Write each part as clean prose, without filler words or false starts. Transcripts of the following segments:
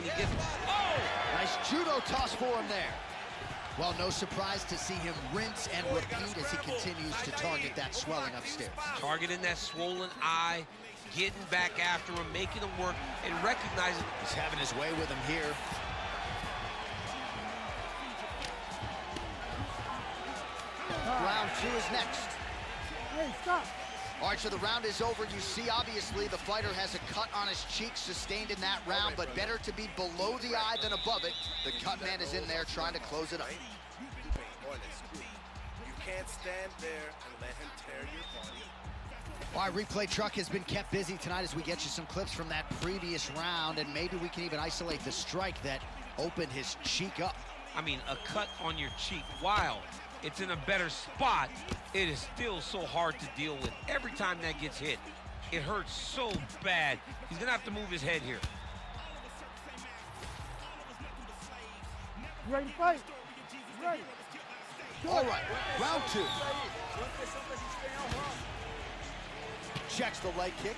he gets. Oh! Nice judo toss for him there. Well, no surprise to see him rinse and repeat as he continues to target that swelling upstairs. Targeting that swollen eye, getting back after him, making him work, and recognizing he's having his way with him here. Round 2 is next. Hey, stop. All right, so the round is over. You see, obviously, the fighter has a cut on his cheek sustained in that round, but better to be below the eye than above it. The cut man is in there trying to close it up. You can't stand there and let him tear your body. All right, replay truck has been kept busy tonight as we get you some clips from that previous round, and maybe we can even isolate the strike that opened his cheek up. I mean, a cut on your cheek, while it's in a better spot, it is still so hard to deal with. Every time that gets hit, it hurts so bad. He's gonna have to move his head here. You ready to fight? You ready? All right, round 2. Checks the leg kick.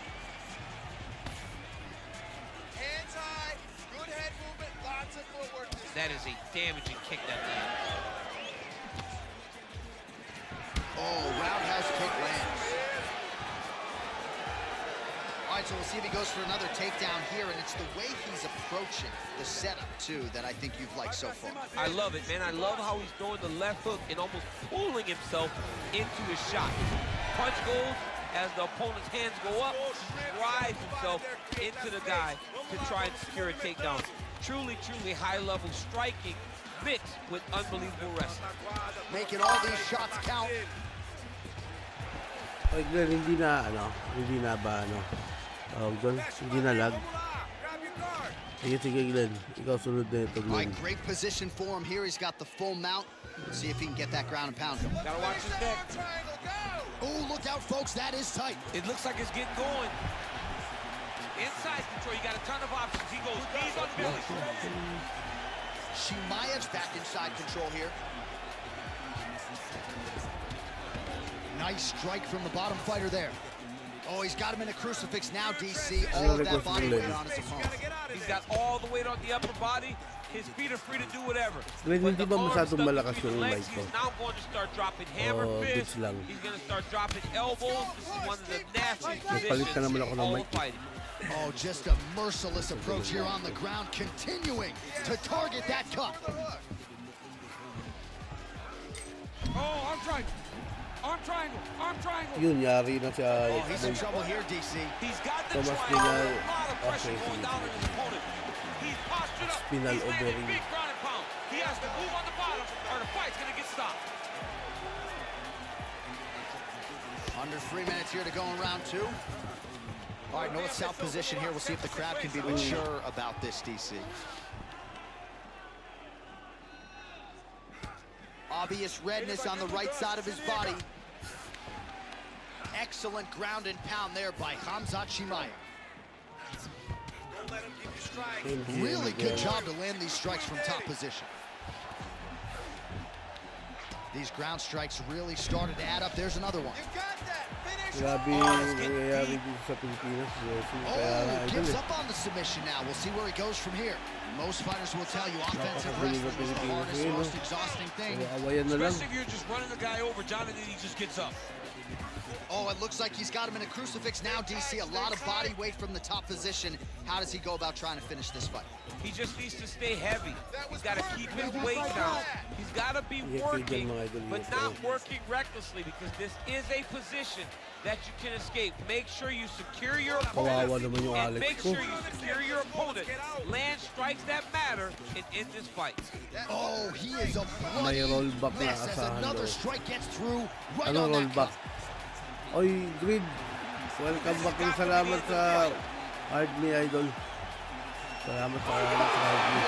Hands high, good head movement, lots of footwork. That is a damaging kick that lands. Oh, roundhouse kick lands. All right, so we'll see if he goes for another takedown here, and it's the way he's approaching the setup, too, that I think you've liked so far. I love it, man. I love how he's throwing the left hook and almost pulling himself into his shot. Punch goes, as the opponent's hands go up, drives himself into the guy to try and secure a takedown. Truly, truly high-level striking mixed with unbelievable wrestling. Making all these shots count. Ay, Glenn, hindi na ba, hindi na lag. Sige, Glenn, ikaw sunod na ito, Glenn. All right, great position for him here. He's got the full mount. See if he can get that ground and pound. Gotta watch his neck. Oh, look out, folks. That is tight. It looks like it's getting going. Inside control, you got a ton of options. He goes knees on belly. Chimaev's back inside control here. Nice strike from the bottom fighter there. Oh, he's got him in a crucifix now, DC. All of that body weight on his opponent. He's got all the weight on the upper body. His feet are free to do whatever. Glenn, hindi ba masyadong malakas yung mic ko? He's now going to start dropping hammer fists. He's going to start dropping elbows. This is one of the nastiest positions in all of fighting. Oh, just a merciless approach here on the ground, continuing to target that cut. Oh, arm triangle. Arm triangle. Arm triangle. Yun, yari na siya. Oh, he's in trouble here, DC. He's got the Thomas triangle. Pinal. A lot of pressure going down on his opponent. He's postured up. Spinal He's landing overing. big ground and pound. He has to move on the bottom or the fight's going to get stopped. Under 3 minutes here to go in round 2. All right, north-south position here. We'll see if the crowd can be mature about this, DC. Obvious redness on the right side of his body. Excellent ground and pound there by Khamzat Chimaev. Don't let him give you strikes. Really good job to land these strikes from top position. These ground strikes really started to add up. There's another one. You got that. Finish. Grabe yung nangyayari dito sa Pilipinas. Oh, gives up on the submission now. We'll see where he goes from here. Most fighters will tell you offensive wrestling is the hardest, most exhausting thing. Especially if you're just running the guy over, Jonathan, he just gets up. Oh, it looks like he's got him in a crucifix now, DC. A lot of body weight from the top position. How does he go about trying to finish this fight? He just needs to stay heavy. He's got to keep his weight down. He's got to be working, but not working recklessly, because this is a position that you can escape. Make sure you secure your opponent, and make sure you secure your opponent. Land strikes that matter and end this fight. Oh, he is a bloody mess as another strike gets through right on that cut. Oy, Grid, welcome back and salamat sa Hard Me Idol. Salamat sa Hard Me.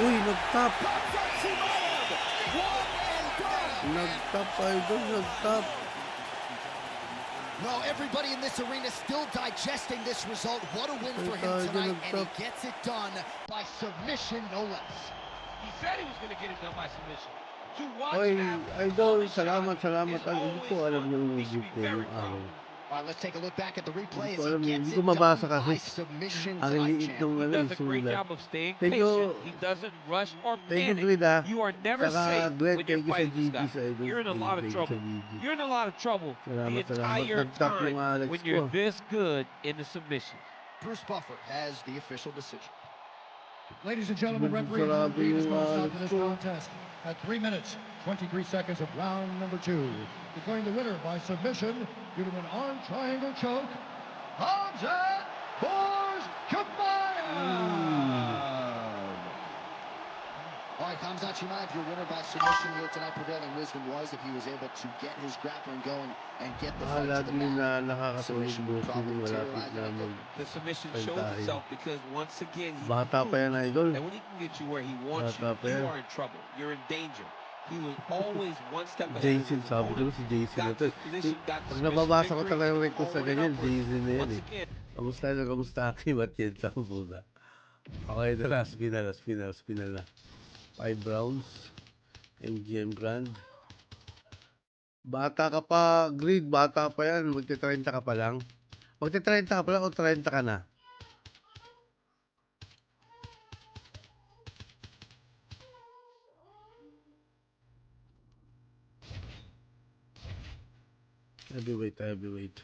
Uy, nag-top. Nag-top, Idol, nag-top. No, everybody in this arena still digesting this result. What a win for him tonight, and he gets it done by submission, no less. He said he was going to get it done by submission. Oy, Idol, salamat. Hindi ko alam yung music ko yung araw. All right, let's take a look back at the replay as Hindi he gets ko it mabasa done by kasi. submission Ang tonight, liit champ. nung He does a great sulat. job of staying Thank patient. you. He doesn't rush or Thank you, panic. Grid, ah. You are never Saka, safe Glenn, when you're thank you sa fighting this GG guy. sa idol. You're in a lot of Thank you trouble. sa GG. You're in a lot of trouble the Salamat. entire Nag-tap yung time Alex when ko. you're this good in the submission. Bruce Buffer has the official decision. Ladies and gentlemen, referee Mark Reed has called stop to this contest at 3 minutes, 23 seconds of round number 2. Declaring the winner by submission due to an arm triangle choke, Hamzat Chimaev. All right, Hamzat Chimaev, your winner by submission here tonight. Prevailing wisdom was if he was able to get his grappling going and get the fight to the Lagi na mat. nakakatulog Submission mo would probably malapit materialize. na And I think The submission Ay, shows dahil. itself because once again he Bata pa yan, proves idol. that when he can get you where he wants Bata pa you, you yan. are in trouble. You're in danger. He was always one step ahead of Jason, his sabi ko opponent. si Jason na Got to. to this position, got Pag the nababasa ko submission talaga yung victory, request na onward and ganyan, upward. Jason na yan Once eh. again, Kamusta Akim at yan sa muna. Okay na last final na. 5 rounds. MGM Grand. Bata ka pa, Grid, bata pa yan. Magti-30 ka pa lang. Magti-30 ka pa lang o 30 ka na? Heavyweight.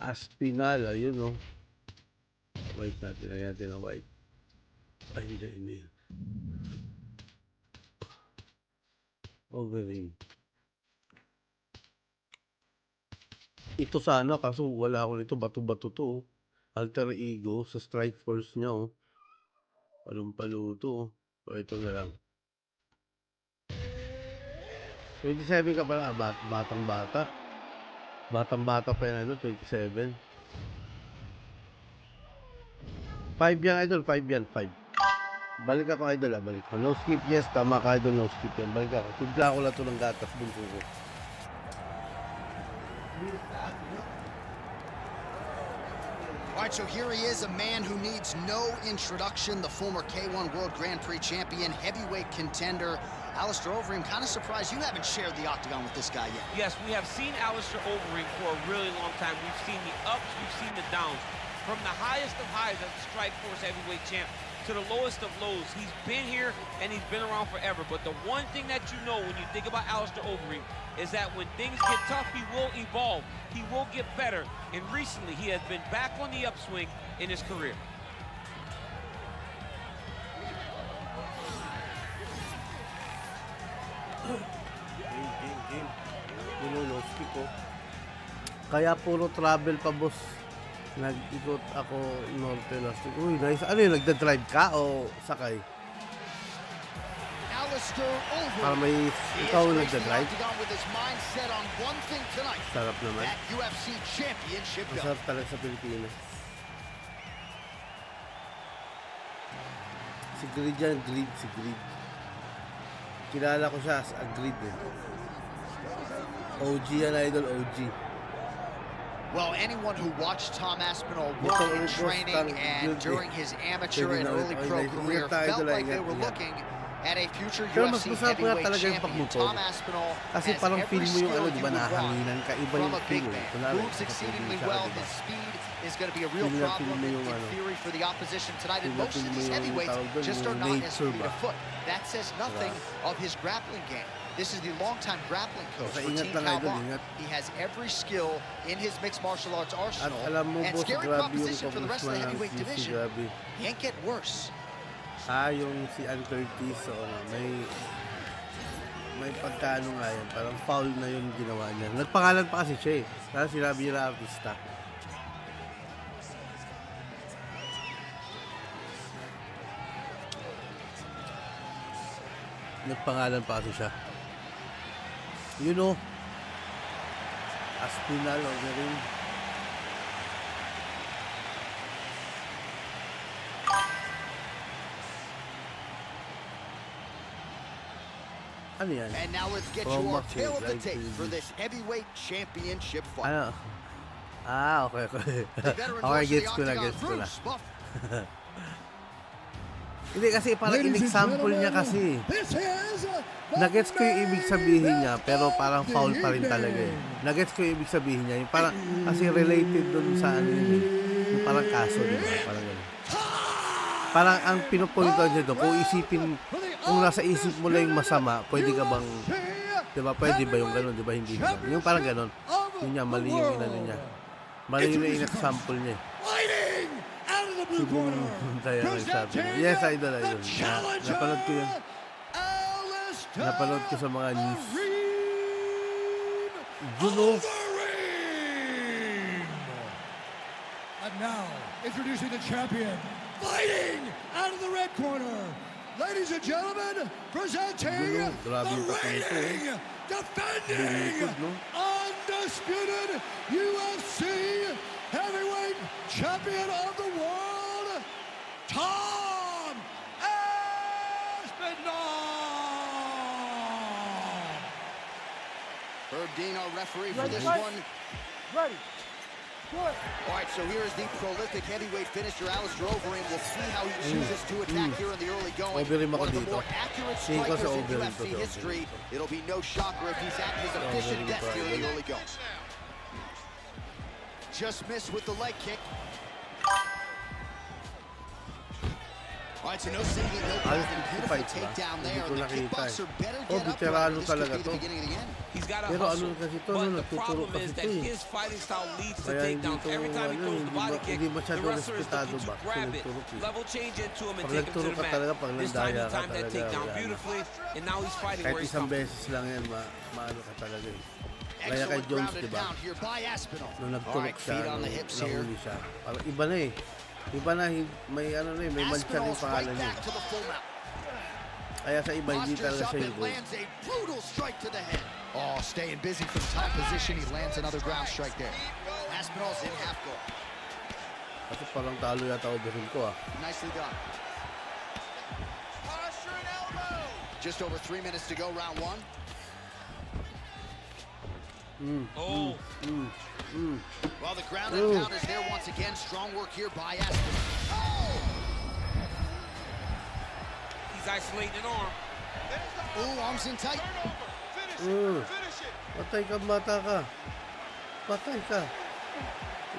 Aspinal, ayun o. White natin ang white. Ay, hindi. Overing. Ito sana, kaso wala ako nito. Bato-bato to. Alter ego sa strike force niya oh. Palumpalo to. So ito na lang. 27 ka pala, batang-bata. Batang-bata pa yan, 27. 5 yan, idol, 5 yan, 5. Balik ako, idol, balik ako. No skip, yes, tama ka, idol, no skip yan. Balik ako. Timpla ko lang ito ng gatas, bunso ko. All right, so here he is, a man who needs no introduction, the former K1 World Grand Prix champion, heavyweight contender. Alistair Overeem, kind of surprised you haven't shared the octagon with this guy yet. yes, we have seen Alistair Overeem for a really long time. We've seen the ups, we've seen the downs. From the highest of highs as the Strikeforce heavyweight champ to the lowest of lows. He's been here and he's been around forever. But the one thing that you know when you think about Alistair Overeem is that when things get tough, he will evolve. He will get better. And recently, he has been back on the upswing in his career. Game. No skip ko. Kaya puro travel pa, boss. Nag-ikot ako norte last week. Uy, nice. Ano yun, nagda-drive ka o sakay? Alistair Para Overeem may is ikaw gracing the nagda-drive. octagon with his mind set on one thing tonight, Sarap naman. that UFC championship belt. Masarap talaga sa Pilipinas. Si Grid yan, si Grid. Kilala ko siya as a Grid eh. OG yan, idol, OG. Well, anyone who watched Tom Aspinall work in training and during his amateur and early pro career felt like they were looking at a future UFC heavyweight champion. Tom Aspinall Kasi has parang every feel mo yung skill ano, you di ba, would want nahanginan ka. Iba from yung a big feel eh. man. Kunwari, Moves exceedingly sa well. diba? His speed is going to be a real Feel na problem feel mo in yung ano. theory for the opposition tonight. And Feel na most feel of mo these yung heavyweights tawag doon, just are yung not as nature fleet ba? of foot. That says nothing of his grappling game. This is the longtime grappling coach Basta for ingat Team lang, idol, Calvon. ingat. He has every skill in his mixed martial arts At arsenal. alam mo, And boss, scary grabe yung proposition for the rest of the congressman ng heavyweight CC, division. grabe. Can't get worse. Yung si Ann Curtis, so, may pagkaano nga yan, parang foul na yung ginawa niya. Nagpangalan pa kasi siya eh. Kaya sinabi niya na artista. Nagpangalan pa kasi siya. You know, Aspinal o rin. Ano yan? And now let's get From you our March, tale of the like tape for this. this heavyweight championship fight. Ano? Okay. The veteran Okay, force of gets the ko na, Octagon, gets ko na. Bruce Buffer. Hindi kasi parang in-example niya kasi. This is Nagets ko yung ibig sabihin niya, pero parang foul pa rin talaga eh. Nagets ko yung ibig sabihin niya, yung parang, kasi related dun sa ano yun eh. Yung parang kaso, di ba? Parang gano'n. Parang ang pinupoint out niya doon, kung isipin, kung nasa isip mo lang yung masama, pwede ka bang, di ba, pwede ba yung gano'n, di ba, hindi ba? Yung parang gano'n, yun niya, mali yung inano niya. Mali yung in-example niya eh. Siguro, tayo lang sabi niya. Yes, idol. Napanood ko yun. Napanood ko sa mga news. Juno. And now, introducing the champion, fighting out of the red corner. Ladies and gentlemen, presenting the reigning, defending, undisputed UFC heavyweight champion of the world, Tom Aspinall. Herb Dean, our referee for this Ready. one. Ready. Good. All right, so here is the prolific heavyweight finisher, Alistair Overeem. We'll see how he chooses to attack here in the early going. Overeem ako One of the dito. more accurate Tingin ko strikers sa in Overeem UFC to, sa history. Overeem. It'll be no shocker if he's at his efficient Overeem best to, here in the Overeem. early going. Just missed with the leg kick. All right, so no singing, no Ayos grabbing. yung Beautiful fights ba? takedown Hindi there. ko The nakita kickboxer eh. better Oh, get up veterano this talaga could be to. the beginning of the end. He's got a Pero hustle. ano kasi to, But the nagtuturo problem kasi is to that eh. his fighting style leads to Kaya hindi takedowns. to, Every time he ano, throws the body kick, hindi the masyado wrestler is respetado looking to ba? grab it, Nagturo eh. level change into him and Pag take him to nagturo the ka mat. talaga, pag This time he nandaya ka timed that talaga, takedown wala na. beautifully, and now he's fighting Kahit where he's isang coming. beses lang yan, maano ka talaga eh. Kaya kay Excellent Jones, ground di and ba? pound here by Aspinall. Nung All nagturok right, siya, feet on the hips here. nahuli siya. Parang iba na eh. Iba na, may ano na eh, may mancha na yung Aspinall's pangalan right niya. back to the full mount. Kaya sa iba, hindi Postures talaga up siya and yung goal. lands a brutal strike to the head. Oh, staying busy from top position. He lands another ground strike there. Aspinall's in half guard. Kasi parang talo yata Overeem ko ah. Nicely done. Posture and elbow. Just over 3 minutes to go, round one. Oh, Well, the ground and pound is there once again. Strong work here by Aspinall. he's isolating an arm. Ooh, arms in tight. Turnover. Finish it. Patay ka, bata ka. Patay ka.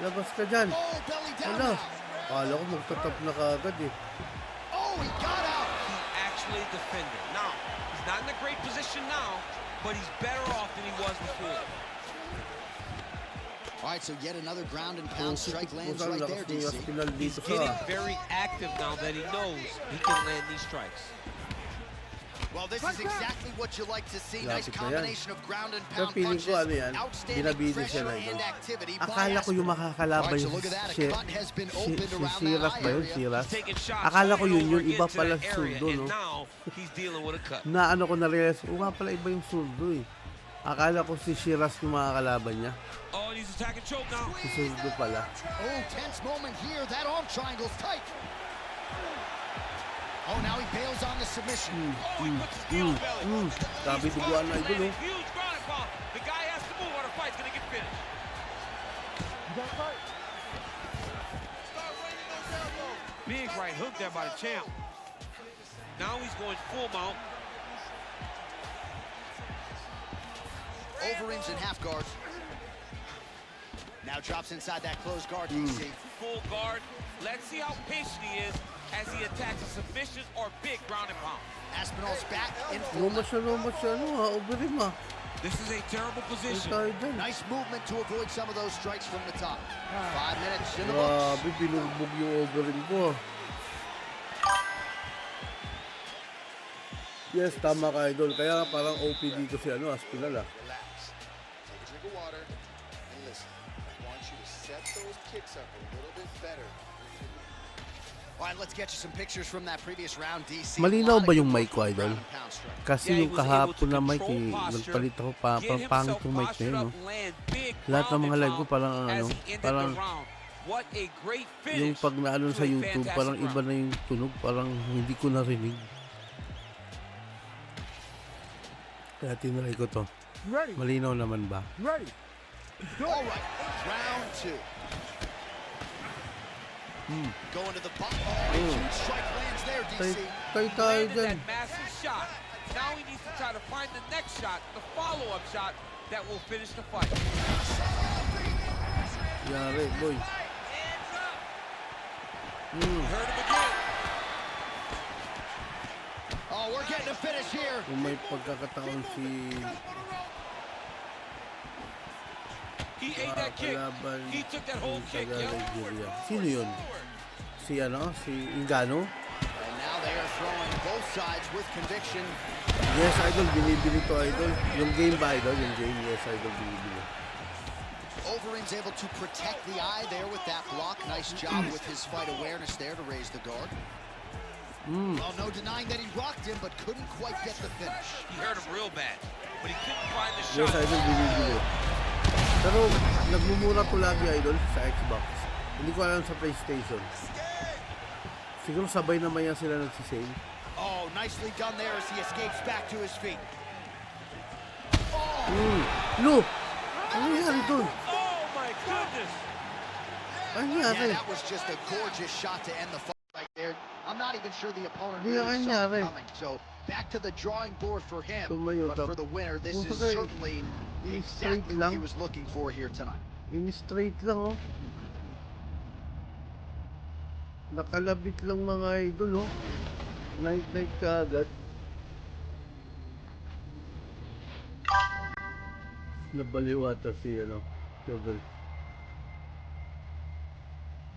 Labas ka dyan. Oh, belly down Ano? now. Akala ko magtatap na kaagad eh. Oh, he got out. He actually defended. Now, he's not in a great position now, but he's better off than he was before. All right, so yet another ground and pound strike lands Mukhang right there, lakas ni DC. Aspinall He's dito getting sa... very active now that he knows he can land these strikes. Well, this is exactly what you like to see. Nice Lapit na yan. combination of ground and Pero pound feeling punches. ko ano yan, Outstanding binabida siya pressure na and ito. activity by Akala ko yung Aspinall. makakalaban All right, so yung look at that. A si cut has been opened around that Siras eye ba yun? area. Siras? Taking shots Akala ko over yun, and yung over iba into pala that area, surdo, and no? now he's dealing with a cut. Na ano ko na-realize, nga pala iba yung surdo eh. Akala ko si Shiras yung makakalaban niya. Oh, and he's attacking choke now. Si surdo pala. Oh, tense moment here. That arm triangle's tight. Oh, now he bails on the submission. Oh, he puts his knee on belly. Sabi duguan na idol oh. Huge ground and pound. The guy has to move or the fight's gonna get finished. You got fight. Start raining those elbows. Big right hook there by the champ. Now he's going full mount. Overeem's in half guard. Now drops inside that closed guard, DC. Full guard. Let's see how patient he is as he attacks a submission or big ground and pound. Aspinall's back in full. Lomas siya, ano ha, Overeem ha. This is a terrible Ay position. tayo dyan. Nice movement to avoid some of those strikes from the top. 5 minutes in the books. Grabe, binugbog yung Overeem ko. Yes, tama ka idol. Kaya parang OP dito si ano, Aspinall ah. Relax. Take a drink of water and listen. I want you to set those kicks up a little bit better. All right, let's get you some pictures from that previous round, DC. Malinaw ba yung mic ko, Ground idol? and pound strike. Kasi Yeah, he yung was able kahapon to na mic control eh, posture, nagpalit ako pa, get parang pangit himself yung mic na postured yun up, no? land big Lahat ng ground mga and live ko pound parang as ano, he ended parang the round. What a great yung finish. pag naano to sa a YouTube, fantastic parang iba round. na yung tunog, parang hindi ko narinig. Kaya tinry ko to. Ready. Malinaw naman ba? Ready. All right, round two. Going to the bottom. Oh, huge strike lands there, DC. Tay tayo Landed dyan. that massive shot. Now he needs to try to find the next shot, the follow-up shot that will finish the fight. Yari, boy. Heard him again. Oh, we're getting a finish here. Kung may pagkakataon si He ate that kick. kalaban He took that whole ng kick, taga yo. Nigeria. Sino yun? Si Si Ngannou? And now they are throwing both sides with conviction. Yes, idol. Binibili to, idol. Yung game ba, idol? Yung game, yes, idol. Binibili. Overeem's able to protect the eye there with that block. Nice job with his fight awareness there to raise the guard. Well, no denying that he rocked him, but couldn't quite get the finish. He hurt him real bad, but he couldn't find the Yes, shot. idol. Binibili. Pero, nagmumura to lagi, idol, sa Xbox. Hindi ko alam sa PlayStation. Siguro sabay naman yan sila nagsisale. Oh, nicely done there as he escapes back to his feet. No! Ano nangyari doon? Oh my goodness! Ano Yeah, nangyari? that was just a gorgeous shot to end the fight right there. I'm not even sure the opponent Yeah, really saw nangyari. it coming. So back to the drawing board for him. Tumayo But ka. for the winner, this is Okay. certainly Straight exactly what he lang. was looking for here tonight. In straight lang, oh. Nakalabit lang mga idol, oh. Night ka agad. Nabaliwata si, Shovel.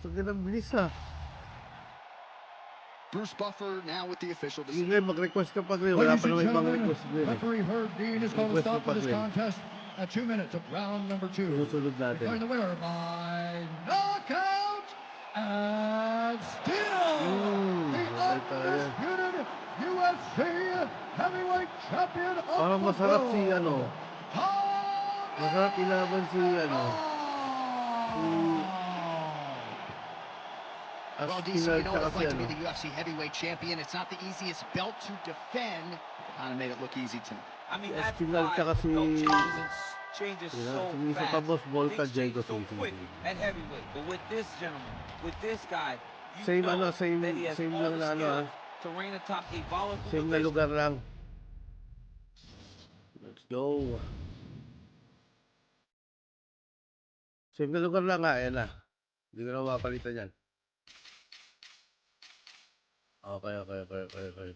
So, ganang bilis, ha. Bruce Buffer now with the official Sige, decision. mag-request ka pa rin. Wala Ladies pa and naman ibang gentlemen, request din, eh. referee Herb Dean is going to Request stop pa this rin. contest at 2 minutes of round number 2. Sinusunod natin. Declaring the winner by knockout and still the patay tayo. undisputed UFC heavyweight champion of Parang the masarap world. si, masarap ilaban si, Well, DC, Aspinal you know what tsaka it's like si, to be the UFC heavyweight champion. It's not the easiest belt to defend. Kind of made it look easy to me. I mean, that's Aspinal why tsaka the si... belt changes Yeah, so si isa fast. pa, boss, Volta Things change Jago so si- quick at heavyweight. But with this gentleman, with this guy, you Same, know same- that he has same all lang the na, skills to reign atop a volatile Same na division. lugar lang. Let's go. Same na lugar lang, ayan na. Hindi ko na mapalitan yan. Okay.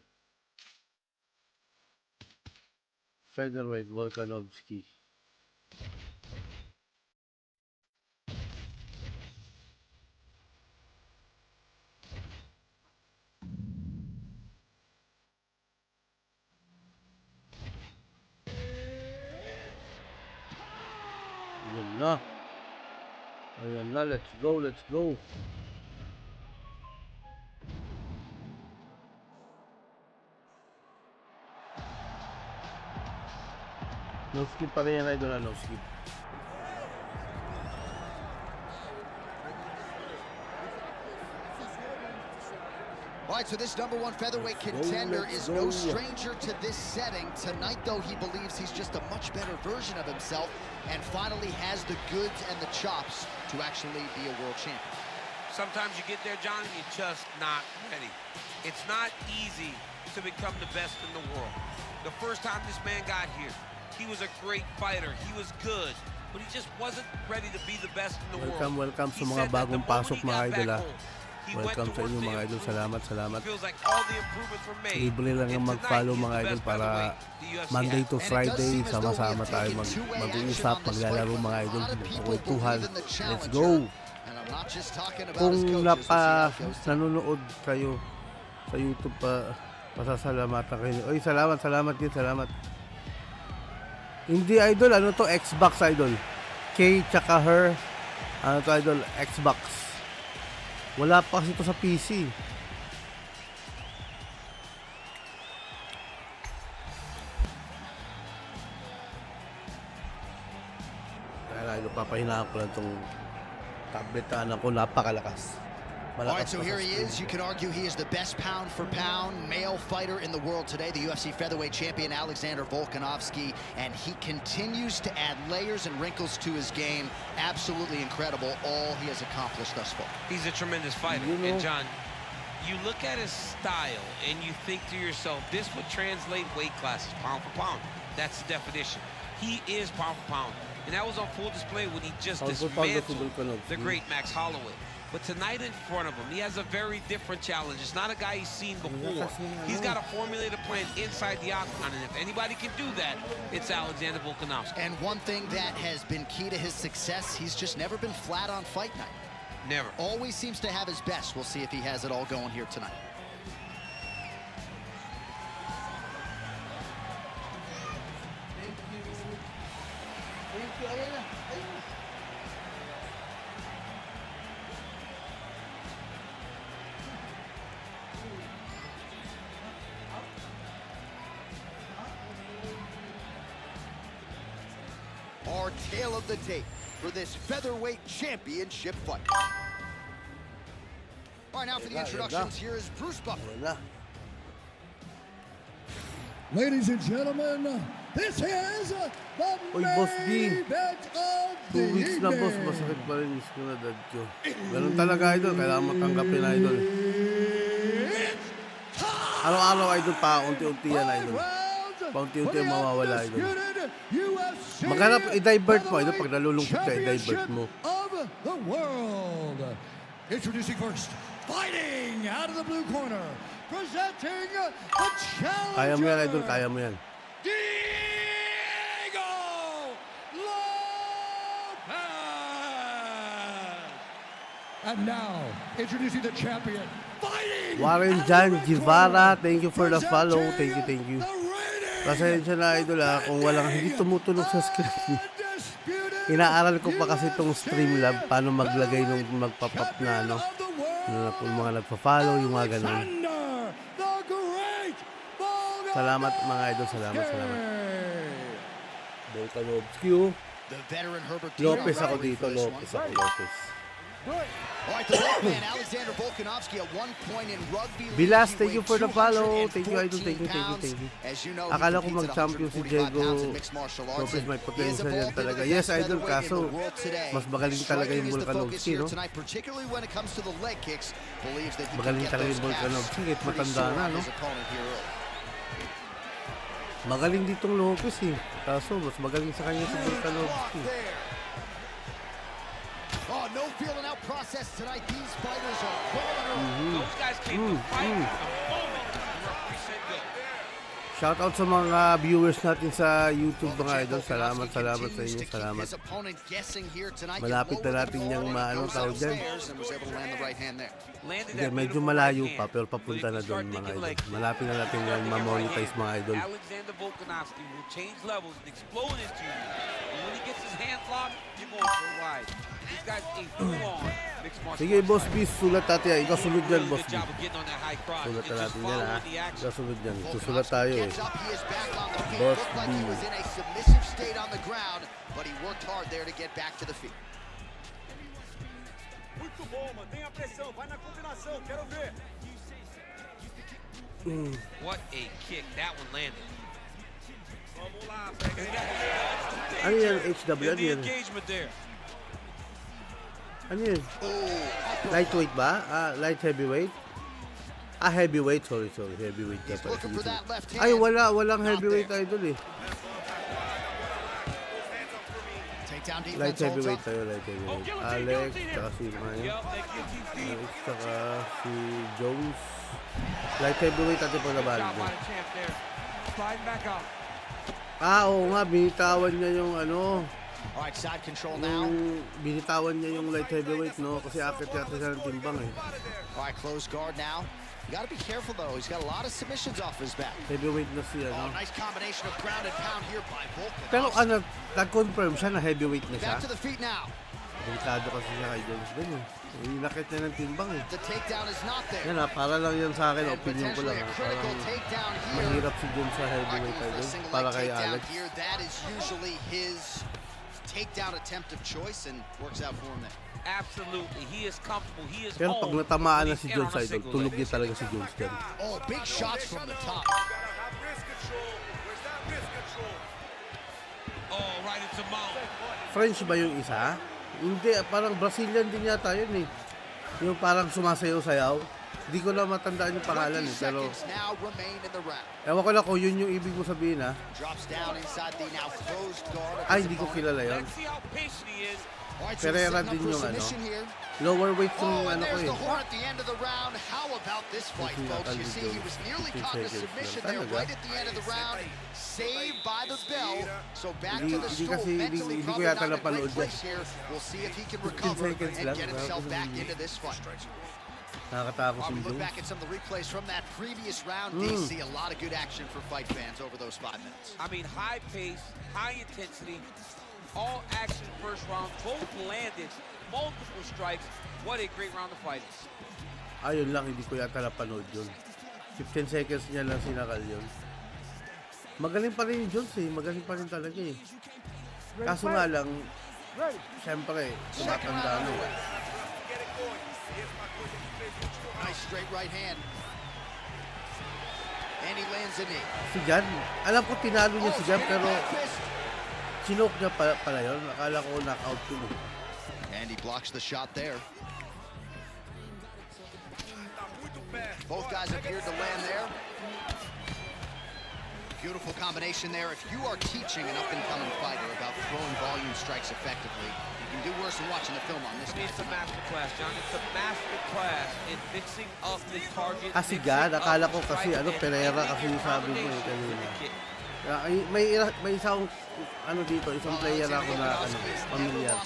Featherweight, Volkanovski. Ayan na, let's go. No skip pa rin yan, idol, no skip. All right, so this #1 featherweight contender is no stranger to this setting. Tonight, though, he believes he's just a much better version of himself and finally has the goods and the chops to actually be a world champion. Sometimes you get there, John, and you're just not ready. It's not easy to become the best in the world. The first time this man got here, he was a great fighter. He was good, but he just wasn't ready to be the best in the world. Welcome He sa mga said that bagong the moment pasok, he mga got idol, back ah. home, he went Welcome to sa work inyo, to mga idol. improve. Salamat. He feels like all the improvements were made. Libre lang ang And mag-follow, tonight, mga he's the idol, best para featherweight the UFC Monday has. to And it does Friday, seem as though we sama-sama have tayo taken two-way mag-uusap, action on this maglalaro, fight. mga A idol, lot of people magkukwentuhan. believe in the Let's challenger. go! And I'm not just talking about Kung his coaches. We'll see how it goes tonight. nanonood kayo sa YouTube pa, pasasalamatan kayo. Oy, salamat din. Hindi, idol, ano to? Xbox, idol. K tsaka her. Ano to, idol? Xbox. Wala pa kasi ito sa PC. Kaya idol, papahinaan ko lang itong tablet na anak ko, napakalakas. All right, so here he is. You can argue he is the best pound-for-pound male fighter in the world today, the UFC featherweight champion Alexander Volkanovski, and he continues to add layers and wrinkles to his game. Absolutely incredible, all he has accomplished thus far. He's a tremendous fighter. And John, you look at his style and you think to yourself, this would translate weight classes, pound for pound. That's the definition. He is pound for pound. And that was on full display when he just dismantled the great Max Holloway. But tonight in front of him, he has a very different challenge. It's not a guy he's seen before. He's got a formulated plan inside the octagon, and if anybody can do that, it's Alexander Volkanovski. And one thing that has been key to his success, he's just never been flat on fight night. Never. Always seems to have his best. We'll see if he has it all going here tonight. Our tale of the tape for this featherweight championship fight. All right, now for the introductions, here is Bruce Buffer. Ladies and gentlemen, this is the main event of the 2 weeks na boss, masakit pa rin yung skinadad ko. Ganun talaga idol, kailangan matanggapin idol. Araw-araw idol, paunti-unti yan idol. Paunti-unti yung mawawala idol. Maghanap, i-divert mo idol, pag nalulungkot ka, i-divert mo. Introducing first, fighting out of the blue corner, presenting the challenger. Kaya mo yan idol, kaya mo yan. And now, introducing the champion, fighting Warren Jan Guevara, thank you for the follow. Thank you. Pasensya na idol kung walang hindi tumutunog sa screen. Inaaral ko pa kasi itong Streamlab, paano maglagay nung magpa-pop na ano. Yung mga nagpa-follow, yung mga ganun. Salamat mga idol, salamat. Volkanovski. Lopez ako dito, Lopez. All right, the road man, Alexander Volkanovski, at one point in rugby league, Bilas, thank you for the follow. Thank you, idol. Thank you. As you know, Akala ko mag-champion si Diego Lopez, may potential yan talaga. Yes, idol, kaso mas magaling talaga yung Volkanovski, no? Magaling talaga yung Volkanovski, kahit matanda na, no? Magaling ditong Lopez, eh. Kaso, mas magaling sa kanya si Volkanovski. Oh, no feeling out process tonight. These fighters are balling early. Those guys came to fight the moment the referee said go. Shout out sa mga viewers natin sa YouTube mga idol. Salamat sa inyo. Salamat. Malapit na natin yung maano tawag dyan. Hindi, medyo malayo pa pero papunta na doon mga idol. Malapit na natin yung ma-monetize mga idol. Alexander Volkanovski will change levels and explode into you. And when he gets his hands locked, you're going for a ride. These guys a full-on mixed martial arts. Sige boss B, sulat natin. Ikaw sunod dyan boss B. Sulat na natin yan ha. Ikaw sunod dyan. Susulat tayo eh. Boss B. But he worked hard there to get back to the feet. Muito bom, mantenha a pressão, vai na combinação, quero ver. What a kick. That one landed. Vamos lá, pega aí. Ano yan? HW? Ano yan? Ano yan? Lightweight ba? Light heavyweight? Heavyweight. Sorry. Heavyweight. Ay, walang heavyweight idol eh. Light heavyweight tayo, light heavyweight. Alex, tsaka si Maya. Alex, tsaka si Jones. Light heavyweight natin po laban. Oo nga, binitawan niya yung ano. Alright, side control now. Binitawan niya yung light heavyweight, no? Kasi akit yata siya ng timbang eh. Alright, close guard now. You gotta be careful though. He's got a lot of submissions off his back. Heavyweight na siya, no? Oh, nice combination of ground and pound here by Volkanovski. Pero ano, nag-confirm siya na heavyweight na siya. Back to the feet now. Delikado kasi siya kay Jones din eh. Inakit niya ng timbang eh. The takedown is not there. Yan para lang yan sa akin, opinion ko lang ha. Parang mahirap si Jones sa heavyweight idol. Para kay Alex. That is usually his takedown attempt of choice and works out for him there. Absolutely. He is comfortable. He is Pero pag home natamaan when na si he's in Jones on a idol, single tulog leg. niya talaga si Jones dyan. Oh, big shots from the top. Have wrist control. Where's that wrist control? Oh, right into mount. French ba yung isa? Hindi, parang Brazilian din yata yun eh. Yung parang sumasayaw-sayaw. Hindi ko na matandaan yung pangalan 20 eh. Pero seconds now remain in the round. ewan ko lang kung yun yung ibig mo sabihin ha. Drops down inside the now closed guard of Ay, his hindi ko opponent. kilala yun. Let's see how patient he is. All right, so Pereira setting up din for yung ano. submission here. Lower weight yung Oh, and ano ko there's eh. the horn at the end of the round. How about this fight, Kasi folks? You nakalimutan see, he was nearly 15 caught in a seconds submission lang. there Talaga? right at the end of the round. Saved by the bell. So back Hindi- to the hindi stool. kasi- Mentally, hindi ko probably yata not in a napanood great yan. place here. We'll see if he can 15 recover seconds and lang. get himself back into this fight. Nakakatakot While si we look Jones. back at some of the replays from that previous round, DC, a lot of good action for fight fans over those 5 minutes. I mean, high pace, high intensity, all action first round. Both landed multiple strikes. What a great round of fighting. Ayun lang, hindi ko yata napanood yun. 15 seconds niya lang sinakal yun. Magaling pa rin yung Jones eh. Magaling pa rin talaga eh. Kaso nga lang, syempre, tumatanda na eh. Nice straight right hand. And he lands a knee. Si Jan, alam ko tinalo niya si Jan, pero Back fist. sinok niya pala yun. Akala ko knockout yun eh. And he blocks the shot there. Both guys appeared to land there. Beautiful combination there. If you are teaching an up-and-coming fighter about throwing volume strikes effectively, you can do worse than watching the film on this I mean, guy. it's a master class, John. It's a master class in mixing up the target. Ah, si mixing Jan, up akala the ko kasi strike, ano, and Pereira ending kasi in yung sabi mo eh combination kanina. with the kick. May isang ano dito, isang player ako na ano, pamilyar.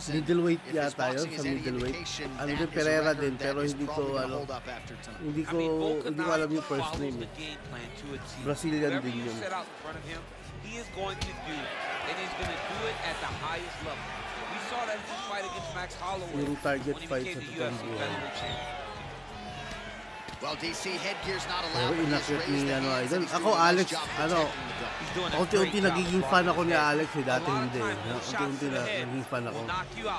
Middleweight yata yun, sa middleweight. Ano din, Pereira din, pero hindi ko ano, hindi I mean, ko alam yung first follows name the eh. game plan to a T. Brazilian Whatever din you yun. set out in front of him, he is going to do, and he's going to do it at the highest level. We saw that in his fight against Max Holloway Yung target when he fight became sa the totoong UFC buhay. featherweight champion. Well, DC, headgear's not Pero allowed. but he has inakyat raised ni the ano hands, idol. and he's Ako doing a nice Alex, job ano, protecting the belt. He's doing a unti-unti great job nagiging fan ako ni Alex eh, dati hindi eh. Unti-unti na naging fan ako.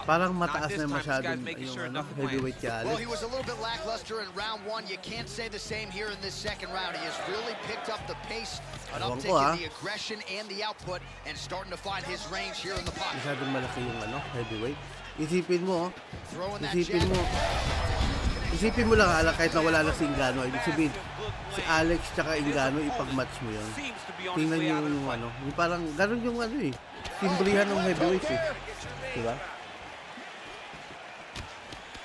Parang mataas na masyadong yung ano, heavyweight kay Well, Alex. he was a little bit lackluster in round one. You can't say the same here in this second round. He has really picked up the pace, an Ewan uptick ko, in the aggression and the output, and starting to find his range here in the pocket. Masyadong malaki yung ano, heavyweight. Isipin mo, Throwing that isipin jab. mo, isipin mo lang ala kahit na wala na si Ngannou. Ibig sabihin, si Alex tsaka Ngannou ipag-match mo yun. Tingnan nyo yung ano, yung parang ganun yung ano eh. Timbrihan ng heavyweight eh. Diba?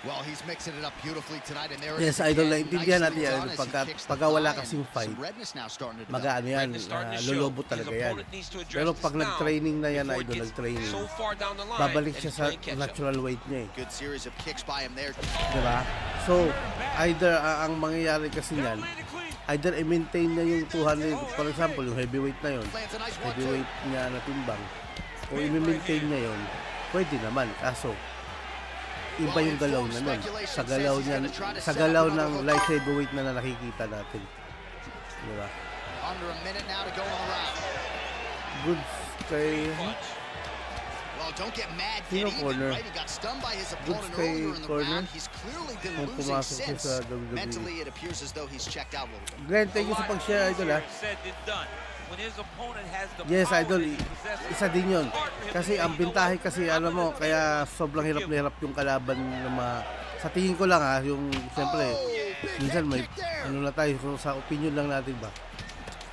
Well, he's mixing it up beautifully tonight, and there Yes, it is idol, again. naintindihan Nicely natin yan. done as he kicks the Pagka wala thigh, kasing and fight, some redness now starting to develop. mag-ano yan, Redness starting to show. lolobo His talaga yan. opponent needs to address Pero this pag now nag-training na yan, before it idol, gets nag-training, so far down the line, babalik and siya he's sa playing catch-up. natural weight niya eh. Good series of kicks by him there. Diba? So, either ang mangyayari kasi yan, either i-maintain niya yung 200, for example, yung heavyweight na yun, Lands a nice 1-2. heavyweight niya na timbang, o i-maintain niya yun, pwede naman. Kaso, iba yung galaw na nun. Sa galaw ng light heavyweight na nakikita natin. Diba? Under a minute now to go on the round. Good kay... Well, don't get mad, Sino get even, corner? right? He got stunned by his Good opponent kay earlier in the corner? round. He's clearly been Kung losing pumasok siya since. sa WWE. Mentally, it appears as though he's checked out a little bit. Glenn, thank you sa pag-share, idol ha. Said and done. When his opponent has the Yes, power idol, that he possesses, isa din yun. it's hard for him to Kasi say, ang "You know bintahe what? kasi, I'm alam mo, gonna kaya sobrang hirap na hirap yung kalaban na sa tingin ko lang ha, yung, siyempre, minsan may, ano na tayo, kung sa opinion lang natin ba,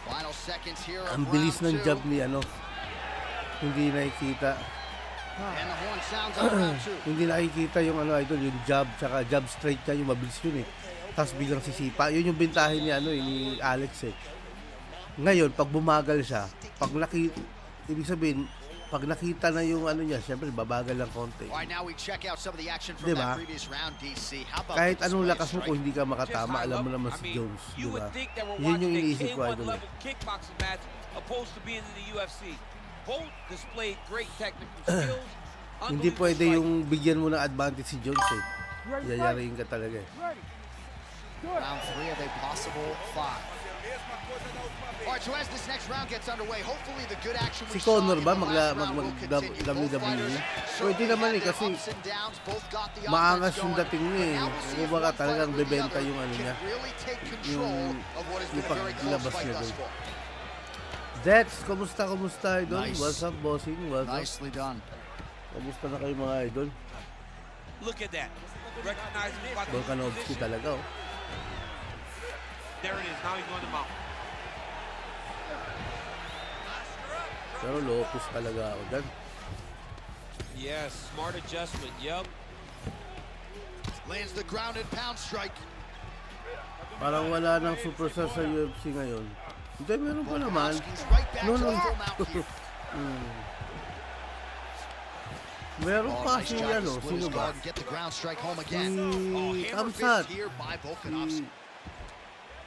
Final seconds here of ang bilis round ng two. jab ni ano, hindi nakikita. And the horn sounds on round two. Hindi nakikita yung ano idol, yung jab, tsaka jab straight niya, yung mabilis yun eh. Tapos biglang sisipa. Yun yung bintahe ni ano ni Alex eh. Ngayon, pag bumagal siya, ibig sabihin, pag nakita na yung ano niya, syempre babagal lang konti. All right, now we check out some of the action from Diba? that previous round, DC. How about Kahit the anong display lakas mo strike? kung hindi ka Just makatama, high alam mo level. naman I si mean, Jones, you di would ba? think that we're Yun watching yung a iniisip ko K1 idol. level kickboxing match opposed to being in the UFC. Both displayed great technical skills. Hindi unbelievable pwede striking. yung bigyan mo ng advantage si Jones eh. Yayariin ka talaga eh. Round three of a possible five. All right, so as this next round gets underway, hopefully the good action we Si saw Conor in ba the last round will continue. Both WWE? fighters Pwede naman eh kasi ups and downs, both got the maangas offense yung going. dating niya eh. Now we'll see Kung if baka one talagang fighter or the bebenta other yung ano can niya. really take control of what has been a very close paglabas fight niya thus doon. far. Jets, kumusta idol? Nice. What's up, bossing? What's up? Nicely done. Kumusta na kayo mga idol? Look at that. Recognize him about the Volkanovski position. talaga oh. There it is. Now he's going to mount. Pero Lopez talaga ako dyan. Yes, smart adjustment. Yup. Lands the ground and pound strike. Parang wala nang superstar sa UFC ngayon. Hindi, meron pa naman. Volkanovski's right back No, to no. the full mount here. Meron Oh, pa nice si job to ano, split sino his ba? guard and get the ground strike home again. Oh, Si hammer Kamsat. fist here by Volkanovski.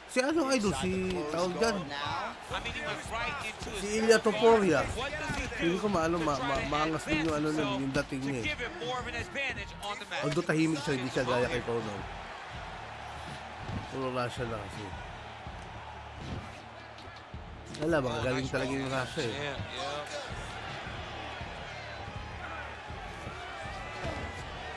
Si ano idol, si tawag dyan. I mean, he went right into his Si Ilya Topuria. What does he do? Hindi ko maangas din yung ano nun, yung dating to niya eh. give him more of an advantage on the mat. Although tahimik siya, hindi siya gaya kay Conor. Puro Russia lang kasi. Wala, magagaling talaga yung Russia eh. Yeah, yeah.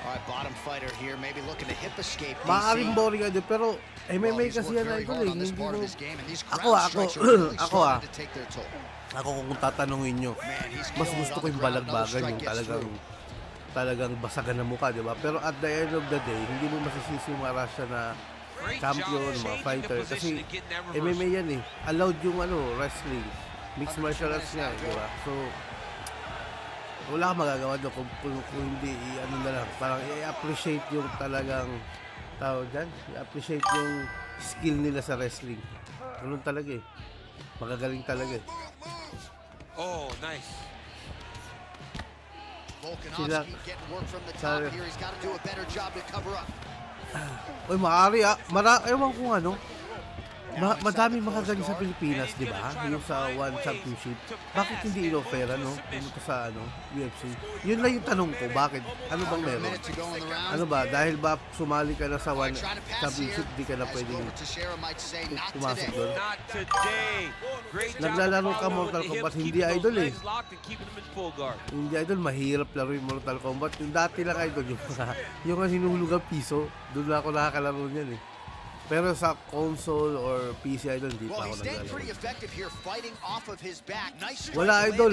All right, bottom fighter here, maybe looking to hip escape. Maaaring boring idol, pero MMA kasi yan idol eh. Hindi mo... Ako kung tatanungin nyo, mas gusto ko yung balagbagan, yung talagang basagan ng mukha, di ba? Pero at the end of the day, hindi mo masisisi yung mga Russia na champion, mga fighter. Kasi MMA yan eh. Allowed yung wrestling. Mixed martial arts nga, di ba? So, wala kang magagawa doon kung hindi na lang. Parang i-appreciate yung talagang tao dyan. I-appreciate yung skill nila sa wrestling. Ganun talaga eh. Magagaling talaga eh. Oh, nice. Volkanovski getting work from the top here. He's got to do a better job to cover up. Uy, maaari ewan ko ano. Madami makagaling sa Pilipinas, di ba? Yung sa One Championship. Bakit hindi in-offera, no? Pumunta sa UFC. Yun lang yung tanong ko, bakit? Ano bang meron? Ano ba? Dahil ba sumali ka na sa One Championship, di ka na pwedeng pumasok doon? Not today. Great job Naglalaro ka of Mortal following the Kombat, hips, hindi keeping idol those eh. legs locked and keeping them in full guard. Hindi idol, mahirap laro yung Mortal Kombat. Yung dati lang idol, yung hinuhulugang piso, doon lang ako nakakalaro niyan eh. Pero sa console or PC idol, hindi pa ako naglalaro. Wala idol.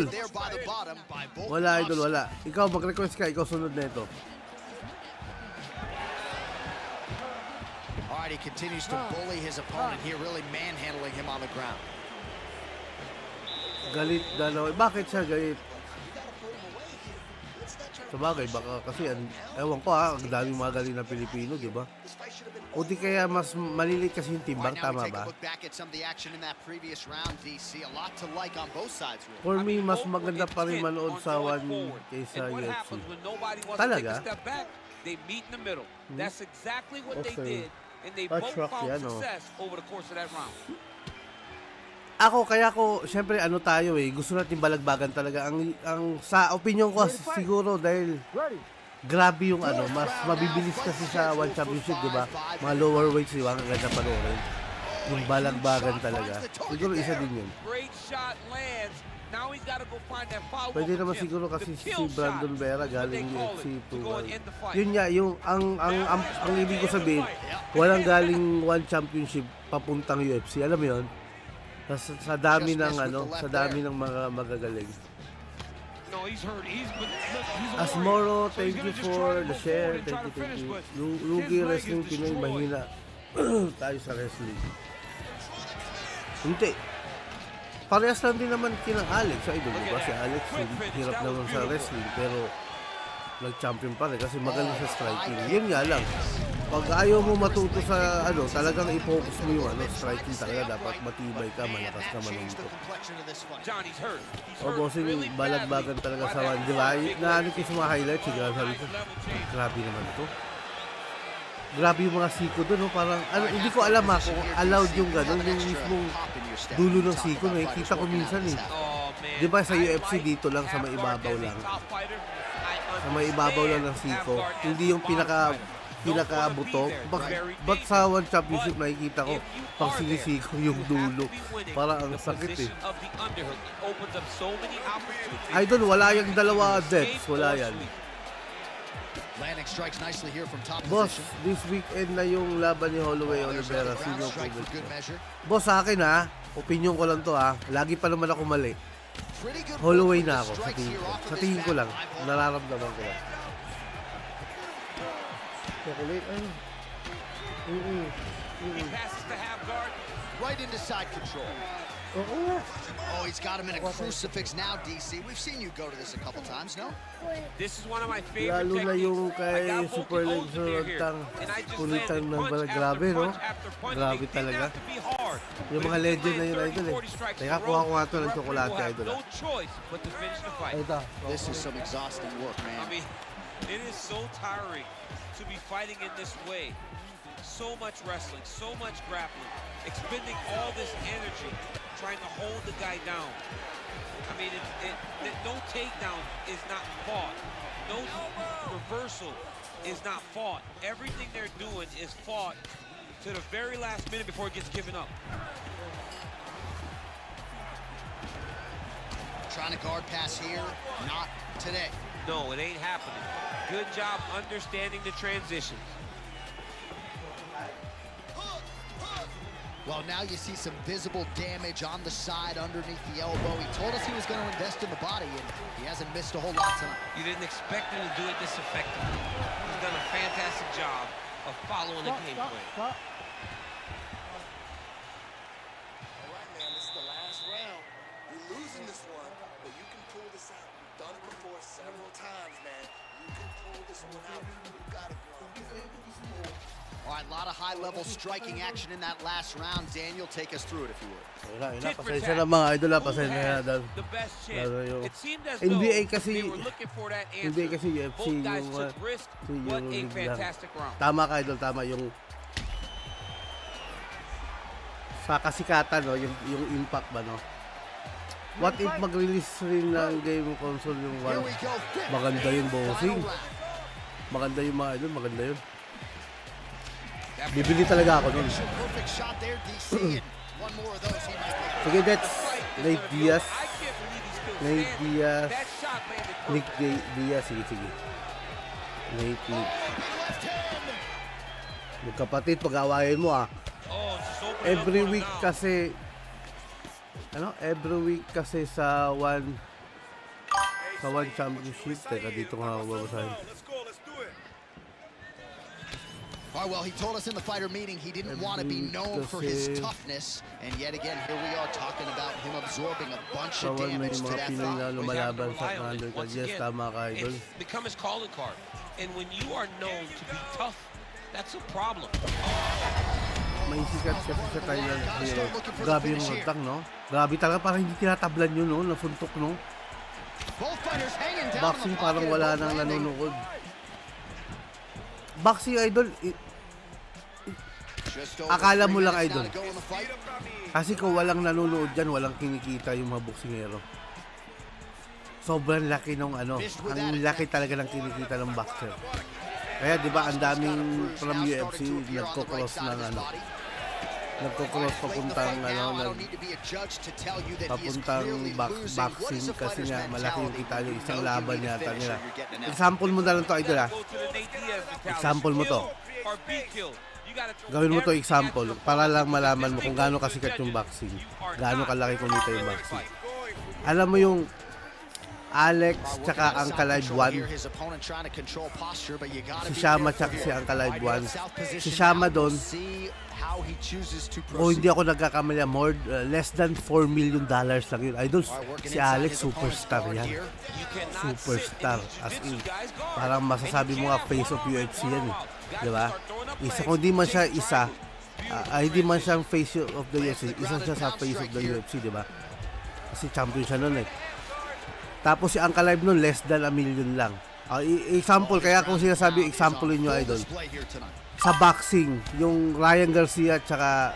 Wala idol, wala. Ikaw, mag-request ka, ikaw sunod na ito. All right, he continues to bully his opponent here, really manhandling him on the ground. Galit dalawa. Bakit siya galit? Sabagay, baka kasi, ewan ko ang daming mga galing na Pilipino, di ba? O di kaya mas malilit kasi yung timbang, tama ba? For me, mas maganda pa rin manood sa One kaysa UFC. Talaga? They meet in the middle. That's exactly what they did, and they Ah, both truck found yan, oh. success over the course of that round. Syempre tayo eh, gusto natin balagbagan talaga. Ang sa opinion ko siguro dahil grabe yung mas mabibilis kasi sa One Championship, di ba? Mga lower weights, di ba? Ang ganda panoorin. Yung balagbagan talaga. Siguro isa din yun. Great shot lands. Now he's got to go find that foul. Pwede naman siguro kasi si Brandon Vera galing UFC to yun nga, yung ang ibig ko sabihin, walang galing One Championship papuntang UFC. Alam mo yun? Sa dami ng sa dami ng mga magagaling. No, he's hurt. He's Asmoro, thank you for the share. Thank you. Lugi Wrestling Pinoy, mahina tayo sa wrestling. Hindi. Parehas lang din naman kinang Alex. Sa idol, diba? Si Alex, hirap naman sa wrestling. Pero nag-champion pa rin kasi magaling sa striking. Yun nga lang. Pag ayaw mo matuto sa talagang i-focus mo yung striking talaga. Dapat matibay ka, malakas ka, manuntok. O bossing, balagbagan talaga sa One. Diba? Naanin ko sa mga highlights. Siguro sabi ko, grabe naman ito. Grabe yung mga siko doon. No? Parang, hindi ko alam kung allowed yung gano'n. Yung mismong dulo ng siko. Nakikita ko minsan eh. Diba sa UFC dito lang sa may ibabaw lang. Sa may ibabaw lang ng siko. Hindi yung pinaka pinakabuto. Ba't sa one championship nakikita ko pag sinisiko yung dulo? Para ang sakit eh. Idol, wala yung dalawa deaths. Wala yan. Landing strikes nicely here from top Boss, position. this weekend na yung laban ni Holloway Oliveira. Sino Strike for favorite good mo? measure. Boss, sa akin ha, opinion ko lang to ha. Lagi pa naman ako mali. Pretty good Holloway work with na the ako sa strikes tingin here ko. off of Sa this tingin ko bat. lang. Nararamdaman ko lang. Chocolate, ano? He passes to half guard. Right into side control. Oo. Oh, he's got him in a crucifix now, DC. We've seen you go to this a couple times, no? This is one of my favorite Lalo na yung techniques. I kay got both Super the Leg O's in there here, Tang and I just kulitan landed ng punch bala. after Grabe, no? punch after punch. Grabe They didn't talaga. have to be hard, Yung but mga if you legend na land yun, 30, idol eh. 40 strikes Teka, in a row, kuha ko nga to ng the referee tsokolate, will have idol. no choice but to finish the fight. Ito. This is some exhausting work, I man. mean, it is so tiring to be fighting in this way. So much wrestling, so much grappling, expending all this energy trying to hold the guy down. I mean, no takedown is not fought. No reversal is not fought. Everything they're doing is fought to the very last minute before it gets given up. Trying to guard pass here, not today. No, it ain't happening. Good job understanding the transitions. Well, now you see some visible damage on the side underneath the elbow. He told us he was going to invest in the body, and he hasn't missed a whole lot tonight. You didn't expect him to do it this effectively. He's done a fantastic job of following the game plan. All right, man, this is the last round. You're losing this one, but you can pull this out. You've done it before several times, man. You can pull this one out. You got it, bro. All right, a lot of high-level striking action in that last round. Daniel, take us through it, if you would. Wala, pasensya na mga idol ha. Who Pasensya na has dahil. the best chance? Lalo yung It seemed as NBA though kasi- they were looking for that answer. NBA kasi UFC Both guys yung, took risk. yung What a league lang. fantastic round. Tama ka idol, tama yung sa kasikatan, no, yung impact ba, no? What if mag-release rin ng game console yung Here one? we go. Fifth Maganda yung and bossing. final round. Maganda yung mga idol, maganda yun. Bibili talaga ako nun. Perfect shot there, DC. And one more of those, he might be. Sige, that's Nate Diaz. I can't believe he's still Nate standing. Diaz. That shot landed Nick perfect. Diaz, sige. Nate. Left hand. Magkapatid, pag-awayan mo ah. Oh, just open it up Every for him week now. kasi every week kasi sa one championship. Teka, dito nga ako babasahin. Let's go, let's do it. All right, well, he told us in the fighter meeting he didn't want to be known for his Kasi- toughness. And yet again, here we are talking about him absorbing a bunch Sa of one may damage to mga that Pinoy na thigh. We have to lumalaban sa rely on it. undercard. Once Yes, again, tama ka, idol. it's become his calling card. And when you are known to be tough, that's a problem. May sikat kasi sa Thailand. Grabe yung utang, no? Grabe talaga, parang hindi tinatablan yun, no? Nasuntok, no? Both fighters hanging down Boxing in the parang pocket, wala both nang landing. nanonood. Boxing, idol, Just over akala 3 mo lang, minutes now idol. to go in the fight. kasi kung walang nanonood dyan, walang kinikita yung mga boksingero. Sobrang laki nung ano, ang laki talaga ng kinikita ng boxer. Kaya di ba ang daming from UFC nagko-cross ng ano, nagko-cross papuntang ano, papuntang boxing kasi nga malaki yung kita yung isang laban yata nila. Example mo na lang to, idol ha. Go to the Nate Diaz mentality. Example mo to. Or be killed. You gotta throw Gawin mo to everything example at your para lang opponent. malaman mo Just kung because gaano you kasikat yung judge it, boxing. you are Gaano not kalaki kumita yung fair boxing. fight. Alam mo yung Alex tsaka ang Kalive 1, si Shama tsaka si ang Kalive 1. Si Shama doon, o hindi ako nagkakamali, less than $4 million lang yun. Idol, si Alex superstar yan. You cannot Superstar. sit As in in, these jiu-jitsu guys guard. parang masasabi mo nga face of UFC yan eh. Diba? Isa, kung di man siya isa, hindi man siyang face of the UFC, isa siya sa face of the UFC, diba? Kasi champion siya nun eh. Tapos si Uncle Live nun, less than $1 million lang. Example, kaya kung sinasabi, example nyo, idol. Sa boxing, yung Ryan Garcia tsaka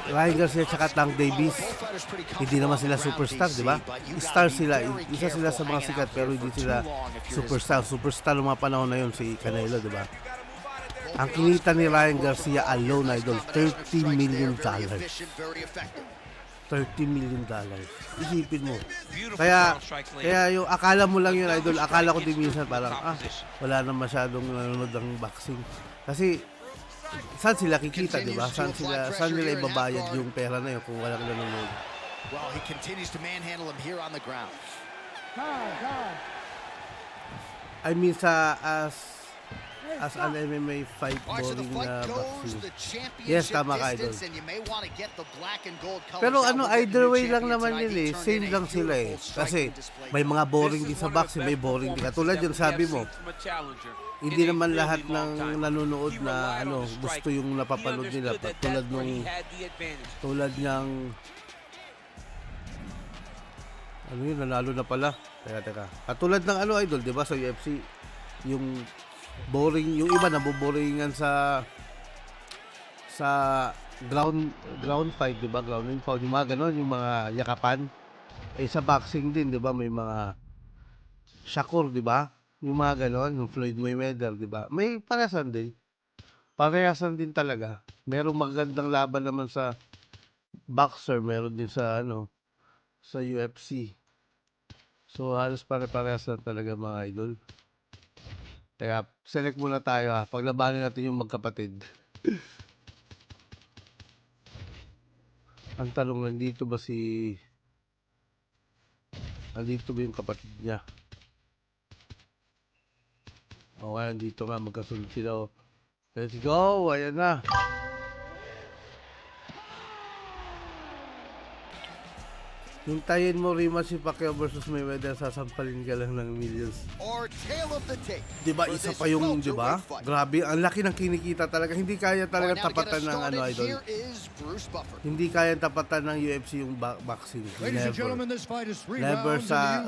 Ryan Garcia tsaka Tank Davis, hindi naman sila superstar, di ba? Star sila, isa sila sa mga sikat pero hindi sila superstar. Superstar ng mga panahon na yun si Canelo, di ba? Ang kinita ni Ryan Garcia alone, idol, $30 million. $30 million. Isipin mo. Kaya yung akala mo lang yun, idol, akala ko din minsan parang, wala na masyadong nanonood ng boxing. Kasi, saan sila kikita, di ba? Saan nila ibabayad yung pera na yun kung walang nanonood? Well, he continues to manhandle him here on the ground. I mean, as an MMA fight boring na boxing. Yes, tama ka, idol. Pero either way lang naman yun eh. Same lang sila eh. Kasi may mga boring din sa boxing, may boring din. Katulad yun, sabi mo, hindi naman lahat ng nanonood na gusto yung napapanood nila. Tulad niyang yun, nanalo na pala. Teka. Katulad ng idol, di ba, sa UFC, yung boring, yung iba naboboringan sa ground fight, di ba? Ground fight, yung mga ganon, yung mga yakapan. Sa boxing din, di ba, may mga Shakur, di ba? Yung mga ganon, yung Floyd Mayweather, di ba? May parehasan din. Parehasan din talaga. Merong magandang laban naman sa boxer, meron din sa sa UFC. So halos pare-parehasan talaga mga idol. Teka, select muna tayo ha. Paglabanin natin yung magkapatid. Ang tanong, nandito ba yung kapatid niya? Okay, nandito nga, magkasunod sila. Let's go! Ayan na! Hintayin mo rematch si Pacquiao versus Mayweather, sasampalin ka lang ng millions. Diba, isa pa yung, diba? Grabe, ang laki ng kinikita talaga. Hindi kaya talaga tapatan ng idol. Hindi kaya tapatan ng UFC yung boxing. Never. Never sa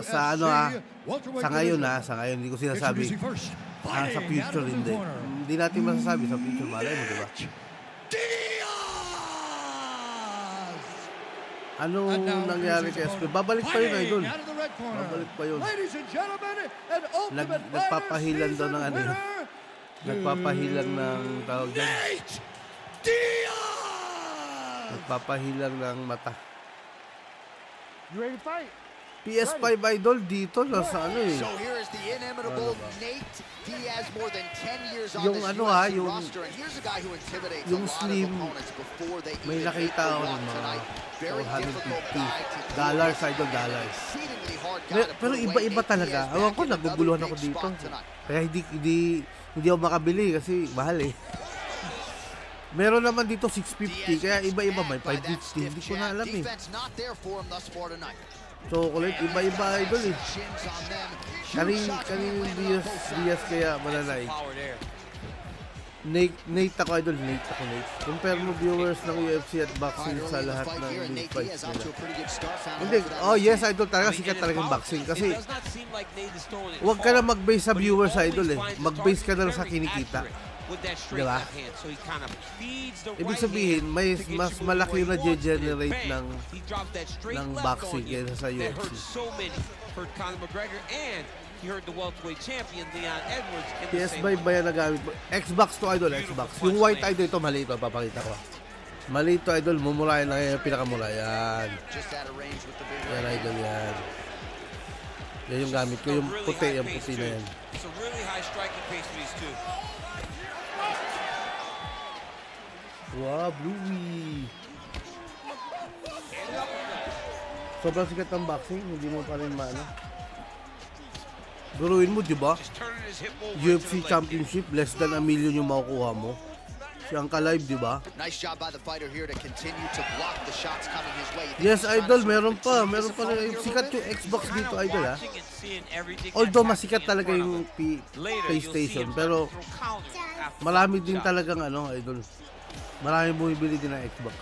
ngayon sa ngayon, hindi ko sinasabi. Sa future, hindi. Hindi natin masasabi sa future, malay mo, diba? Anong nangyari kay SP? Babalik pa yun, idol. Babalik pa yun. Nagpapahilan daw ng Nagpapahilan ng tawag dyan. Nagpapahilan ng mata. You ready to fight? PS5 idol dito nasa So here is the inimitable Nate Diaz, more than 10 years on yung this UFC roster, and here's a guy who intimidates a lot of opponents before they may even nakita ako ng mga very difficult guy to dollars, idol, dollars. Pero iba-iba talaga. Awan ko, naguguluhan ako dito. Kaya hindi ako makabili kasi mahal eh. Meron naman dito 650, kaya iba-iba, may 550. Hindi ko na alam eh. Chocolate, iba-iba idol eh. Kaning Diaz kaya malalay. Nate ako idol, Nate. Compare mo viewers ng UFC at boxing sa lahat ng big fights nila. Hindi, yes idol, talaga sikat talaga yung boxing. Kasi huwag ka na mag-base sa viewers idol eh. Mag-base ka na lang sa kinikita. Diba? Ibig sabihin, mas malaki yung na-generate ng boxing kaysa sa UFC. PS5 ba yan nagamit mo? Xbox to idol, Xbox. Yung white idol ito, mali ito, papakita ko. Mali ito idol, mumurahin na yan, pinakamura. Yan. Yan idol, yan. Yan yung gamit ko, yung puti na yan. Wow, Bluey. Sobrang sikat ng boxing, hindi mo pa rin maano. Guruin mo, di ba? UFC Championship, less than $1 million yung makukuha mo. Siyang ka-live, di ba? Yes, idol, meron pa na sikat yung Xbox dito, idol, ha? Although masikat talaga yung PlayStation, pero marami din talagang idol. Marami bumibili din ng Xbox.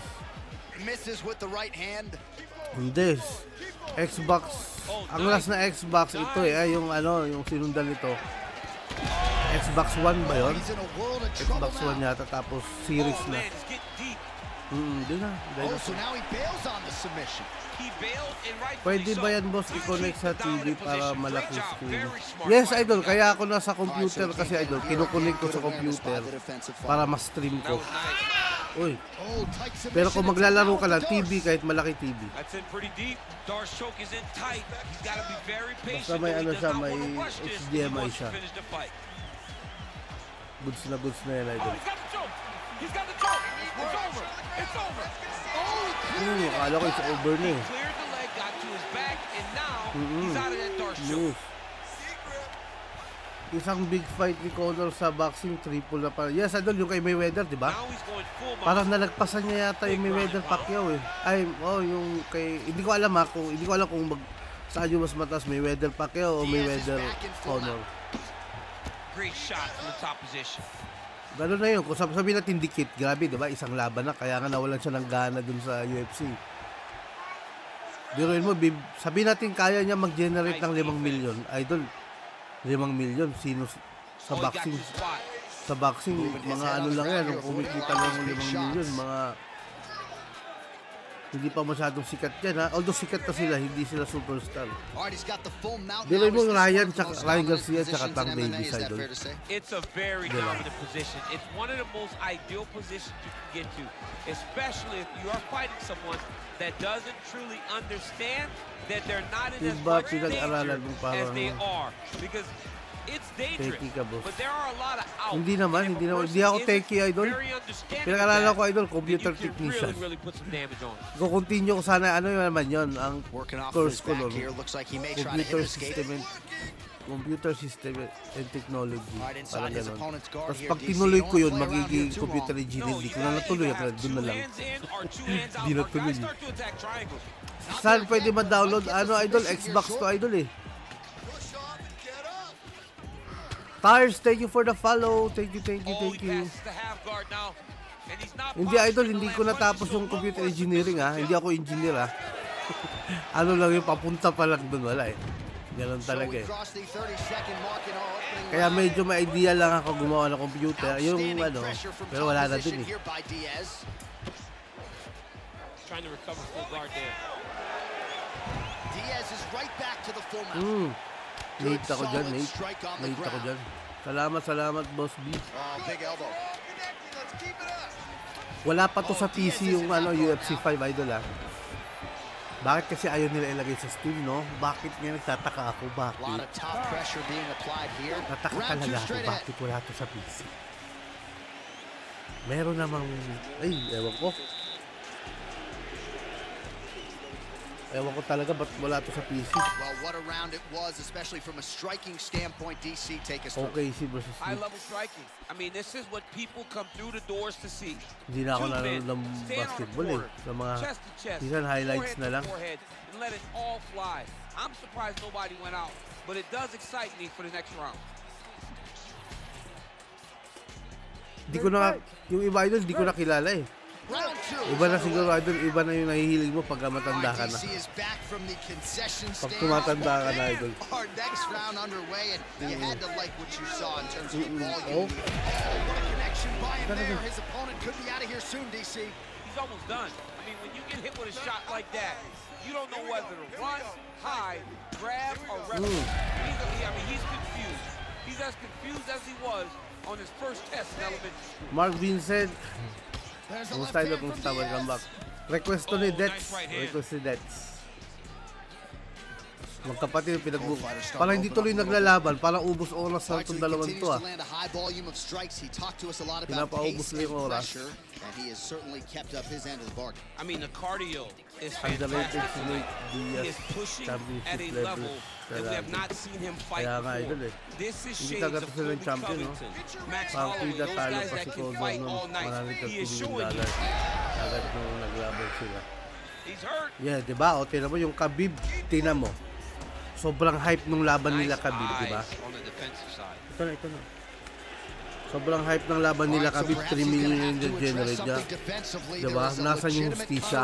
Hindi. Xbox. Ang last na Xbox ito yung sinundan nito. Xbox One ba yun? Xbox One yata, tapos series na. Di na. Oh, so now he bails on the submission. He bailed and rightfully Pwede so. ba yan, boss, You i-connect keep sa the dominant TV para position. malaki Great job. screen? Very smart Yes, fight. idol. Kaya ako nasa computer kasi, idol. Kinukunik ko sa computer para ma-stream That ko. was nice. Uy. Oh, tight submission. Pero kung maglalaro ka lang, It's out TV, kahit malaki TV. That's in pretty deep. Darce choke is in tight. He's got to be very patient. Basta may though. He ano does siya, not may wanna rush this. He HDMI wants to siya. finish the fight. Goods na yan, idol. He's got the choke. He's got the choke. It's over. It's over. Akala ko it's over na eh. Cleared the leg, got to his back, and now he's out of that Darce choke. Yes. Isang big fight ni Conor sa boxing, triple na pa. Yes, idol, yung kay Mayweather, di ba? Now he's going full mount. Parang nalagpasan niya yata yung Mayweather Pacquiao eh. Ay, yung kay hindi ko alam kung saan yung mas mataas, Mayweather Pacquiao o Mayweather Conor. Great shot from the top position. Gano'n na yun, kung sabihin natin dikit, grabe, di ba? Isang laban na, kaya nga nawalan siya ng gana dun sa UFC. Biruin mo, sabihin natin kaya niya mag-generate ng 5 million. Idol, 5 million, sino sa boxing? Sa boxing, mga ano lang yan, kung kumikita lang ng 5 million, mga hindi pa masyadong sikat yan ha. Although sikat na sila, hindi sila superstar. Biruin mo Ryan Garcia tsaka Tank Davis, idol. It's a very dominant position. It's one of the most ideal positions you can get to, especially if you are fighting someone that doesn't truly understand that they're not in as Diba, much danger pinag-aralan mo parang as they are. Because it's dangerous, techie ka, boss. but there are a lot of outs. Hindi naman, And if hindi a naman. person Hindi ako isn't techie, idol. very understanding Pinag-aralan of ko, idol, that, computer then you can technician. really put some damage on. Kung continue ko sana, ano yun naman yun, ang Working off course his ko back nun. here. Looks like he may try to hit Computer escape. system and technology. Right Parang inside his ganon. opponent's guard Tapos here, pag DC. tinuloy ko Don't yun, play around magiging here too computer long. engineer. Hindi ko na you natuloy. gotta Kaya have doon na two lang. hands in or two hands out. Di Our natuloy guys eh. start to attack triangles. Saan pwede ma-download? Ano, idol? Xbox to, idol eh. Push off and get up. Tires, thank you for the follow. Thank you. Oh, he passes the half guard now. And he's not Hindi, idol, boxing hindi the ko last natapos punch, so yung look computer for some engineering ha. Hindi ako engineer ha. Ano lang yung papunta pa lang doon, wala eh. Ganon So talaga we eh. crossed the 30-second mark in our opening Kaya round. medyo may idea lang ako gumawa ng computer. Yung Outstanding ano, pressure from pero top wala na position dun eh. here by Diaz. Trying to recover full guard there. Diaz is right back to the full mount. Late ako dyan, solid late. strike on the Late ako ground. dyan. Salamat, Boss B. Oh, big elbow. Let's keep it up. Wala pa to sa PC yung ano, UFC 5 idol ha. Bakit kasi ayaw nila ilagay sa Steam, no? Bakit nga nagtataka ako? A lot Bakit? of top pressure being applied here. Tataka Round two talaga ako. straight ahead. Bakit wala to sa PC? Meron namang... Ay, ewan ko. Ewan ko talaga ba't wala to sa PC. Well, what a round it was, especially from a striking standpoint. DC, take us through. Okay, si versus High Nick. level striking. I mean, this is what people come through the doors to see. Hindi na ako Two nanonood men, ng stand on the basketball eh. quarter, Sa mga chest to chest, minsan highlights forehead na to lang. forehead, and let it all fly. I'm surprised nobody went out, but it does excite me for the next round. Di ko na, yung iba idol, di ko na kilala eh. Round two. Iba na siguro idol, iba na yung nahihilig mo pagka matanda ka na. DC is back from the concession Pag stand. tumatanda ka na idol. Our next round underway, and you had to like what you saw in terms of the Oh. volume. Oh, what a connection by him there. His opponent could be out of here soon, DC. He's almost done. I mean, when you get hit with a shot like that, you don't know whether to run, hide, grab, or wrestle. He's confused. He's as confused as he was on his first test in elementary school. Mark Vincent, There's a kumusta idol, left hand kumusta, from welcome Diaz. back. Request to ni Oh, Dets. nice right hand. Request ni Dets. Magkapatid yung pinagbuko. Parang hindi tuloy naglalaban, parang ubos oras sa itong dalawang to ah. Pinapaubos na yung oras. I mean, the cardio is Underrated fantastic. si Nate He Diaz. is pushing Championship at a level level that we have not seen him fight Kaya nga, idol before. eh. This is Hindi shades talaga of to sila ng Colby champion, no? Covington, Max Parang Holloway, pida those talo guys pa that si can Conor fight nung all night. He is $130 showing million. you. Agad nung naglaban sila. He's hurt. Yeah, di ba? O, tinan mo yung Khabib, tinan mo. Sobrang hype nung laban nila Nice Khabib, di ba? eyes on the defensive side. Ito na. Sobrang hype ng laban nila Khabib, 3 million yung generate niya. Diba? Nasaan yung hustisya?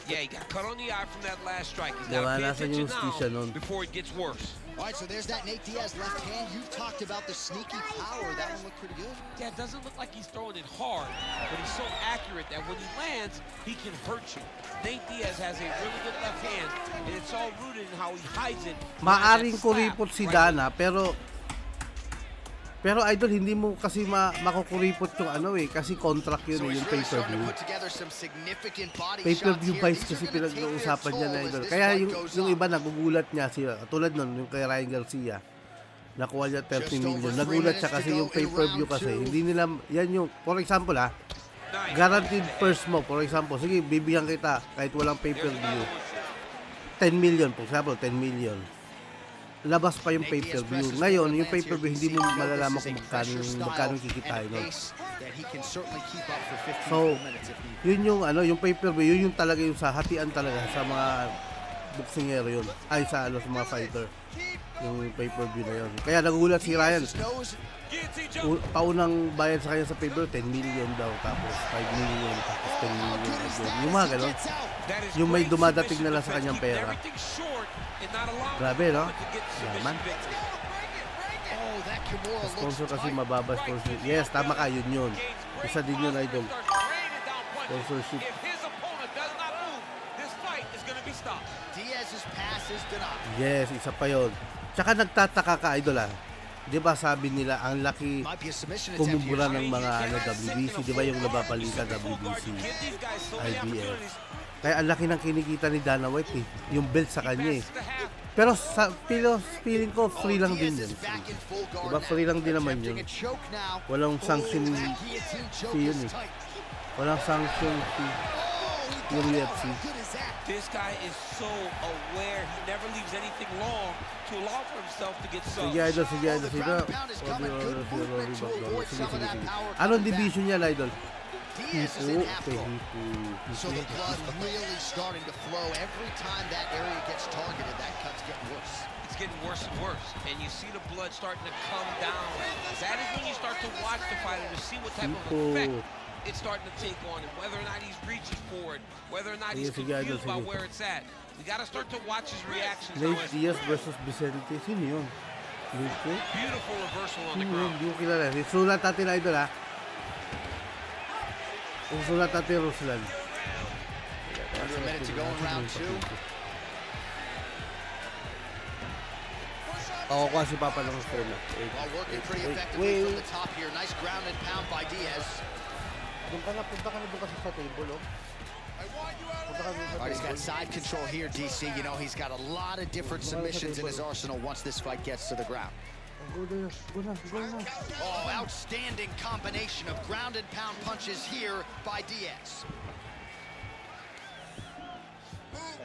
Yeah, he got cut on the eye from that last strike. He's Diba? got to pay Nasaan yung attention hustisya now nun? before it gets worse. All right, so there's that Nate Diaz left hand. You've talked about the sneaky power. That one looked pretty good. Yeah, it doesn't look like he's throwing it hard, but he's so accurate that when he lands, he can hurt you. Nate Diaz has a really good left hand, and it's all rooted in how he hides it. Maaring kuripot si Dana, pero idol, hindi mo kasi makukuripot yung ano eh, kasi contract yun eh, yung pay-per-view. Pay-per-view buys kasi pinag-uusapan niya na idol. Kaya yung iba nagugulat niya siya. Tulad nun, yung kay Ryan Garcia, nakuha niya 30 million. Nagulat siya kasi yung pay-per-view kasi, hindi nila, yan yung, for example guaranteed purse mo, for example, sige, bibigyan kita kahit walang pay-per-view. 10 million, for example, 10 million. Labas pa yung pay-per-view. Ngayon, yung pay-per-view, hindi mo malalaman kung magkano kikitain. No? So, yun yung yung pay-per-view, yun yung talaga yung sa hatian talaga sa mga boksingero yun. Ay, sa mga fighter. Yung pay-per-view na yun. Kaya nagugulat si Ryan. Paunang bayad sa kanya sa pay-per-view, 10 million daw. Tapos 5 million, tapos 10 million. Yung mga ganun. Yung may dumadating na lang sa kanyang pera. Grabe, no? Yaman. Sponsor kasi mababa sponsor. Yes, tama ka, yun. Isa din yun, idol. Sponsorship. Yes, isa pa yun. Tsaka nagtataka ka, idol Di ba sabi nila, ang laki kumubura ng mga WBC, di ba yung nabapalita WBC, IBF. Kaya ang laki ng kinikita ni Dana White yung belt sa kanya Pero sa feeling ko, free lang din yun. Diba free lang din naman yun. Walang sanction fee yun Walang sanction fee yung UFC. This guy is so aware. He never leaves anything long to allow for himself to get subbed. Sige, idol. Anong division niya, idol? So the blood really starting to flow. Every time that area gets targeted, that cut's getting worse. It's getting worse and worse. And you see the blood starting to come down. That is when you start to watch the fighter to see what type of effect it's starting to take on him, whether or not he's reaching for it, whether or not he's confused by where it's at. We got to start to watch his reactions. Nate Diaz versus Vicente. Sino yun? Beautiful reversal on the ground. Hindi ko kilala. Sulat natin, idol, Sulat natin, Ruslan. There's a minute to go in round 2. Ako kasi papa ng sulat. Well, working pretty effectively from the top here. Nice ground and pound by Diaz. Punta ka na doon kasi sa table, All right, he's got side control here, DC. You know, he's got a lot of different submissions in his arsenal once this fight gets to the ground. Oh, outstanding combination of ground and pound punches here by Diaz.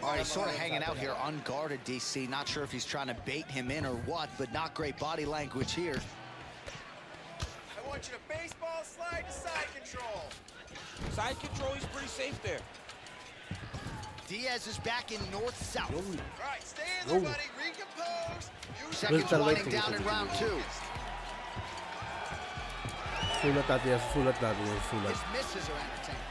All right, he's sort of hanging out here unguarded, DC. Not sure if he's trying to bait him in or what, but not great body language here. I want you to baseball slide to side control. Side control, he's pretty safe there. Diaz is back in north-south. Right, stay in there, buddy. Recompose. Seconds winding down in round 2. Sulat natin. His misses are entertaining.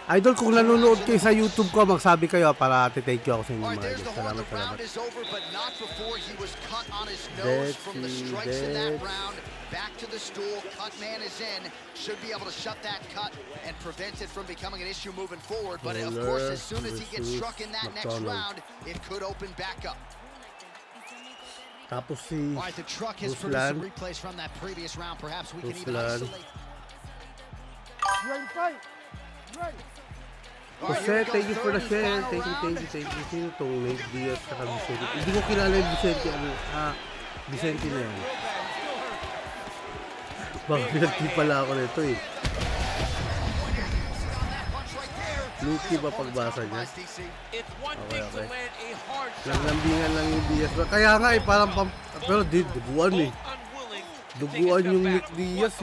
Idol, kung nanonood kayo sa YouTube ko, magsabi kayo para thank you ako sa inyo mga idol. Salamat. Round is over, but not before he was cut on his nose from the strikes in that round. Back to the stool, cut man is in. Should be able to shut that cut and prevent it from becoming an issue moving forward. But of course, as soon as he gets struck in that next round, it could open back up. Tapos si All right, the truck has produced some replays from that previous round. Perhaps we can even isolate. Jose, thank you for the share. Thank you. Sino itong Nate Diaz sa Vicente? Hindi ko kilala yung Vicente. Vicente na yan. Baka pinagti pala ako nito Luki ba pagbasa niya? Okay. Langlambingan lang yung Diaz. Kaya nga parang pero duguan Duguan yung Nick Diaz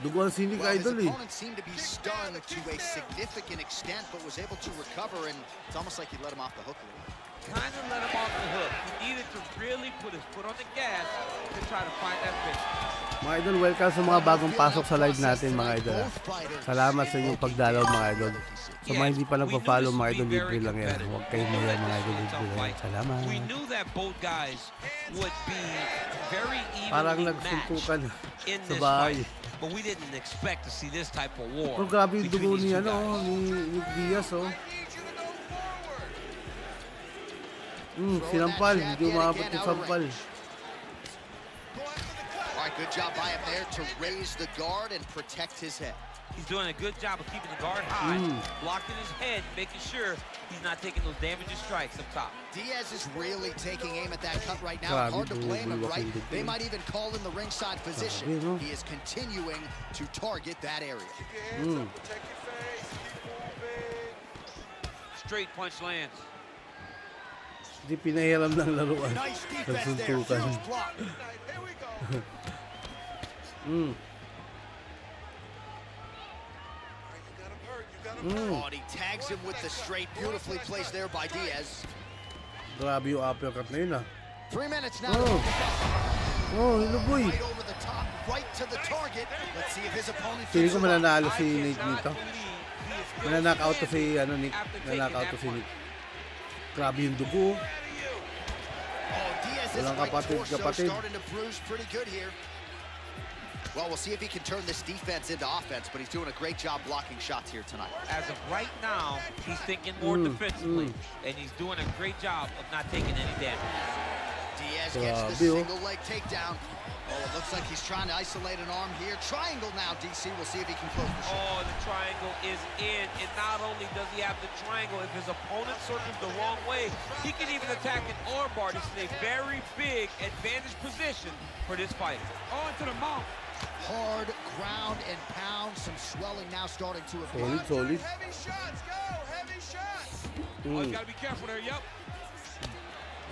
Duguan si Nick Idol His opponent seemed to be stunned to a significant extent, but was able to recover, and it's almost like he let him off the hook a little. Kind of let him off the hook. He needed to really put his foot on the gas to try to find that finish. Mga idol, welcome sa mga bagong pasok sa live natin, mga idol. Salamat sa inyong pagdalaw, mga idol. Sa mga hindi pa nagpa-follow, mga idol, libre lang yan. Huwag kayo mo yan, mga idol, libre lang yan. Salamat. We knew that both guys would be very Parang evenly nagsuntukan matched in sa this bahay. fight. But we didn't expect to see this type of war. Pero grabe yung dugo between ni, these two guys. ni Nick Diaz, oh. Sinampal, hindi umabot yung sampal. All right, good job by him there to raise the guard and protect his head. He's doing a good job of keeping the guard high, blocking his head, making sure he's not taking those damaging strikes up top. Diaz is really taking aim at that cut right now. Grabe, Hard to blame him, right? bumibak They yung might even call in the ringside physician. Grabe, no? He is continuing to target that area. Keep your hands up, protect your face, keep moving. Straight punch lands. Hindi pinahiram ng laruan. Nice defense there. Nagsuntukan. Huge block. Here we go. All right, you got him hurt. You got him hurt. Oh, and he tags him with the straight. Beautifully placed there by Diaz. Grabe yung uppercut na yun, ah. 3 minutes now. Oh, hiluboy. Right over the top, right to the target. Let's see if his opponent Feeling can ko survive. mananalo I si Nick cannot dito. believe he is still Mananakaut to si, standing Nick. after taking Mananakaut to that si Nick. punch. Grabe yung dugo. Oh, Diaz's Walang right kapatid, torso kapatid. starting to bruise pretty good here. Well, we'll see if he can turn this defense into offense, but he's doing a great job blocking shots here tonight. As of right now, he's thinking more defensively, and he's doing a great job of not taking any damage. Diaz gets the Grabe, oh. single leg takedown. Oh, it looks like he's trying to isolate an arm here. Triangle now, DC. We'll see if he can close the shot. Oh, the triangle is in, and not only does he have the triangle, if his opponent circles the wrong way, he can even attack an armbar. This is a very big advantage position for this fighter. Oh, into the mouth. Hard ground and pound. Some swelling now starting to appear. Solid, solid. Heavy shots, go! Heavy shots! Oh, you gotta be careful there, yep.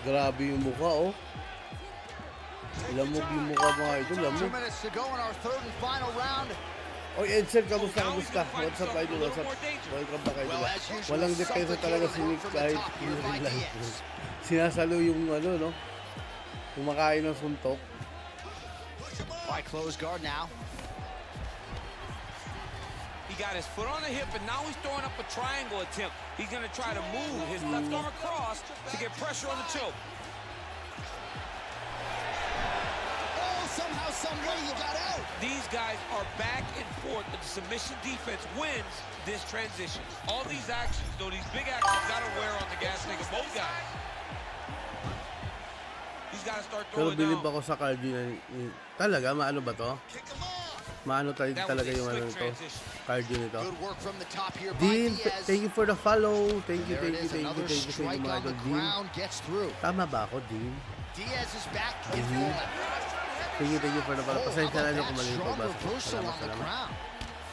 Grabe yung mukha, oh. Lamog yung mukha, mga idol. 2 Lamog. minutes to go in our third and final round. Oy, Edsel, kamusta, kamusta? What's up, idol? What's up? Welcome back, idol. Well, as usual, Walang depensa talaga si Nick kahit hindi live. Sinasalo yung ano, no? Kumakain ng suntok. By close guard now. He got his foot on the hip, and now he's throwing up a triangle attempt. He's gonna try to move his left arm across to get pressure on the choke. Oh, somehow, some way he got out. These guys are back and forth, but the submission defense wins this transition. All these actions, though, these big actions gotta wear on the gas tank of both guys. He's gotta start Pero throwing bilib down. ako sa cardio na talaga, maano ba to? Maano tayo That was talaga a yung ano slick nito? transition. Cardio nito. Good work from the top here by Dean, Diaz. thank you for the follow. Thank you, There it thank you, is, thank you, another thank you sa strike inyo, mga on the idol. Dean, ground gets through. tama ba ako, Dean? Diaz is back in full. Thank you for the follow. Oh, how Pasensya about na nyo that kung mali yung strong pagbasa ko. reversal Salamat, on the salamat. ground.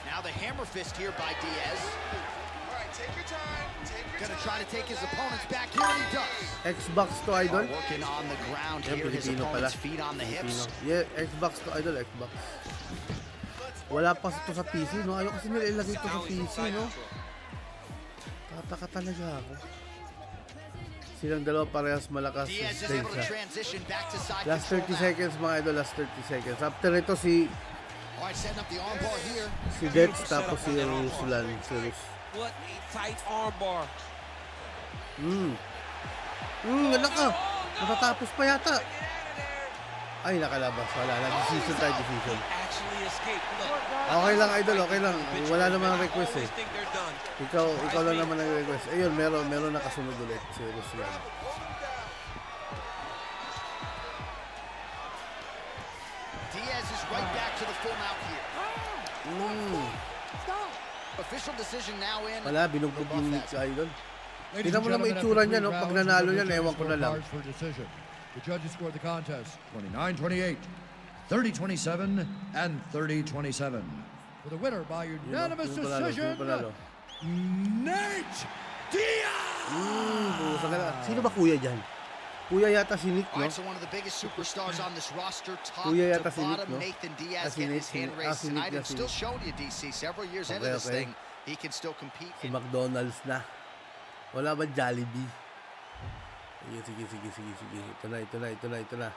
Now the hammer fist here by Diaz. All right, take your time. Take your Gonna time. try to take his opponent's back here, and he does. Xbox to, idol? Working on the ground Yan, here, his Pilipino pala. opponent's feet on the Pilipino. hips. Yeah, Xbox to, idol, Xbox. Wala pa ito sa PC, no? Ayaw kasi nila ilagay ito sa Now he's PC, inside no? control. Tataka talaga ako. Silang dalawa parehas malakas sa Diaz is able to stage. transition back to side Last control 30 now. seconds, mga idol, last 30 seconds. After ito si All right, setting up the armbar here. Dets, tapos si Ruslan. What a tight armbar. Anak ka! Matatapos pa yata. Ay, nakalabas. Wala na. Decision tayo, decision. Actually escaped. Look, Okay lang, idol. Okay lang. Wala naman ang request eh. always think they're done. Ikaw lang naman ang request. Ayun, meron nakasunod ulit. Si Ruslan. Diaz is right back to the full mount here. Official decision now in. Wala, binugbog yung Nick, idol. Ladies Tingnan and mo lang may gentlemen, itsura after niya, three no? Pag rounds, nanalo the yan, judges ewan ko na lang. scorecards for decision. The judges scored the contest 29-28, 30-27, and 30-27. For the winner by unanimous Sino panalo? decision, Sino panalo? Nate Diaz! Sino ba kuya dyan? Kuya yata si Nick, All no? right, so one of the biggest superstars on this roster, top Kuya to yata si Nick, bottom, no? Nathan Diaz Si getting Nick, his hand si raised Nick, tonight and si still Nick. showing you, DC, several years into Okay, this okay. thing, he can still compete. Si McDonald's na. Wala ba Jollibee? Sige. Ito na.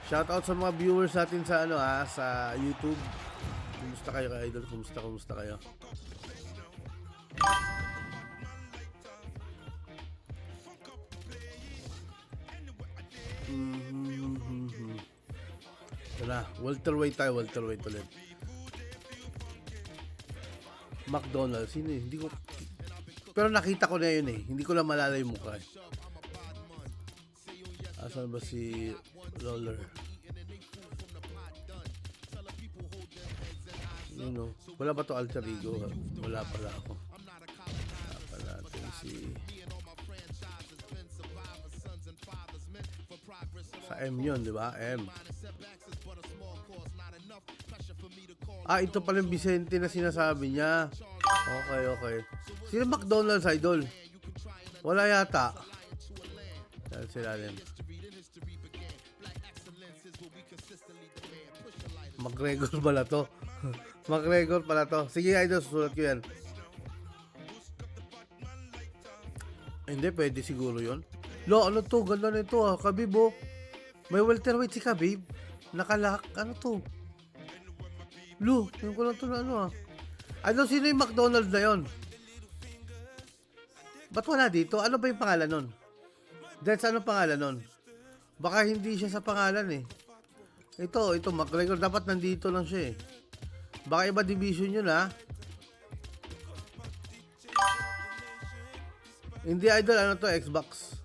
Shoutout sa mga viewers natin sa sa YouTube. Kumusta kayo, idol? Kumusta kayo? Ito na, welterweight ulit. McDonald's, sino eh? Hindi ko, pero nakita ko na yun eh. Hindi ko lang malala yung mukha eh. Asan ba si Lawler? You know, wala ba to alter ego? Wala pala ako. Wala pa natin si... Sa M yun, di ba? M. Ito pala yung Vicente na sinasabi niya. Okay. Sino McDonald's, idol? Wala yata. Dahil sila din. McGregor pala to. McGregor pala to. Sige, idol, susulat ko yan. Hindi, pwede siguro yun. Ano to? Ganda na ito Khabib, oh. May welterweight si Khabib. Nakalak. Ano to? Yung ko lang to na sino yung McDonald's na yun? Ba't wala dito? Ano ba yung pangalan nun? That's ano pangalan nun? Baka hindi siya sa pangalan eh. Ito, McGregor. Dapat nandito lang siya eh. Baka iba division yun Hindi, idol. Ano to? Xbox.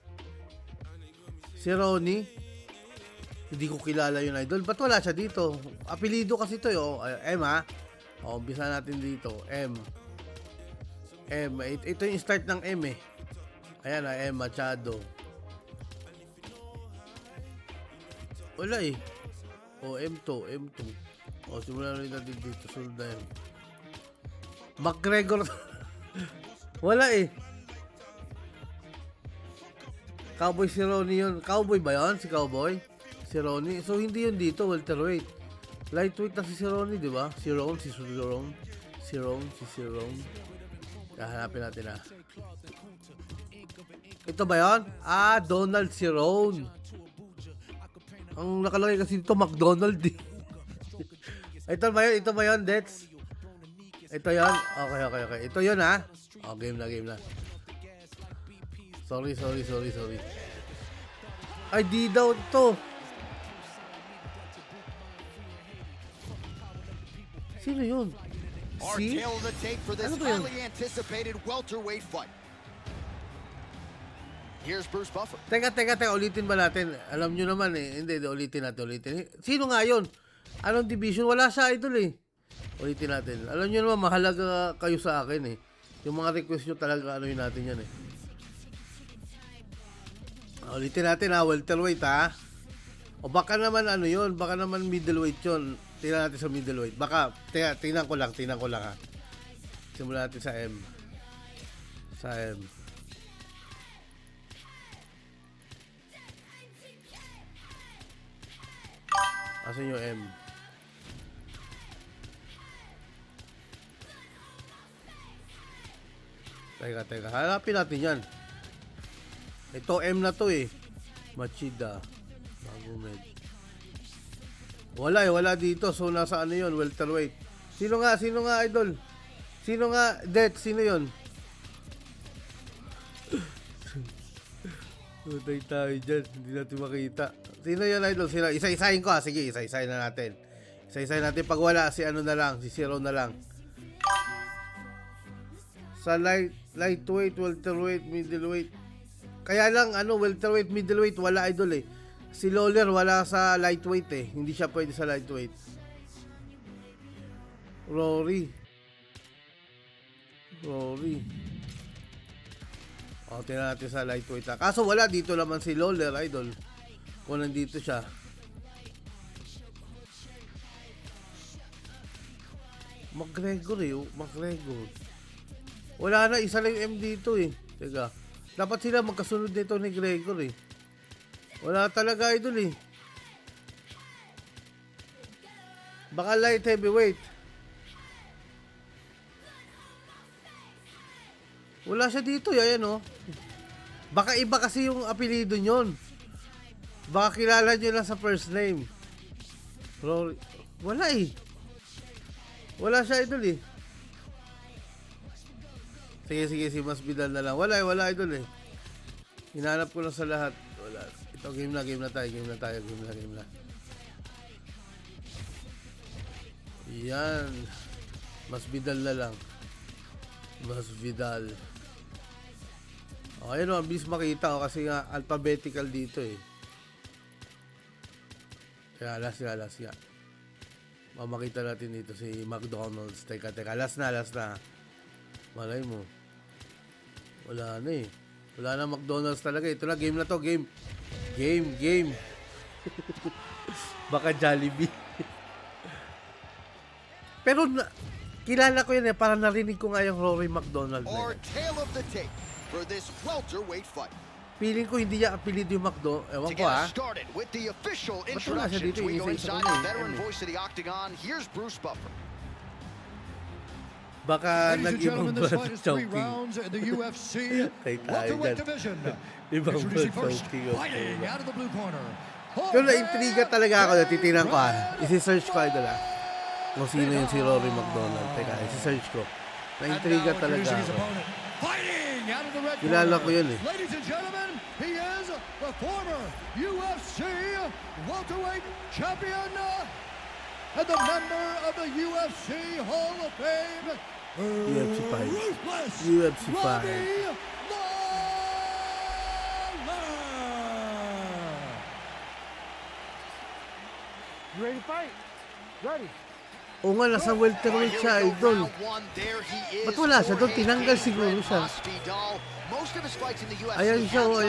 Si Ronnie. Hindi ko kilala yun, idol. Ba't wala siya dito? Apelido kasi ito M umpisa natin dito. M. Ito yung start ng M eh. Ayan M Machado. Wala eh. M2. Simulan rin natin dito. Sunod na yun. McGregor. Wala eh. Cowboy si Ronnie yun. Cowboy ba yun? Si Cowboy? Si Ronnie. So, hindi yun dito. Welterweight. Lightweight na si Ronnie, di ba? Si Ron. Hanapin natin Ito ba yun? Donald Cerrone. Ang nakalagay kasi dito, McDonald eh. Ito ba yun, Dets? Ito yun? Okay. Ito yun game na. Sorry. Ay, di daw to. Sino yun? Our tail of the tape for this Ano ba yun? highly anticipated welterweight fight. Here's Bruce Buffer. Teka, ulitin ba natin? Alam nyo naman eh. Hindi, ulitin natin. Sino nga yun? Anong division? Wala siya, idol eh. Ulitin natin. Alam nyo naman, mahalaga kayo sa akin eh. Yung mga request nyo talaga, yun natin yan eh. Ulitin natin welterweight O baka naman yun, baka naman middleweight yun. Tingnan natin sa middleweight. Baka, tingnan ko lang Simulan natin sa M. Asan yung M? Teka. Hanapin natin yan. Ito M na to eh. Machida. Magomed. Wala dito. So, nasa yun? Welterweight. Sino nga, idol? Sino nga, Det? Sino yun? Tutay tayo dyan. Hindi natin makita. Sino yun, idol? Isa-isahin ko Sige, isa-isahin na natin. Isa-isahin natin. Pag wala, si na lang. Si Zero na lang. Sa lightweight, welterweight, middleweight. Kaya lang, welterweight, middleweight, wala, idol eh. Si Lawler wala sa lightweight eh. Hindi siya pwede sa lightweight. Rory. Tingnan natin sa lightweight Kaso wala dito naman si Lawler, idol. Kung nandito siya. McGregor. Wala na, isa lang M dito eh. Teka. Dapat sila magkasunod nito ni Gregor eh. Wala talaga, idol eh. Baka light heavyweight. Wala siya dito, ayan oh. Baka iba kasi yung apelido nyon. Baka kilala nyo lang sa first name. Rory. Wala eh. Wala siya idol eh. Sige, si Masvidal na lang. Wala idol eh. Hinanap ko lang sa lahat. Wala. Ito, game na tayo. Game na. Yan. Masvidal na lang. Masvidal. Okay, no, bilis makita ko kasi nga alphabetical dito eh. Kaya last nga. Mamakita natin dito si McDonald's. Teka, last na. Malay mo. Wala na eh. Wala na McDonald's talaga. Ito na, game na to. Game. Baka Jollibee. Pero kilala ko yan eh. Parang narinig ko nga yung Rory McDonald. Or tail of the tape for this welterweight fight. Feeling ko hindi niya apelido yung McDo. Ewan ko ha. Started with the official Ba't wala siya dito? introduction. We go Isa-isa inside ko na the eh. veteran voice of the Octagon. Here's Bruce Buffer. Baka Ladies and nag-ibang gentlemen, this brand fight is 3 choking. rounds in the UFC Tay tayo welterweight dyan. division. Ibang Introducing brand first, choking. fighting out of the blue corner. Pero na-intriga talaga ako. Titingnan ko ha. Isi-search ko idol ha. Kung sino yung si Rory McDonald. Teka, isi-search ko. Na-intriga talaga ako. Fighting out of the red Kilala ko corner. yun eh. Ladies and gentlemen, he is the former UFC welterweight champion and the member of the UFC Hall of Fame. UFC fight. Ruthless UFC fight. Robbie Lawler. You ready to fight? Ready. O nga, nasa welterweight siya idol. Ba't wala siya doon? Tinanggal siguro siya. Ayan siya oh.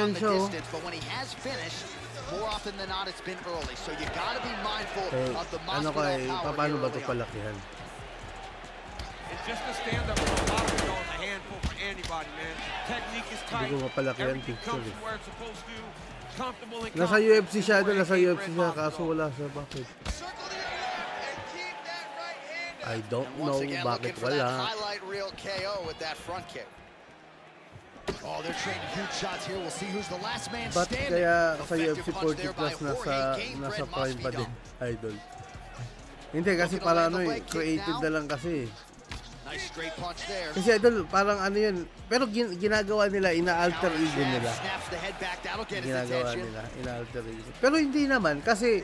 More often than not, it's been early, so you gotta be mindful of the Ano Masvidal kay, power paano here ba ito early on. palakihan? It's just a stand-up from Octagon is a handful for anybody, man. Technique is tight. Hindi ko mapalakihan Everything picture comes eh. where it's supposed to. Comfortable and Nasa confident. UFC siya idol, nasa Great UFC red siya, Octagon. kaso wala siya. Bakit? Circle to your left and keep that right hand up. I don't And know once again, bakit looking for that wala. highlight reel KO with that front kick. Oh, they're trading huge shots here. We'll see who's the last man Ba't standing. kaya sa Effective UFC punch 40 there plus by Jorge nasa Gamebred prime pa din, Masvidal. idol? Hindi, kasi Looking to para land ano the eh, leg kick creative now. na lang kasi. Nice straight punch there. Kasi idol, parang ano yun, pero ginagawa nila, ina-alter Counter ego jab, nila. snaps the head back. That'll get his Ginagawa attention. nila, ina-alter ego. Pero hindi naman, kasi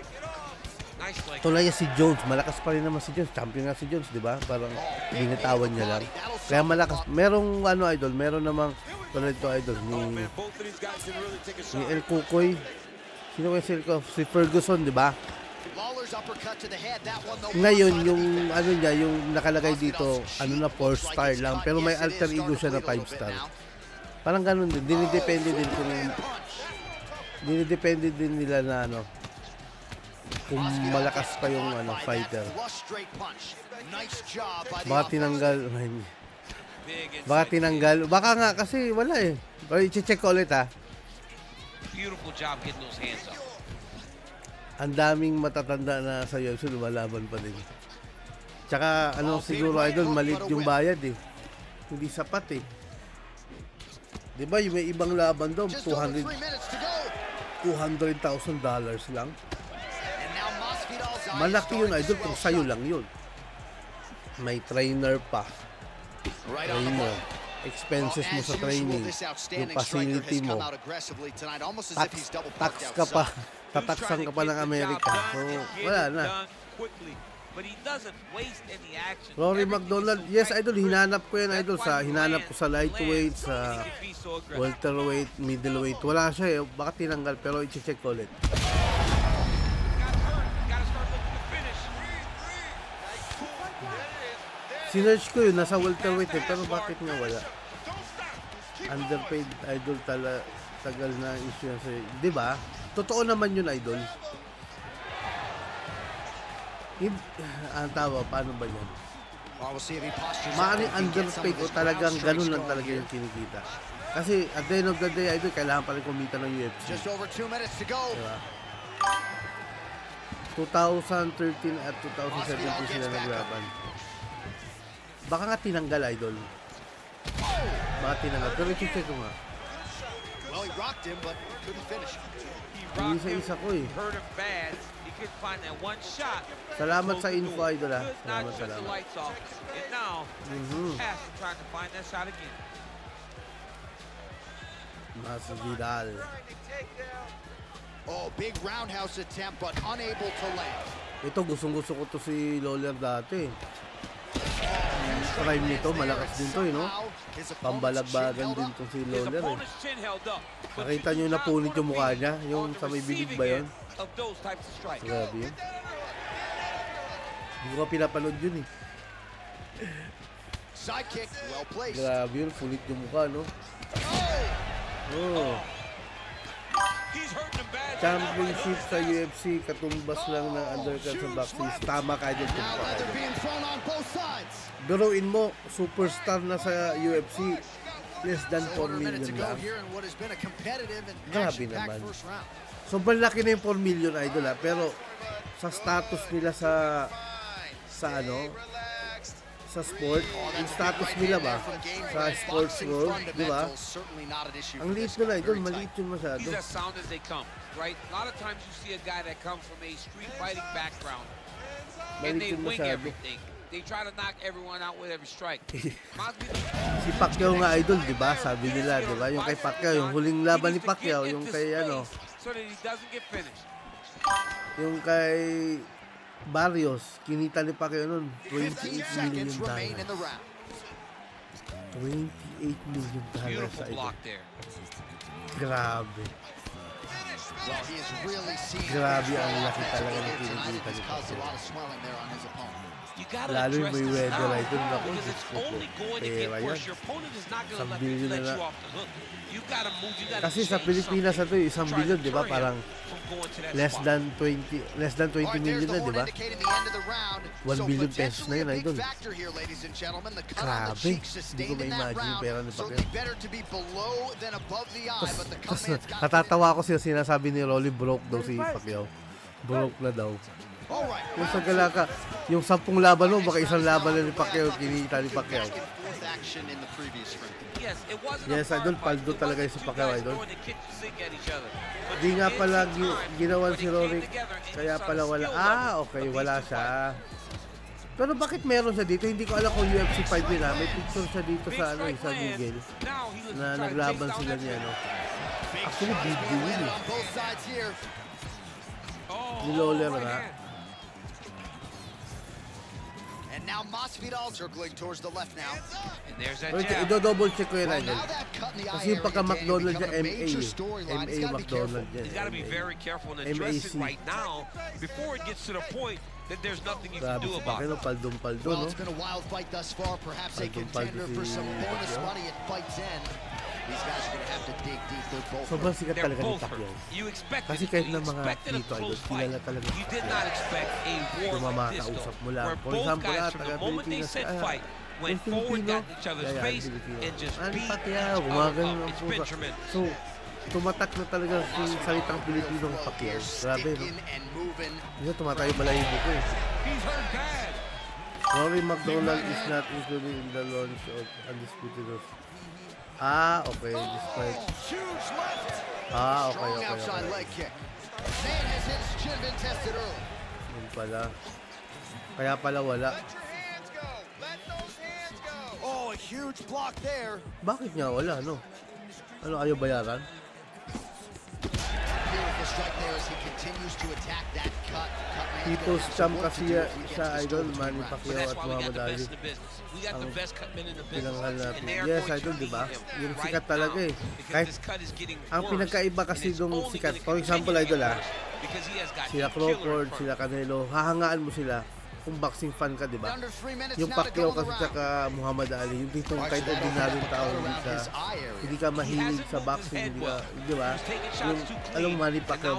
Nice leg. tulad niya si Jones, malakas pa rin naman si Jones. Champion nga si Jones, di ba? Parang binitawan niya lang. Kaya malakas. Merong ano idol, meron namang tulad ito idol Oh, ni man, both of these guys can really take a ni shot. El Cucoy. Sino kaya si El Cucoy? Si Ferguson, di ba? Lawler's uppercut to the head. That one, though, Ngayon, yung ano niya, yung nakalagay dito, ano na 4-star lang. Pero may alter ego siya na 5-star. Parang ganun din. Dinidepende din kung dinidepende din nila na ano, kung malakas pa yung ano, fighter. Baka tinanggal. Baka tinanggal. Baka nga kasi wala eh. Pero i-check ko ulit ha. Beautiful job getting those hands up. Ang daming matatanda na sa UFC, lumalaban pa din. Tsaka ano siguro idol, maliit yung bayad eh. Hindi sapat eh. Diba yung may ibang laban doon, $200,000 lang. Malaki yun idol kung sa'yo lang yun. May trainer pa. Trainer. Expenses mo sa training. Yung facility mo. Tax ka pa. Tataksan ka pa ng Amerika. So, wala na. But he doesn't waste any action. Rory McDonald, yes idol, hinanap ko yan idol hinanap ko sa lightweight, sa welterweight, middleweight. Wala siya eh, baka tinanggal pero i-check ko ulit. Sinerch ko yun, nasa welterweight eh, pero bakit nga wala? Underpaid idol tagal na issue yan sa'yo. Diba? Totoo naman yun idol. Ang tawa, paano ba yan? Maaaring underpaid o talagang ganun lang talaga yung kinikita. Kasi at the end of the day, idol, kailangan pa rin kumita ng UFC. Just over 2 minutes to go. Diba? 2013 at 2017 sila naglaban. Baka nga tinanggal idol. Bati na nga. Pero i-check ko nga. Well, he rocked him, but couldn't finish. He rocked him, Isa-isa ko eh. hurt him bad. He couldn't find that one shot. Salamat sa info, idol ah. Could not shut the Salamat. lights off. And now, Cass is trying to find that shot again. Masvidal. Oh, big roundhouse attempt, but unable to land. Ito, gustong-gusto ko to si Lawler dati. Yung prime nito, malakas din to eh, no? Pambalagbagan din to si His Lawler eh. opponent's chin held up. but Nakita you nyo could na punit not yung mukha believe niya, yung on the sa may bilig receiving ba yun? end of those types of strikes. Grabe yun. Hindi ko pinapanood yun eh. Side kick, well placed. Grabe yun, punit yung mukha, no? Oh. He's hurting him bad. Championship sa UFC, katumbas lang ng undercard sa boxing. Tama ka dyan, Now tumpa ka leather dyan. being thrown on both sides. Biruin mo, superstar na sa UFC, less than 4 Over a minute million to go lang. here in what has been a competitive and Grabe action-packed naman. first round. Sobrang laki na yung 4 million, idol ha, pero sa status nila sa ano, sa sport, yung status nila ba, sa sports world, di ba? Ang liit nila, idol, maliit yun masyado. He's as sound as they come, right? A lot of times you see a guy that comes from a street fighting background and they Maliit yun wing masyado. everything. They try to knock everyone out with every strike. Si Pacquiao nga, idol, di ba? Sabi nila, di ba? Yung kay Pacquiao, yung huling laban ni Pacquiao, yung kay ano, so that he doesn't get finished. yung kay Barrios, kinita ni Pacquiao nun, 15 $28 seconds million. remain in the round. $28 million Beautiful idol. block there. Grabe. Well, he is really seeing Grabe ang control laki talaga ng offensively tonight. kinikita He's ni caused a Pacquiao. lot of swelling there on his opponent. You gotta Lalo yung address may this weather now idol, naku, because it's Diyos ko po. only going to get Pera worse. yan. Your opponent is not going to 1 let billion you na. off the hook. You gotta move. You gotta Kasi sa change Pilipinas something ito, 1 to try billion, to di ba? deter him Parang from going to that less spot. than 20 All right, there's million the na, di horn ba? indicating the end of the round. 1 So billion pesos na potentially yun, a big idol. factor here, ladies and gentlemen. The cut on the Grabe. cheek Hindi ko sustained in that ma-imagine yung round. pera ni Certainly Pacquiao. better to be below than above the eye, but the Tapos command's got natatawa ako siya sinasabi ni Rolly, broke daw si Pacquiao. Broke na daw. all right. Kung sa galaka, yung 10 laban mo, baka isang laban na ni Pacquiao, kinita ni Pacquiao. Back and forth action in the previous round. Yes, it wasn't Yes, a idol, firefight. paldo It talaga wasn't yung si two Pacquiao, guys idol. throwing the kitchen sink at each other. But Di you nga did pala some time ginawan when si they Rory, came together and kaya you saw pala the wala. skill Ah, level okay, of these wala two siya. fighters. Pero bakit meron siya dito? Hindi ko alam kung UFC 5 nila. May picture siya dito Big sa ano, strike sa lands. Google. Now he looks Na to try to naglaban chase sila down niya, that no? jab. Actually, video yun eh. On both sides here. Ni Lawler right nga. hand. And now Masvidal circling towards the left now. And there's that Wait, jab. i-double check ko yun, Well, idol. now that cut in the eye Kasi yung area, pagka-McDonald Danny, niya, become a MA. major storyline. He's MA gotta be careful. McDonald yan. He's got to be MA. very careful and address it MAC. right now before it gets to the point that there's nothing you can Grabe do si about Pacquiao, it. paldong-paldo, Well, no? it's been a wild fight thus far. Perhaps a Paldong-paldo contender for si some bonus Pacquiao. money at fight's end. These guys are going to have to dig deep. They're both Sobrang hurt. sikat They're talaga ni both hurt. Pacquiao. You expected Kasi it. kahit You na mga expected a dito, idol, close kilala fight. talaga You did not expect a war Yung like this, mamakausap mo though, lang. where For both example, guys from the moment they taga-Pilipinas, said ah, fight went yung forward, Filipino, got in each other's yan, face, Filipino. and just Ano beat Pacquiao, each gumagano other ang up. It's been pusa. tremendous. So, tumatak na talaga yung salitang Pilipino ng Pacquiao. Grabe, no? Sticking and moving. Hindi tumatayo balahibo ko eh. He's hurt bad. Rory McDonald is not included in the launch of Undisputed Rules. Ah, okay. Despite... Huge left. Ah, okay, Strong okay, outside okay. leg kick. Man has his chin been tested early. Yun pala. Kaya pala wala. Let your hands go. Let those hands go. Oh, a huge block there. Bakit nga wala, no? Ano, ayaw bayaran? Beautiful strike there as he continues to attack that cut. People's champ kasi sa idol, Manny But Pacquiao that's at why we got Muhammad the Ali. best in the business. We got the Ang best cutmen in the business. pinangal natin. And they are Yes, going idol, to di ba? beat him Yung right sikat talaga now eh. because Kahit this cut is getting ang worse, pinagkaiba and kasi it's nung only sikat, gonna for example, continue to idol get ah, worse because he has got sila a killer in Crawford, front sila of him. Canelo, hahangaan mo sila kung boxing fan ka, di ba? Under 3 minutes Yung now to Pacquiao go in the kasi round. tsaka Muhammad Ali, yung tipong Alright, kahit so that'll ordinaryong open tao, up hindi around ka, his eye area. hindi ka mahilig sa boxing, hindi ka, di ba? Yung, alam mo, Manny Pacquiao,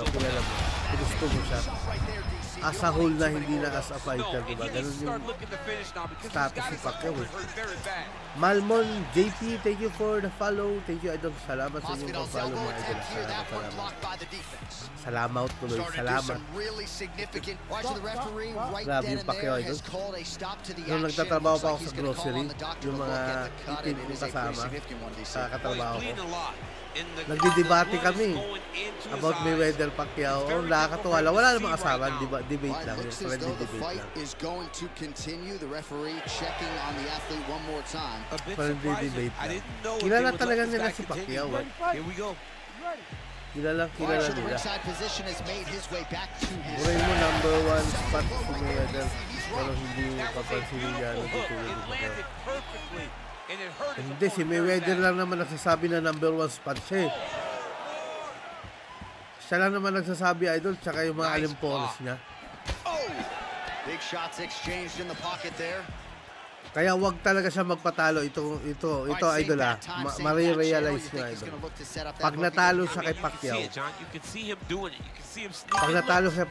kilala mo, gusto mo siya. Right there, DC. As a whole na hindi na as a fighter, No, di ba? and he Ganun needs to yung start looking to finish now because status he's got ni his Pacquiao, opponent eh. hurt very bad. Malmon, JP, thank you for the follow. Thank you, idol. Salamat sa inyong Masvidal's pag-follow, elbow mga idol. attempt here. That one Salamat. blocked by the Salamat tuloy, salamat. Grabe yung Pacquiao idol. Nung nagtatrabaho pa ako sa grocery, yung mga itin kong kasama sa katrabaho ko, nagdidebate kami about Mayweather Pacquiao. Nakakatuwa lang. Wala namang asaran, debate lang. Yung friendly debate lang. Friendly debate lang. Kilala talaga nila si Pacquiao. Kilala nila. Uray mo number 1 spot si Mayweather, pero hindi papansinin niya natutulog ni Pacquiao. Hindi, si Mayweather lang naman nagsasabi na number 1 spot siya. Siya lang naman nagsasabi, idol, tsaka yung mga alimpones niya. Big shots exchanged in the pocket there. Kaya wag talaga siya magpatalo. Ito idol ma-realize niya, idol. Pag natalo siya kay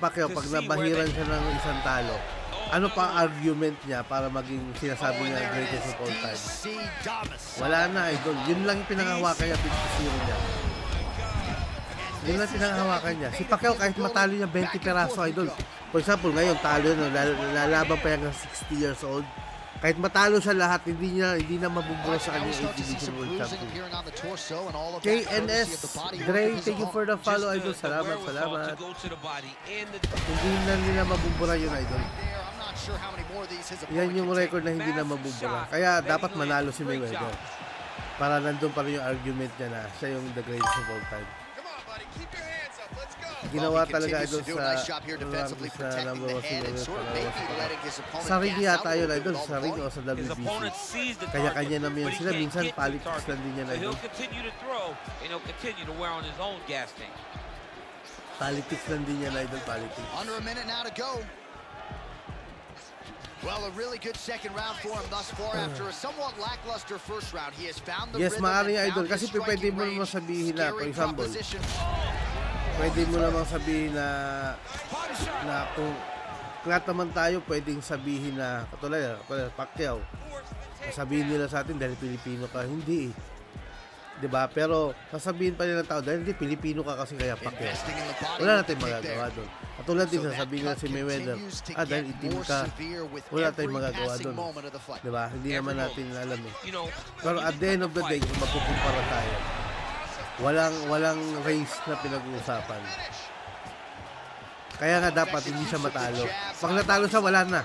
Pacquiao, pag nabahiran siya ng isang talo, ano pa argument niya para maging sinasabi niya greatest of all time? Wala na, idol. Yun lang yung pinangahawakan niya, 50-0 niya. Yun lang pinangahawakan niya. Si Pacquiao, kahit matalo niya 20 peraso, idol. For example, ngayon, talo yun, lalaban pa hanggang 60 years old. Kahit matalo siya lahat, hindi na mabubura sa kanya yung Division World Champion. KNS, Dre, thank you for the follow, idol. Salamat. Hindi na nila mabubura yun, idol. Yan yung record na hindi na mabubura. Kaya dapat manalo si Mayweather. Para nandun pa rin yung argument niya na siya yung the greatest of all time. Ginawa talaga idol sa number 1 sa ring yata yun, idol, sa ring o sa WBC. Kanya-kanya naman sila, minsan politics lang din yan, idol. Politics lang din yan, idol, politics. Under a minute now to go. Well, a really good second round for him thus far after a somewhat lackluster first round. He has found the rhythm. Yes, maaaring idol, kasi pwede mo naman sabihin na, for example, pwede mo namang sabihin na kung lahat naman tayo pwedeng sabihin na katulad Pacquiao, sabihin nila sa atin dahil Pilipino ka, hindi diba? Pero sasabihin pa nila ng tao dahil hindi Pilipino ka kasi kaya Pacquiao. Wala natin magagawa doon. Katulad din sasabihin nila si Mayweather, dahil itim ka, wala tayong magagawa doon, diba? Hindi naman natin alam Pero at the end of the day, kung magkukumpara tayo, walang race na pinag-uusapan. Kaya nga dapat hindi siya matalo. Pag natalo siya, wala na.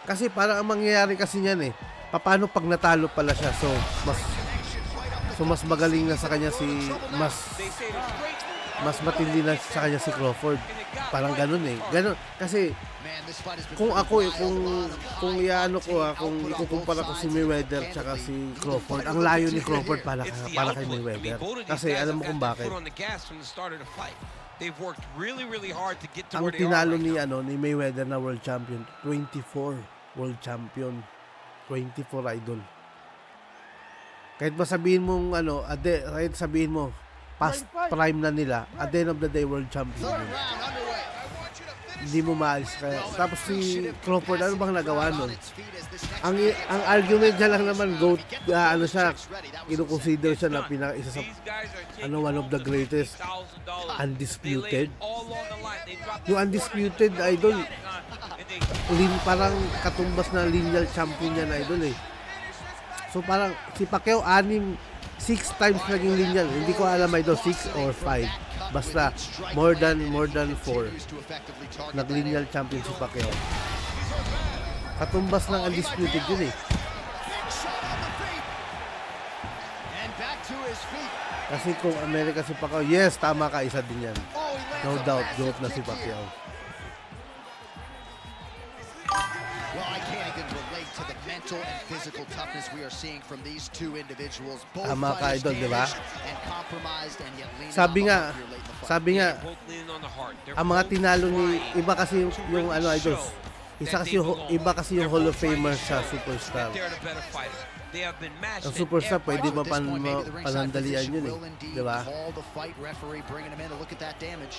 Kasi parang ang mangyayari kasi niyan paano pag natalo pala siya? So mas magaling na sa kanya mas matindi na sa kanya si Crawford. Parang ganun Ganun. Kasi kung ako kung ikukumpara ko si Mayweather tsaka si Crawford, ang layo ni Crawford para kay Mayweather. Kasi alam mo kung bakit. Ang tinalo ni Mayweather na world champion, 24 world champion. 24, idol. Kahit masabihin mong kahit sabihin mo past prime na nila, at the end of the day world champion. Hindi mo maalis kaya. Tapos si Crawford, ano bang nagawa nun? Ang argument niya lang naman, siya, kinukonsider siya na isa sa one of the greatest undisputed. Yung undisputed, idol, parang katumbas na lineal champion niya na, idol So parang si Pacquiao 6 times naging lineal. Hindi ko alam idol 6 or 5. Basta more than 4 nag-lineal champion si Pacquiao. Katumbas ng undisputed yun Kasi kung America si Pacquiao, yes, tama ka, isa din yan. No doubt, goat na si Pacquiao. Well, I can't even relate to the mental and physical toughness we are seeing from these two individuals. Both tama ka, idol, diba? And compromised and yet leaning sabi nga, ang mga tinalo ni iba kasi yung idol. Iba kasi yung Hall of Famer sa superstar. Ang superstar pwede panandalian yun diba?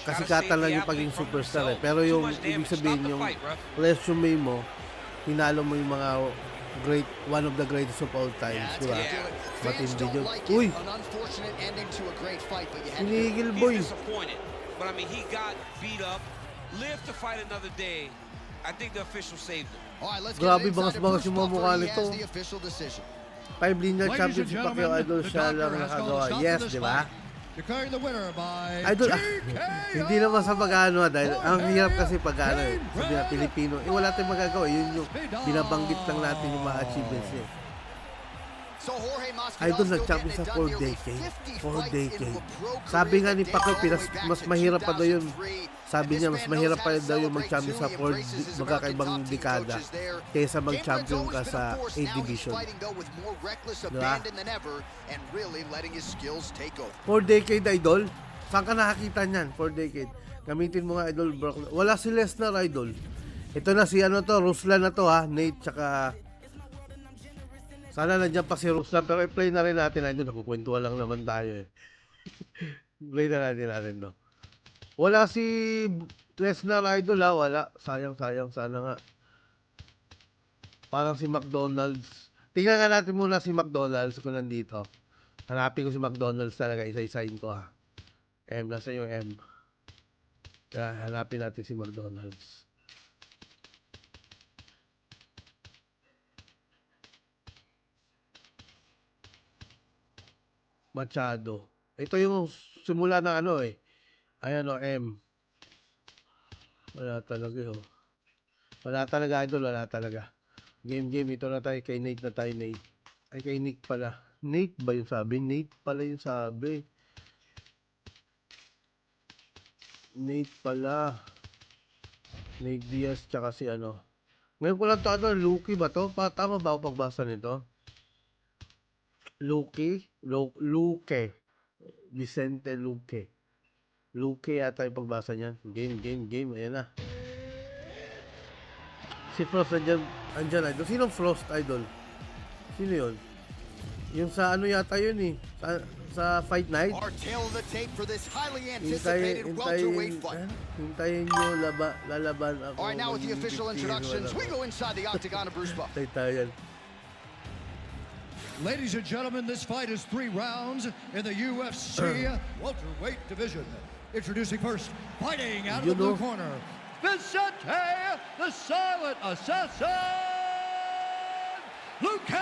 Kasi kata lang yung pagiging superstar Pero yung ibig sabihin yung resume mo, tinalo mo yung mga one of the greatest of all times, Yeah, di ba? that's gonna do it. Fans Matindi don't yun. like Uy! it. An unfortunate ending to a great fight, but you had to do it. Hinigil, He's boy. disappointed, but I mean, he got beat up, lived to fight another day. I think the official saved him. All right, let's Grabe, get it inside bangas-bangas of yung Bruce mga mukha Buffer. He nito. has the official decision. 5 linear Ladies champion and si Pacquiao, gentlemen, idol, the siya lang doctor has nakagawa. called a stop Yes, to this di ba? fight, declaring the winner by Idol, TKO. hindi naman sa pag-ano, dahil ang hirap kasi pag-ano, sabi na Pilipino, wala tayong magagawa, yun yung binabanggit lang natin yung mga achievements niya. So Jorge Masvidal Idol, still nag-champion getting sa it 4 done, nearly decade. 50 4 fights decade. into a pro Sabi nga ni career Pacquiao, that dates all the way mas back to mahirap pa daw yun. 2003. Sabi niya, mas mahirap pa daw yung mag-champion sa 4 magkakaibang dekada kaysa mag-champion ka sa 8 division. Diba? 4 decade, idol? Saan ka nakakita niyan? 4 decade. Gamitin mo nga, idol, Brock. Wala si Lesnar, idol. Ito na si ano to, Ruslan na to ha, Nate, tsaka sana nandiyan pa si Ruslan, pero i-play na rin natin, idol. Nakukwentuhan lang naman tayo eh. Play na natin no. Wala si Lesnar, idol ha, wala. Sayang, sana nga. Parang si McDonald's. Tingnan nga natin muna si McDonald's kung nandito. Hanapin ko si McDonald's talaga, isa-isahin ko ha. M, nasa yung M. Kaya hanapin natin si McDonald's. Machado. Ito yung simula ng ano eh. Ayan o, M. Wala talaga oh. Wala talaga, idol. Wala talaga. Game. Ito na tayo. Kay Nate na tayo, Nate. Ay, kay Nick pala. Nate ba yung sabi? Nate pala yung sabi. Nate pala. Nate Diaz tsaka si ano. Ngayon ko lang ito, ano, Luki ba to? Tama ba ako pagbasa nito? Luke. Vicente Luque. Luque yata yung pagbasa niyan. Game. Ayan na. Si Frost andyan, idol. Sinong Frost, idol? Sino yun? Yung sa ano yata yun eh. Sa Fight Night. Hintayin nyo, lalaban ako. All right, now with the official introductions, we go inside the Octagon of Bruce Buffer. Tayo. Ladies and gentlemen, this fight is 3 rounds in the UFC welterweight division. Introducing first, fighting out of the blue corner, Vicente, the Silent Assassin, Luque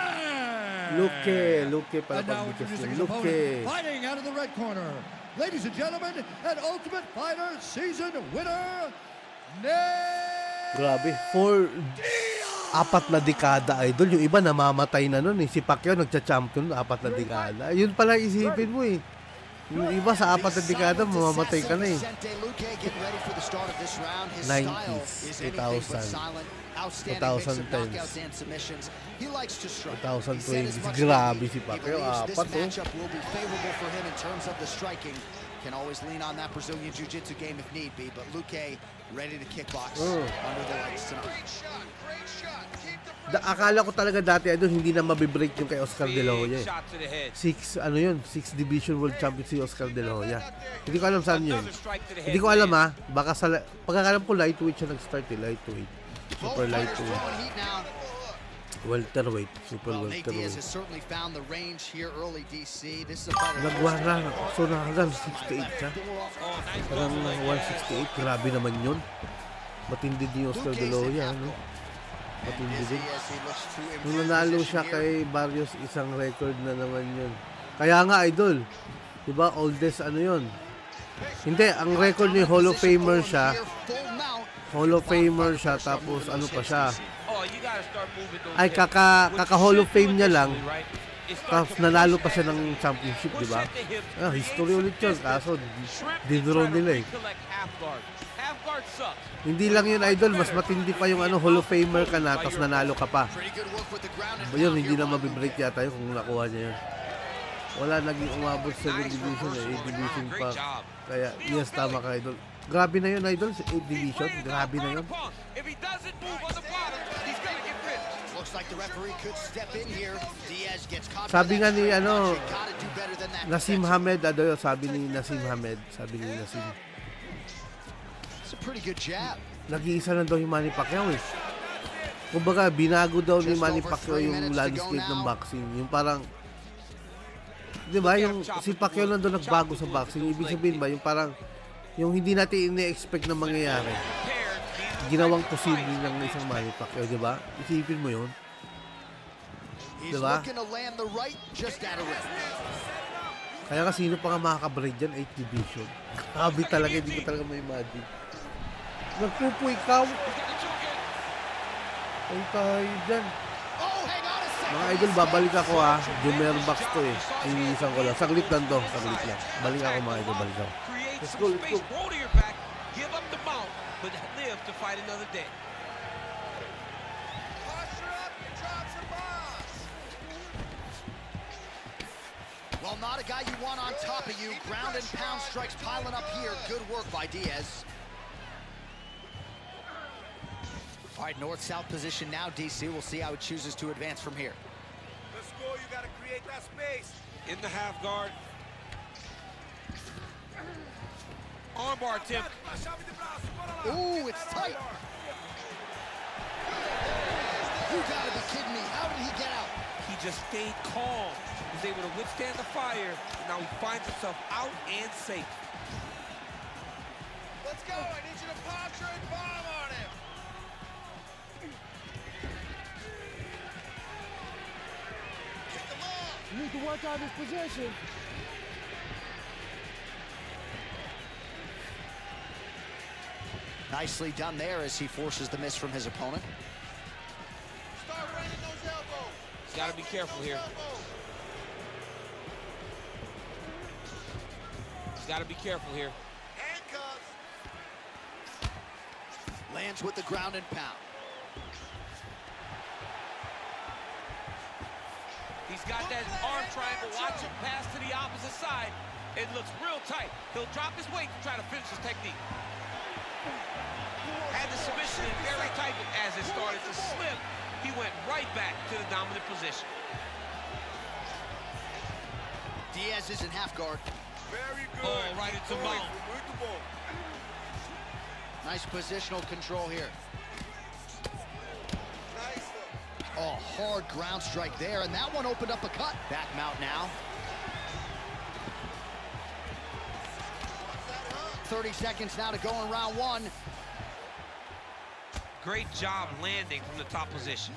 pala. And now introducing his opponent, fighting out of the red corner, ladies and gentlemen, an Ultimate Fighter season winner, Grabe, 4 na dekada, idol. Yung iba namamatay na nun eh. Si Pacquiao nagcha-champion 4 na dekada. Yun pala isipin mo eh. Yung iba sa 4 na dekada mamamatay ka na eh. 90s, 2000s, 2010s, 2020s. Grabe si Pacquiao. 4 oh. Can always lean on that Brazilian Jiu-Jitsu game if need be, but Luque ready to kickbox under the lights tonight. Akala ko talaga dati idol hindi na mabibreak yung kay Oscar De La Hoya eh. 6 division world champion si Oscar De La Hoya. Hindi ko alam saan yun. Hindi ko alam ha. Baka sa pagkakalam ko lightweight siya nag-start eh. Lightweight. Super lightweight. Welterweight. Super welterweight. Nagwara. So hanggang 68 siya. Hanggang 168. Grabe naman yun. Matindi din yung Oscar De La Hoya. Ano? Matindi din. Nung nanalo siya kay Barrios, isang record na naman yun. Kaya nga idol. Diba oldest ano yun? Hindi. Ang record ni Hall of Famer siya. Hall of Famer siya. Tapos ano pa siya? Ay, kaka-Hall of Fame niya lang, tapos nanalo pa siya ng championship, di ba? History ulit yun, kaso dinro nila eh. Hindi lang yun, idol, mas matindi pa yung Hall of Famer ka na, tapos nanalo ka pa. Yun, hindi na mabibreak yata yun kung nakuha niya yun. Wala naging umabot sa division eh, 8 division pa. Kaya, yes, tama ka, idol. Grabe na yun, idol, sa 8 division, grabe na yun. Sabi nga ni Nasim Hamed, sabi ni Nasim. Nag-iisa na daw yung Manny Pacquiao eh. kumbaga, binago daw ni Manny Pacquiao yung landscape ng boxing. Yung parang, di ba, yung si Pacquiao nandun nagbago sa boxing. Ibig sabihin ba, yung parang, yung hindi natin ine-expect na mangyayari, ginawang posible ng isang Manny Pacquiao, di ba? Isipin mo yun. Di ba? Kaya nga sino pa nga makakabride dyan, 8 division. Kabi talaga, hindi ko talaga may imagine. Nagpupo ikaw. Ay tayo dyan. Mga idol, babalik ako ha. Jumer box to eh. Iniisang ko lang. Saglit lang to. Saglit lang. Balik ako mga idol. Balik ako. Let's go, let's go. Give up the mount, but live to fight another day. Well, not a guy you want on top of you. Ground and pound strikes piling up here. Good work by Diaz. All right, north-south position now, DC. We'll see how he chooses to advance from here. Let's go. You got to create that space. In the half guard. Armbar attempt. Ooh, it's tight. You gotta be kidding me. How did he get out? He just stayed calm. He was able to withstand the fire. And now he finds himself out and safe. Let's go. I need you to posture and bomb on him. Kick him off. You need to work on this position. Nicely done there as he forces the miss from his opponent. Start raining those elbows. He's got to be careful here. He's got to be careful here. Handcuffs. Lands with the ground and pound. He's got that arm triangle. Watch him pass to the opposite side. It looks real tight. He'll drop his weight to try to finish his technique. Had the submission in very tight, but as it started to slip, he went right back to the dominant position. Diaz is in half guard. Very good. Oh, right into mount. Nice positional control here. Nice. Oh, hard ground strike there, and that one opened up a cut. Back mount now. 30 seconds now to go in round one. Great job landing from the top position.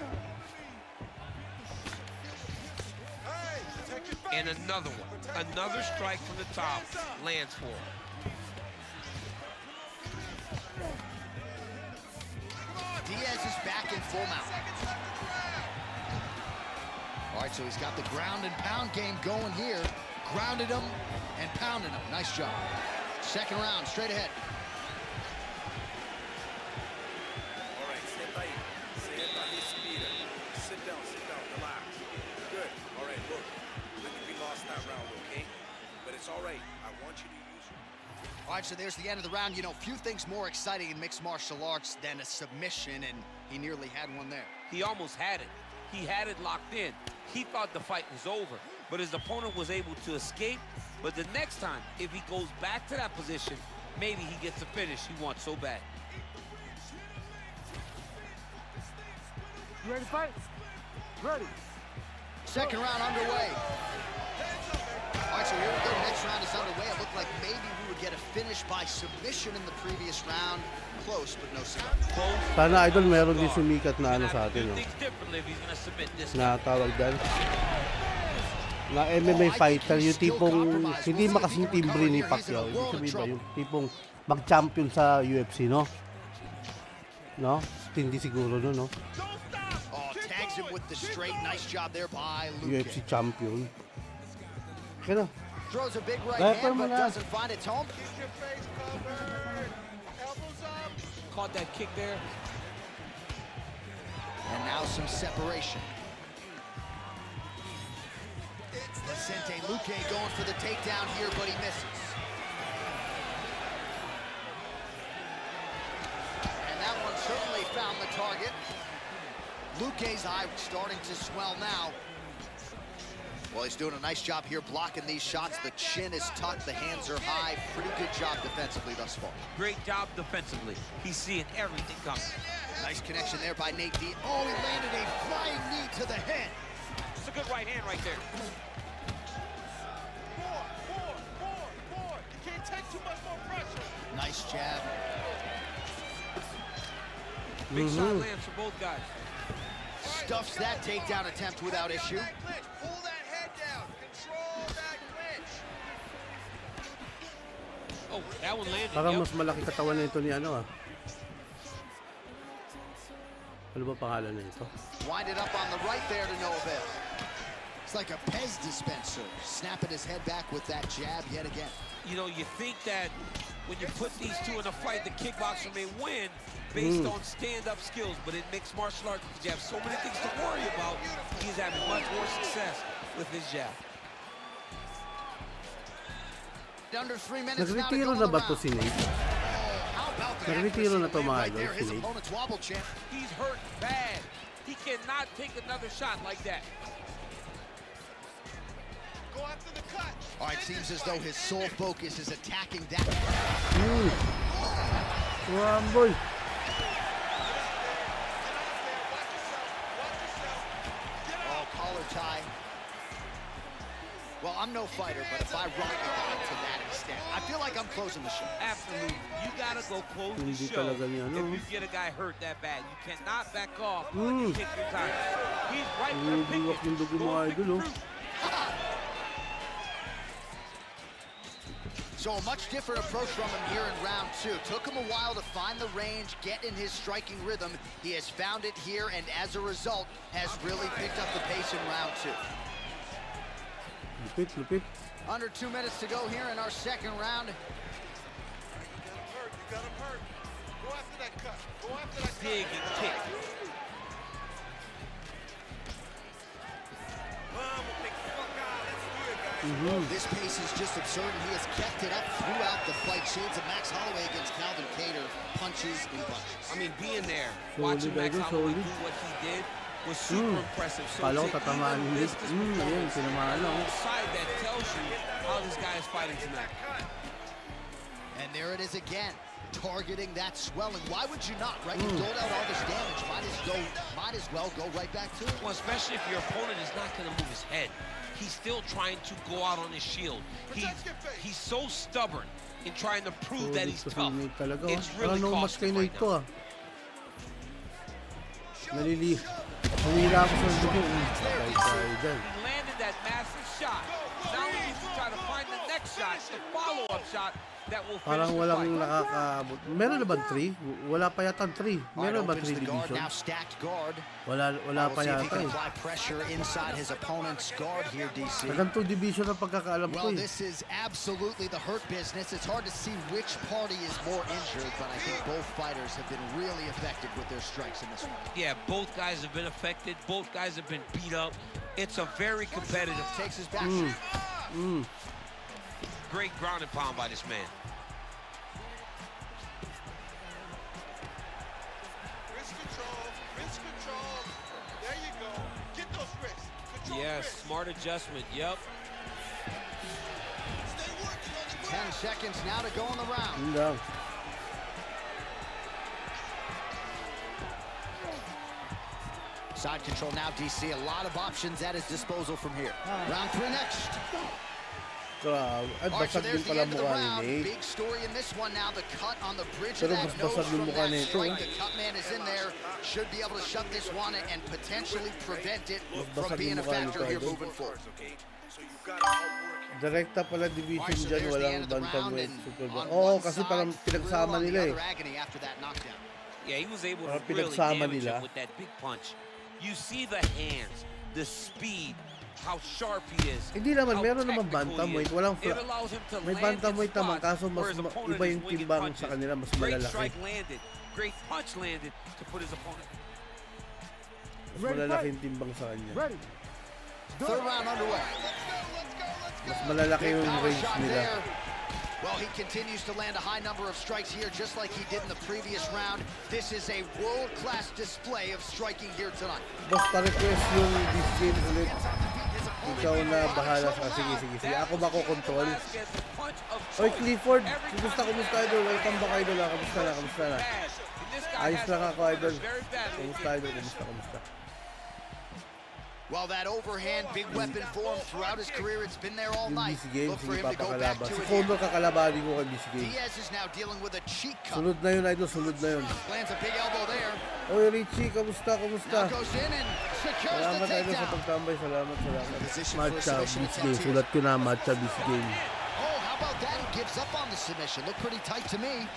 Hey, protect your face. And another one. Another strike from the top lands for him. Diaz is back in full mount. All right, so he's got the ground and pound game going here. Grounded him and pounded him. Nice job. Second round, straight ahead. All right, senta ahí. Senta, respira. Sit down, relax. Good. All right, look. I think we lost that round, okay? But it's all right. I want you to use your... All right, so there's the end of the round. You know, few things more exciting in mixed martial arts than a submission, and he nearly had one there. He almost had it. He had it locked in. He thought the fight was over, but his opponent was able to escape. But the next time, if he goes back to that position, maybe he gets the finish he wants so bad. You ready to fight? Ready. Second round underway. All right, so here we go. Next round is underway. It looked like maybe we would get a finish by submission in the previous round. Close, but no cigar. Sana idol meron din sumikat na ano sa atin, no? Na tawag dyan. Na MMA fighter, yung tipong hindi makasing timbre ni Pacquiao. Ibig sabihin ba, yung tipong mag-champion sa UFC, no? No? Hindi siguro, no? Oh, tags him with the straight. Nice job there by Luke. UFC champion. Kaya Throws a big right Diaper hand, mo but na. doesn't find its home. Keep your face covered. Elbows up. Caught that kick there. And now some separation. Vicente Luque going for the takedown here, but he misses. And that one certainly found the target. Luque's eye starting to swell now. Well, he's doing a nice job here blocking these shots. The chin is tucked, the hands are high. Pretty good job defensively thus far. Great job defensively. He's seeing everything coming. Nice connection there by Nate Diaz. Oh, he landed a flying knee to the head. It's a good right hand right there. More. You can't take too much more pressure. Nice jab. Big shot lands for both guys. Stuffs that takedown attempt without issue. Pull that head down. Control that clinch. Oh, that one landed. Parang mas malaki katawan na ito ni ano ah. Ano ba pangalan na ito? Winded up on the right there to no avail. It's like a Pez dispenser. Snapping his head back with that jab yet again. You know, you think that when you put these two in a fight, the kickboxer may win based on stand-up skills, but in mixed martial arts, because you have so many things to worry about, he's having much more success with his jab. Under 3 minutes now to Nagretiro go na in the ba to round. si Nate? How about the Nagretiro na to mga right idol, there? si His Nate. opponent's wobble champ. He's hurt bad. He cannot take another shot like that. Go after the cut. All right, seems as though his sole focus is attacking that. Ramboy! Oh, collar tie. Well, I'm no fighter, but if I rock the guy to that extent, I feel like I'm closing the show. Absolutely. You gotta go close the Hindi show talaga niya, no? if you get a guy hurt that bad. You cannot back off and take your time. He's right for the Buwak yung dugo mga idol, oh. So a much different approach from him here in round 2. Took him a while to find the range, get in his striking rhythm. He has found it here, and as a result, has really picked up the pace in round 2. Lupit. Under 2 minutes to go here in our second round. You got him hurt. Go after that cut. Go after that cut. Dig and kick. This pace is just absurd, and he has kept it up throughout the fight. Shades of Max Holloway against Calvin Kattar, punches and bunches. I mean, being there, Solid, watching Max idol, Holloway solid. do what he did was super impressive. So Kala ko to tatamaan even ulit. miss this Ayun, performance tinamaan lang. on the side that tells you how this guy is fighting tonight. And there it is again, targeting that swelling. Why would you not, right? You doled out all this damage. Might as well go right back to it. Well, especially if your opponent is not going to move his head. He's still trying to go out on his shield. He's so stubborn in trying to prove that he's tough. It's really costing him right now. Nalila ako sa dugo. He landed that massive shot. Now he needs to try to find the next shot, the follow-up shot that will finish Parang the walang fight. nakakaabot. Meron na ba 3? Wala pa yata 3. Meron ba 3 division? Now stacked guard. Wala We'll pa see if he yata can eh. apply pressure inside his opponent's guard here, DC. Hanggang 2 division na pagkakaalam ko Well, eh. this is absolutely the hurt business. It's hard to see which party is more injured, but I think both fighters have been really effective with their strikes in this one. Yeah, both guys have been affected. Both guys have been beat up. It's a very competitive. Takes his back. Great ground and pound by this man. Wrist control. There you go. Get those wrists. Control Yes, wrists. smart adjustment. Yep. Stay working on the 10 seconds now to go in the round. Yun lang. Side control now, DC. A lot of options at his disposal from here. Round 3 next. Ay, All right, so basag there's din the pala end of the mukha round. ni Nate. Big story in this one now. The cut on the bridge Pero of that mas nose basag yung from mukha that nito, strike. eh. The cut man is in there. Should be able to shut this one and potentially prevent it Mas from basag being a yung mukha factor nito, here idol. moving forward. Okay? So you gotta outwork him. Direkta pala division Alright, so dyan, there's the walang end of the round, bantamweight, and super on Oo, one kasi side, parang thrill, pinagsama on the nila eh. other, agony after that knockdown. Yeah, he was able to Parang really pinagsama damage nila. him with that big punch. You see the hands, the speed, how sharp he is. Hindi naman, how meron naman technical he bantamweight. is. Walang It allows him to may land in bantamweight naman, spots kaso where his mas opponent iba is yung winging timbang punches. sa kanila, mas Great malalaki. strike landed, great punch landed to put his opponent. Mas malalaki yung timbang sa kanya. Ready. Third round underway. Mas malalaki yung Power range shot nila. there. Well, he continues to land a high number of strikes here, just like he did in the previous round. This is a world-class display of striking here tonight. Boss, pa-request yung discipline ulit. Ikaw na bahala sa sige. Ako ba ko control? Velasquez, the punch of Oy, choice. Clifford. Every Kumusta time idol? Welcome back idol. Kamusta na? bad. this guy Ayos has lang ako, idol. very badly. Kumusta, idol? Kumusta? Well, that overhand big weapon form throughout his career, it's been there all Yung night. BC Games, Look for hindi him to go back papakalaban. to Si it Conor here. kakalabanin ko kay BC Games. Diaz is now dealing with a cheek cup. Sunod na yun, idol. Sunod na yun. Lands a big elbow there. Oy, Richie, kamusta? Now goes in and secures the Salamat, idol, sa takedown. pagtambay. Salamat. Position for a Matcha, submission BC attempt Games. here. Sulat ko na, Matcha, BC Games. Oh, how about that? He gives up on the submission. Looked pretty tight to me.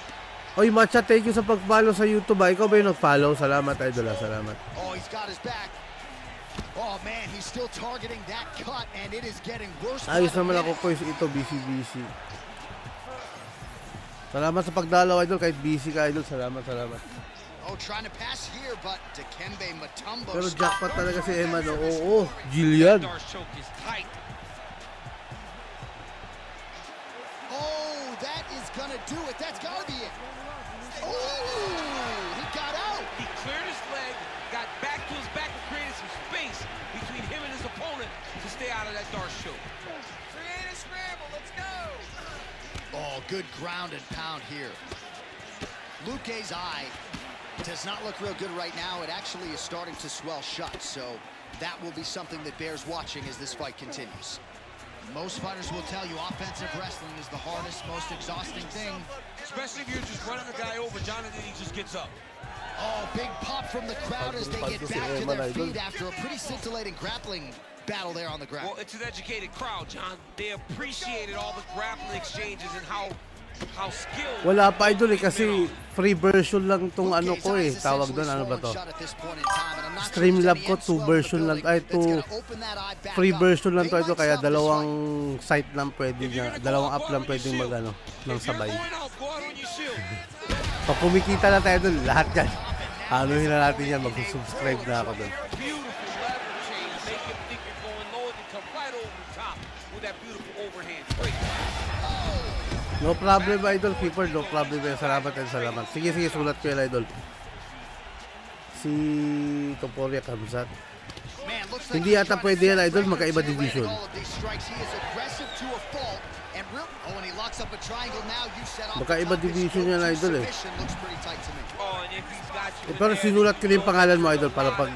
Oy, Matcha, thank you sa pag-follow sa YouTube. Ikaw ba yung nag-follow? Salamat, idol. Salamat. Oh, he's got his back. Oh, man, he's still targeting that cut, and it is getting worse. Ayos by the naman ako, minute. Koys. Ito, BC. Salamat sa pagdalaw, idol. Kahit busy ka, idol. Salamat. Oh, trying to pass here, but Dikembe Mutombo. Pero jackpot talaga si Eman. Oo, Jillian. Darce choke is tight. Oh, that is gonna do it. That's gotta be it. Oh, he got out. He cleared his leg, got back to his back, and created some space between him and his opponent to stay out of that Darce choke. Create a scramble. Let's go. Oh, good ground and pound here. Luque's eye does not look real good right now. It actually is starting to swell shut, so that will be something that bears watching as this fight continues. Most fighters will tell you offensive wrestling is the hardest, most exhausting thing. Especially if you're just running a guy over, Jonathan, he just gets up. Oh, big pop from the crowd as they get back to their feet after a pretty scintillating grappling battle there on the ground. Well, it's an educated crowd, John. They appreciated all the grappling exchanges and how skilled. Wala pa, idol, kasi free version lang tong ano ko eh. Tawag doon, ano ba to? Streamlab ko, 2 version lang. Ay, 2 free version lang to ito. Kaya dalawang site lang pwede niya. Dalawang app lang pwedeng mag-ano, ng sabay. Pag kumikita na tayo doon, lahat yan. Anuhin na natin yan, mag-subscribe na ako doon. Beautiful lateral change. Make him think you're going low and come right over the top with that beautiful overhand straight. No problem, idol. Keeper, no problem. Salamat. Sige, sulat ko yan, idol. Si Toporia Kamsat. Hindi yata pwede yan, idol. Magkaiba division. Magkaiba division yan, idol eh. Pero sinulat ko din yung pangalan mo, idol, para pag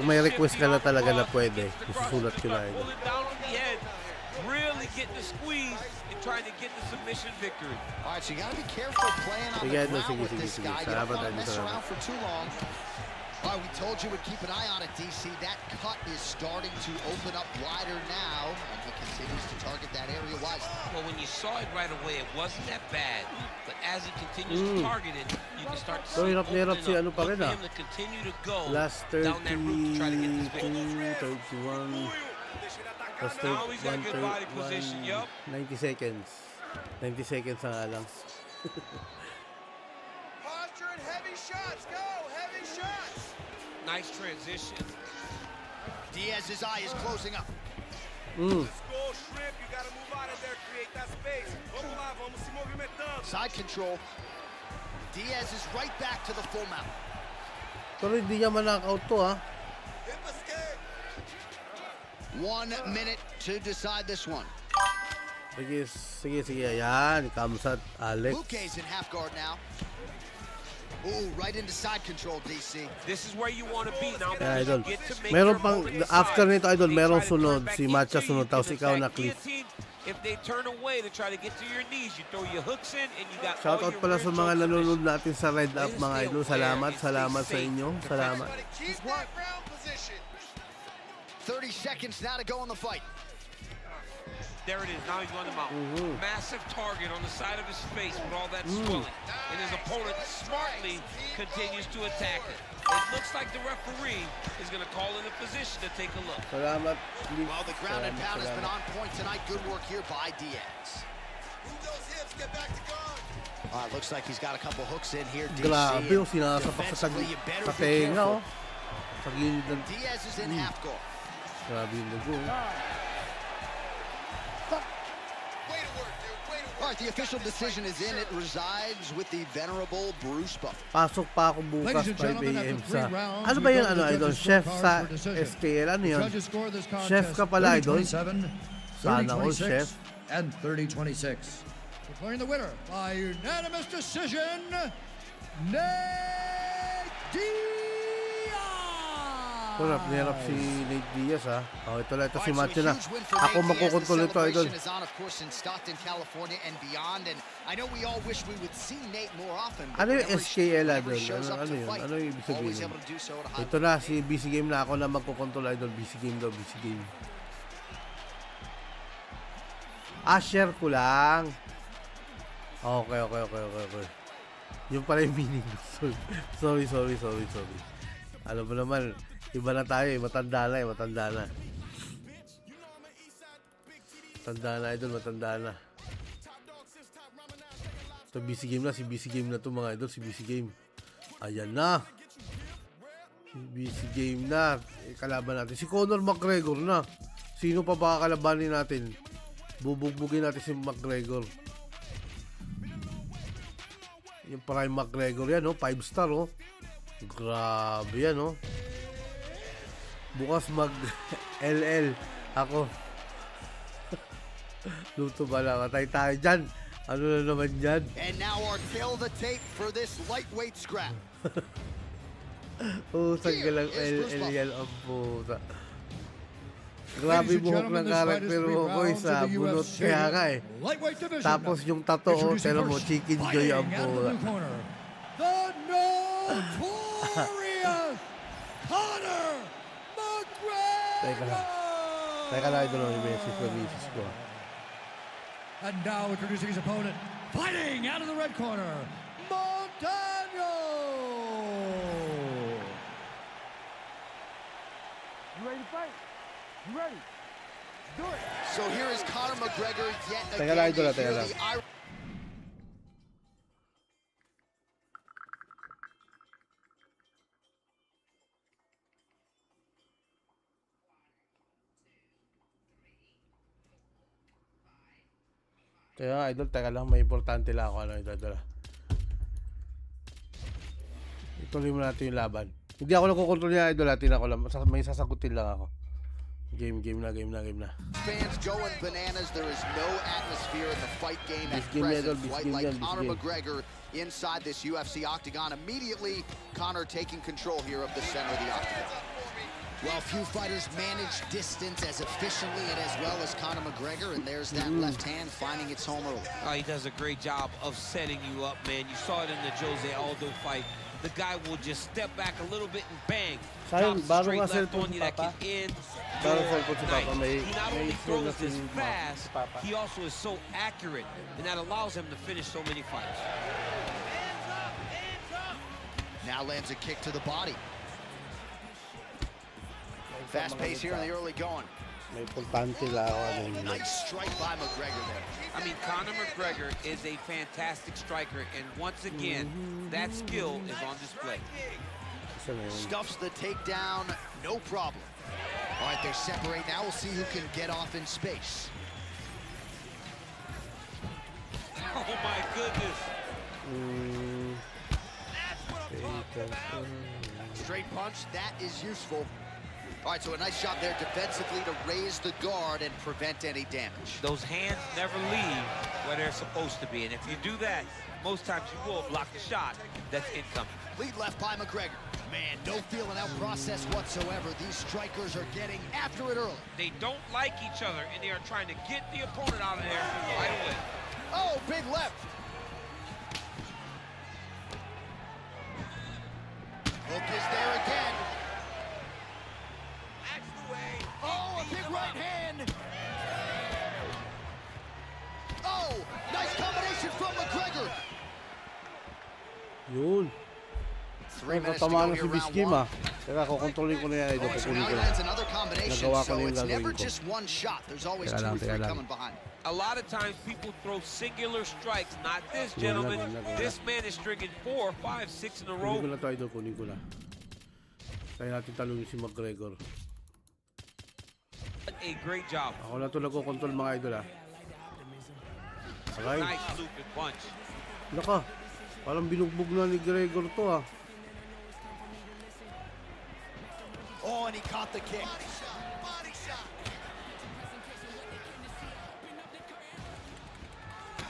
may request ka na talaga na pwede, isusulat ko na, idol. Really getting the squeeze and trying to get the submission victory. All right, so you got to be careful playing on the ground with this guy. You don't want to mess around for too long. All right, we told you we'd keep an eye on it, DC. That cut is starting to open up wider now, and he continues to target that area wisely. Well, when you saw it right away, it wasn't that bad. But as he continues to target it, you can start to see it opening up. Si ano pa rin, Look for him to continue to go last down that route to try to get this 32, victory. 31. Plus Now he's got good body position, yup. 90 seconds. 90 seconds na nga lang. Posture and heavy shots. Go. Heavy shots. Nice transition. Diaz's eye is closing up. Let's go, Shrimp. You gotta move out of there, create that space. Vamos lá, vamos se movimentando. Side control. Diaz is right back to the full mount. Pero hindi niya man-knockout to, ha? 1 minute to decide this one. Sige. Ayan, Kamsat, Alex. Luque's in half guard now. Ooh, right into side control, DC. This is where you want to be now. Ayan, idol. You get to make Meron your pang, opponent after decide. nito, idol, They merong try to turn sunod. back Si into Matcha you, sunod, you tapos can ikaw attack na cliff. guillotine. If they turn away to try to get to your knees, you throw your hooks in and you got all Shoutout your pala rear sa mga choke nanonood submissions. natin sa Red Up, mga idol. Salamat sa inyo. Salamat. Keep that ground position. 30 seconds now to go in the fight. There it is. Now he's on the mount. Massive target on the side of his face with all that swelling. And his opponent smartly continues to attack it. It looks like the referee is going to call in a position to take a look. Salamat. Well, the ground and pound has been on point tonight. Good work here by Diaz. Move those hips. Get back to guard. All right, looks like he's got a couple hooks in here, DC. Grabe yung sinasapak sa tenga, oh. Sa gilid ng... Diaz is in half guard. Grabe yung lugo. Way to work, dude. Way to work. All right, the official decision is in. It resides with the venerable Bruce Buff. Pasok pa ako bukas 5 AM sa... Ano ba yun, ano, idol? Chef sa SKL? Ano yun? Chef ka pala, idol? Sana all, chef. And 30-26. Declaring the winner by unanimous decision, Nate Diaz! Hirap si Nate Diaz ha. Oh, ito si All right, Matthew so a na. huge win for Ako Nate Diaz. magkukontrol The ito, idol. celebration is on, of course, in Stockton, California and beyond. And I know we all wish we would see Nate more often. But Ano yung whenever SKL whenever idol? he shows up Ano to yun? fight, Ano yung ibig sabihin? always able to do so at a high Ito na, si BC Game na ako na magkukontrol idol. BC Game daw, BC Game. Share ko lang. Okay. Yung pala yung meaning. Sorry. Alam mo naman, iba na tayo eh. Matanda na. Matanda na. Ito BC Game na. Si BC Game na to mga idol. Si BC Game. Ayan na. Si BC Game na. Kalaban natin. Si Conor McGregor na. Sino pa ba kalabanin natin? Bubugbugin natin si McGregor. Yung prime McGregor yan, 5-star, Grabe yan, Bukas mag-LL ako. Luto ba lang? Matay tayo dyan. Ano na naman dyan? And now our kill the tape for this lightweight scrap. Usag ka lang LL yan ang puta. Grabe buhok ng karakter mo, boy, sa bunot kaya ka eh. Tapos yung tato, telo mo, Chicken Joy ang puta. The notorious Conor McGregor! Teka lang, ito lang yung message ko. And now introducing his opponent, fighting out of the red corner, Montano! You ready to fight? You ready? Do it. So here is Conor McGregor yet Teka lang, again. teka lang. Kaya idol, teka lang, may importante lang ako idol. Ituloy mo natin yung laban. Hindi ako nagkokontrol niya idol, natin ako lang. May sasagutin lang ako. Game na. Fans going bananas. There is no atmosphere in the fight game at This game, present. this Quite game, like this Conor game. McGregor inside this UFC Octagon. Immediately, Conor taking control here of the center of the Octagon. Well, few fighters manage distance as efficiently and as well as Conor McGregor, and there's that left hand finding its home early. He does a great job of setting you up, man. You saw it in the Jose Aldo fight. The guy will just step back a little bit and bang. Sayang, Drops bago straight nga left cellphone on si you that Papa. can end Bago your cellphone si Papa, night. He not only throws si this fast, Papa. he also is so accurate, and that allows him to finish so many fights. Now lands a kick to the body. Fast pace here in the early going. May importante lang ako. Nice strike by McGregor there. I mean, Conor McGregor is a fantastic striker, and once again, that skill is on display. Stuffs the takedown, no problem. All right, they separate. Now we'll see who can get off in space. Oh my goodness. Straight punch, that is useful. All right, so a nice shot there defensively to raise the guard and prevent any damage. Those hands never leave where they're supposed to be, and if you do that, most times you will block the shot that's incoming. Lead left by McGregor. Man, no feeling out process whatsoever. These strikers are getting after it early. They don't like each other, and they are trying to get the opponent out of there right away. Oh, big left. Hook is there again. Oh, a big right hand. Oh, nice combination from McGregor. Yun. 3 minutes to go Tatamaan na here, si round Biskim one. Teka, kukontrolin ko na yan. Ito, So kukunin now ko he na. lands another combination, Nagawa ko so na yung it's gagawin never ko. just one shot. There's always Teka 2 lang, or 3 teka lang. coming behind. A lot of times people throw singular strikes, not this, Wala, gentlemen. wala. This man is stringing 4, 5, 6 in a Kunin row. ko na ito, idol. Kunin ko na. Kaya natin talungin si McGregor. A great job. Ako na ito nagkocontrol mga idol Okay. Nice looping punch. Naka, parang binugbog na ni Gregor to Oh, and he caught the kick.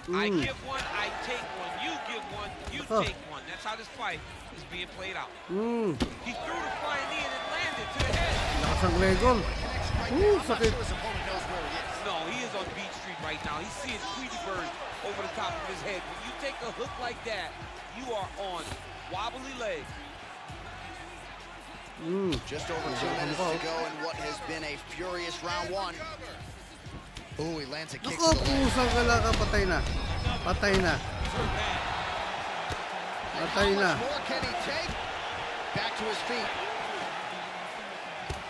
I give one, I take one. You give give one, you Oh. take one. That's how this fight is being played out. Hmm. He threw the flying knee and it landed to the head. Lakas ang Gregor. Sakit. No, he is on Beach Street right now. He's seeing Tweety Bird over the top of his head. When you take a hook like that, you are on wobbly legs. Just over 2 minutes to go in what has been a furious round one. Ooh, he lands a kick to Naku, the leg. pusang ka lang ka. Patay na. Patay na. Patay na. How much more can he take? Back to his feet.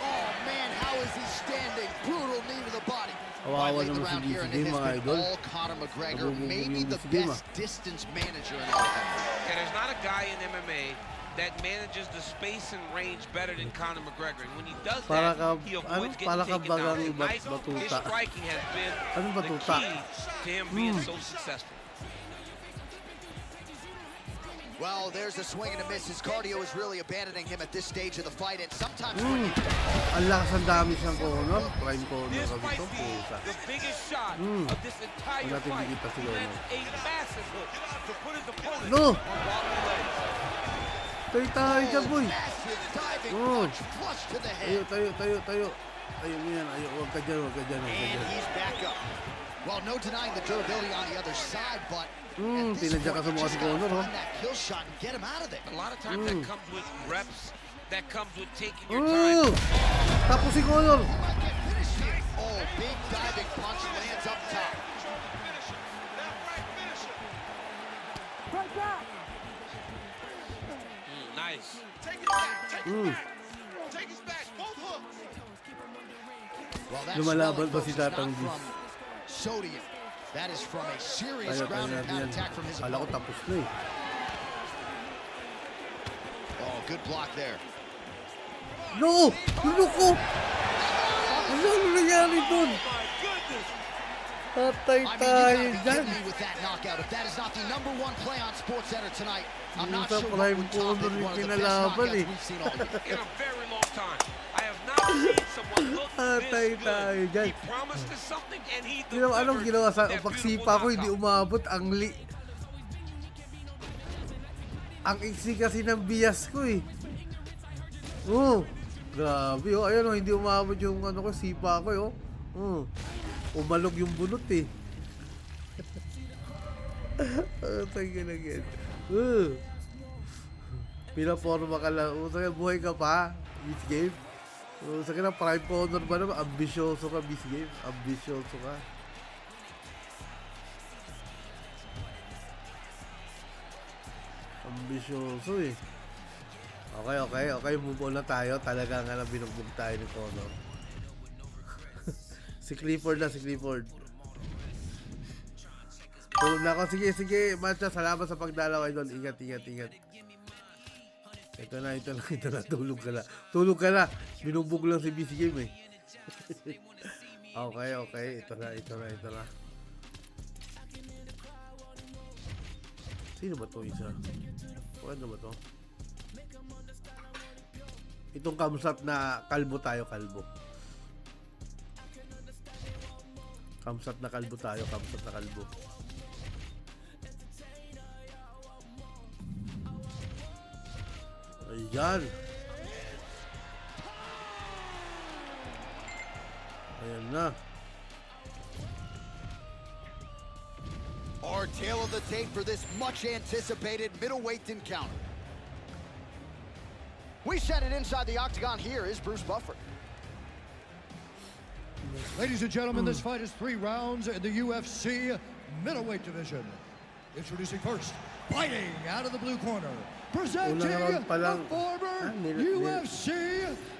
Oh man, how is he standing? Brutal knee to the body. Kawawa Finally, the naman si round here, and BCG, it has mga been idol. all Conor McGregor, Nabubog maybe yung the BCG, best distance manager in all of them. And there's not a guy in MMA that manages the space and range better than Conor McGregor. And when he does Para that, ka- he avoids para ka getting taken down. bagang Tonight, his batuta. striking has been Anong the batuta? key to him being so successful. Well, there's a swing and a miss. His cardio is really abandoning him at this stage of the fight, and sometimes when you Ang lakas ang dami siyang corner. Prime corner This kami might ito. be Pusa. the biggest shot of this entire Wala fight. tinigil pa He sila, lands a massive hook to put his opponent No! on wobbly legs. Tayo tayo dyan, boy. massive diving Oh. punch flush to the Tayo, head. tayo. Tayo mo yan. Ayaw, huwag ka dyan, huwag ka dyan, huwag ka And dyan. he's back up. Well, no denying the durability on the other side, but at this tinadya ka point, sa you mukha just si gotta Conor, oh. find that kill shot and get him out of there. A lot of times that comes with reps, that comes with taking your Oh! time. Tapos si Conor. Might get finished here. Oh, big diving punch lands up top. Right back. Nice. Take it back. Take it back. Take his back. Both hooks. Well, that Lumalaban swelling, pa si folks, is not Tatang G. from sodium. That is from a serious Tayo, ground and natin pound yan. attack from his Kala ko opponent. tapos na eh. Oh, good block there. No! Ano ko? Ano nangyari dun? My goodness. Patay I mean, you tayo gotta be dyan. kidding me with that knockout. If that is not the #1 play on SportsCenter tonight, I'm not Sa sure what prime would top it. corner yung One of the best kinalaban knockouts eh. we've seen all year. In a very long time. I have not seen someone look Patay this tayo good. dyan. He promised us something and he Ginawa, anong delivered ginawa sa that pagsipa ko, beautiful hindi knockout. umabot ang ang iksi kasi ng bias ko eh. Oh, grabe oh. Ayan oh, hindi umabot yung ano ko, sipa ko eh oh. Oh. Umalog yung bunot eh. Tangin again. Pinaporma ka lang. Sige, buhay ka pa. This game. Sige na, prime corner ba naman? Ambisyoso ka, this game. Ambisyoso ka. Ambisyoso eh. Okay. Move on na tayo. Talaga nga na binugbog tayo ni Conor. Si Clifford. Tulog na ako. Sige. Matcha, salamat sa pagdalaw. Idol. Ingat. Ito na. Tulog ka na. Binugbog lang si BC Game eh. Okay. Ito na. Sino ba to isa? Ano ba to? Itong kamsat na kalbo tayo. Kamsat na kalbo. Ayan. Ayan na. Our tale of the tape for this much anticipated middleweight encounter. We set it inside the Octagon. Here is Bruce Buffer. Ladies and gentlemen, this fight is 3 rounds in the UFC middleweight division. Introducing first, fighting out of the blue corner, presenting Unang round pa the lang. former UFC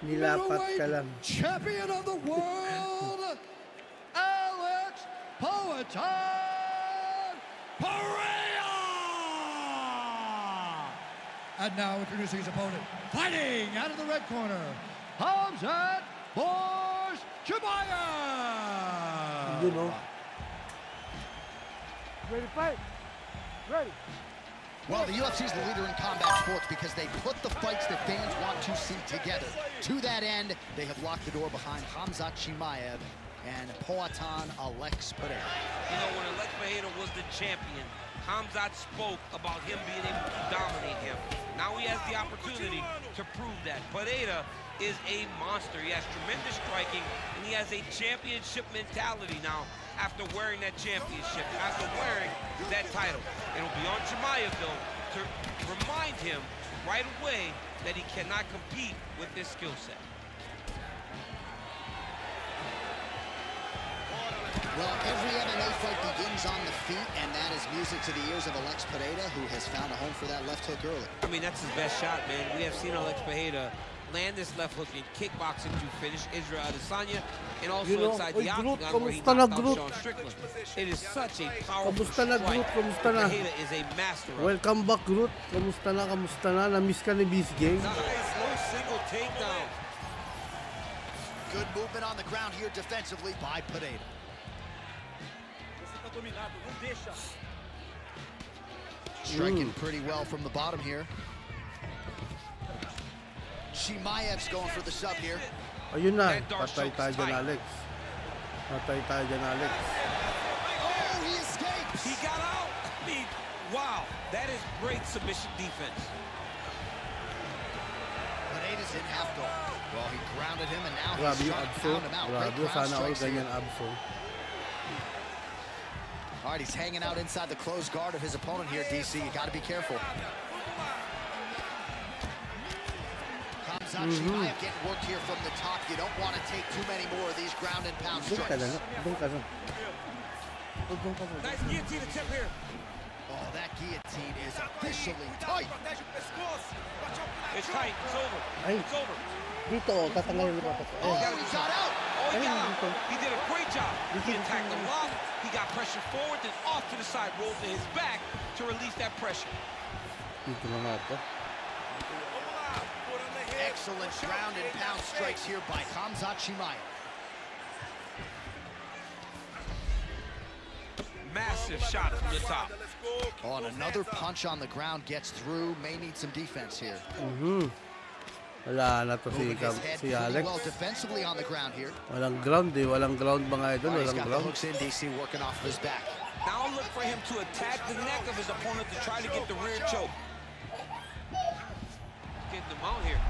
nilapat ka lang. middleweight champion of the world, Alex Poatan Pereira! And now introducing his opponent, fighting out of the red corner, Hamzat Bosch Chimaev! Yun oh. Ready to fight? Ready. Well, the UFC is the leader in combat sports because they put the fights that fans want to see together. To that end, they have locked the door behind Hamzat Chimaev and Poatan Alex Pereira. You know, when Alex Pereira was the champion, Khamzat spoke about him being able to dominate him. Now he has the opportunity to prove that. Pereira is a monster. He has tremendous striking, and he has a championship mentality now after wearing that championship, after wearing that title. It'll be on Chimaev, though, to remind him right away that he cannot compete with this skill set. Well, every MMA fight begins on the feet, and that is music to the ears of Alex Pereira, who has found a home for that left hook early. I mean, that's his best shot, man. We have seen Alex Pereira land this left hook in kickboxing to finish Israel Adesanya, and also inside the Octagon where he knocked out Sean Strickland. It is such a powerful strike. Pereira is a master of it. Welcome back, Groot. Kamusta na, kamusta na? Na-miss ka ni Beast Gang? Nice, no single takedown. Good movement on the ground here defensively by Pereira. Striking pretty well from the bottom here. Chimaev's going for the sub here. Ayun na, patay tayo dyan, Alex. Patay tayo dyan, Alex. Oh, he escapes! He got out. I mean, wow, that is great submission defense. Pereira's in half guard. Well, he grounded him, and now Grabe he's yung trying to abso. pound him out. Grabe, Great ground sana all strikes here. ganyan abso. All right, he's hanging out inside the closed guard of his opponent here, DC. You got to be careful. Khamzat Chimaev getting worked here from the top. You don't want to take too many more of these ground and pound Doon ka strikes. na, doon ka na. Doon ka na. Nice guillotine attempt here. Oh, that guillotine is officially tight. It's tight. It's over. Ay. It's over. Dito, tatanggalin mo pa. Oh, he got out. Oh, he got dito. him. He did a great job. He attacked the lock. He got pressure forward, then off to the side, rolled to his back to release that pressure. Dito na nga ito. Excellent ground and pound strikes here by Khamzat Chimaev. Massive shot from the top. Oh, and another punch on the ground gets through. May need some defense here. Wala na to Moving his head si pretty Alex. well defensively on the ground here. Walang ground eh. Walang ground mga idol. All right, he's Walang got the ground. hooks in, DC, working off of his back. Now look for him to attack the neck of his opponent to try to get the rear choke. Getting him out here.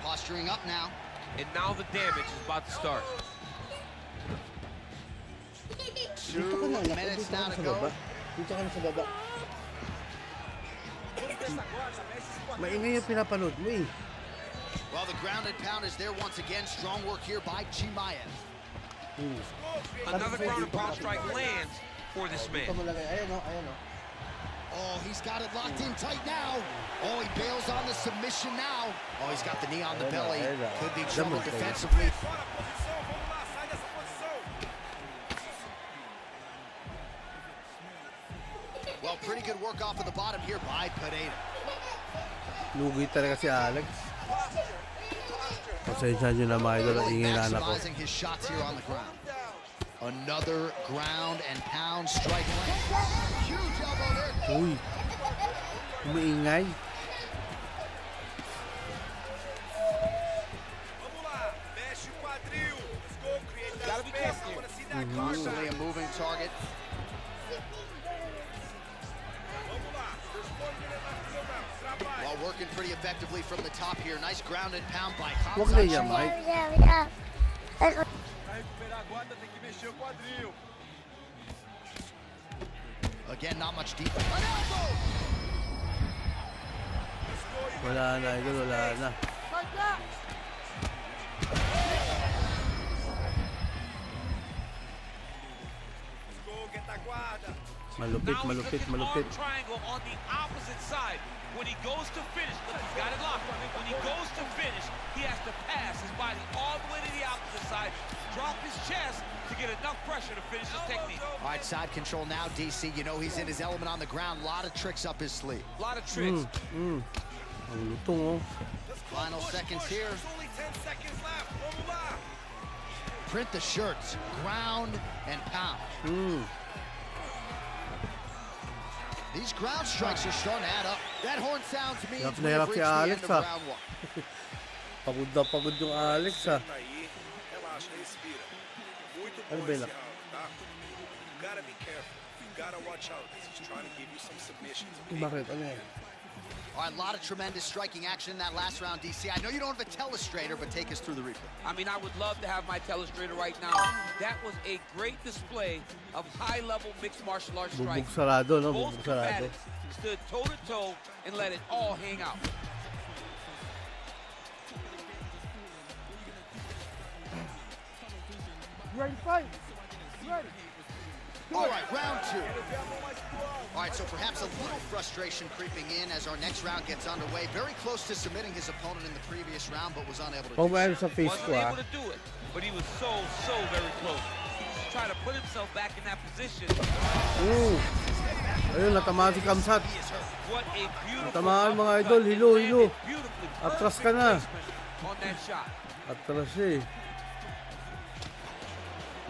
Posturing up now. And now the damage is about to start. Dito ka na. 2 minutes Dito now ka to na sa go. baba. Dito ka na sa baba. Maingay yung pinapanood mo eh. Well, the ground and pound is there once again. Strong work here by Chimaev. Another ground and pound strike lands for this man. Ito mo lagay. Ayan o, ayan o. Oh, he's got it locked in tight now. Oh, he bails on the submission now. Oh, he's got the knee on the belly. Could be trouble defensively. Well, pretty good work off of the bottom here by Pereira. Lugi talaga si Alex. Pasensya nyo na mga idol. Ang ingay na anak ko. Maximizing his shots here on the ground. Another ground and pound strike land. Huge elbow there. Uy. Umiingay. Gotta be careful here. Constantly a moving target. While working pretty effectively from the top here. Nice ground and pound by Huwag na Khamzat yan, Chimaev. Mike. Again, not much defense. An elbow! Wala na idol. Wala na. Malupit, Now he's malupit, looking malupit. arm triangle on the opposite side. When he goes to finish, look, he's got it locked. When he goes to finish, he has to pass his body all the way to the opposite side, drop his chest to get enough pressure to finish his technique. All right, side control now, DC. You know he's in his element on the ground. A lot of tricks up his sleeve. A lot of tricks. Ang lutong oh. Final seconds here. Only 10 seconds left. Vamos lá. Print the shirts. Ground and pound. These ground strikes are starting to add up. That horn sounds means Hirap na we've hirap reached si the Alex, end of ah. round one. Pagod na pagod yung Alex ah. Senta aí, relaxa, respira. Muito Ano bom ba esse yun? round, tá? You gotta be careful. You gotta punch out is he's trying to give you some submissions. Okay? Bakit? Ano yan? All right, a lot of tremendous striking action in that last round, DC. I know you don't have a telestrator, but take us through the replay. I mean, I would love to have my telestrator right now. That was a great display of high-level mixed martial arts striking. Bugbog sarado, no? Both Bugbog sarado. combatants stood toe-to-toe and let it all hang out. You ready to fight? You ready? All right, round 2. All right, so perhaps a little frustration creeping in as our next round gets underway. Very close to submitting his opponent in the previous round, but was unable to do Pumayari so. sa face Wasn't ko, able to do it, but he was so very close. He's trying to put himself back in that position. Ooh. Ayun, natamaan si Kamsat. What a beautiful Natamaan, mga uppercut. idol. Hilo, It hilo. landed beautifully. Atras Perfect ka na. placement on that shot. Atras siya eh.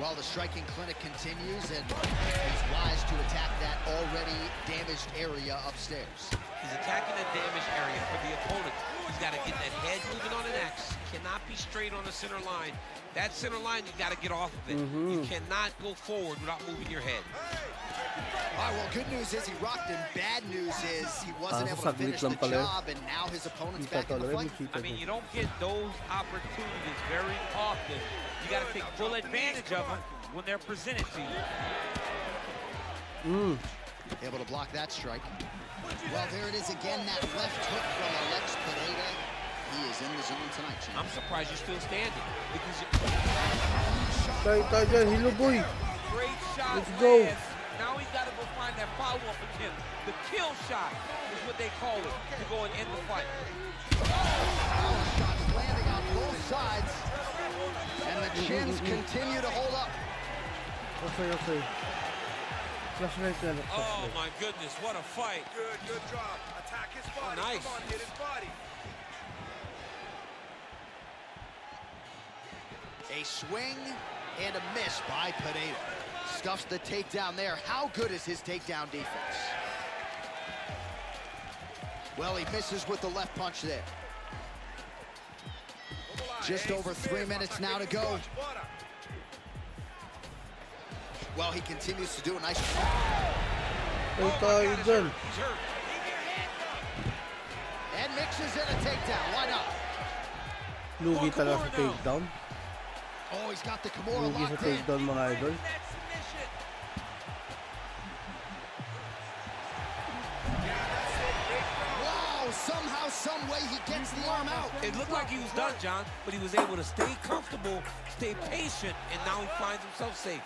Well, the striking clinic continues, and he's wise to attack that already damaged area upstairs. He's attacking that damaged area for the opponent. He's got to get that head moving on an X. Cannot be straight on the center line. That center line, you got to get off of it. You cannot go forward without moving your head. All right, well, good news is he rocked him. Bad news is he wasn't able to saglit finish the lang pala yun. job, and now his opponent's Kita back in the talaga, fight. may kita I mean, din. you don't get those opportunities very often. You got to take full advantage of them when they're presented to you. Able to block that strike. Well, there it is again, that left hook from Alex Pineda. He is in the zone tonight, champ. I'm surprised you're still standing because Tayo dyan, hilo boy. great shot Let's go. lands. Now he's got to go find that follow-up attempt. The kill shot is what they call it to go and end the fight. Power shots landing on both sides, and the chins continue to hold up. Okay. Flashlight na lang. Oh my goodness, what a fight. Good job. Attack his body. nice. Come on, hit his body. A swing and a miss by Pineda. Stuffs the takedown there. How good is his takedown defense? Well, he misses with the left punch there. Just over 3 minutes now to go. Well, he continues to do a nice job. Tayo dyan. He's hurt. And mixes in a takedown. Why not? Lugi talaga sa takedown. Oh, he's got the Kimura Lugi sa locked in. takedown, mga idol. That submission. Wow, somehow, some way he gets the arm out. It looked like he was done, John, but he was able to stay comfortable, stay patient, and now he finds himself safe.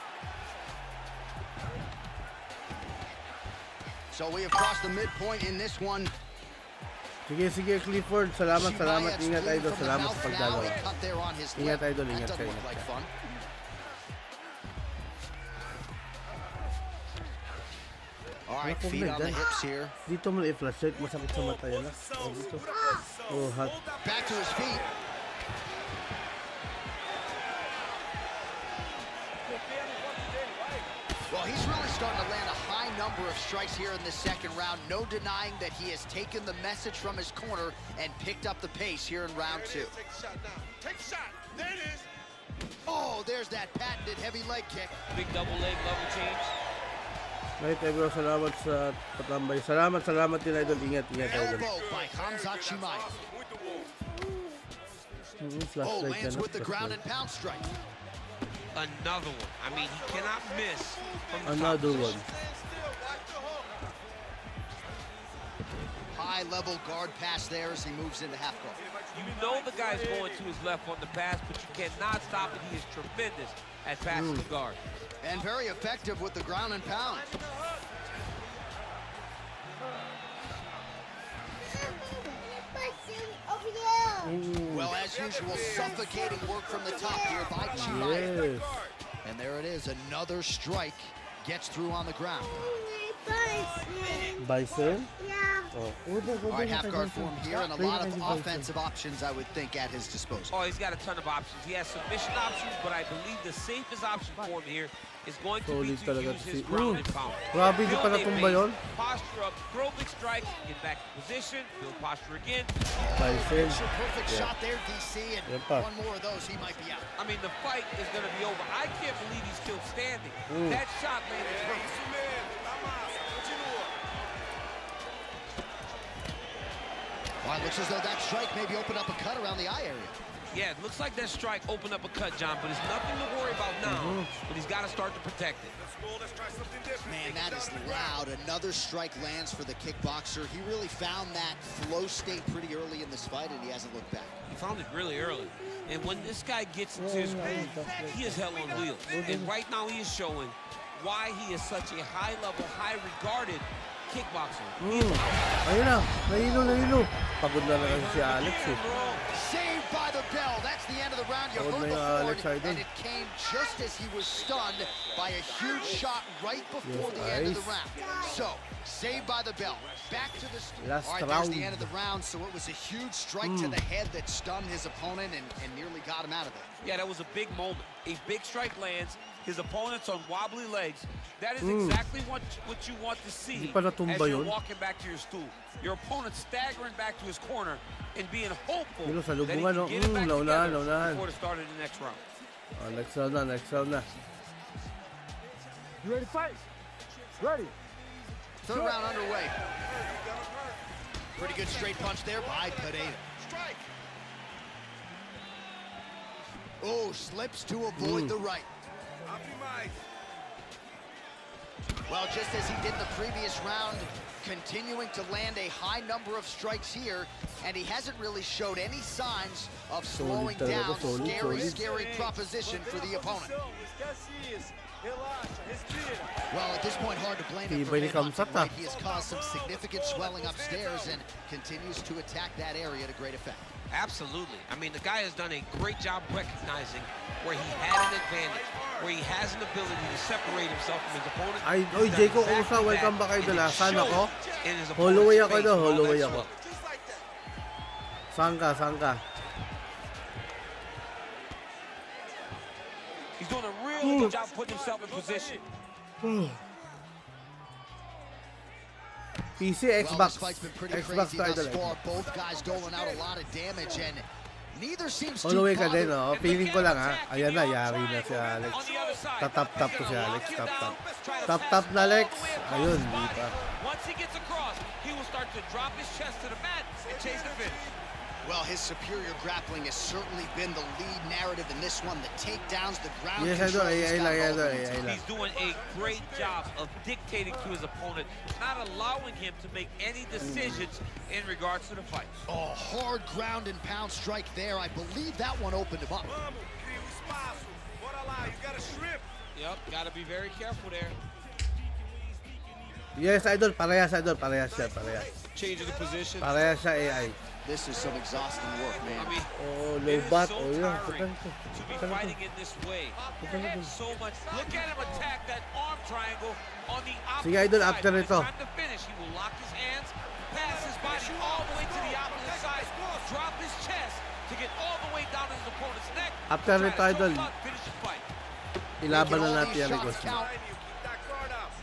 So we have crossed the midpoint in this one. Sige, Clifford. Salamat. Ingat, idol. Salamat sa pagdalaw. Ingat, idol. Ingat kayo. All right, feet on the hips here. Dito mo na i-flashlight. Masakit sa mata yan. Dito. Oh, hot. Back to his feet. Well, he's really starting to land a high number of strikes here in the second round. No denying that he has taken the message from his corner and picked up the pace here in round 2. Take a shot now. Take a shot. There it is. Oh, there's that patented heavy leg kick. Big double leg level change. Right, everyone. Salamat sa patambay. Salamat din, idol. Ingat, idol. Elbow by Hamzat Chimaev. Oh, Flashlight lands yan. with the ground and pound strike. Another one. I mean, he cannot miss from the Another top one. High level guard pass there as he moves into half guard. You know the guy's going to his left on the pass, but you cannot stop it. He is tremendous at passing the guard. And very effective with the ground and pound. Well, as usual, suffocating work from the top here by Chimaev. Yes. And there it is, another strike gets through on the ground. Bison? Oh. All right, half guard form here, and a lot of offensive options, I would think, at his disposal. Oh, he's got a ton of options. He has submission options, but I believe the safest option for him here is going to be Solid to talaga use to his si... ground and pound. Grabe, di pa Build a natumba yun. base, posture up, throw big strikes, get back in position, build posture again. Bison. Picture perfect shot there, DC, and Yan pa. one more of those, he might be out. I mean, the fight is going to be over. I can't believe he's still standing. That shot landed perfect. All right, looks as though that strike maybe opened up a cut around the eye area. Yeah, it looks like that strike opened up a cut, John, but it's nothing to worry about now. But he's got to start to protect it. Let's try something different. Man, that is loud. Another strike lands for the kickboxer. He really found that flow state pretty early in this fight, and he hasn't looked back. He found it really early. And when this guy gets into his groove, he is hell on wheels. And right now he is showing why he is such a high-level, high-regarded kickboxer. Ayun na. Nahilo. Pagod na kasi si Alex eh. Saved by the bell. That's the end of the round. You heard the horn, and it came just as he was stunned by a huge shot right before the end of the round. So, saved by the bell. Back to the last all right, round. there's the end of the round. So it was a huge strike to the head that stunned his opponent and nearly got him out of there. Yeah, that was a big moment. A big strike lands. His opponent's on wobbly legs. That is exactly what you want to see as you're walking back to your stool. Your opponent staggering back to his corner and being hopeful that he can get it back together before the start of the next round. Next round na. You ready to fight? Ready. Third round underway. Pretty good straight punch there by Pineda. Strike. Oh, slips to avoid the right. Optimize. Well, just as he did in the previous round, continuing to land a high number of strikes here, and he hasn't really showed any signs of slowing down. Scary proposition for the opponent. Well, at this point, hard to blame him for right? He has caused some significant swelling upstairs and continues to attack that area to great effect. Absolutely. I mean, the guy has done a great job recognizing where he had an advantage, where he has an ability to separate himself from his opponent. Oy, Jacob, kumusta? Welcome back kayo dala. Saan ako? Holloway ako daw, Holloway ako. Saan ka? He's doing a really good job putting himself in position. PC, Xbox. This fight's been pretty Xbox crazy thus title. far. Both guys doling out a lot of damage, and neither seems too Holloway ka din, bothered. oh. Feeling ko lang, ha. Ayan na, yari na si Alex. Tatap-tap to si Alex. Tap-tap na Alex. Ayun, di pa. Once he gets across, he will start to drop his chest to the mat and chase the finish. Well, his superior grappling has certainly been the lead narrative in this one. The takedowns, the ground Yes, control. He's doing a great job of dictating to his opponent, not allowing him to make any decisions in regards to the fight. Oh, hard ground and pound strike there. I believe that one opened him up. You got a strip. Yep, got to be very careful there. Yes, idol. Parehas siya. Changing the position. Parehas siya, AI. This is some exhausting work, man. I mean, Oh, it low is bat. so Oh, yun. tiring to be fighting in this way. So much. Look at him attack that arm triangle on the opposite Sige, idol, side. after When it's ito. time to finish, he will lock his hands, pass his body all the way to the opposite side, drop his chest to get all the way down to his opponent's neck. After try to ito, idol. choke out, finish the fight. Ilaban na Making all natin these yan, shots Rigos. count. Keep that guard up.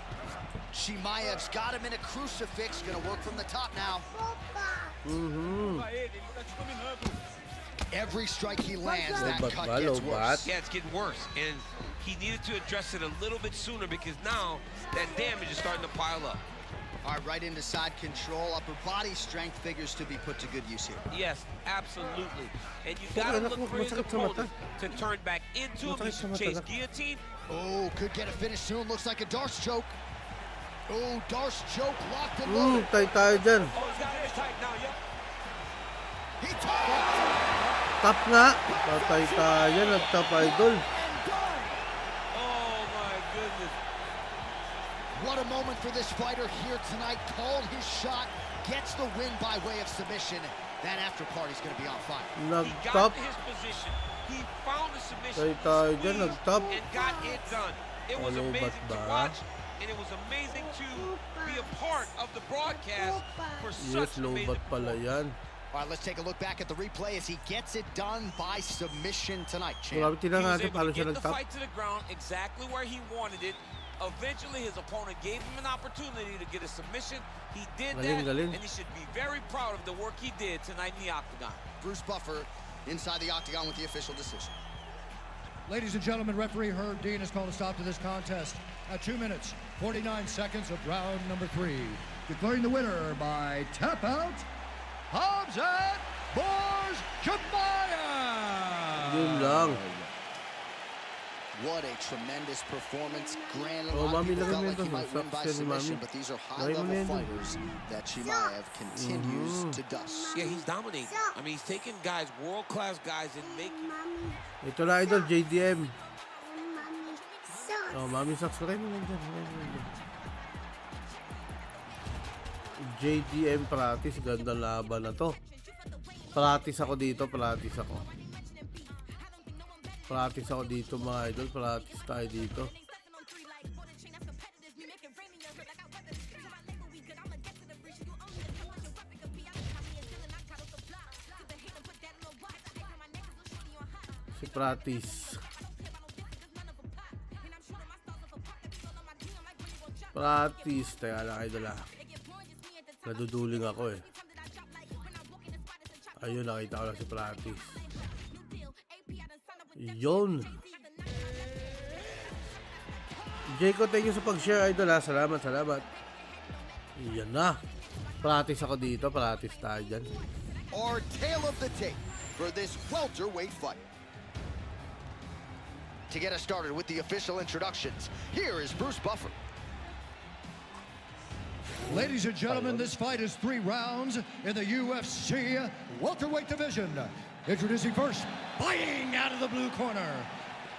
Chimaev's got him in a crucifix. Gonna work from the top now. Every strike he lands, that cut gets worse. Yeah, it's getting worse, and he needed to address it a little bit sooner because now that damage is starting to pile up. All right, right into side control. Upper body strength figures to be put to good use here. Yes, absolutely. And you got to look for his opponent to turn back into him. He should chase guillotine. Oh, could get a finish soon. Looks like a Darce choke. Oh, Darce choke locked and loaded. Tayo dyan. Oh, he's got it tight now, yep. He took Tap nga. Patay tayo. Nag-tap, idol. Oh, my goodness. What a moment for this fighter here tonight. Called his shot, gets the win by way of submission. That after party's going to be on fire. He Nag-tap. got to his position. He found the submission, Tayo dyan. squeezed, Nag-tap. and got it done. It was Ano amazing ba't to ba? watch, and it was amazing to be a part of the broadcast for Yes, such an low amazing bat pala performance. yan. All right, let's take a look back at the replay as he gets it done by submission tonight, champ. Grabe, He tingnan was natin able paano to siya get the nag-tap. fight to the ground exactly where he wanted it. Eventually, his opponent gave him an opportunity to get a submission. He did Galing. and he should be very proud of the work he did tonight in the Octagon. Bruce Buffer inside the Octagon with the official decision. Ladies and gentlemen, referee Herb Dean has called a stop to this contest at 2 minutes, 49 seconds of round number 3. Declaring the winner by tap out, Hamzat Borjamaya. Yun lang. What a tremendous performance. Granted, a Oh, lot of Mami, people felt lagay mo like he ito. might win by Sakto ni submission, Mami. but these are Lagay mo high-level na yan. fighters that Chimaev continues to dust. Yeah, he's dominating. I mean, he's taking guys, world-class guys, and making... Ito na, idol, JDM. Oh, Mami Socks. Lagay mo na dyan. JDM practice. Ganda laban na to. Practice ako dito. Practice ako dito, mga idol. Practice tayo dito. Si practice. Teka lang, idol ah. Naduduling ako eh. Ayun, nakita ko lang si practice. Yun. Jayco, thank you sa pag-share, idol ha. Salamat. Yan na. Practice ako dito. Practice tayo dyan. Our tale of the tape for this welterweight fight. To get us started with the official introductions, here is Bruce Buffer. Ladies and gentlemen, this fight is 3 rounds in the UFC welterweight division. Introducing first, fighting out of the blue corner,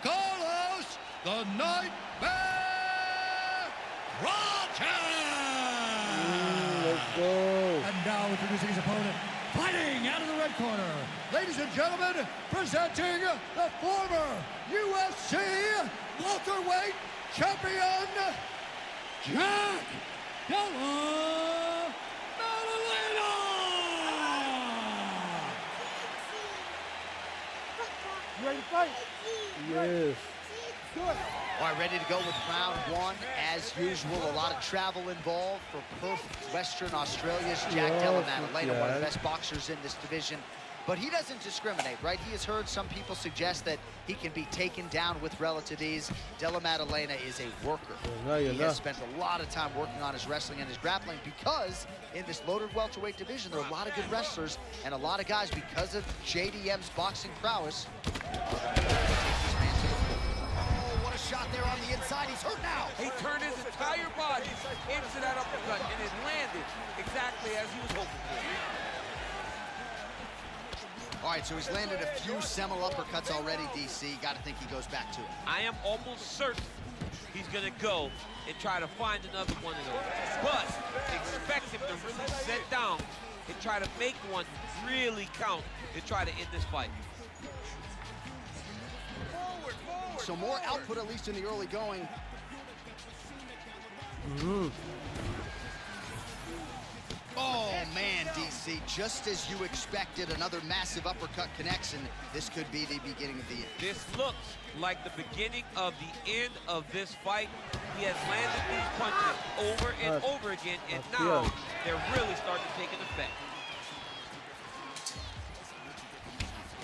Carlos the Nightmare Rocha! Let's go. And now introducing his opponent, fighting out of the red corner. Ladies and gentlemen, presenting the former UFC welterweight champion, Jack Della Maddalena! You ready to fight? Yes. Good. All right, ready to go with round 1. As usual, a lot of travel involved for Perth, Western Australia's Jack Della Maddalena, one of the best boxers in this division. But he doesn't discriminate, right? He has heard some people suggest that he can be taken down with relative ease. Della Maddalena is a worker. He has spent a lot of time working on his wrestling and his grappling because in this loaded welterweight division, there are a lot of good wrestlers and a lot of guys, because of JDM's boxing prowess, what a shot there on the inside. He's hurt now. He turned his entire body into that uppercut, and it landed exactly as he was hoping for. All right, so he's landed a few seminal uppercuts already, DC. Got to think he goes back to it. I am almost certain he's going to go and try to find another one of those. But expect him to really sit down and try to make one really count to try to end this fight. So more output, at least in the early going. Oh, man, DC, just as you expected, another massive uppercut connects, and this could be the beginning of the end. This looks like the beginning of the end of this fight. He has landed these punches over and over again, and now they're really starting to take an effect.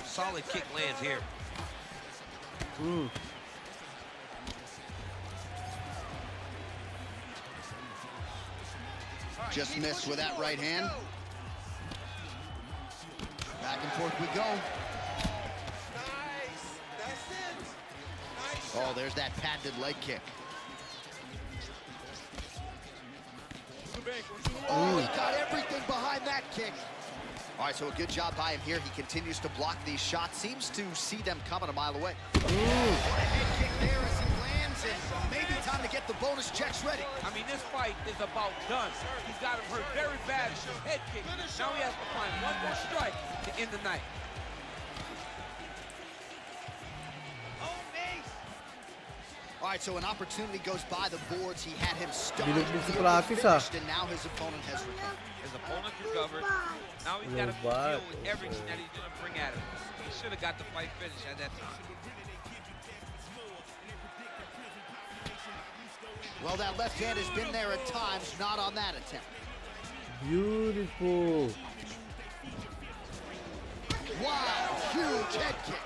Solid kick lands here. Just missed with that right hand. Back and forth we go. Nice. That's it. Nice. Oh, there's that patented leg kick. Oh, he got everything behind that kick. All right, so a good job by him here. He continues to block these shots. Seems to see them coming a mile away. What a head kick there as he lands, and maybe time to get the bonus checks ready. I mean, this fight is about done. He's got him hurt very bad with his head kick. Now he has to find one more strike to end the night. All right, so an opportunity goes by the boards. He had him stuck. Finished, and now his opponent has recovered. His opponent recovered. Now he's got to deal with everything that he's going to bring at him. He should have got the fight finished at that time. Well, that left hand has been there at times, not on that attempt. Beautiful. Wow, huge head kick.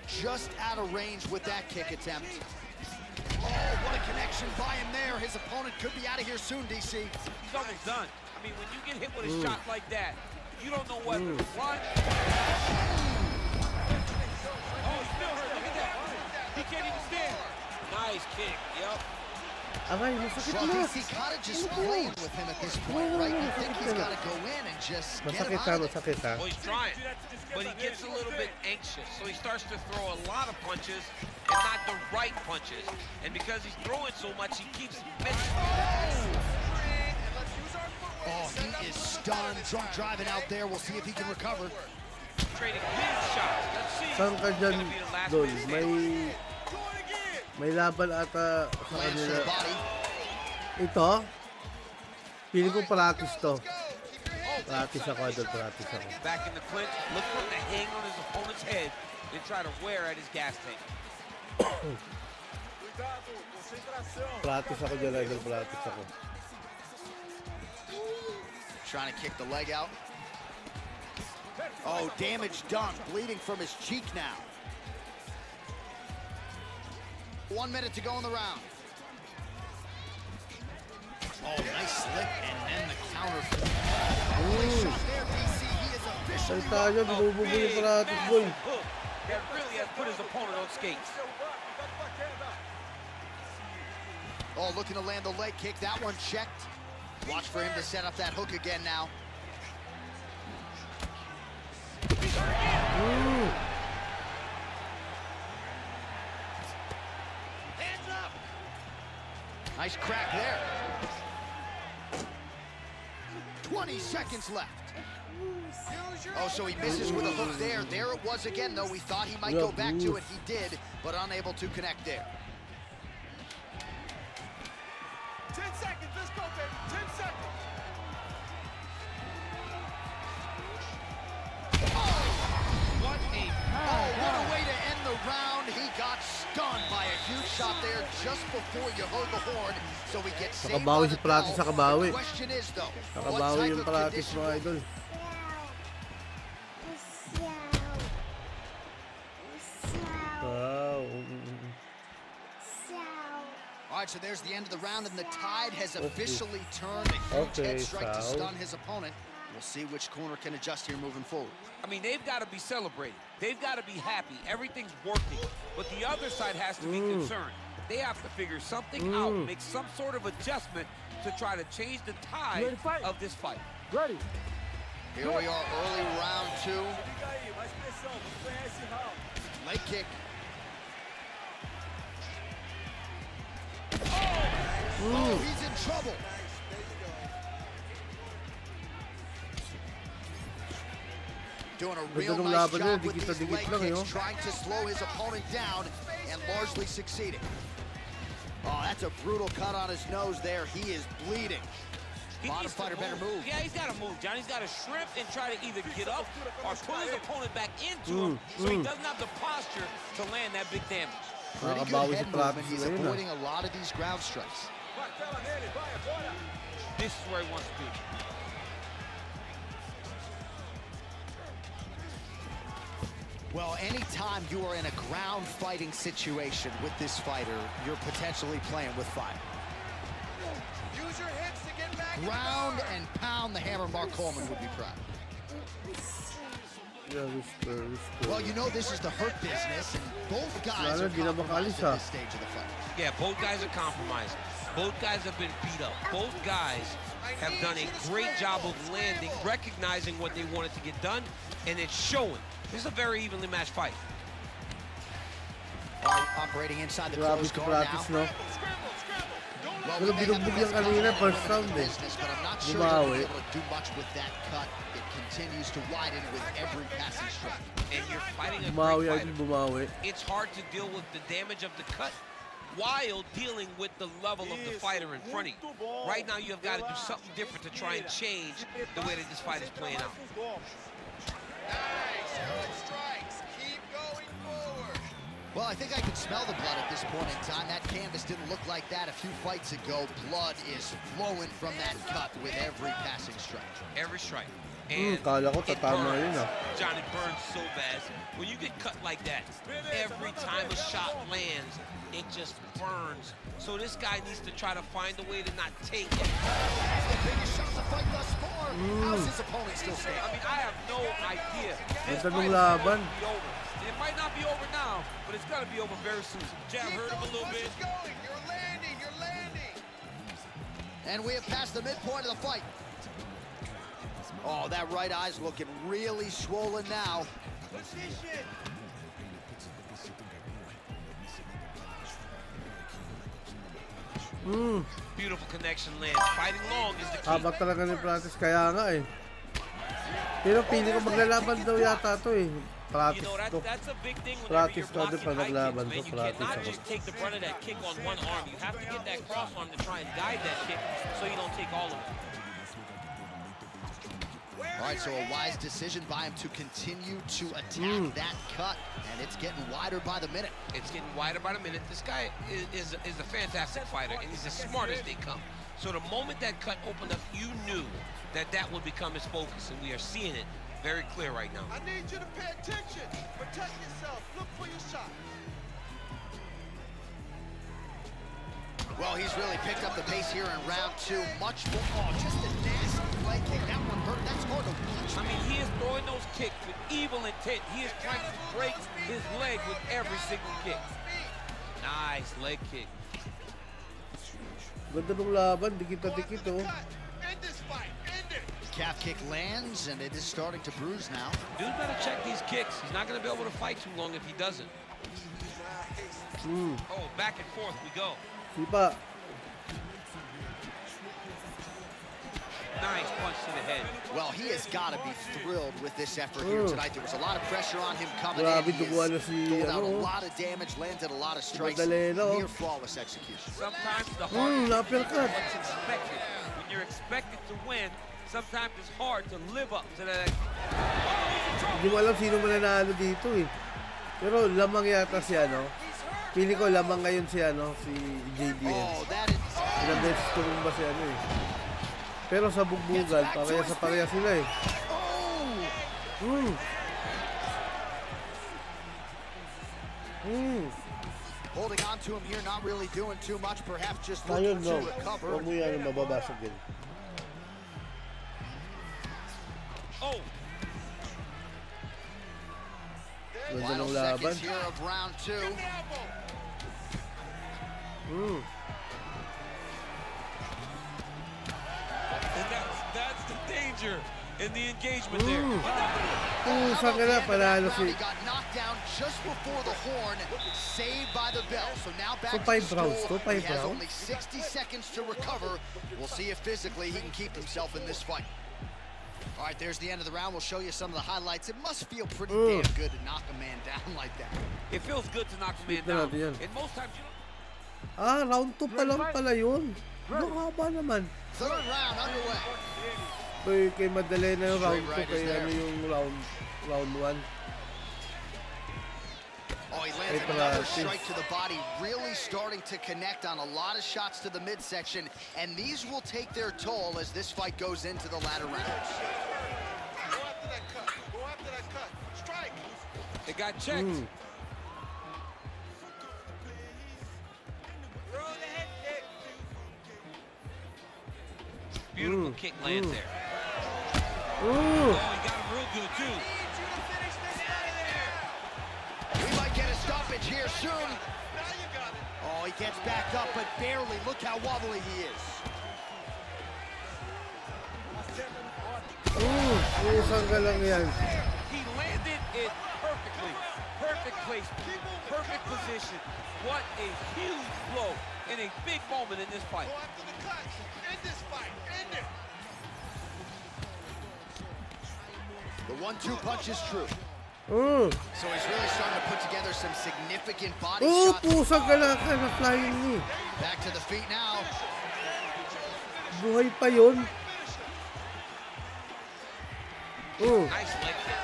Just out of range with that kick attempt. Oh, what What a connection by him there. His opponent could be out of here soon, DC. He's almost done. I mean, when you get hit with a shot like that, you don't know whether to run. Oh, he's still hurt. Look at that. He can't even stand. Nice kick. Yep. Aray, masakit Well, na. DC kind of just playing with him at this point, right? You think he's got to go in and just get him Masakit out ha, of there. masakit ha. Well, he's trying, but he gets a little bit anxious, so he starts to throw a lot of punches and not the right punches. And because he's throwing so much, he keeps missing. Oh, he is stunned, drunk driving out there. We'll see if he can recover. Trading his shots. Let's see. Saan ka It's dyan, gonna be the last Dol? man standing. May laban ata sa Lands to kanila. the body. Ito? Pili ko practice to. Practice ako, Idol. Practice ako. Back in the clinch, look for him to hang on his opponent's head and try to wear at his gas tank. Practice ako dyan, Idol. Practice ako. Trying to kick the leg out. Oh, damage done. Bleeding from his cheek now. 1 minute to go in the round. Oh, nice slip, and then the counter. Holy shot there, DC. He is officially Ay tayo, binububo yung practice, boy. Hook that really has put his opponent on skates. Oh, looking to land the leg kick. That one checked. Watch for him to set up that hook again now. Hands up. Nice crack there. 20 seconds left. Oh, so he misses with a hook there. There it was again, though. We thought he might go back to it. He did, but unable to connect there. 10 seconds, let's go, baby. 10 seconds. What What a way to end the round. He got stunned by a huge shot there just before you heard the horn. So we get saved Nakabawi by si the Practice, bell. nakabawi. The question is, though, what Nakabawi type yung of practice, condition mga Idol. Wow. All right, so there's the end of the round, and the tide has officially turned. A huge head strike to foul. stun his opponent. We'll see which corner can adjust here moving forward. I mean, they've got to be celebrating. They've got to be happy. Everything's working. But the other side has to be concerned. They have to figure something out, make some sort of adjustment to try to change the tide of this fight. Ready. Here we are, early round two. Leg kick. Oh, he's in trouble. Doing a real Ganda ng nice laban job niya, with these dikit na leg dikit lang, kicks, eh, oh. trying to slow his opponent down and largely succeeding. Oh, that's a brutal cut on his nose there. He is bleeding. He Bottom needs to fighter better move. Yeah, he's got to move, John. He's got to shrimp and try to either get up or pull his opponent back into him so he doesn't have the posture to land that big damage. Pretty good Nakabawi si head movement. Practice He's ngayon, avoiding a lot of these ground strikes. This is where he wants to be. Well, anytime you are in a ground fighting situation with this fighter, you're potentially playing with fire. Use your hips to get back. Ground and pound the hammer. Mark Coleman would be proud. Yeah, whisper. Well, you know this is the hurt business, and both guys Lalo, are di na compromised makalis, at ah. this stage of the fight. Yeah, both guys are compromised. Both guys have been beat up. Both guys have done a great job of landing, recognizing what they wanted to get done, and it's showing. This is a very evenly matched fight. Operating inside the Grabe closed si guard Practice, now. no? Well, Pero we may have the binugbog yan best kanina, cover first in round, the eh. business, but I'm not sure Bumawi. they'll be able to do much with that cut. It continues to widen with every passing strike. And you're fighting a Bumawi, great Idol, fighter. bumawi. It's hard to deal with the damage of the cut while dealing with the level of the fighter in front of you. Right now, you've got to do something different to try and change the way that this fight is playing out. Nice, good strikes. Keep going forward. Well, I think I can smell the blood at this point in time. That canvas didn't look like that a few fights ago. Blood is flowing from that cut with every passing strike. Every strike. And kala ko it tatama burns. yun, ah. Johnny burns so bad. When you get cut like that, every time a shot lands, it just burns. So this guy needs to try to find a way to not take it. That's the biggest shot of the fight thus far. How's his opponent still standing? I mean, I have no idea. This Ganda fight ng is laban. gonna be over. It might not be over now, but it's gonna be over very soon. Jab hurt him a little bit. You're landing. You're landing. And we have passed the midpoint of the fight. Oh, that right eye's looking really swollen now. Position. Beautiful connection lands. Fighting long is the key. Haba talaga ni Francis, kaya nga eh. Pero pili ko maglalaban daw yata to eh. You Practice know, to. that's a big thing whenever Practice you're to, di pa blocking high naglaban kicks, man. to, You practice cannot ako. just take the brunt of that kick on one arm. You have to get that cross arm to try and guide that kick so you don't take all of it. All right, so a wise decision by him to continue to attack that cut, and it's getting wider by the minute. It's getting wider by the minute. This guy is a fantastic fighter, and he's as smart as they come. So the moment that cut opened up, you knew that that would become his focus, and we are seeing it very clear right now. I need you to pay attention. Protect yourself. Look for your shot. Well, he's really picked up the pace here in round two. Much more. Oh, just a nasty leg kick. That one hurt. That's hard to watch. I mean, he is throwing those kicks with evil intent. He is trying to break his leg with every single kick. Nice leg kick. Ganda ng laban, dikit-dikit oh. End this fight. End it. Calf kick lands, and it is starting to bruise now. Dude better check these kicks. He's not going to be able to fight too long if he doesn't. Oh, back and forth we go. Sipa. Nice punch to the head. Well, he has got to be thrilled with this effort here tonight. There was a lot of pressure on him coming Grabe, in. He duguan na has si, doled out a ano, lot of damage, landed a lot of strikes. Magdalena, oh. Near flawless execution. Sometimes the hardest thing uppercut. is what's expected. When you're expected to win, sometimes it's hard to live up to that. Hindi mo alam sino mananalo dito eh. Pero lamang yata si ano. Pili ko lamang ngayon si ano, si JDS. Oh, that is... Ilang beses tumumba si ano eh. Pero sa bugbugan, pareha sila eh. Holding on to him here, not really doing too much, perhaps just Ayun, looking no. to recover. Huwag mo yan ang mababasag din. Oh, Ganda Final ng laban. seconds here of round two. and that's the danger in the engagement there. Saan ka na, panalo si... He got knocked down just before the horn, saved by the bell. So now back So to 5 the rounds, stool. so 5 He has rounds. only 60 seconds to recover. We'll see if physically he can keep himself in this fight. All right, there's the end of the round. We'll show you some of the highlights. It must feel pretty damn good to knock a man down like that. It feels good to knock a man Split na down. natin yan. And most times you don't. Round 2 pa lang pala yun. Ang haba naman. Third round underway. Kay Madalena yung round 2, Straight right kay is there. ano yung round 1. Oh, he lands another strike to the body, really starting to connect on a lot of shots to the midsection, and these will take their toll as this fight goes into the latter rounds. Go after that cut. Go after that cut. Strike. It got checked. Beautiful kick lands there. Oh, he got him real good too. We might get a stoppage here soon. Oh, he gets back up, but barely. Look how wobbly he is. Isang ka lang yan. He landed it perfectly. Perfect placement. Perfect position. What a huge blow in a big moment in this fight. Go after the cut. End this fight. End it. The 1-2 punch is true. Oh, So he's really starting to put together some significant body oh, shots. pusang ka lang ka na flying knee. Back to the feet now. Buhay pa yun. Nice leg kick.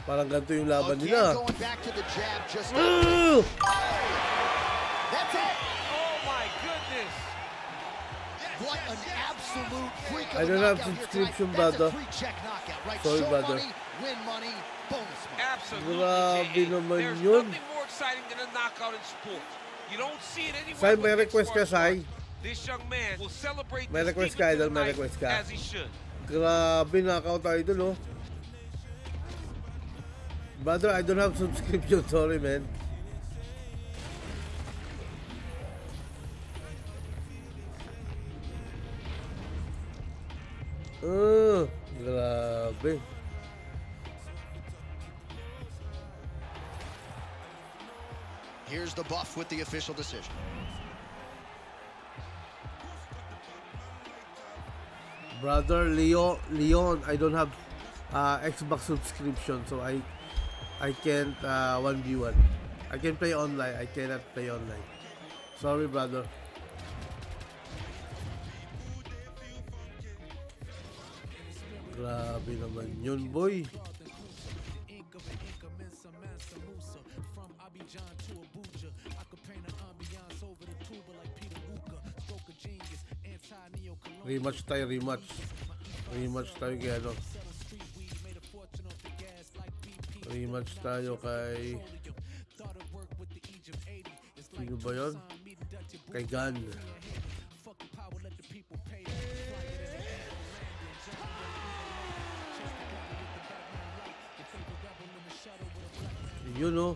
Parang ganito yung laban Again, nila. going back to the jab just Oh! That's it. Oh my goodness. What an absolute absolute freak of I don't a have knockout here subscription, tonight. That's a brother. three-check knockout, right? Sorry, Show brother. money, win money, bonus money. Absolutely, Grabe J.A. naman There's yun. nothing more exciting than a knockout in sports. You don't see it anywhere. Sai, but may mixed request ka, martial arts. Sai? This young man will celebrate May this request deep ka, into Idol? the May night request ka? as he should. Grabe, knockout idol, oh. Brother, I don't have subscription. Sorry, man. Grabe. Here's the buff with the official decision. Brother, Leon, I don't have Xbox subscription, so I can't 1v1. I can play online. I cannot play online. Sorry, brother. Grabe naman yun, boy. Rematch tayo, rematch. Rematch tayo kay ano. Rematch tayo kay... Sino ba yun? Kay Gun. You know.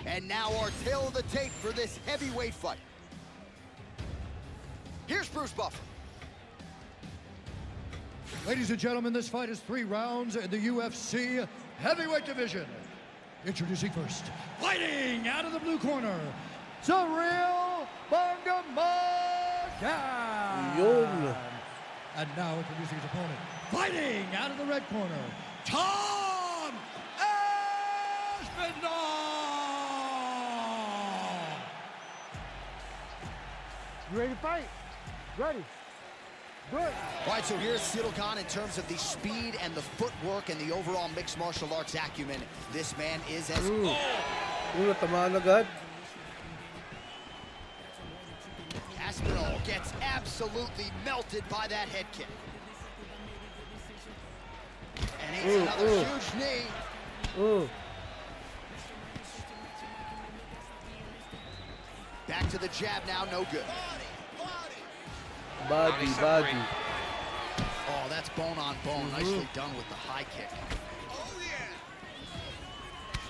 And now our tail of the tape for this heavyweight fight. Here's Bruce Buffer. Ladies and gentlemen, this fight is 3 rounds in the UFC heavyweight division. Introducing first, fighting out of the blue corner, Cyril Bangamagan. Yun. And now introducing his opponent, fighting out of the red corner, Tom Aspinall. You ready to fight? Ready. Good. All right, so here's Cyril Gane in terms of the speed and the footwork and the overall mixed martial arts acumen. This man is as... Natamaan agad. Aspinall gets absolutely melted by that head kick. And it's another huge knee. Back to the jab now, no good. Body. Oh, that's bone on bone. Nicely done with the high kick.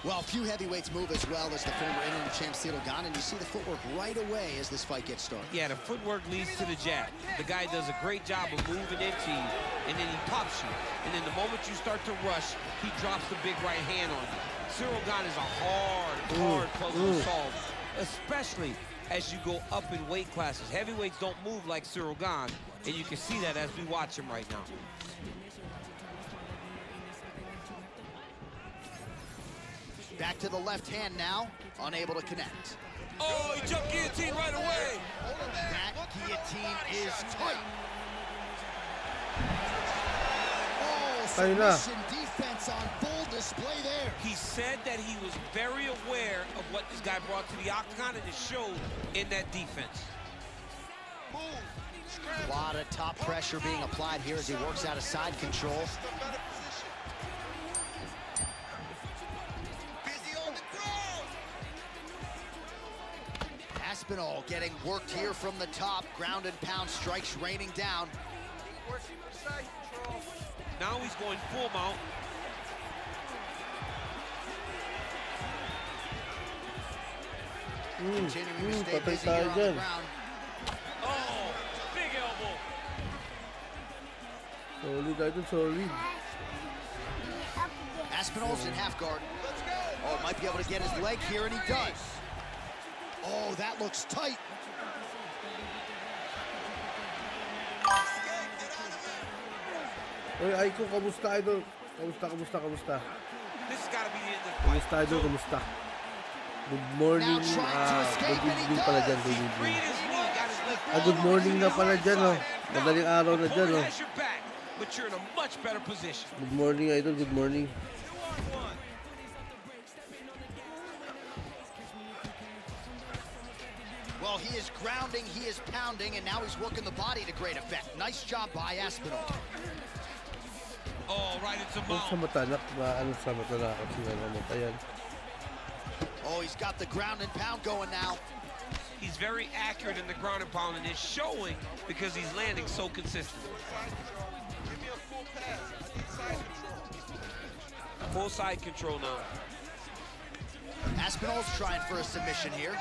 Well, few heavyweights move as well as the former interim champ Cyril Gane, and you see the footwork right away as this fight gets started. Yeah, the footwork leads to the jab. The guy does a great job of moving into you, and then he pops you. And then the moment you start to rush, he drops the big right hand on you. Cyril Gane is a hard puzzle to solve, especially as you go up in weight classes. Heavyweights don't move like Cyril Gane, and you can see that as we watch him right now. Back to the left hand now, unable to connect. Oh, he jumped guillotine right away. That guillotine is tight. Oh, submission defense on full display there. He said that he was very aware of what this guy brought to the Octagon, and it showed in that defense. A lot of top pressure being applied here as he works out of side control. Aspinall getting worked here from the top. Ground and pound strikes raining down. Now he's going full mount. Continuing to stay busy here on the ground. Oh, big elbow. Solid. Aspinall's in half guard. Oh, might be able to get his leg here, and he does. Oh, that looks tight. Oy, Aiko, kamusta, idol? Kamusta? This has got to be the end of the fight. Kamusta, idol? Kamusta? Good morning, good evening pala dyan, good evening. Freed his knee, got his leg Good morning na pala dyan, oh. Madaling araw na dyan, oh. has your back, but you're in a much better position. Good morning, idol, good morning. Well, Oh, he is grounding, he is pounding, and now he's working the body to great effect. Nice job by Aspinall. Oh, right into Sa mount. mata, sa mata na kasi namatayan. Oh, he's got the ground and pound going now. He's very accurate in the ground and pound, and it's showing because he's landing so consistently. Give me a full pass. I need side control. Full side control now. Aspinall's trying for a submission here.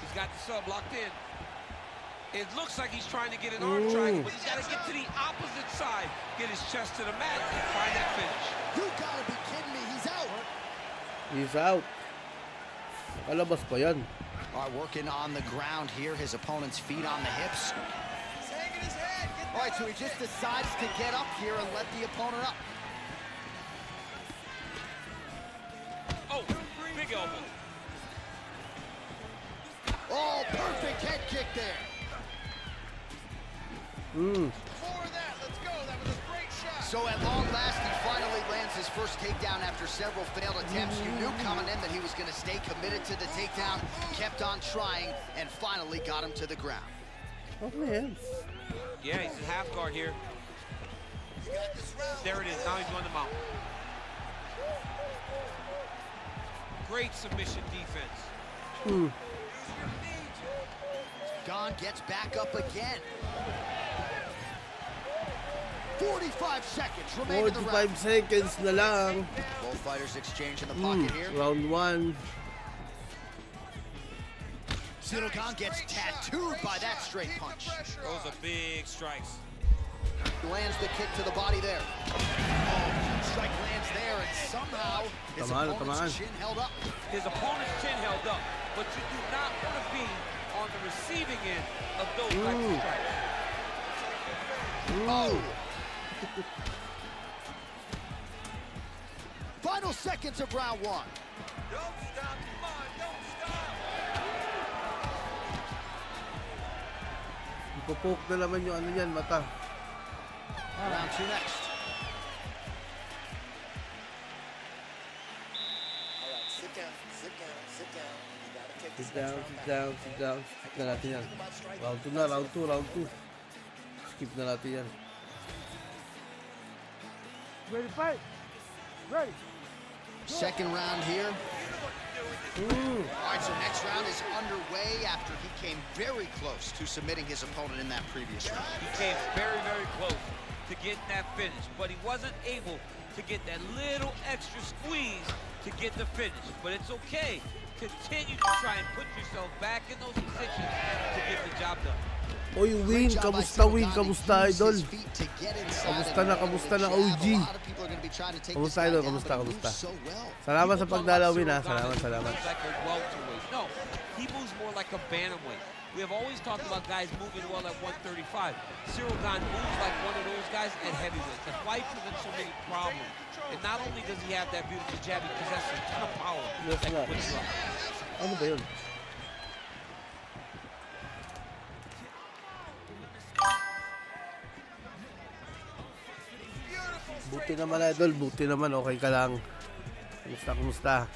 He's got the sub locked in. It looks like he's trying to get an arm triangle, but he's got to get to the opposite side, get his chest to the mat, and find that finish. You gotta be kidding me, he's out. He's out. Kalabas pa yan. All right, working on the ground here, his opponent's feet on the hips. He's hanging his head. Get All right, so he just decides to get up here and let the opponent up. Oh, big elbow. Oh, perfect head kick there. more of that. Let's go. That was a great shot. So at long last, he finally lands his first takedown after several failed attempts. You knew coming in that he was going to stay committed to the takedown, kept on trying, and finally got him to the ground. Oh, man. Yeah, he's in half guard here. You got this round. There it is. Now he's on the mount. Great submission defense. Gon gets back up again. 45 seconds remain in the round. 45 seconds na lang. Both fighters exchange in the pocket here. Round 1. Gon gets tattooed by that straight punch. Those are big strikes. Lands the kick to the body there. Oh, strike lands there, and somehow his opponent's chin held up. His opponent's chin held up, but you do not want to be on the receiving end of those types of strikes. Oh! Final seconds of round 1. Don't stop. Come on. Don't stop. Ipopoke na naman yung ano yan, mata. Round 2 next. All right, sit down. Sit down. Sit down. You gotta take this Sit down, next sit round down, back. sit down. Skip na natin yan. Round 2 na, round 2, round 2. Skip na natin yan. Ready to fight? Ready. Second round here. All right, so next round is underway after he came very close to submitting his opponent in that previous round. He came very, very close to getting that finish, but he wasn't able to get that little extra squeeze to get the finish. But it's okay. Continue to try and put yourself back in those positions to get the job done. Oy, Win, kamusta Win? Kamusta idol? Kamusta na OG? Kamusta idol? Kamusta? Salamat sa pagdalaw Win ha. Salamat. He's like a welterweight. No, he moves more like a bantamweight. We have always talked about guys moving well at 135. Gon moves like one of those guys at heavyweight. That's why he presents so many problems. And not only does he have that beautiful jab, he possesses a ton of power. Yes, that nga. puts you up. Ano ba yun? Buti naman idol, buti naman, okay ka lang. Kumusta?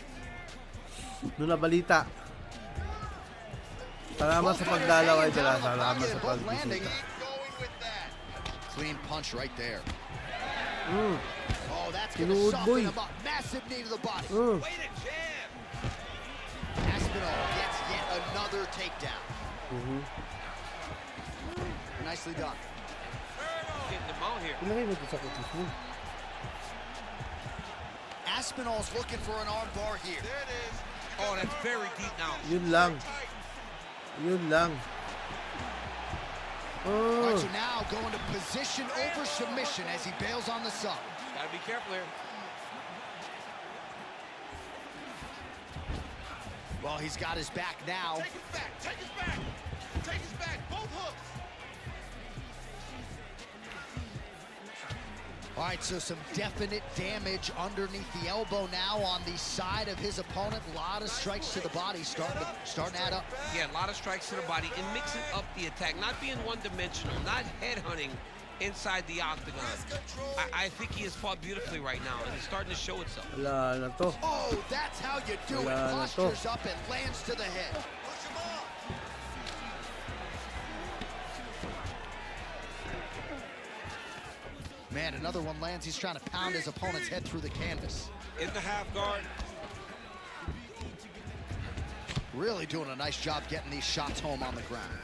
Doon na balita. Salamat sa pagdalaw idol ha. Salamat sa pagbisita. Clean punch right there. Mm. Oh, that's gonna Tinuod, boy. soften him up. Massive knee to the body. Way to jab! Aspinall gets yet another takedown. Nicely done. Getting the mount here. Ilagay mo ito sa kutis mo. Aspinall's looking for an arm bar here. There it is. Oh, that's very deep now. Yun lang. Yun lang. All Oh. right, so now going to position over submission as he bails on the sub. Gotta be careful here. Well, he's got his back now. Take his back. Take his back. Take his back. Both hooks. All right, so some definite damage underneath the elbow now on the side of his opponent. A lot of strikes to the body starting to add up. Yeah, a lot of strikes to the body and mixing up the attack, not being one-dimensional, not headhunting inside the octagon. I think he has fought beautifully right now, and it's starting to show itself. Wala na to. Oh, that's how you do it. Wala na to. Postures up and lands to the head. Push him off. Man, another one lands. He's trying to pound his opponent's head through the canvas. In the half guard. Really doing a nice job getting these shots home on the ground.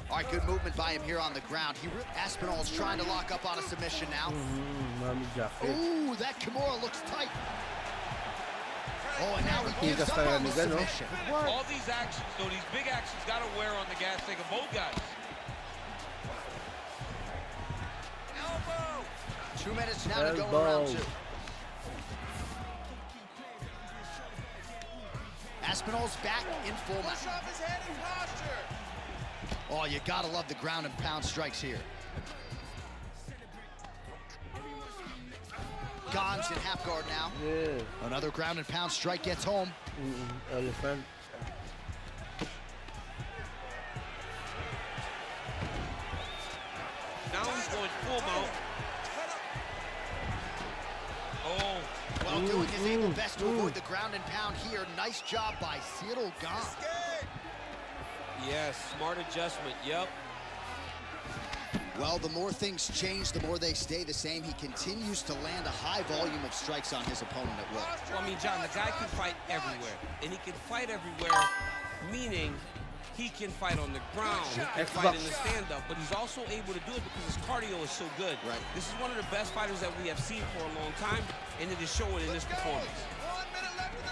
All right, good movement by him here on the ground. Aspinall's trying to lock up on a submission now. Ooh, that Kimura looks tight. Oh, and now he gives up on the submission. All these actions, though, these big actions got to wear on the gas tank of both guys. 2 minutes now to go in round 2. Aspinall's back in full mount. Oh, you gotta love the ground and pound strikes here. Gon's in half guard now. Yeah. Another ground and pound strike gets home. Elephant. Now he's going full mount. Oh. Well, doing his able best to avoid the ground and pound here. Nice job by Cyril Gon. Yes, smart adjustment, yep. Well, the more things change, the more they stay the same. He continues to land a high volume of strikes on his opponent at will. Well, I mean, John, the guy can fight everywhere. And he can fight everywhere, meaning he can fight on the ground, he can fight in the stand-up, but he's also able to do it because his cardio is so good. Right. This is one of the best fighters that we have seen for a long time, and it is showing in this performance.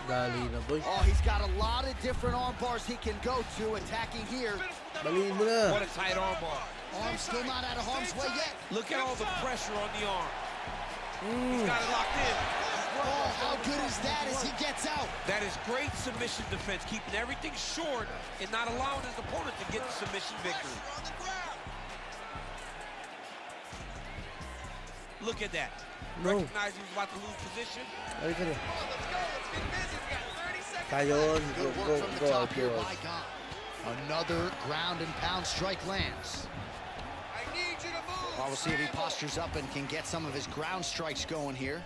Oh, he's got a lot of different arm bars he can go to, attacking here. What a tight arm bar. Arm still not out of harm's way yet. Look at all the pressure on the arm. He's got it locked in. Oh, how good is that as he gets out? That is great submission defense, keeping everything short and not allowing his opponent to get the submission victory. Look at that. Recognize he was about to lose position. Good work from the top here by Gon. Another ground and pound strike lands. Well, we'll see if he postures up and can get some of his ground strikes going here.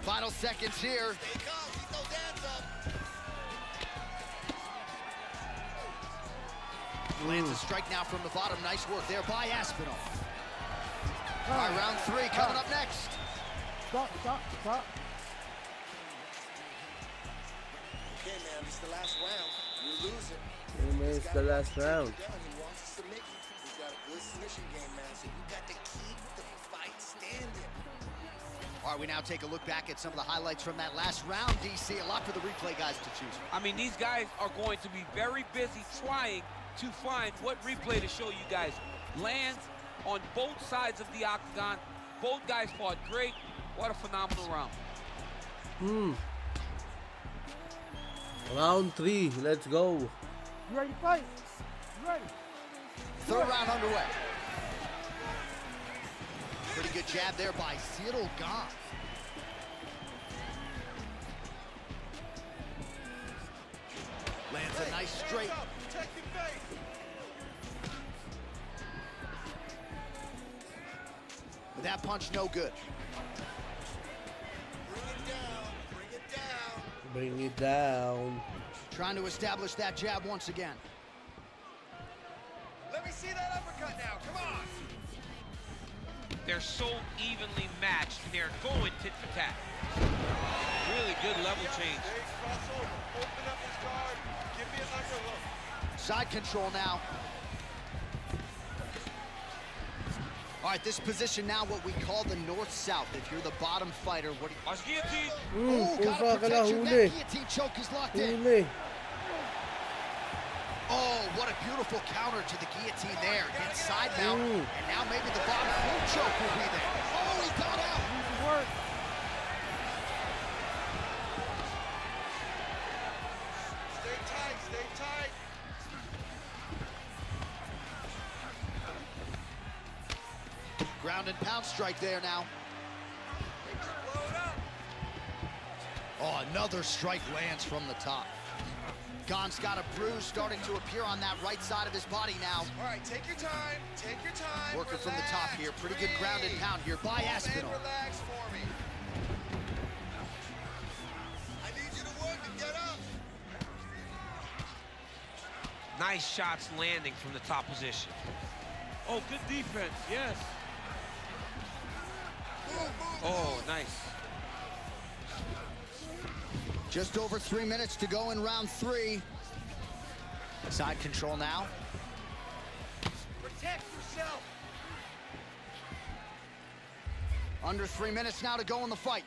Final seconds here. Lands a strike now from the bottom. Nice work there by Aspinall. All right, round 3 coming up next. Stop. Okay, man, it's the last round. You lose it. It's the last round. He wants to submit you. He's got a good submission game, man, so you got to keep the fight standing. All right, we now take a look back at some of the highlights from that last round, DC. A lot for the replay guys to choose from. I mean, these guys are going to be very busy trying to find what replay to show you guys. Lands on both sides of the octagon. Both guys fought great. What a phenomenal round. Round 3, let's go. You ready to fight? You ready? Third round underway. Pretty good jab there by Cyril Gon. Lands a nice straight. But that punch no good. Bring it down. Trying to establish that jab once again. Let me see that uppercut now. Come on. They're so evenly matched. They're going tit for tat. Really good level change. Open up his guard. Give me an underhook. Side control now. All right, this position now what we call the north-south. If you're the bottom fighter, what do you... Watch guillotine. Ooh, gotta protect your neck. Guillotine choke is locked in. Oh, what a beautiful counter to the guillotine there. Against side mount, and now maybe the bottom full choke will be there. Oh, he got out. Work. Stay tight, stay tight. Ground and pound strike there now. Oh, another strike lands from the top. Gon's got a bruise starting to appear on that right side of his body now. All right, take your time. Take your time. Working from the top here. Pretty good ground and pound here by Aspinall. Relax for me. I need you to work and get up. Nice shots landing from the top position. Oh, good defense, yes. Oh, nice. Just over 3 minutes to go in round 3. Side control now. Protect yourself. Under 3 minutes now to go in the fight.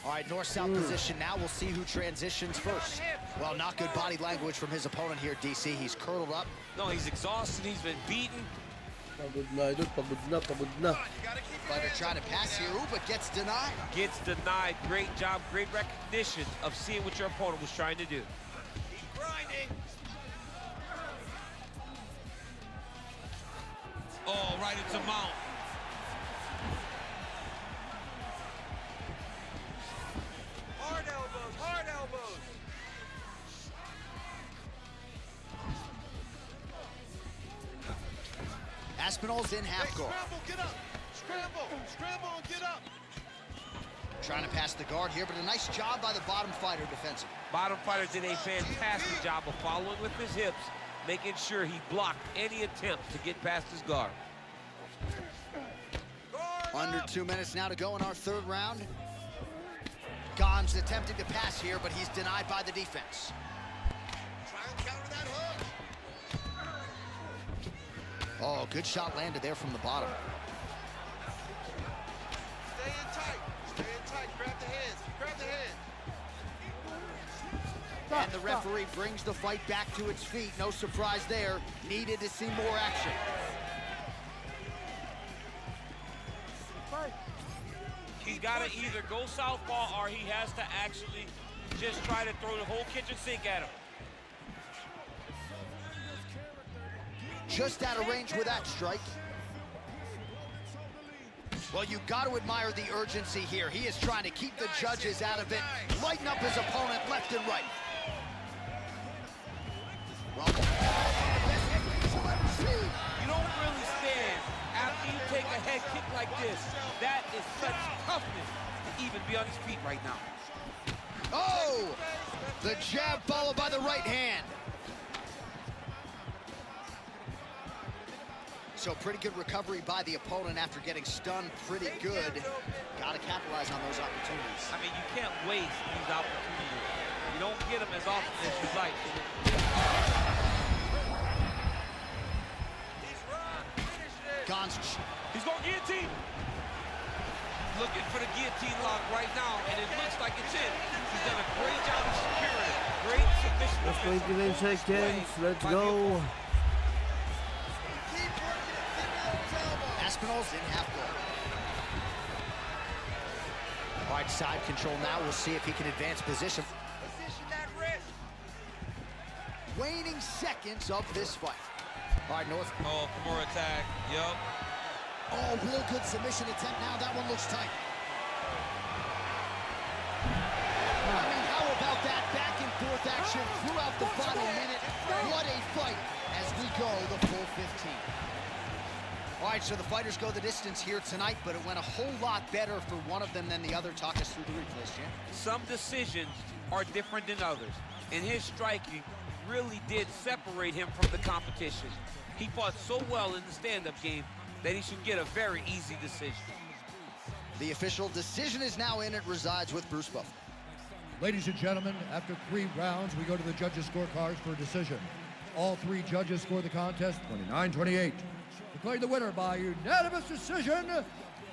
All right, north-south position now. We'll see who transitions first. Well, not good body language from his opponent here, DC. He's curled up. No, he's exhausted. He's been beaten. Pagod na, idol. Pagod na, pagod na. Fighter trying to pass here, but gets denied. Gets denied. Great job, great recognition of seeing what your opponent was trying to do. Keep grinding. Oh, right into mount. Hard elbows, hard elbows. Aspinall's in half guard. Scramble, get up. Scramble, scramble and get up. Trying to pass the guard here, but a nice job by the bottom fighter defensively. Bottom fighter did a fantastic job of following with his hips, making sure he blocked any attempt to get past his guard. Under 2 minutes now to go in our 3rd round. Gon's attempting to pass here, but he's denied by the defense. Try and counter that hook. Oh, good shot landed there from the bottom. Stay in tight. Stay in tight. Grab the hands. Grab the hands. And the referee brings the fight back to its feet. No surprise there. Needed to see more action. He's got to either go southpaw or he has to actually just try to throw the whole kitchen sink at him. Just out of range with that strike. Well, you got to admire the urgency here. He is trying to keep the judges out of it, lighten up his opponent left and right. Well, You don't really stand after you take a head kick like this. That is such toughness to even be on his feet right now. oh! The jab followed by the right hand. So pretty good recovery by the opponent after getting stunned pretty good. Got to capitalize on those opportunities. I mean, you can't waste these opportunities. You don't get them as often as you'd like. He's run. Finish it. Gon's He's going guillotine. Looking for the guillotine lock right now, and it looks like it's in. He's done a great job of securing it. Great submission. Just 29 seconds. Let's go. Keep working it. Figure out his elbow. Aspinall's in half guard. All right, side control now. We'll see if he can advance position. Position that wrist. Waning seconds of this fight. All right, North. Oh, Kimura attack. Yup. Oh, real good submission attempt now. That one looks tight. I mean, how about that back and forth action throughout the final minute? What a fight as we go the full 15. All right, so the fighters go the distance here tonight, but it went a whole lot better for one of them than the other. Talk us through the replays, Jim. Some decisions are different than others, and his striking really did separate him from the competition. He fought so well in the stand-up game that he should get a very easy decision. The official decision is now in. It resides with Bruce Buffalo. Ladies and gentlemen, after 3 rounds, we go to the judges' scorecards for a decision. All 3 judges score the contest 29-28. Declaring the winner by unanimous decision,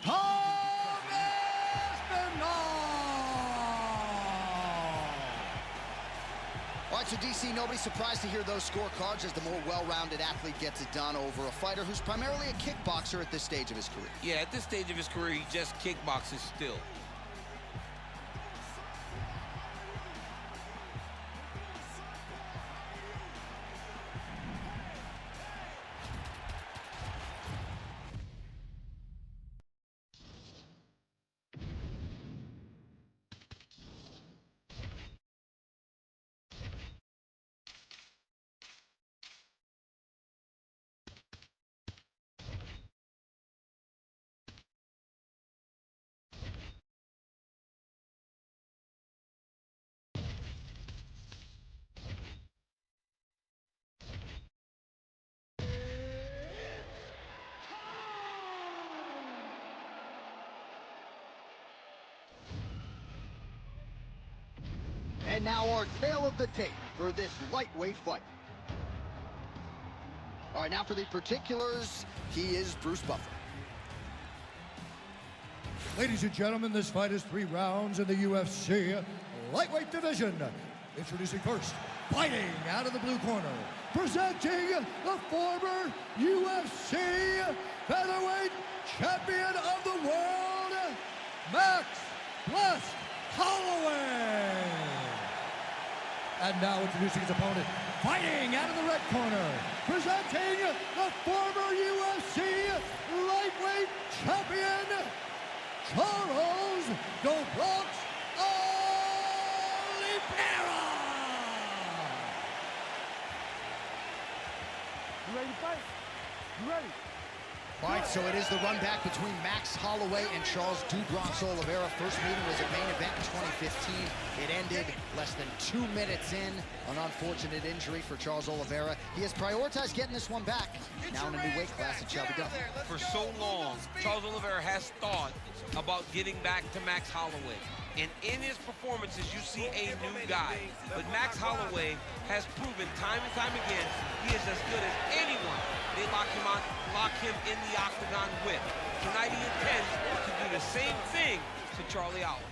Tom Aspinall! All right, so DC, nobody's surprised to hear those scorecards as the more well-rounded athlete gets it done over a fighter who's primarily a kickboxer at this stage of his career. Yeah, at this stage of his career, he just kickboxes still. And now our tale of the tape for this lightweight fight. All right, now for the particulars, he is Bruce Buffer. Ladies and gentlemen, this fight is 3 rounds in the UFC lightweight division. Introducing first, fighting out of the blue corner, presenting the former UFC featherweight champion of the world, Max Bless Holloway. And now introducing his opponent, fighting out of the red corner, presenting the former UFC lightweight champion, Charles "The Bronx" Oliveira. You ready to fight? You ready? All right, so it is the run back between Max Holloway and Charles "Do Bronx" Oliveira. First meeting was a main event in 2015. It ended less than 2 minutes in. An unfortunate injury for Charles Oliveira. He has prioritized getting this one back. Now in a new weight class, it shall be done. For so long, Charles Oliveira has thought about getting back to Max Holloway. And in his performances, you see a new guy. But Max Holloway has proven time and time again he is as good as anyone they lock him in the Octagon with. Tonight he intends to do the same thing to Charlie Holloway.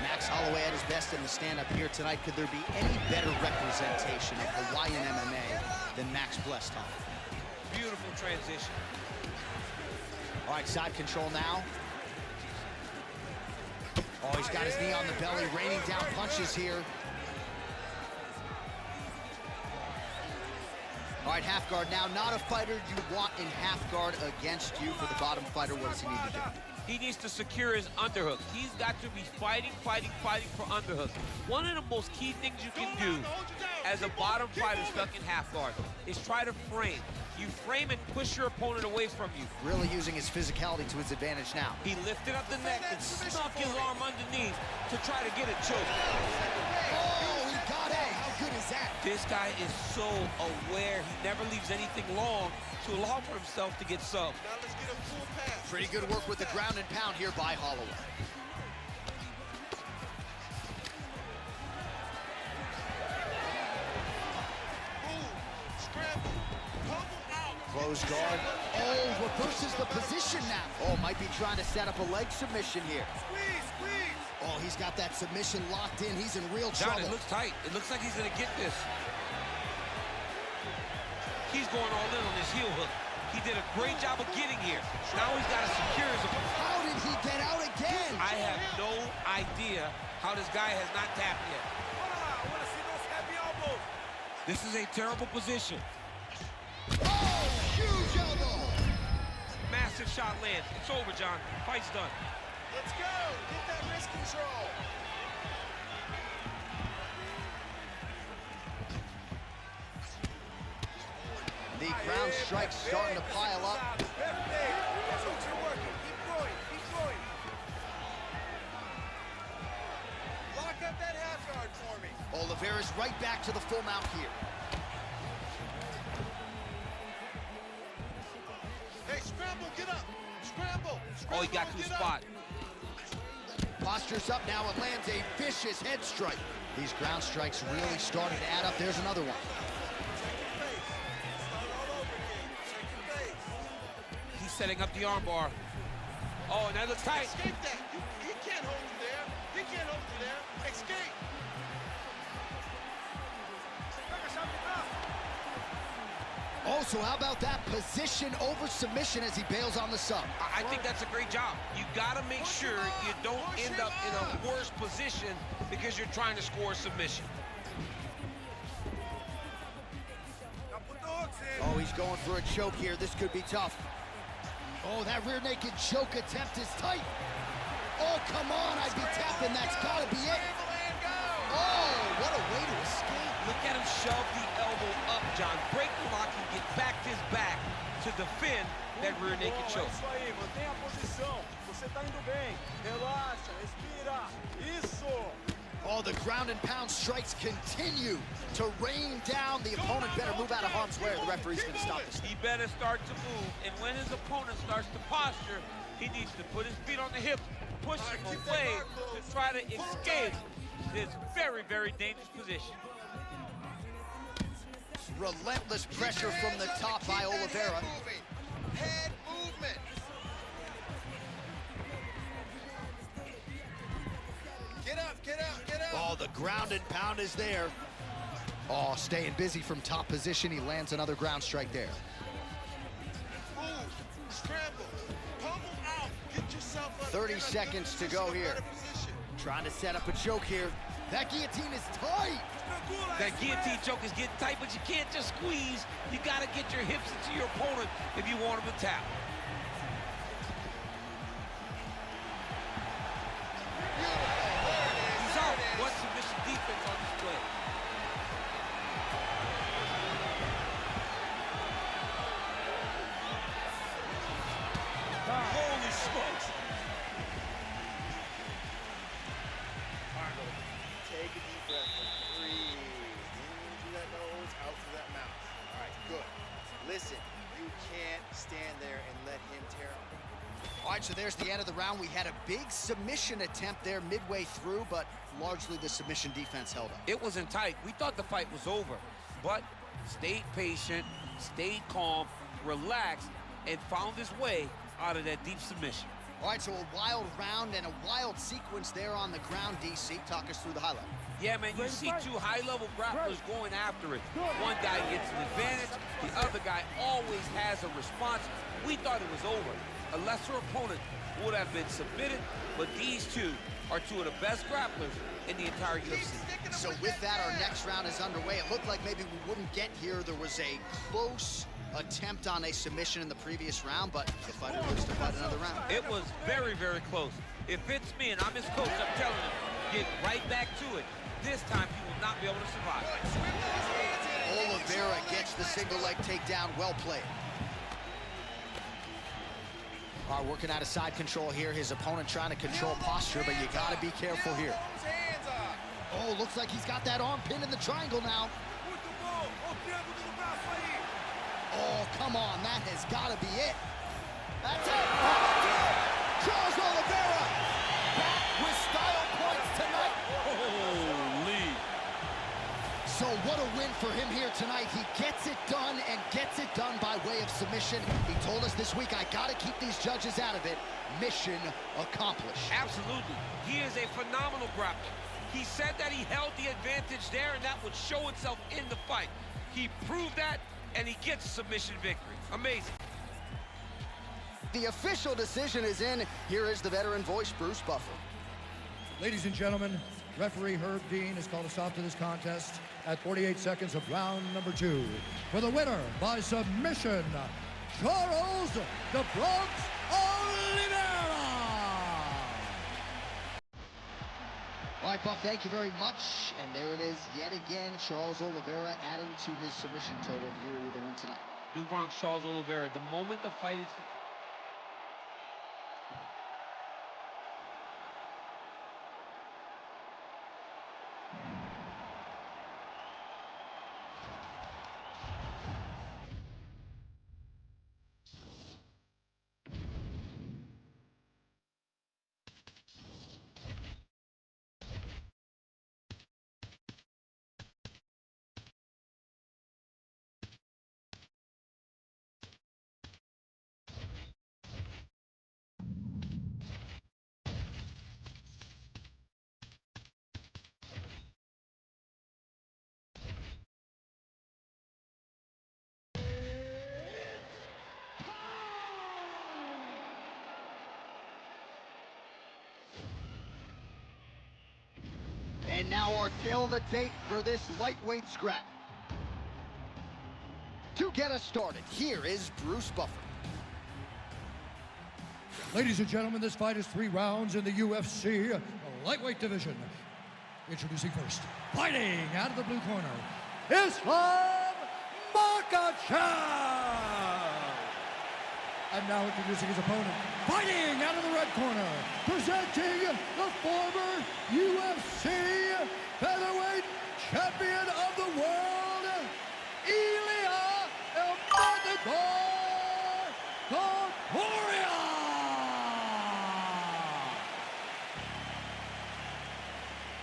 Max Holloway at his best in the stand-up here tonight. Could there be any better representation of Hawaiian MMA than Max Blessed Holloway? Beautiful transition. All right, side control now. Oh, he's got his knee on the belly, raining down punches here. All right, half guard now. Not a fighter you want in half guard against you. For the bottom fighter, what does he need to do? He needs to secure his underhook. He's got to be fighting for underhook. One of the most key things you can do as a bottom fighter stuck in half guard is try to frame. You frame and push your opponent away from you. Really using his physicality to his advantage now. He lifted up the neck and snuck his arm underneath to try to get a choke. Oh, he got it. How good is that? This guy is so aware. He never leaves anything long to allow for himself to get subbed. Now let's get a full pass. Pretty good work with the ground and pound here by Holloway. Scramble. Close guard. Oh, reverses the position now. Oh, might be trying to set up a leg submission here. Squeeze. Oh, he's got that submission locked in. He's in real John, trouble. it looks tight. It looks like he's gonna get this. He's going all in on this heel hook. He did a great job of getting here. Now he's got to secure his opponent. How did he get out again? I have no idea how this guy has not tapped yet. I want to see those happy elbows. This is a terrible position. Oh, huge elbow. Massive shot lands. It's over, John. Fight's done. Let's go. Get that wrist control. The ground strikes starting to pile up. That's what you're working. Keep going. Lock up that half guard for me. Oliveira's right back to the full mount here. Hey, scramble, get up. Scramble. Oh, he got to the spot. Postures up now and lands a vicious head strike. These ground strikes really starting to add up. There's another one. He's setting up the armbar. Oh, and that looks tight. Escape that. He can't hold you there. Escape. Oh, so how about that position over submission as he bails on the sub? I think that's a great job. You gotta make sure you don't end up in a worse position because you're trying to score a submission. Now put the hooks in. Oh, he's going for a choke here. This could be tough. Oh, that rear naked choke attempt is tight. Oh, come on, I'd be tapping. That's gotta be it. Oh, what a way to escape. Look at him shove the elbow up, John. Break the lock and get back to his back to defend that rear naked choke. Isso aí, mantenha a posição. Você tá indo bem. Relaxa, respira. Isso. Oh, the ground and pound strikes continue to rain down. The opponent better move out of harm's way or the referee's going to stop this. He better start to move, and when his opponent starts to posture, he needs to put his feet on the hip, push him away to try to escape It's very, very dangerous position. Relentless pressure from the top by Oliveira. Head movement. Get up, get up, get up. Oh, the ground and pound is there. Oh, staying busy from top position. He lands another ground strike there. Move, scramble, pummel out. Get yourself up. 30 seconds to go here. Trying to set up a choke here. That guillotine is tight. That guillotine choke is getting tight, but you can't just squeeze. You got to get your hips into your opponent if you want him to tap. He's out. What submission defense on display. Holy smokes. Take a deep breath and breathe. In through that nose, out through that mouth. All right, good. Listen, you can't stand there and let him tear up. All right, so there's the end of the round. We had a big submission attempt there midway through, but largely the submission defense held up. It wasn't tight. We thought the fight was over, but stayed patient, stayed calm, relaxed, and found his way out of that deep submission. All right, so a wild round and a wild sequence there on the ground, DC. Talk us through the highlight. Yeah, man, you see two high-level grapplers going after it. One guy gets an advantage, the other guy always has a response. We thought it was over. A lesser opponent would have been submitted, but these two are two of the best grapplers in the entire UFC. So with that, our next round is underway. It looked like maybe we wouldn't get here. There was a close attempt on a submission in the previous round, but the fighter lives to fight another round. It was very, very close. If it's me and I'm his coach, I'm telling him, get right back to it. This time, he will not be able to survive. Oliveira gets the single leg takedown. Well played. All right, working out of side control here. His opponent trying to control posture, but you got to be careful here. Oh, looks like he's got that arm pinned in the triangle now. Oh, come on. That has got to be it. That's it. Charles Oliveira back with style points tonight. Holy. So what a win for him here tonight. He gets it done and gets it done by way of submission. He told us this week, I got to keep these judges out of it. Mission accomplished. Absolutely. He is a phenomenal grappler. He said that he held the advantage there, and that would show itself in the fight. He proved that, and he gets a submission victory. Amazing. The official decision is in. Here is the veteran voice, Bruce Buffer. Ladies and gentlemen, referee Herb Dean has called a stop to this contest at 48 seconds of round number 2. For the winner by submission, Charles the Bronx Oliveira! All right, Buff, thank you very much. And there it is yet again. Charles Oliveira adding to his submission total here with the win tonight. New Bronx Charles Oliveira, the moment the fight is... And now our tail of the tape for this lightweight scrap. To get us started, here is Bruce Buffer. Ladies and gentlemen, this fight is 3 rounds in the UFC lightweight division. Introducing first, fighting out of the blue corner, Islam Makhachev! And now introducing his opponent, fighting out of the red corner, presenting the former UFC featherweight champion of the world, Ilia El Matador Topuria!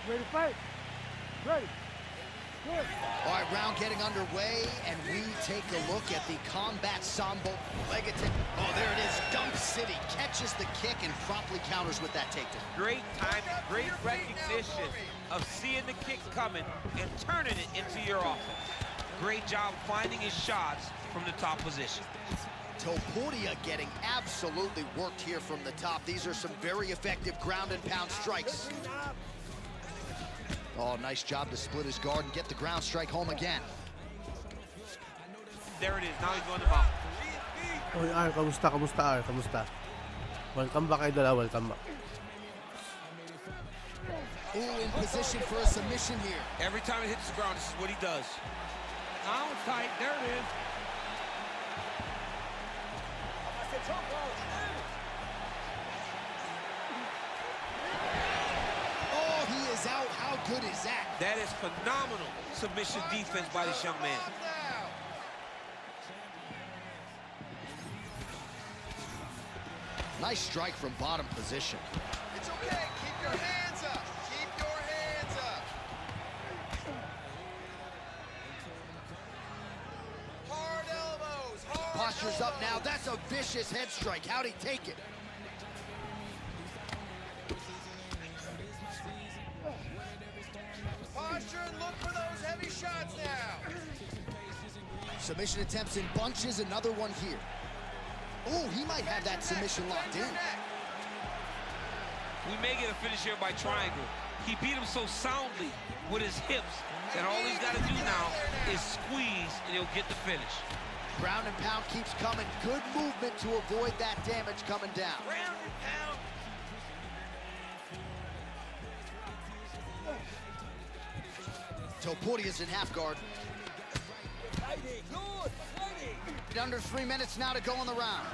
Ready to fight? Ready. Good. All right, round getting underway, and we take a look at the combat sambo leg attack. Oh, there it is, Dump City catches the kick and promptly counters with that takedown. Great timing, great recognition of seeing the kick coming and turning it into your offense. Great job finding his shots from the top position. Topuria getting absolutely worked here from the top. These are some very effective ground and pound strikes. Oh, nice job to split his guard and get the ground strike home again. There it is, now he's going to mount. Oy, Ar, kamusta, Ar, kamusta? Welcome back, idol, welcome back. Ooh, in position for a submission here. Every time it hits the ground, this is what he does. Now it's tight, there it is. Oh, he is out. How good is that? That is phenomenal submission defense by this young man. Nice strike from bottom position. It's okay. Keep your hands up. Keep your hands up. Hard elbows. Hard Posture's up now. elbows. That's a vicious head strike. How'd he take it? Posture and look for those heavy shots now. Submission attempts in bunches. Another one here. Ooh, he might have that submission locked in. We may get a finish here by triangle. He beat him so soundly with his hips that all he's got to do now is squeeze and he'll get the finish. Ground and pound keeps coming. Good movement to avoid that damage coming down. Ground and pound. Topuria's in half guard. Under 3 minutes now to go in the round.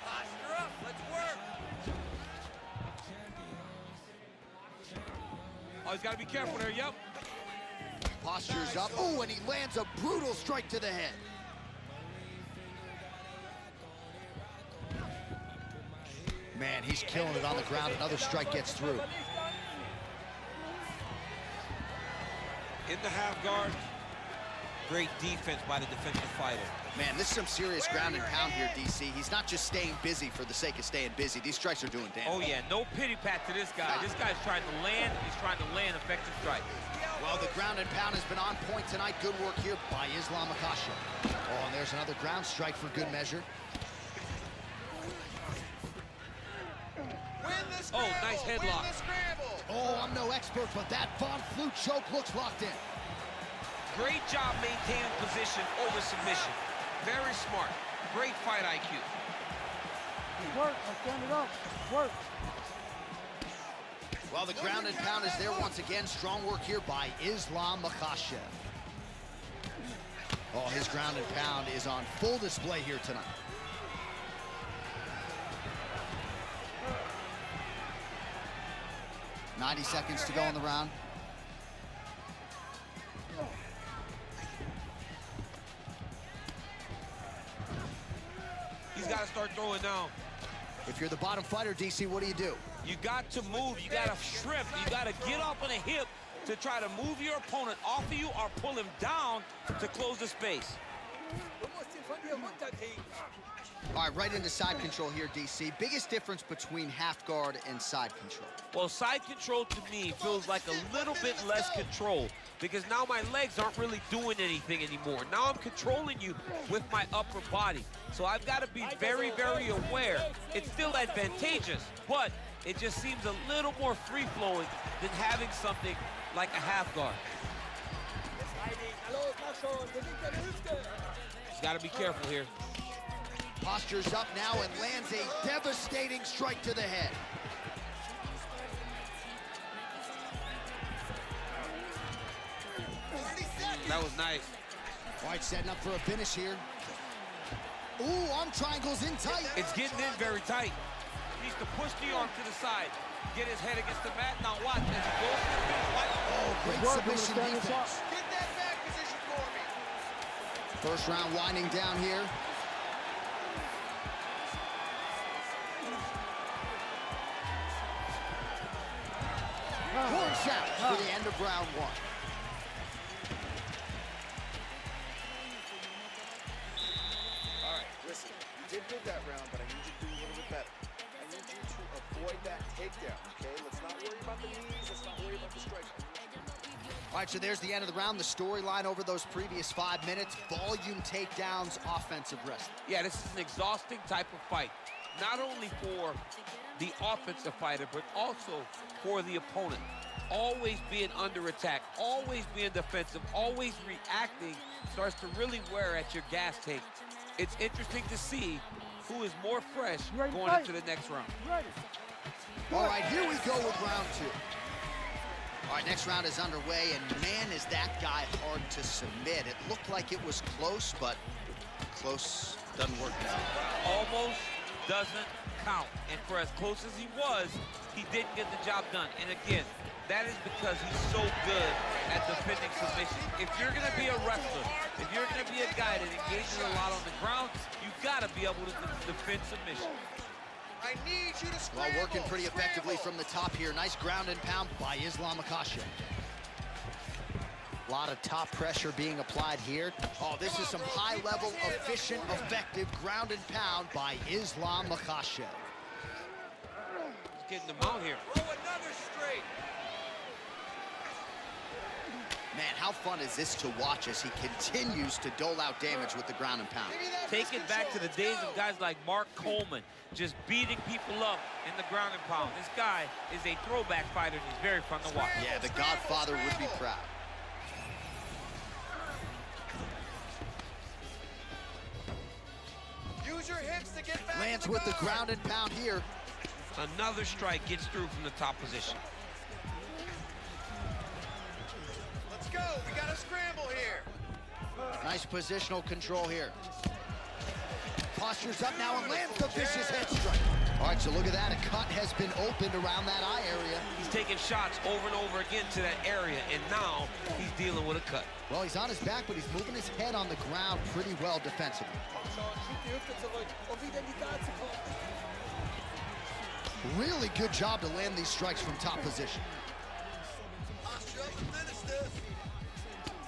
Posture up, let's work. Oh, he's got to be careful there, yep. Posture's up. Ooh, and he lands a brutal strike to the head. Man, he's killing it on the ground. Another strike gets through. In the half guard. Great defense by the defensive fighter. Man, this is some serious ground and pound here, DC. He's not just staying busy for the sake of staying busy. These strikes are doing damage. Oh, yeah, no pity pat to this guy. This guy's trying to land, he's trying to land effective strikes. Well, the ground and pound has been on point tonight. Good work here by Islam Makhachev. Oh, and there's another ground strike for good measure. Oh, nice headlock. Oh, I'm no expert, but that Von Flue choke looks locked in. Great job maintaining position over submission. Very smart. Great fight IQ. Work. I'll stand it up. Work. Well, the ground and pound is there once again. Strong work here by Islam Makhachev. Oh, his ground and pound is on full display here tonight. .90 seconds to go in the round. He's got to start throwing now. If you're the bottom fighter, DC, what do? You got to move. You got to shrimp. You got to get up on a hip to try to move your opponent off of you or pull him down to close the space. All right, right into side control here, DC. Biggest difference between half guard and side control? Well, side control to me feels like a little bit less control because now my legs aren't really doing anything anymore. Now I'm controlling you with my upper body. So I've got to be very, very aware. It's still advantageous, but it just seems a little more free-flowing than having something like a half guard. He's got to be careful here. Posture's up now and lands a devastating strike to the head. That was nice. All right, setting up for a finish here. Ooh, arm triangles in tight. It's getting in very tight. He needs to push the arm to the side. Get his head against the mat. Now watch as he goes to the finish. Watch. Oh, great submission defense. Get that back position for me. First round winding down here. Horn sounds for the end of round one. All right, listen, you did good that round, but I need you to do a little bit better. I need you to avoid that takedown, okay? Let's not worry about the knees. Let's not worry about the strikes. All right, so there's the end of the round. The storyline over those previous 5 minutes, volume takedowns, offensive wrestling. Yeah, this is an exhausting type of fight. Not only for the offensive fighter, but also for the opponent. Always being under attack, always being defensive, always reacting starts to really wear at your gas tank. It's interesting to see who is more fresh going into the next round. All right, here we go with round two. All right, next round is underway, and man, is that guy hard to submit. It looked like it was close, but close doesn't work now. Almost doesn't count. And for as close as he was, he didn't get the job done. And again, that is because he's so good at defending submission. If you're gonna be a wrestler, if you're gonna be a guy that engages a lot on the ground, you've gotta be able to defend submission. I need you to Well, working pretty effectively from the top here. Nice ground and pound by Islam Makhachev. A lot of top pressure being applied here. Oh, this is some high-level, efficient, effective ground and pound by Islam Makhachev. He's getting them out here. Throw another straight. Man, how fun is this to watch as he continues to dole out damage with the ground and pound? Take it back to the days of guys like Mark Coleman, just beating people up in the ground and pound. This guy is a throwback fighter, and he's very fun to watch. Yeah, the Godfather would be proud. Use your hips to get back. Lands with the ground and pound here. Another strike gets through from the top position. Let's go. We got a scramble here. Nice positional control here. Postures up now and lands the vicious head strike. All right, so look at that. A cut has been opened around that eye area. He's taking shots over and over again to that area, and now he's dealing with a cut. Well, he's on his back, but he's moving his head on the ground pretty well defensively. Really good job to land these strikes from top position.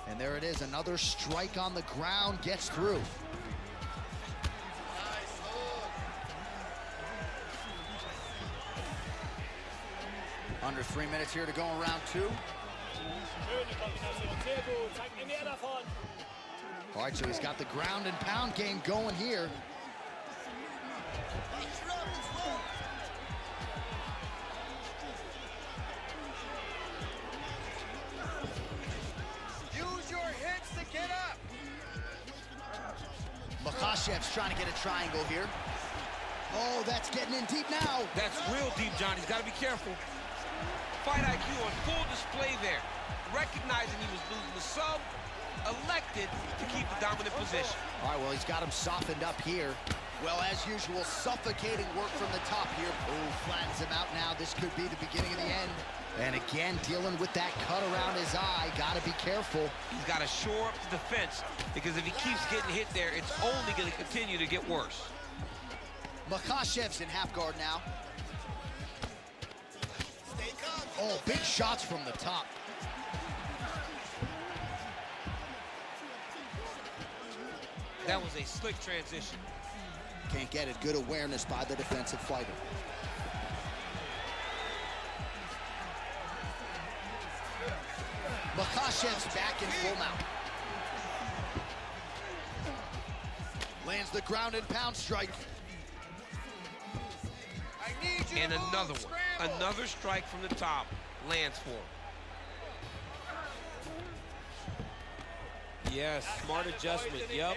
And there it is, another strike on the ground, gets through. Under 3 minutes here to go in round two. All right, so he's got the ground and pound game going here. Use your hips to get up. Makhachev's trying to get a triangle here. Oh, that's getting in deep now. That's real deep, John. He's got to be careful. Fight IQ on full display there. Recognizing he was losing the sub, elected to keep the dominant position. All right, well, he's got him softened up here. Well, as usual, suffocating work from the top here. Oh, flattens him out now. This could be the beginning of the end. And again, dealing with that cut around his eye. Got to be careful. He's got to shore up the defense, because if he keeps getting hit there, it's only going to continue to get worse. Makhachev's in half guard now. Oh, big shots from the top. That was a slick transition. Can't get it. Good awareness by the defensive fighter. Makhachev's back in full mount. Lands the ground and pound strike. And another one. Another strike from the top lands for him. Yes, smart adjustment. Yep.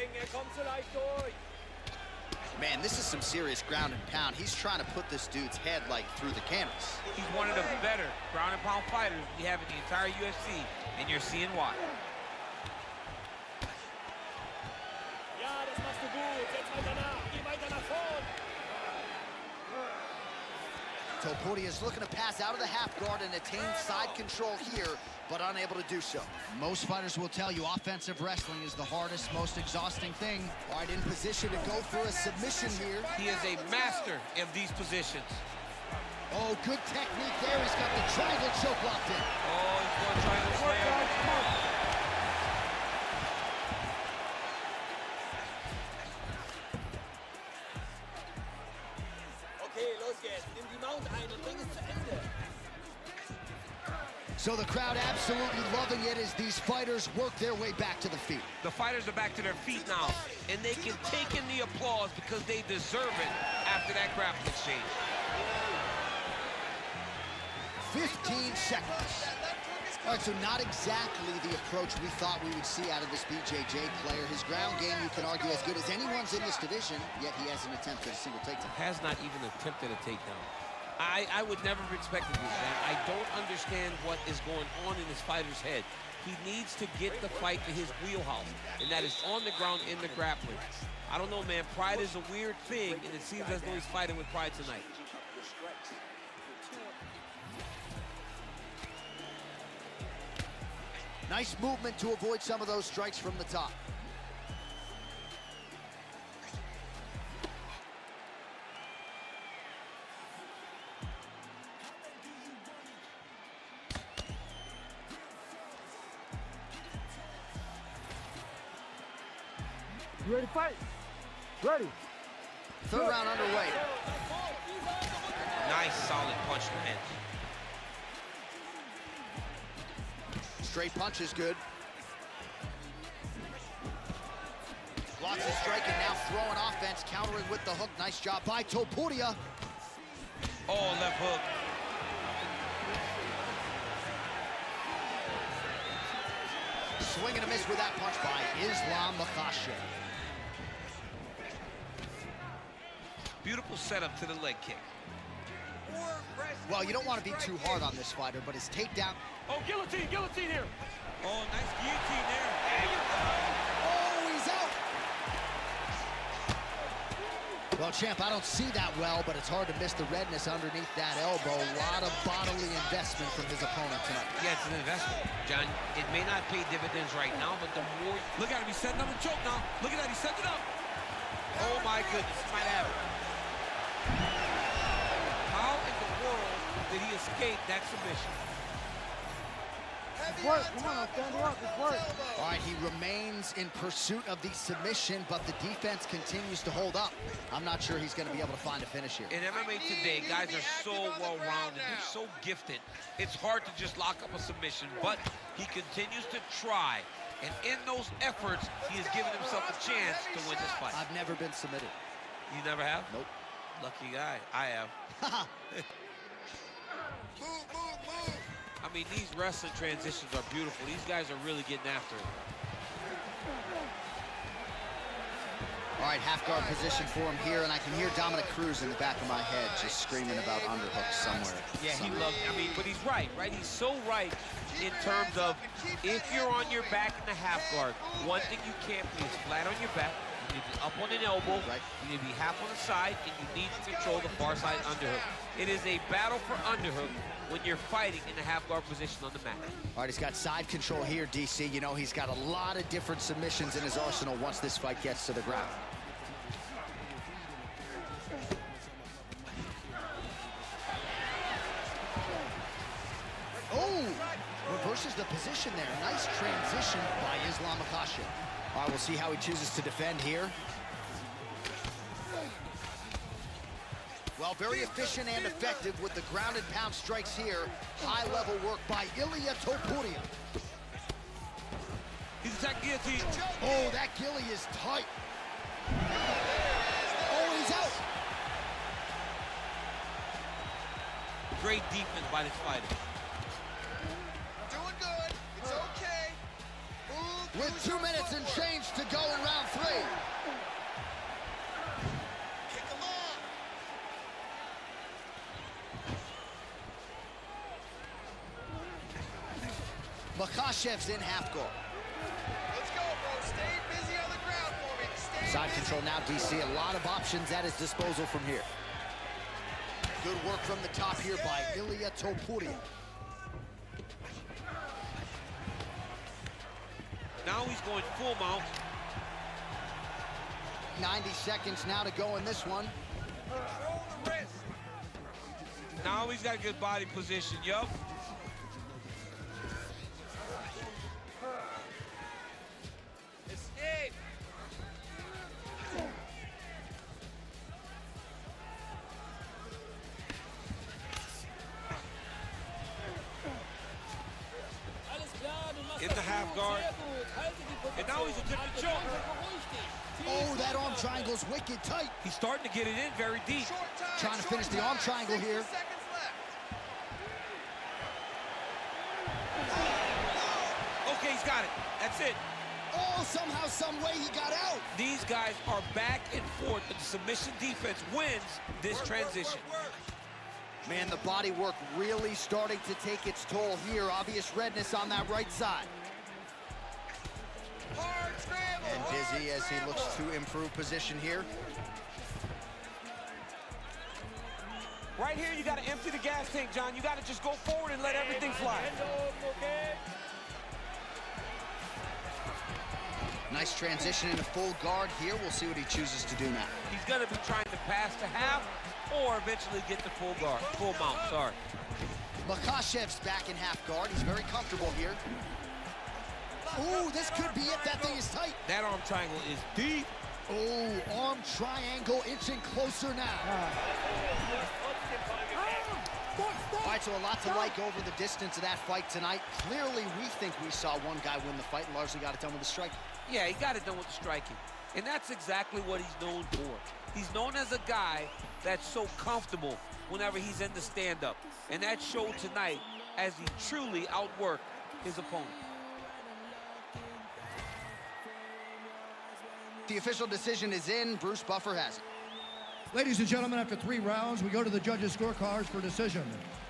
Man, this is some serious ground and pound. He's trying to put this dude's head like through the canvas. He's one of the better ground and pound fighters we have in the entire UFC, and you're seeing why. Topuria is looking to pass out of the half guard and attain side control here, but unable to do so. Most fighters will tell you offensive wrestling is the hardest, most exhausting thing. All right, in position to go for a submission here. He is a master of these positions. Oh, good technique there. He's got the triangle choke locked in. Oh, he's going triangle slam. Okay, los geht's. Nimm die Mount ein und bring es zu Ende. So the crowd absolutely loving it as these fighters work their way back to the feet. The fighters are back to their feet now, and they can take in the applause because they deserve it after that grappling exchange. 15 seconds. All right, so not exactly the approach we thought we would see out of this BJJ player. His ground game, you can argue, as good as anyone's in this division, yet he hasn't attempted a single takedown. Has not even attempted a takedown. I would never have expected this, man. I don't understand what is going on in this fighter's head. He needs to get the fight to his wheelhouse, and that is on the ground in the grappling. I don't know, man. Pride is a weird thing, and it seems as though he's fighting with pride tonight. Nice movement to avoid some of those strikes from the top. You ready to fight? Ready. Third round underway. Nice, solid punch to the head. Straight punch is good. Blocks the strike and now throwing offense, countering with the hook. Nice job by Topuria. Oh, left hook. Swing and a miss with that punch by Islam Makhachev. Beautiful setup to the leg kick. Well, you don't want to be too hard on this fighter, but his takedown... Oh, guillotine, guillotine here. Oh, nice guillotine there. Oh, he's out! Well, champ, I don't see that well, but it's hard to miss the redness underneath that elbow. A lot of bodily investment from his opponent tonight. Yeah, it's an investment, John. It may not pay dividends right now, but the more... Look at him, he's setting up a choke now. Look at that, he's setting it up. Oh, my goodness, he might have it. How in the world did he escape that submission? Work, come on, stand up, it's work. All right, he remains in pursuit of the submission, but the defense continues to hold up. I'm not sure he's going to be able to find a finish here. In MMA today, guys are so well-rounded, they're so gifted. It's hard to just lock up a submission, but he continues to try. And in those efforts, he has given himself a chance to win this fight. I've never been submitted. You never have? Nope. Lucky guy. I have. Move, move, move. I mean, these wrestling transitions are beautiful. These guys are really getting after it. All right, half guard position for him here, and I can hear Dominic Cruz in the back of my head just screaming about underhooks somewhere. Yeah, he loves, I mean, but he's right? He's so right in terms of if you're on your back in the half guard, one thing you can't be is flat on your back. You need to be up on an elbow. Right. You need to be half on the side, and you need to control the far side underhook. It is a battle for underhook when you're fighting in the half guard position on the mat. All right, he's got side control here, DC. You know, he's got a lot of different submissions in his arsenal once this fight gets to the ground. Oh, reverses the position there. Nice transition by Islam Makhachev. All right, we'll see how he chooses to defend here. Well, very efficient and effective with the ground and pound strikes here. High-level work by Ilia Topuria. He's attacking guillotine. Oh, that gilly is tight. Oh, he's out. Great defense by this fighter. Doing good. It's okay. Move. With 2 minutes and change to go in round 3. Kick him off. Makhachev's in half guard. Let's go, bro. Stay busy on the ground for me. Stay Side busy. control now, DC. A lot of options at his disposal from here. Good work from the top here by Ilia Topuria. Now he's going full mount. 90 seconds now to go in this one. Control the wrist. Now he's got a good body position, yup. Escape. In the half guard. And now he's attempting to choke. Oh, that arm triangle's wicked tight. He's starting to get it in very deep. Trying to finish the arm triangle here. Okay, he's got it. That's it. Oh, somehow, some way he got out. These guys are back and forth, but the submission defense wins this transition. Man, the body work really starting to take its toll here. Obvious redness on that right side. And dizzy as he looks to improve position here. Right here, you got to empty the gas tank, John. You got to just go forward and let everything fly. Nice transition into full guard here. We'll see what he chooses to do now. He's going to be trying to pass to half or eventually get to full guard, full mount, sorry. Makhachev's back in half guard. He's very comfortable here. Ooh, this could be it. That thing is tight. That arm triangle is deep. Oh, arm triangle inching closer now. All right, so a lot to like over the distance of that fight tonight. Clearly, we think we saw one guy win the fight and largely got it done with the striking. Yeah, he got it done with the striking. And that's exactly what he's known for. He's known as a guy that's so comfortable whenever he's in the stand-up. And that showed tonight as he truly outworked his opponent. The official decision is in. Bruce Buffer has it. Ladies and gentlemen, after 3 rounds, we go to the judges' scorecards for decision.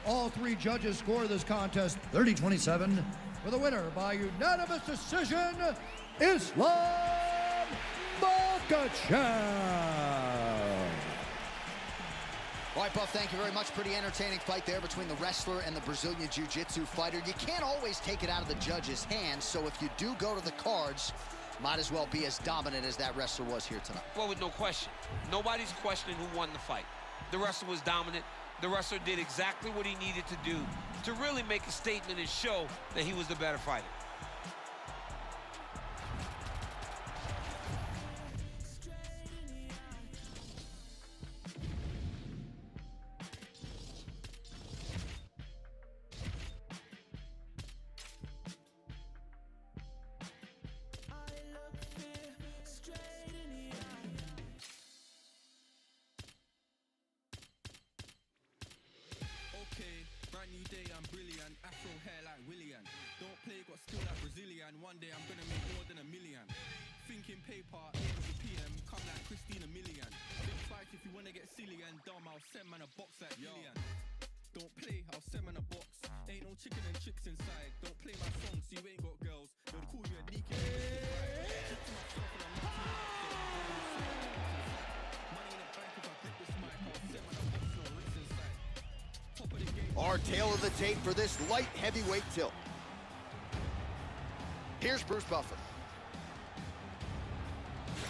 All 3 judges score this contest 30-27. For the winner by unanimous decision, Islam Makhachev. All right, Buff, thank you very much. Pretty entertaining fight there between the wrestler and the Brazilian Jiu-Jitsu fighter. You can't always take it out of the judge's hands, so if you do go to the cards, might as well be as dominant as that wrestler was here tonight. Well, with no question. Nobody's questioning who won the fight. The wrestler was dominant. The wrestler did exactly what he needed to do to really make a statement and show that he was the better fighter. Brand new day, I'm brilliant. Afro hair like William. Don't play, got skill like Brazilian. One day I'm gonna make more than $1 million. Thinking paper, aim for PM. Come like Christina Milian. Think twice if you wanna get silly and dumb. I'll send man a box like Lillian. Don't play, I'll send man a box. Ain't no chicken and chicks inside. Don't play my songs, you ain't got girls. They'll call you a neaky. Money in the bank if I grip this mic. I'll send man a box, no rings inside. Our tale of the tape for this light heavyweight tilt. Here's Bruce Buffer.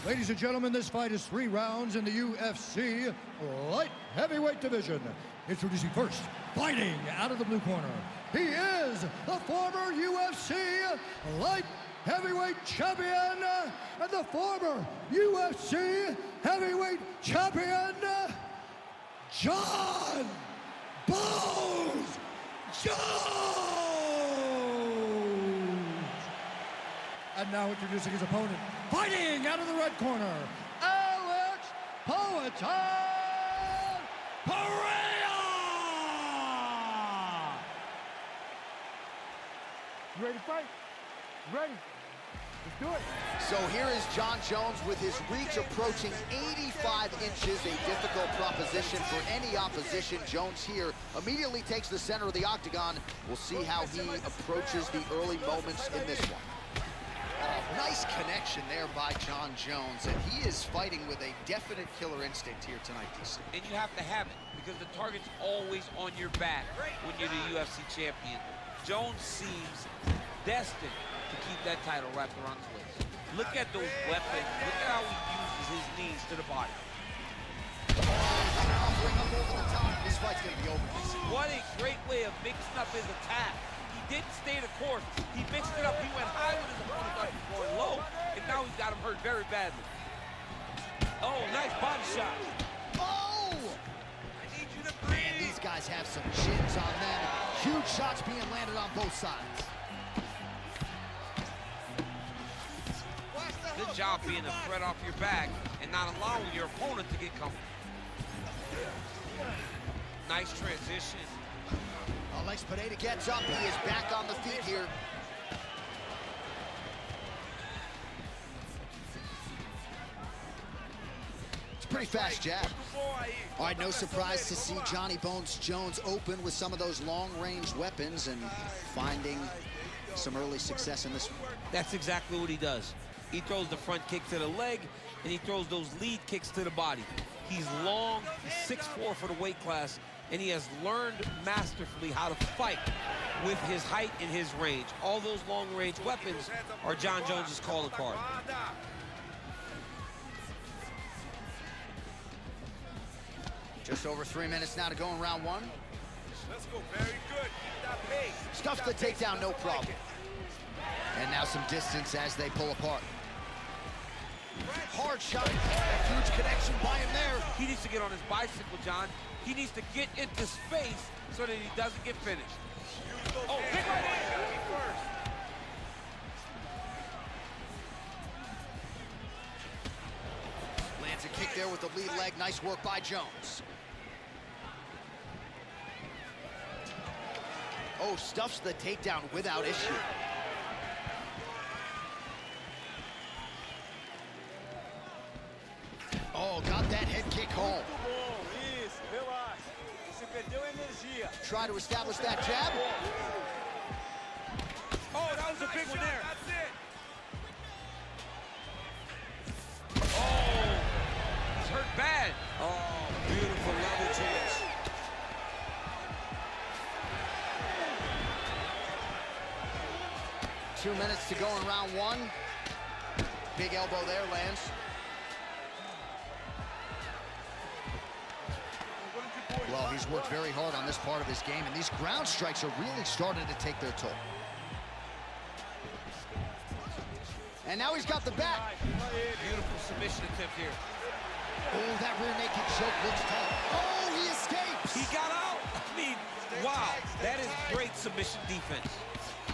Ladies and gentlemen, this fight is 3 rounds in the UFC light heavyweight division. Introducing first, fighting out of the blue corner. He is the former UFC light heavyweight champion and the former UFC heavyweight champion, John Bones Jones! And now introducing his opponent, fighting out of the red corner, Alex Poatan Perea! You ready to fight? You ready? Let's do it. So here is John Jones with his reach approaching 85 inches, a difficult proposition for any opposition. Jones here immediately takes the center of the octagon. We'll see how he approaches the early moments in this one. Nice connection there by John Jones, and he is fighting with a definite killer instinct here tonight, DC. And you have to have it because the target's always on your back when you're the UFC champion. Jones seems destined to keep that title wrapped around his waist. Look at those weapons. Look at how he uses his knees to the body. Offering up over the top. This fight's gonna be over. What a great way of mixing up his attack. He didn't stay the course. He mixed it up. He went high when his opponent thought he was going low, and now he's got him hurt very badly. Oh, nice body shot. Oh! I need you to breathe. And these guys have some chins on them. Huge shots being landed on both sides. Good job being a threat off your back and not allowing your opponent to get comfortable. Nice transition. Alex Pineda gets up. He is back on the feet here. It's a pretty fast jab. All right, no surprise to see Johnny Bones Jones open with some of those long-range weapons and finding some early success in this one. That's exactly what he does. He throws the front kick to the leg, and he throws those lead kicks to the body. He's long, he's 6'4" for the weight class, and he has learned masterfully how to fight with his height and his range. All those long-range weapons are John Jones's calling card. Just over 3 minutes now to go in round one. Let's go. Very good. Keep that pace. Stuffs the takedown, no problem. And now some distance as they pull apart. Hard shot, a huge connection by him there. He needs to get on his bicycle, John. He needs to get into space so that he doesn't get finished. Oh, big right hand. Lands a kick there with the lead leg. Nice work by Jones. Oh, stuffs the takedown without issue. Oh, got that head kick home. Try to establish that jab. Oh, that was a big one there. That's it. Oh, he's hurt bad. Oh, beautiful level change. Two minutes to go in round one. Big elbow there, lands. Well, he's worked very hard on this part of his game, and these ground strikes are really starting to take their toll. And now he's got the back. Beautiful submission attempt here. Oh, that rear naked choke looks tough. Oh, he escapes. He got out. I mean, wow, that is great submission defense.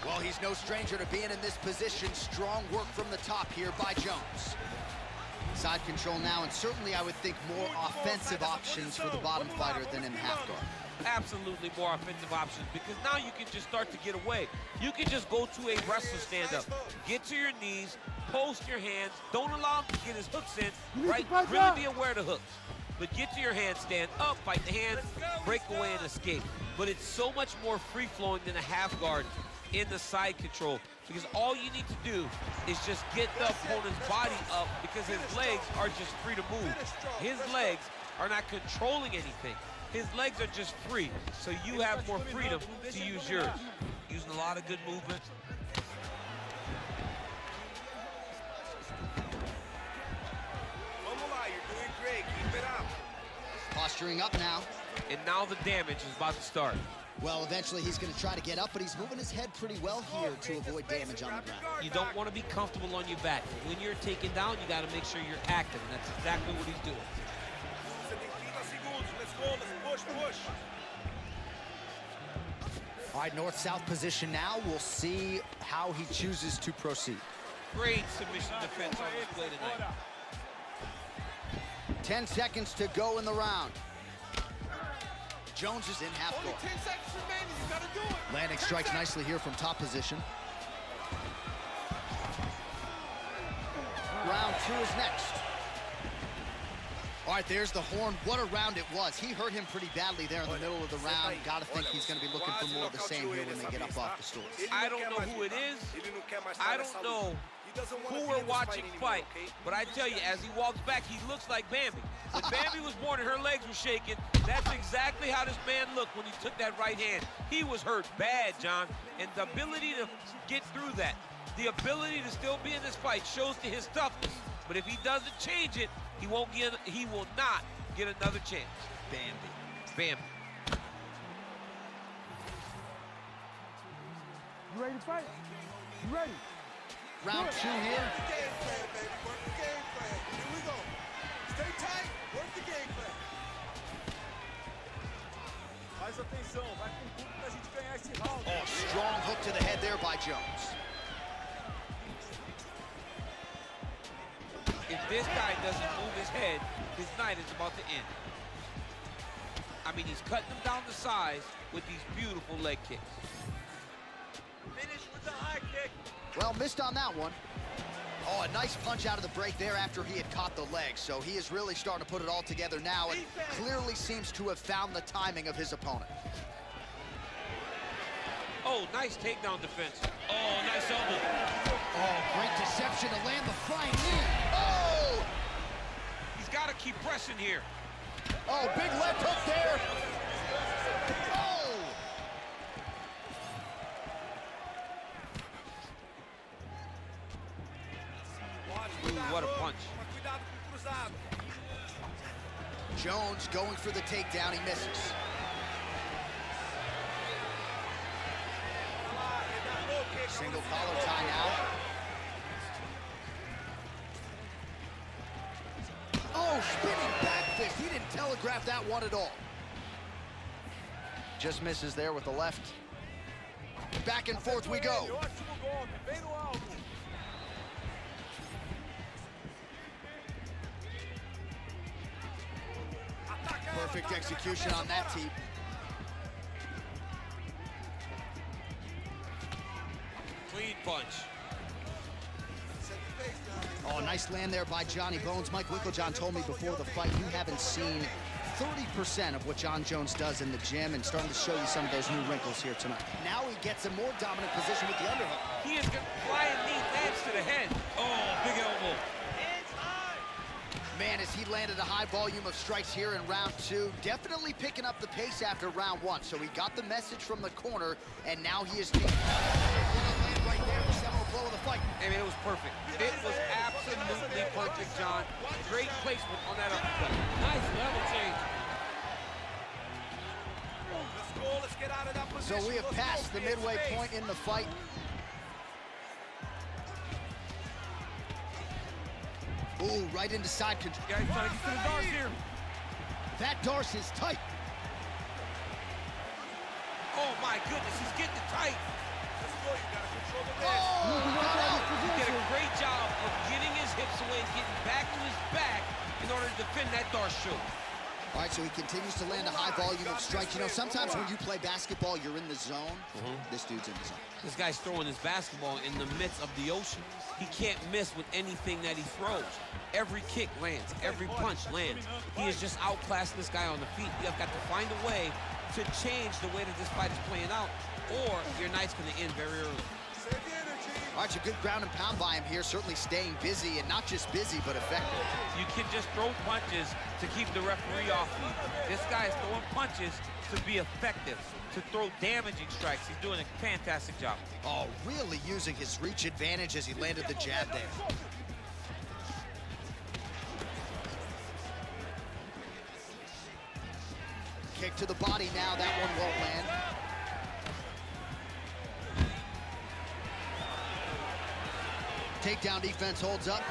Well, he's no stranger to being in this position. Strong work from the top here by Jones. Side control now, and certainly I would think more offensive options for the bottom fighter than in the half guard. Absolutely more offensive options, because now you can just start to get away. You can just go to a wrestler stand-up, get to your knees, post your hands, don't allow him to get his hooks in, right? Really be aware of the hooks. But get to your hands, stand up, fight the hands, break away and escape. But it's so much more free-flowing than a half guard in the side control, because all you need to do is just get the opponent's body up, because his legs are just free to move. His legs are not controlling anything. His legs are just free, so you have more freedom to use yours. Using a lot of good movement. You're doing great. Keep it up. Posturing up now. And now the damage is about to start. Well, eventually he's going to try to get up, but he's moving his head pretty well here to avoid damage on the ground. You don't want to be comfortable on your back. When you're taken down, you got to make sure you're active, and that's exactly what he's doing. Let's go. Let's push. All right, north-south position now. We'll see how he chooses to proceed. Great submission defense on display tonight. 10 seconds to go in the round. Jones is in half guard. 10 seconds remaining, you gotta do it. Landing strikes nicely here from top position. Round two is next. All right, there's the horn. What a round it was. He hurt him pretty badly there in the middle of the round. Gotta think he's gonna be looking for more of the same here when they get up off the stools. I don't know who it is. I don't know who we're watching fight, but I tell you, as he walks back, he looks like Bambi. When Bambi was born and her legs were shaking, that's exactly how this man looked when he took that right hand. He was hurt bad, John, and the ability to get through that, the ability to still be in this fight shows to his toughness. But if he doesn't change it, he will not get another chance. Bambi. Bambi. You ready to fight? You ready? Round 2 here. Game plan, baby. Work the game plan. Here we go. Stay tight. Work the game plan. Mais atenção, vai com tudo pra gente ganhar esse round. Oh, strong hook to the head there by Jones. If this guy doesn't move his head, his night is about to end. I mean, he's cutting them down to size with these beautiful leg kicks. Finish with the high kick. Well, missed on that one. Oh, a nice punch out of the break there after he had caught the leg. So he is really starting to put it all together now and clearly seems to have found the timing of his opponent. Oh, nice takedown defense. Oh, nice elbow. Oh, great deception to land the flying knee. Oh! He's got to keep pressing here. Oh, big left hook there. Oh! Ooh, what a punch. Cuidado com o cruzado. Jones going for the takedown. He misses. Single collar tie now. Oh, spinning back fist. He didn't telegraph that one at all. Just misses there with the left. Back and forth we go. Ótimo golpe, bem no alto. Perfect execution on that teep. Clean punch. Oh, nice land there by Johnny Bones. Mike Winklejohn told me before the fight you haven't seen 30% of what John Jones does in the gym and starting to show you some of those new wrinkles here tonight. Now he gets a more dominant position with the underhook. He is going to fly a knee lands to the head. Oh, big elbow. Man, as he landed a high volume of strikes here in round 2, definitely picking up the pace after round 1. So he got the message from the corner, and now he is taking land right there, the seminal blow of the fight. I mean, it was perfect. It was absolutely perfect, John. Great placement on that uppercut. Nice level change. Let's go. Let's get out of that So position. we have passed the midway point in the fight. Ooh, right into side control. Yeah, he's trying to get to the Darce here. That Darce is tight. Oh, my goodness, he's getting it tight. Let's go. You gotta control the Oh, leg. got out. He did a great job of getting his hips away and getting back to his back in order to defend that Darce choke. All right, so he continues to land a high volume of strikes. You know, sometimes when you play basketball, you're in the zone. This dude's in the zone. This guy's throwing his basketball in the midst of the ocean. He can't miss with anything that he throws. Every kick lands, every punch lands. He is just outclassing this guy on the feet. You have got to find a way to change the way that this fight is playing out, or your night's going to end very early. Save the energy. All right, so good ground and pound by him here, certainly staying busy, and not just busy, but effective. You can just throw punches to keep the referee off you. This guy is throwing punches to be effective, to throw damaging strikes. He's doing a fantastic job. Oh, really using his reach advantage as he landed the jab there. Kick to the body now, that one won't land. Takedown defense holds up.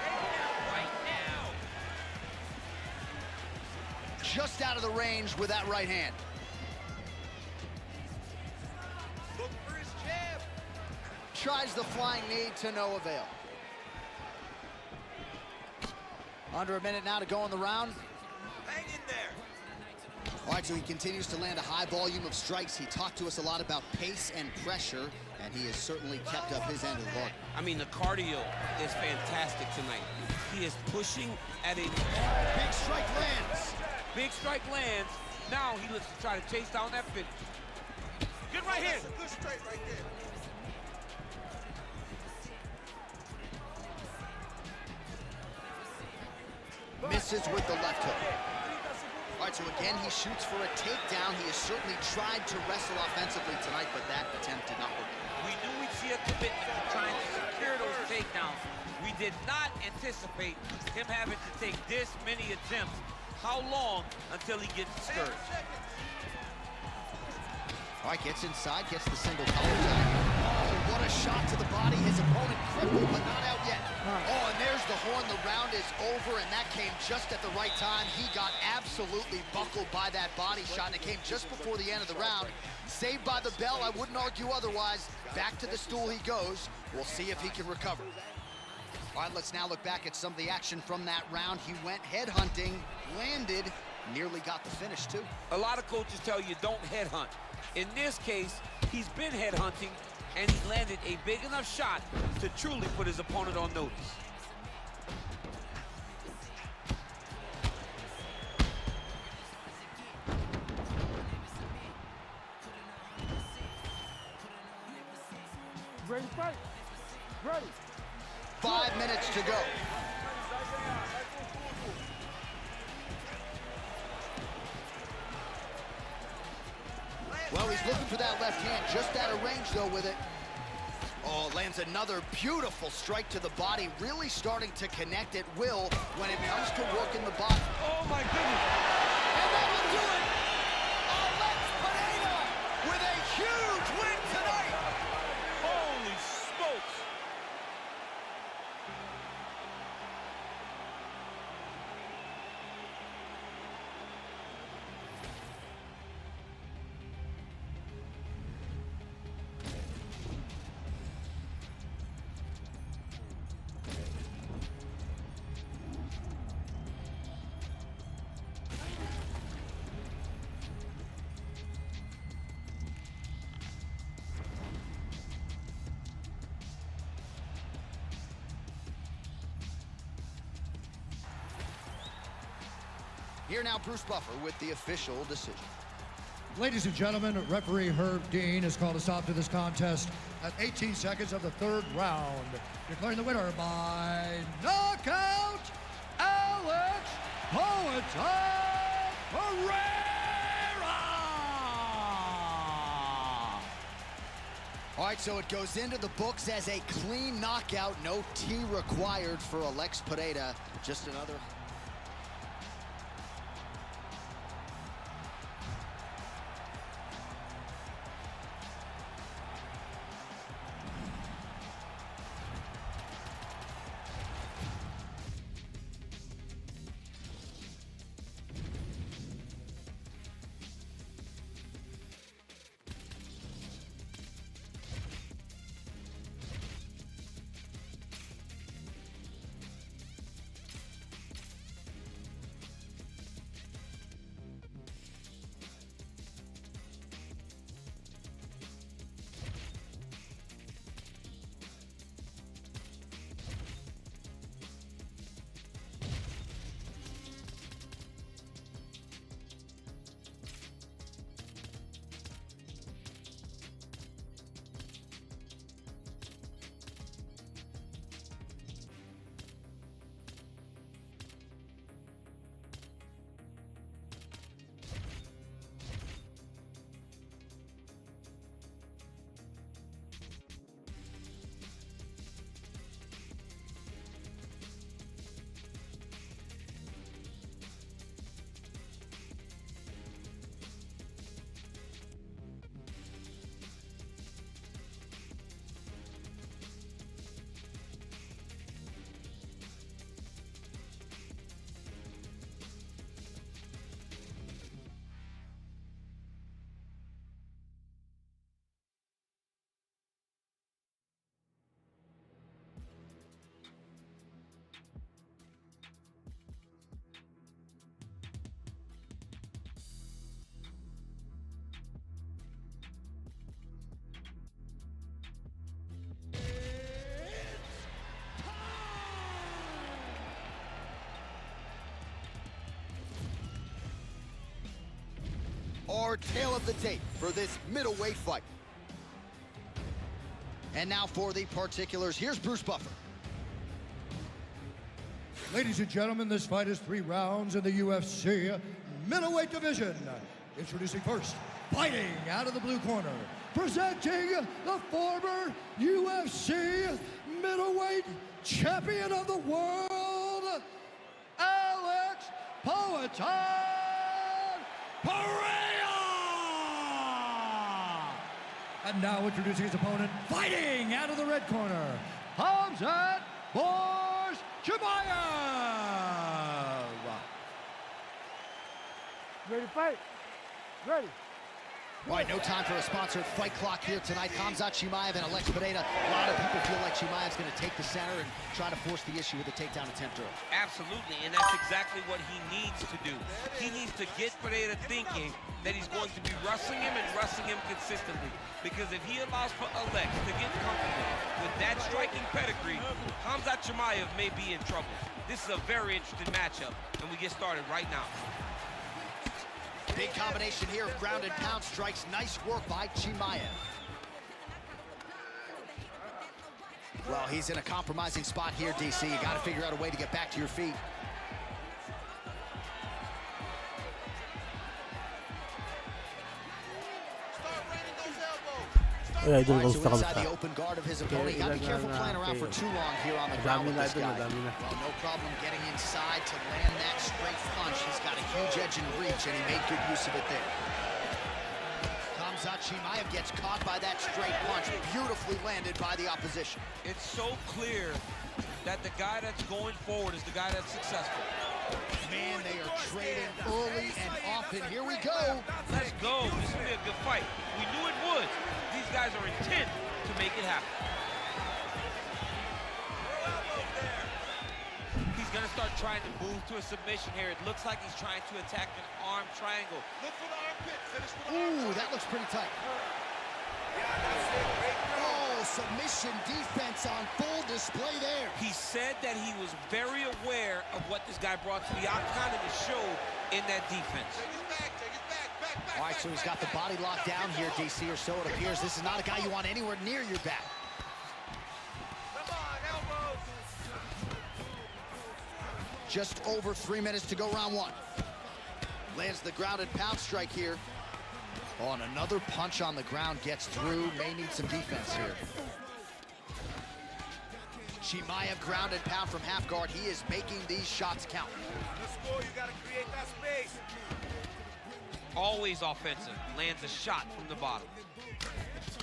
Just out of the range with that right hand. Look for his jab. Tries the flying knee to no avail. Under a minute now to go in the round. Hang in there. All right, so he continues to land a high volume of strikes. He talked to us a lot about pace and pressure, and he has certainly kept up his end of the bargain. I mean, the cardio is fantastic tonight. He is pushing at a Big strike lands. big strike lands. Now he looks to try to chase down that finish. Good right hand. That's a good straight right there. Misses with the left hook. All right, so again, he shoots for a takedown. He has certainly tried to wrestle offensively tonight, but that attempt did not work. We knew we'd see a commitment to trying to secure those takedowns. We did not anticipate him having to take this many attempts How long until he gets discouraged? All right, gets inside, gets the single collar tie. Oh, what a shot to the body. His opponent crippled, but not out yet. Oh, and there's the horn. The round is over, and that came just at the right time. He got absolutely buckled by that body shot, and it came just before the end of the round. Saved by the bell, I wouldn't argue otherwise. Back to the stool he goes. We'll see if he can recover. All right, let's now look back at some of the action from that round. He went headhunting, landed, nearly got the finish, too. A lot of coaches tell you don't headhunt. In this case, he's been headhunting, and he landed a big enough shot to truly put his opponent on notice. Ready to fight? Ready. 5 minutes to go. Well, he's looking for that left hand, just out of range, though, with it. Oh, lands another beautiful strike to the body, really starting to connect at will when it comes to working the body. Oh, my goodness. And that will do it! Alex Pineda with a huge win tonight! Holy smokes. Here now, Bruce Buffer with the official decision. Ladies and gentlemen, referee Herb Dean has called a stop to this contest at 18 seconds of the third round, declaring the winner by knockout, Alex Pereira! All right, so it goes into the books as a clean knockout. No T required for Alex Pereira. Just another... Our tale of the tape for this middleweight fight. And now for the particulars, here's Bruce Buffer. Ladies and gentlemen, this fight is 3 rounds in the UFC middleweight division. Introducing first, fighting out of the blue corner, presenting the former UFC middleweight champion of the world, Alex Pereira. John Perea! And now introducing his opponent, fighting out of the red corner, Hamzat Chimaev! Ready to fight? Ready. All right, no time for a sponsored fight clock here tonight. Khamzat Chimaev and Alex Pereira. A lot of people feel like Chimaev's going to take the center and try to force the issue with the takedown attempt early. Absolutely, and that's exactly what he needs to do. He needs to get Pereira thinking that he's going to be wrestling him and wrestling him consistently. Because if he allows for Alex to get comfortable with that striking pedigree, Khamzat Chimaev may be in trouble. This is a very interesting matchup, and we get started right now. Big combination here of ground and pound strikes. Nice work by Chimaev. Well, he's in a compromising spot here, DC. You got to figure out a way to get back to your feet. Ay, idol All right, ko so gusto inside the open guard of his opponent. You got to be careful playing around for too long here on the ground with this guy. Well, no problem getting inside to land that straight punch. He's got a huge edge and reach, and he made good use of it there. Khamzat Chimaev gets caught by that straight punch. Beautifully landed by the opposition. It's so clear that the guy that's going forward is the guy that's successful. Man, they are trading early and often. Here we go. Let's go. This will be a good fight. We knew it would. These guys are intent to make it happen. He's going to start trying to move to a submission here. It looks like he's trying to attack an arm triangle. Look for the armpit. Finish with the Ooh, that looks pretty tight. Oh, submission defense on full display there. He said that he was very aware of what this guy brought to the Octagon and it showed in that defense. Take his back, back. All right, so he's got the body locked down here, DC, or so it appears. This is not a guy you want anywhere near your back. Come on, elbows. Just over 3 minutes to go, round one. Lands the ground and pound strike here. Oh, and another punch on the ground gets through. May need some defense here. Chimaev ground and pound from half guard. He is making these shots count. Let's go, you gotta create that space. Always offensive. Lands a shot from the bottom.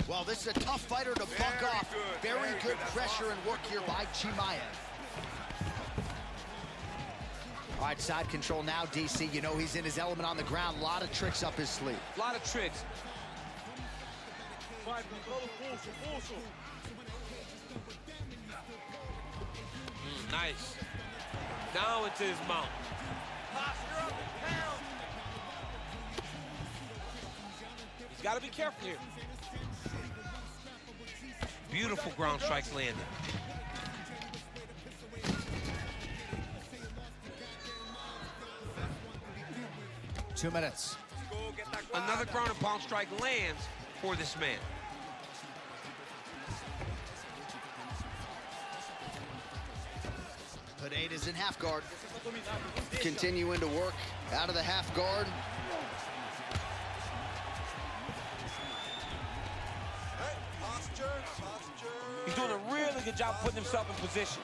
Well, this is a tough fighter to buck off. Very good pressure and work here by Chimaev. All right, side control now, DC. You know he's in his element on the ground. A lot of tricks up his sleeve. A lot of tricks. Nice. Now into his mount. He's got to be careful here. Beautiful ground strikes landed. Two minutes. Another ground and pound strike lands for this man. Pineda's in half guard. Continuing to work out of the half guard. He's doing a really good job putting himself in position.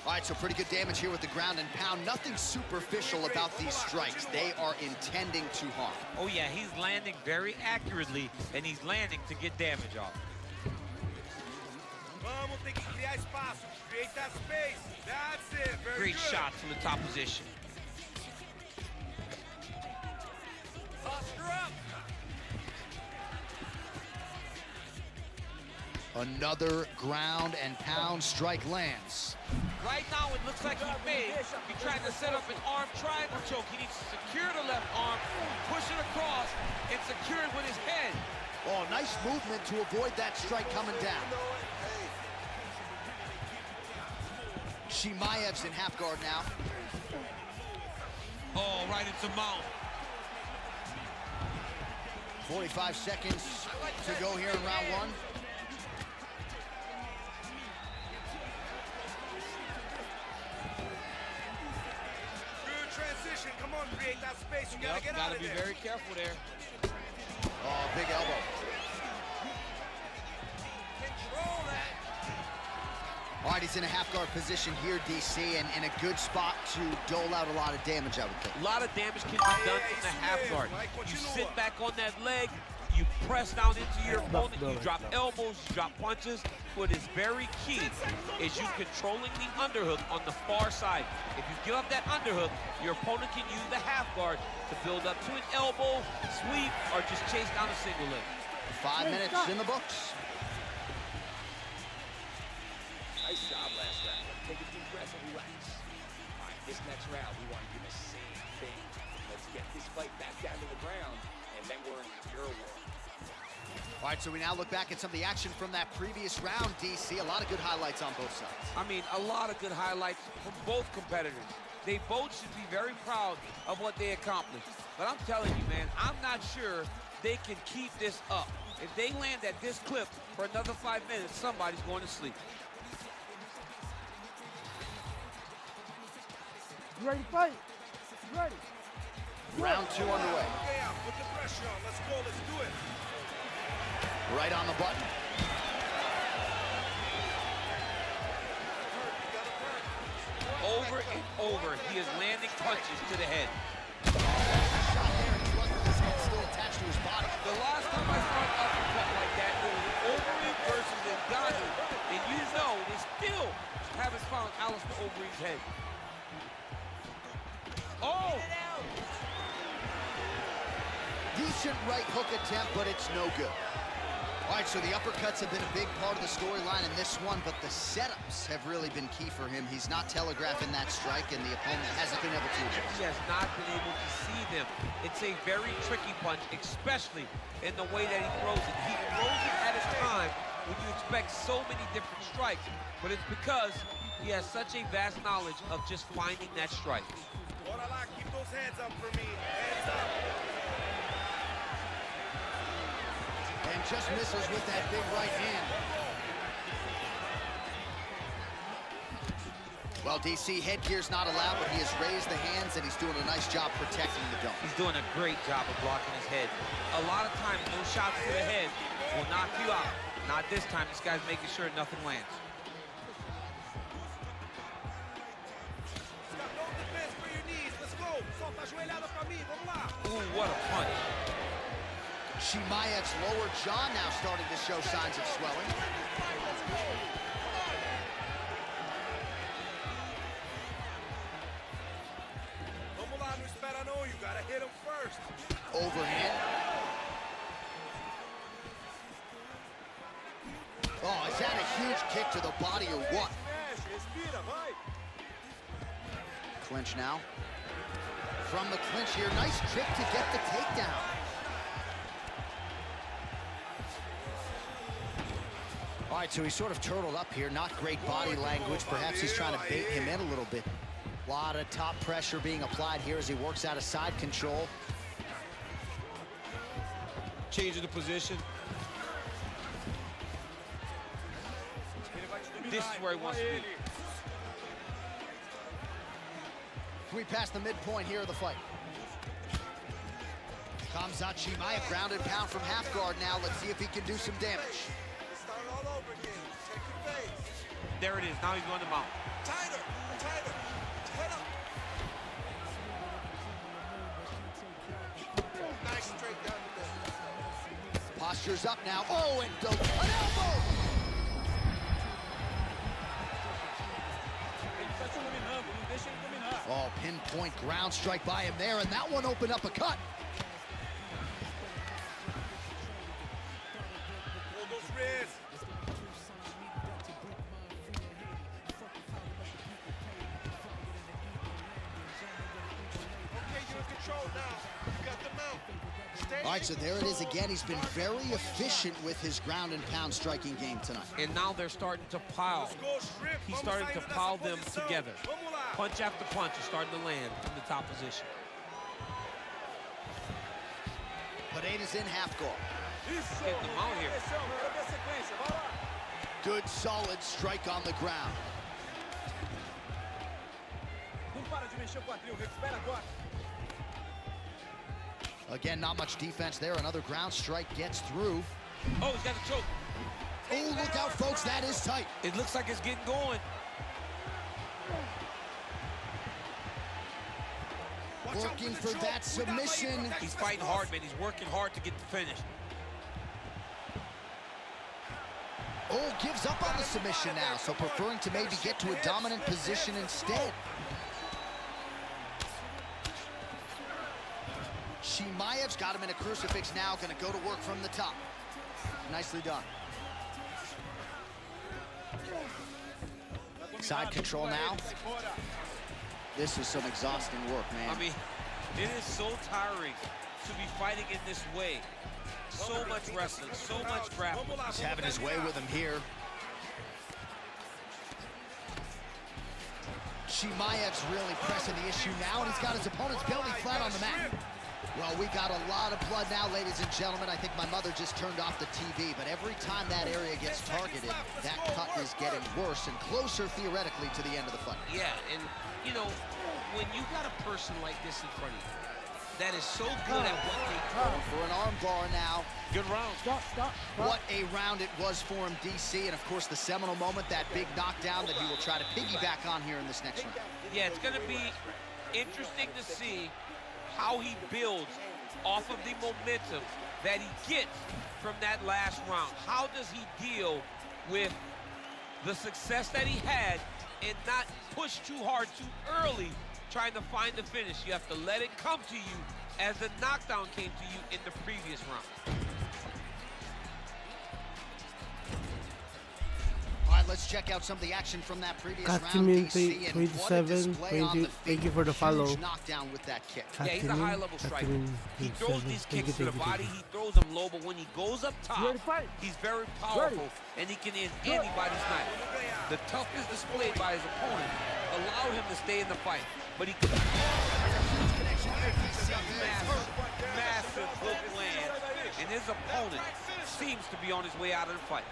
All right, so pretty good damage here with the ground and pound. Nothing superficial about these strikes. They are intending to harm. Oh yeah, he's landing very accurately, and he's landing to get damage off. Vamos, tem que criar espaço. Create that space. That's it. Very Great good. shot from the top position. Posture up. Another ground and pound strike lands. Right now, it looks like he tried to set up an arm triangle choke. He needs to secure the left arm, push it across, and secure it with his head. Oh, nice movement to avoid that strike coming down. Chimaev's in half guard now. Oh, right into mount. 45 seconds to go here in round one. Good transition. Come on, create that space. You gotta get out Gotta of be there. very careful there. Oh, big elbow. Control that. All right, he's in a half-guard position here, DC, and in a good spot to dole out a lot of damage, I would think. A lot of damage can be done from the half guard. You sit back on that leg, you press down into your opponent, you drop elbows, you drop punches. What is very key is you controlling the underhook on the far side. If you give up that underhook, your opponent can use the half guard to build up to an elbow, sweep, or just chase down a single leg. 5 minutes in the books. Nice job last round. Take a deep breath and relax. All right, this next round, we want to do the same thing. Let's get this fight back down to the ground, and then we're in your world. All right, so we now look back at some of the action from that previous round, DC. A lot of good highlights on both sides. I mean, a lot of good highlights from both competitors. They both should be very proud of what they accomplished. But I'm telling you, man, I'm not sure they can keep this up. If they land at this clip for another 5 minutes, somebody's going to sleep. You ready to fight? You ready? Round 2 underway. Yeah, put the pressure on. Let's go. Let's do it. Right on the button. Over and over, he is landing punches to the head. Shot there, and he wasn't with his head still attached to his body. The last time I saw an uppercut like that, it was Overeem versus Ngannou, and you know they still haven't found Alistair Overeem's head. Oh! Decent right hook attempt, but it's no good. All right, so the uppercuts have been a big part of the storyline in this one, but the setups have really been key for him. He's not telegraphing that strike, and the opponent hasn't been able to adjust. He has not been able to see them. It's a very tricky punch, especially in the way that he throws it. He throws it at a time when you expect so many different strikes, but it's because he has such a vast knowledge of just finding that strike. Orala, keep those hands up for me. Hands up. And just misses with that big right hand. Well, DC, headgear's not allowed, but he has raised the hands, and he's doing a nice job protecting the dome. He's doing a great job of blocking his head. A lot of times, those shots to the head will knock you out. Not this time. This guy's making sure nothing lands. Got no defense for your knees. Let's go. Solta a joelhada pra mim. Vamos lá. Ooh, what a punch. Chimaev's lower jaw now starting to show signs of swelling. Vamos lá, não espera não. You gotta hit him first. Overhand. Oh, is that a huge kick to the body or what? Respira, vai. Clinch now. From the clinch here, nice trick to get the takedown. All right, so he's sort of turtled up here. Not great body language. Perhaps he's trying to bait him in a little bit. A lot of top pressure being applied here as he works out of side control. Changing the position. This is where he wants to be. We pass the midpoint here of the fight. Khamzat Chimaev, ground and pound from half guard now. Let's see if he can do some damage. Start all over again. Check your face. There it is. Now he's going to mount. Tighter, tighter. Head up. Nice straight down the middle. Posture's up now. Oh, and an elbow! Oh, pinpoint ground strike by him there, and that one opened up a cut. Hold those wrists. Okay, you're in control now. You got the mount. Stay All right, so there it is again. He's been very efficient with his ground and pound striking game tonight. And now they're starting to pile. Let's go, Shrimp. He's Vamos starting to saindo dessa pile them posição. together. Vamos lá. Punch after punch is starting to land from the top position. Pereira's in half guard. Isso. Getting them out here. Pressão, quero ver a sequência. Vai lá. Good, solid strike on the ground. Não para de mexer o quadril. Recupera agora. Again, not much defense there. Another ground strike gets through. Oh, he's got a choke. Oh, look out, folks. That is tight. It looks like it's getting going. Working for that submission. He's fighting hard, man. He's working hard to get the finish. Oh, gives up on the submission now, so preferring to maybe get to a dominant position instead. Chimaev's got him in a crucifix now, gonna go to work from the top. Nicely done. Side control now. This is some exhausting work, man. I mean, it is so tiring to be fighting in this way. So much wrestling, so much grappling. He's having his way with him here. Chimaev's really pressing the issue now, and he's got his opponent's belly flat on the mat. Well, we got a lot of blood now, ladies and gentlemen. I think my mother just turned off the TV, but every time that area gets targeted, that cut is getting worse and closer, theoretically, to the end of the fight. Yeah, and, you know, when you got a person like this in front of you, that is so good at what they do. For an arm bar now. Good round. Stop. What a round it was for him, DC. And, of course, the seminal moment, that big knockdown that he will try to piggyback on here in this next round. Yeah, it's going to be interesting to see how he builds off of the momentum that he gets from that last round. How does he deal with the success that he had and not push too hard too early trying to find the finish? You have to let it come to you as the knockdown came to you in the previous round. All right, let's check out some of the action from that previous round. DC, and what a 27, display on the feet. thank you for the follow. Huge knockdown with that kick. Yeah, he's a high-level striker. He throws these kicks to the body, he throws them low, but when he goes up top, he's very powerful, and he can end anybody's night. The toughness displayed by his opponent allowed him to stay in the fight, but he could massive hook land, and his opponent seems to be on his way out of the fight.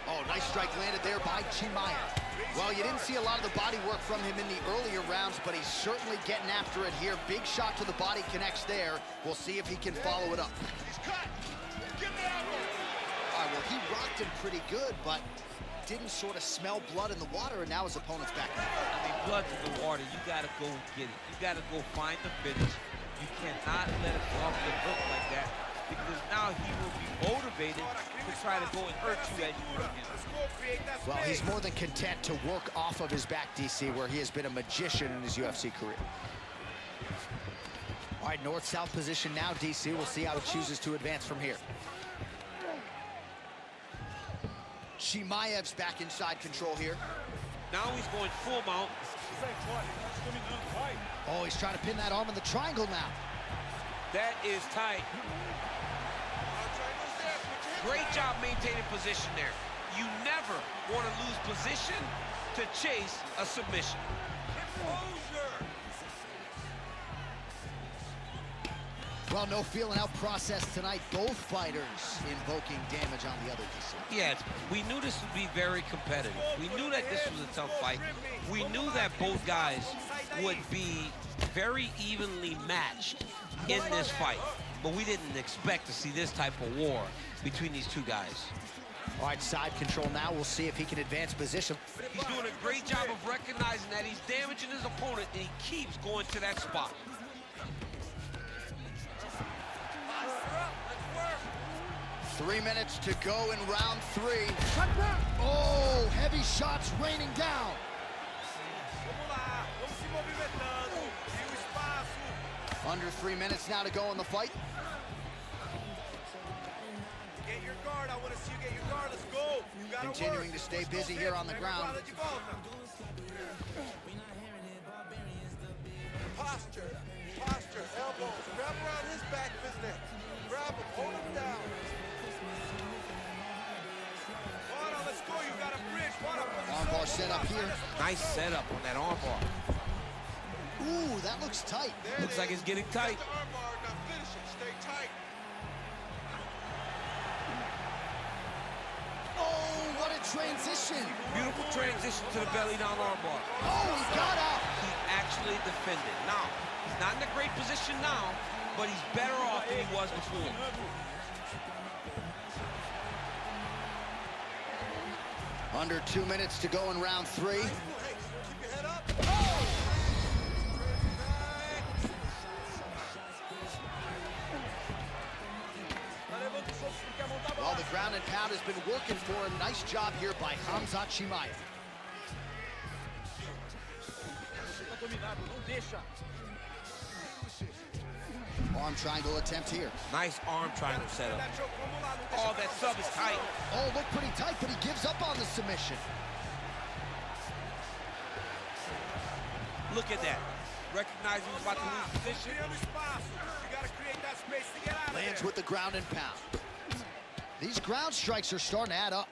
Oh, nice strike landed there by Chimaev. Well, you didn't see a lot of the body work from him in the earlier rounds, but he's certainly getting after it here. Big shot to the body connects there. We'll see if he can follow it up. All right, well, he rocked him pretty good, but didn't sort of smell blood in the water, and now his opponent's back in the fight. I mean, blood's in the water. You got to go get it. You got to go find the finish. You cannot let it go off the hook like that, because now he will be motivated to try to go and hurt you as you work in. Well, he's more than content to work off of his back, DC, where he has been a magician in his UFC career. All right, north-south position now, DC. We'll see how he chooses to advance from here. Chimaev's back inside control here. Now he's going full mount. Oh, he's trying to pin that arm in the triangle now. That is tight. Great job maintaining position there. You never want to lose position to chase a submission. Well, no feeling out process tonight. Both fighters invoking damage on the other. Yes, we knew this would be very competitive. We knew that this was a tough fight. We knew that both guys would be very evenly matched in this fight. But we didn't expect to see this type of war between these two guys. All right, side control now. We'll see if he can advance position. He's doing a great job of recognizing that he's damaging his opponent, and he keeps going to that spot. Three minutes to go in round three. Oh, heavy shots raining down. Under 3 minutes now to go in the fight. Get your guard. I want to see you get your guard. Let's go. You gotta Continuing to stay busy here on the ground. Posture, elbows, grab around his back, business. Grab him, hold him down. Wada, let's go. You got a bridge. Wada, Armbar set up here. Nice setup on that armbar. Ooh, that looks tight. Looks like it's getting tight. The armbar, now finish it, stay tight. Oh, what a transition. Beautiful transition to the belly down armbar. Oh, he got out. He actually defended. Now, he's not in a great position now, but he's better off than he was before. Under 2 minutes to go in round 3. Keep your head up. Well, the ground and pound has been working for him. Nice job here by Khamzat Chimaev. Arm triangle attempt here. Nice arm triangle setup. Oh, that sub is tight. Oh, looked pretty tight, but he gives up on the submission. Look at that. Recognizing he's about to lose position. Lands with the ground and pound. These ground strikes are starting to add up.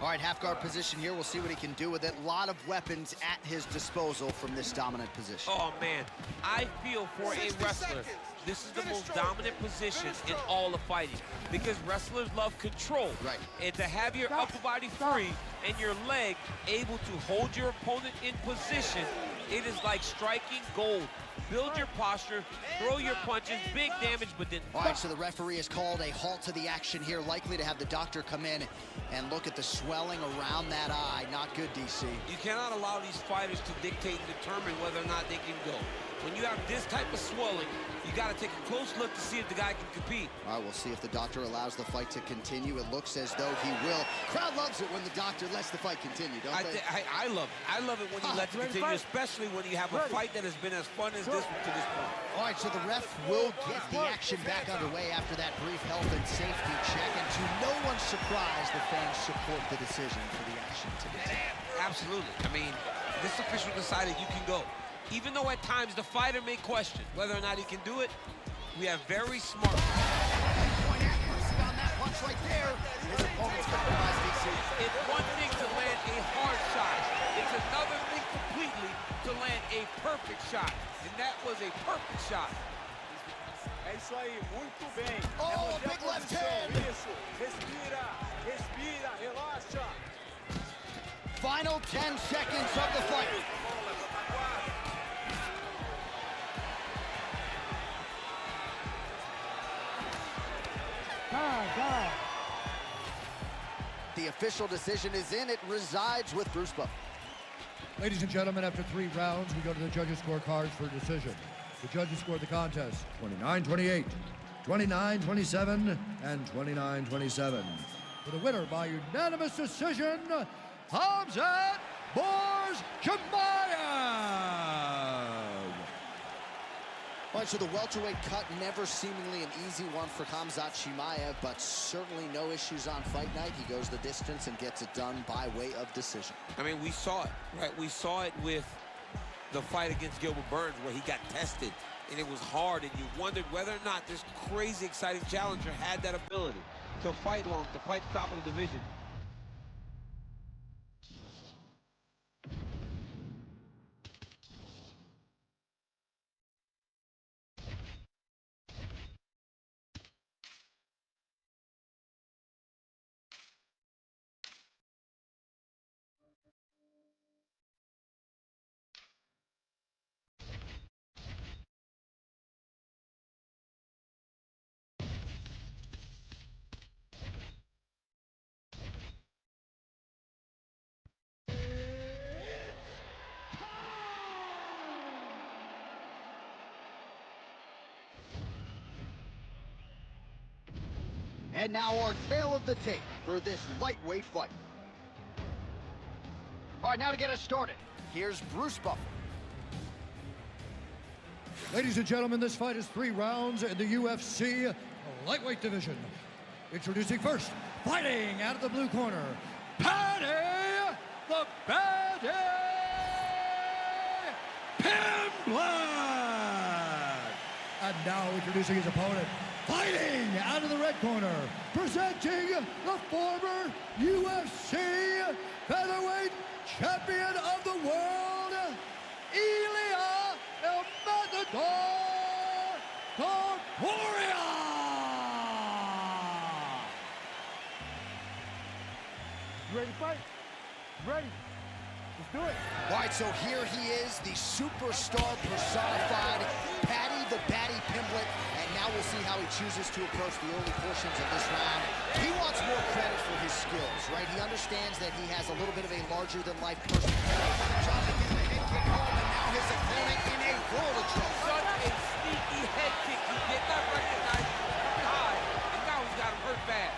All right, half guard position here. We'll see what he can do with it. A lot of weapons at his disposal from this dominant position. Oh, man. I feel for a wrestler, this is the most dominant position in all of fighting because wrestlers love control. Right. And to have your upper body free and your leg able to hold your opponent in position, it is like striking gold. Build your posture, throw your punches, big damage, but then... All right, so the referee has called a halt to the action here, likely to have the doctor come in and look at the swelling around that eye. Not good, DC. You cannot allow these fighters to dictate and determine whether or not they can go. When you have this type of swelling, you got to take a close look to see if the guy can compete. All right, we'll see if the doctor allows the fight to continue. It looks as though he will. Crowd loves it when the doctor lets the fight continue, don't they? I love it. I love it when you let it continue, especially when you have a fight that has been as fun as this one to this point. All right, so the ref will get the action back underway after that brief health and safety check. And to no one's surprise, the fans support the decision for the action today. Absolutely. I mean, this official decided you can go. Even though at times the fighter may question whether or not he can do it, we have very smart. Point accuracy on that punch right there. His opponent's compromised, DC. It's one thing to land a hard shot. It's another thing completely to land a perfect shot. And that was a perfect shot. É isso aí, muito bem. Oh, big left hand. Isso, respira, respira, relaxa. Final 10 seconds of the fight. God. The official decision is in. It resides with Bruce Buffer. Ladies and gentlemen, after 3 rounds, we go to the judges' scorecards for a decision. The judges scored the contest 29-28, 29-27, and 29-27. For the winner by unanimous decision, Khamzat Chimaev. All right, so the welterweight cut, never seemingly an easy one for Khamzat Chimaev, but certainly no issues on fight night. He goes the distance and gets it done by way of decision. I mean, we saw it, right? We saw it with the fight against Gilbert Burns where he got tested, and it was hard, and you wondered whether or not this crazy, exciting challenger had that ability to fight long, to fight top of the division. And now our tale of the tape for this lightweight fight. All right, now to get us started, here's Bruce Buffer. Ladies and gentlemen, this fight is 3 rounds in the UFC lightweight division. Introducing first, fighting out of the blue corner, Paddy the Baddy Pimblett. And now introducing his opponent, fighting out of the red corner, presenting the former UFC featherweight champion of the world, Ilia El Matador Topuria. You ready to fight? Ready. Let's do it. All right, so here he is, the superstar personified, Paddy the batty Pimblett, and now we'll see how he chooses to approach the early portions of this round. He wants more credit for his skills, right? He understands that he has a little bit of a larger-than-life person. Trying to get the head kick home, and now his opponent in a world of trouble. Such a sneaky head kick. He did not recognize it was high, and now he's got him hurt bad.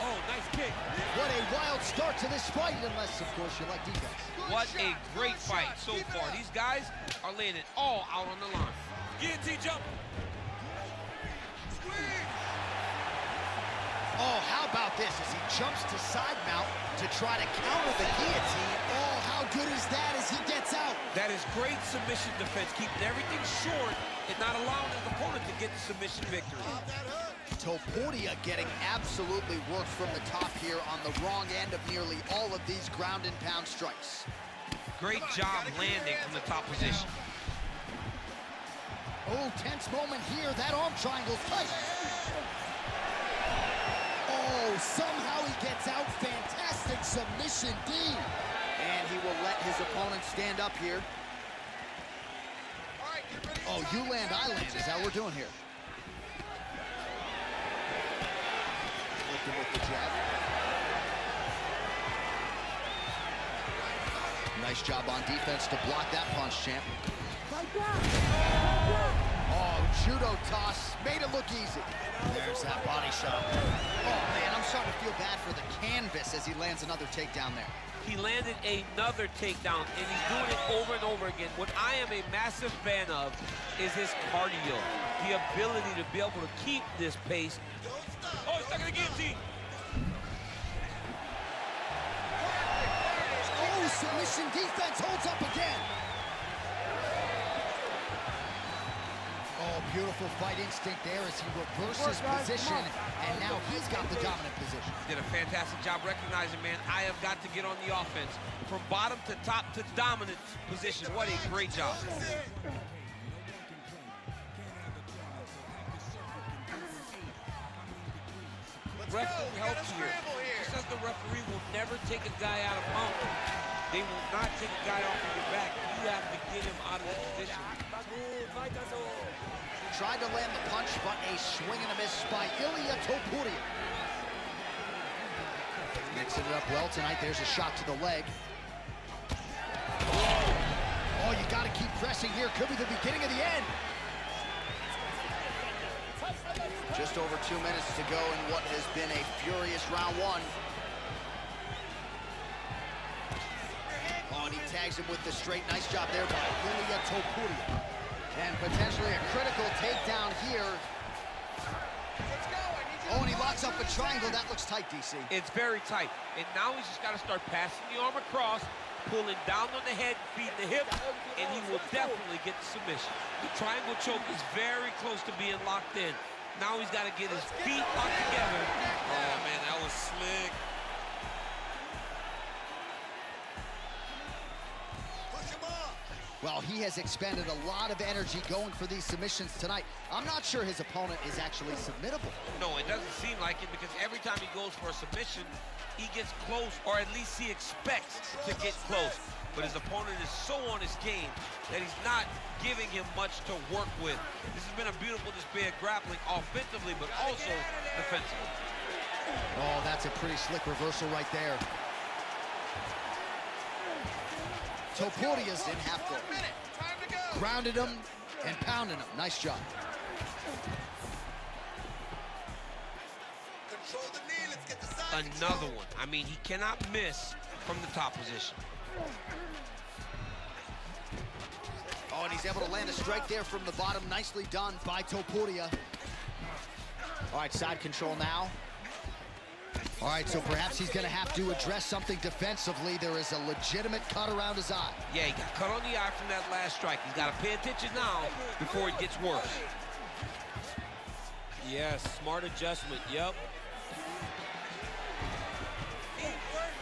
Oh, nice kick. What a wild start to this fight, unless, of course, you like defense. What a great fight so far. These guys are laying it all out on the line. Guillotine jump. Oh, how about this as he jumps to side mount to try to counter the guillotine. Oh, how good is that as he gets out? That is great submission defense, keeping everything short and not allowing his opponent to get the submission victory. Topuria getting absolutely worked from the top here on the wrong end of nearly all of these ground and pound strikes. Great job landing from the top position. Oh, tense moment here. That arm triangle's tight. Oh, somehow he gets out. Fantastic submission D. And he will let his opponent stand up here. Oh, you land, I land is how we're doing here. Lifting with the jab. Nice job on defense to block that punch, champ. Oh, judo toss. Made it look easy. There's that body shot. Oh, man, I'm starting to feel bad for the canvas as he lands another takedown there. He landed another takedown, and he's doing it over and over again. What I am a massive fan of is his cardio, the ability to be able to keep this pace. Oh, he's stuck in the guillotine. Oh, submission defense holds up again. Oh, beautiful fight instinct there as he reverses position, and now he's got the dominant position. Did a fantastic job recognizing, man, I have got to get on the offense. From bottom to top to dominant position. What a great job. Referee helps here. Just as the referee will never take a guy out of mount, they will not take a guy off of your back. You have to get him out of that position. Tried to land the punch, but a swing and a miss by Ilia Topuria. Mixing it up well tonight. There's a shot to the leg. Oh, you got to keep pressing here. Could be the beginning of the end. Just over 2 minutes to go in what has been a furious round one. Oh, and he tags him with the straight. Nice job there by Ilia Topuria. And potentially a critical takedown here. Oh, and he locks up a triangle. That looks tight, DC. It's very tight. And now he's just got to start passing the arm across, pulling down on the head, feeding the hip, and he will definitely get the submission. The triangle choke is very close to being locked in. Now he's got to get his feet locked together. Oh, man, that was slick. Well, he has expended a lot of energy going for these submissions tonight. I'm not sure his opponent is actually submittable. No, it doesn't seem like it because every time he goes for a submission, he gets close, or at least he expects to get close. But his opponent is so on his game that he's not giving him much to work with. This has been a beautiful display of grappling offensively, but also defensively. Oh, that's a pretty slick reversal right there. Topuria's in half guard. Grounded him and pounded him. Nice job. Another one. I mean, he cannot miss from the top position. Oh, and he's able to land a strike there from the bottom. Nicely done by Topuria. All right, side control now. All right, so perhaps he's going to have to address something defensively. There is a legitimate cut around his eye. Yeah, he got cut on the eye from that last strike. He's got to pay attention now before it gets worse. Yes, smart adjustment, yep.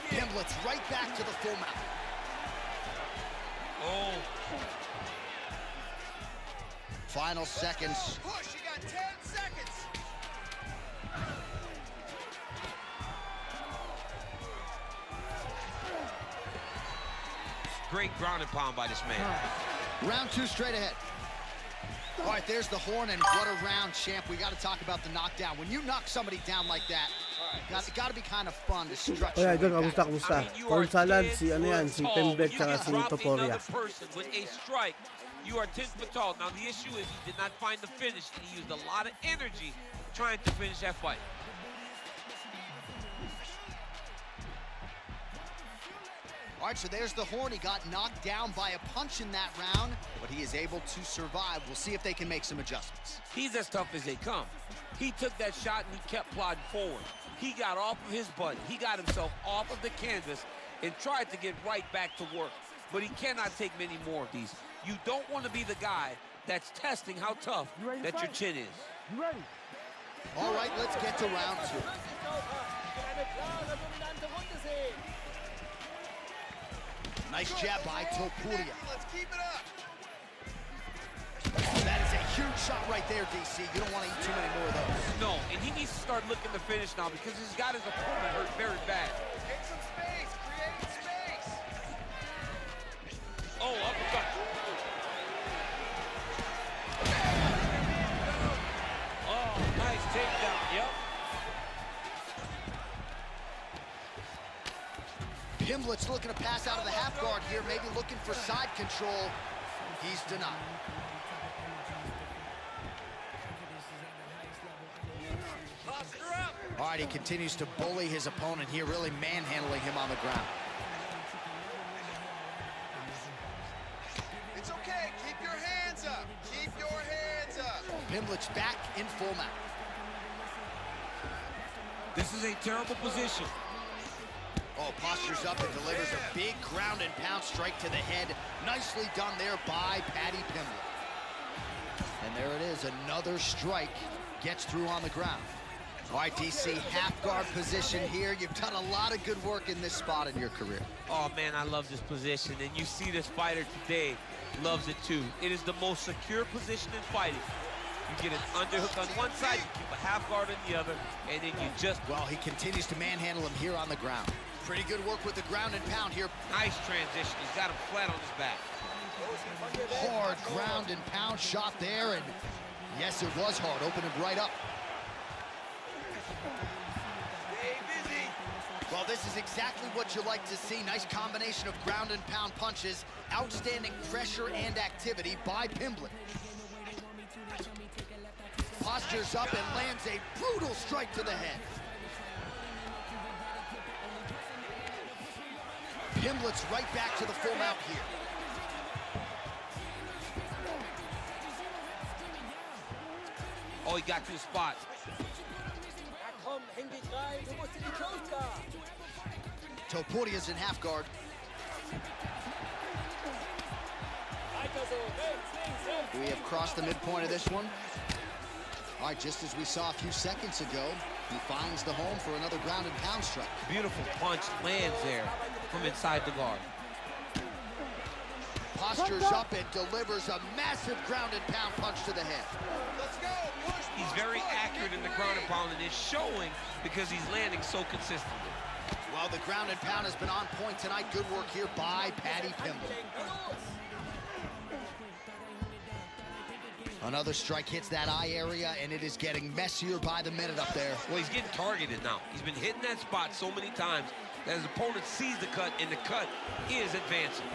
Pimblett's right back to the full mount. Oh. Final seconds. Push, you got 10 seconds. Great ground and pound by this man. Round two straight ahead. All right, there's the horn, and what a round, champ. We got to talk about the knockdown. When you knock somebody down like that, it's got to be kind of fun to stretch. Oy, idol, kamusta? Konsalan, si ano yan, si Tembek, tsaka si Toporia. With a strike, you are 10 foot tall. Now, the issue is he did not find the finish, and he used a lot of energy trying to finish that fight. All right, so there's the horn. He got knocked down by a punch in that round, but he is able to survive. We'll see if they can make some adjustments. He's as tough as they come. He took that shot and he kept plodding forward. He got off of his butt. He got himself off of the canvas and tried to get right back to work. But he cannot take many more of these. You don't want to be the guy that's testing how tough that your chin is. You ready? All right, let's get to round 2. Nice jab by Topuria. Let's keep it up. That is a huge shot right there, DC. You don't want to eat too many more of those. No, and he needs to start looking to finish now because he's got his opponent hurt very bad. Get some space. Create space. Oh, uppercut. Oh, nice takedown. Yep. Pimlet's looking to pass out of the half guard here, maybe looking for side control. He's denied. All right, he continues to bully his opponent here, really manhandling him on the ground. It's okay. Keep your hands up. Keep your hands up. Pimlet's back in full mount. This is a terrible position. Oh, postures up and delivers a big ground and pound strike to the head. Nicely done there by Paddy Pimlet. And there it is, another strike gets through on the ground. All right, DC, half guard position here. You've done a lot of good work in this spot in your career. Oh, man, I love this position. And you see this fighter today loves it, too. It is the most secure position in fighting. You get an underhook on one side, you keep a half guard on the other, and then you just... Well, he continues to manhandle him here on the ground. Pretty good work with the ground and pound here. Nice transition. He's got him flat on his back. Hard ground and pound shot there, and yes, it was hard. Opened him right up. Well, this is exactly what you like to see. Nice combination of ground and pound punches. Outstanding pressure and activity by Pimlet. Postures up and lands a brutal strike to the head. Pimlet's right back to the full mount here. Oh, he got to the spot. Topuria's in half guard. We have crossed the midpoint of this one. All right, just as we saw a few seconds ago, he finds the home for another ground and pound strike. Beautiful punch lands there from inside the guard. Postures up and delivers a massive ground and pound punch to the head. Let's go. Push. He's very accurate in the ground and pound, and it's showing because he's landing so consistently. Well, the ground and pound has been on point tonight. Good work here by Paddy Pimlet. Another strike hits that eye area, and it is getting messier by the minute up there. Well, he's getting targeted now. He's been hitting that spot so many times that his opponent sees the cut, and the cut is advancing.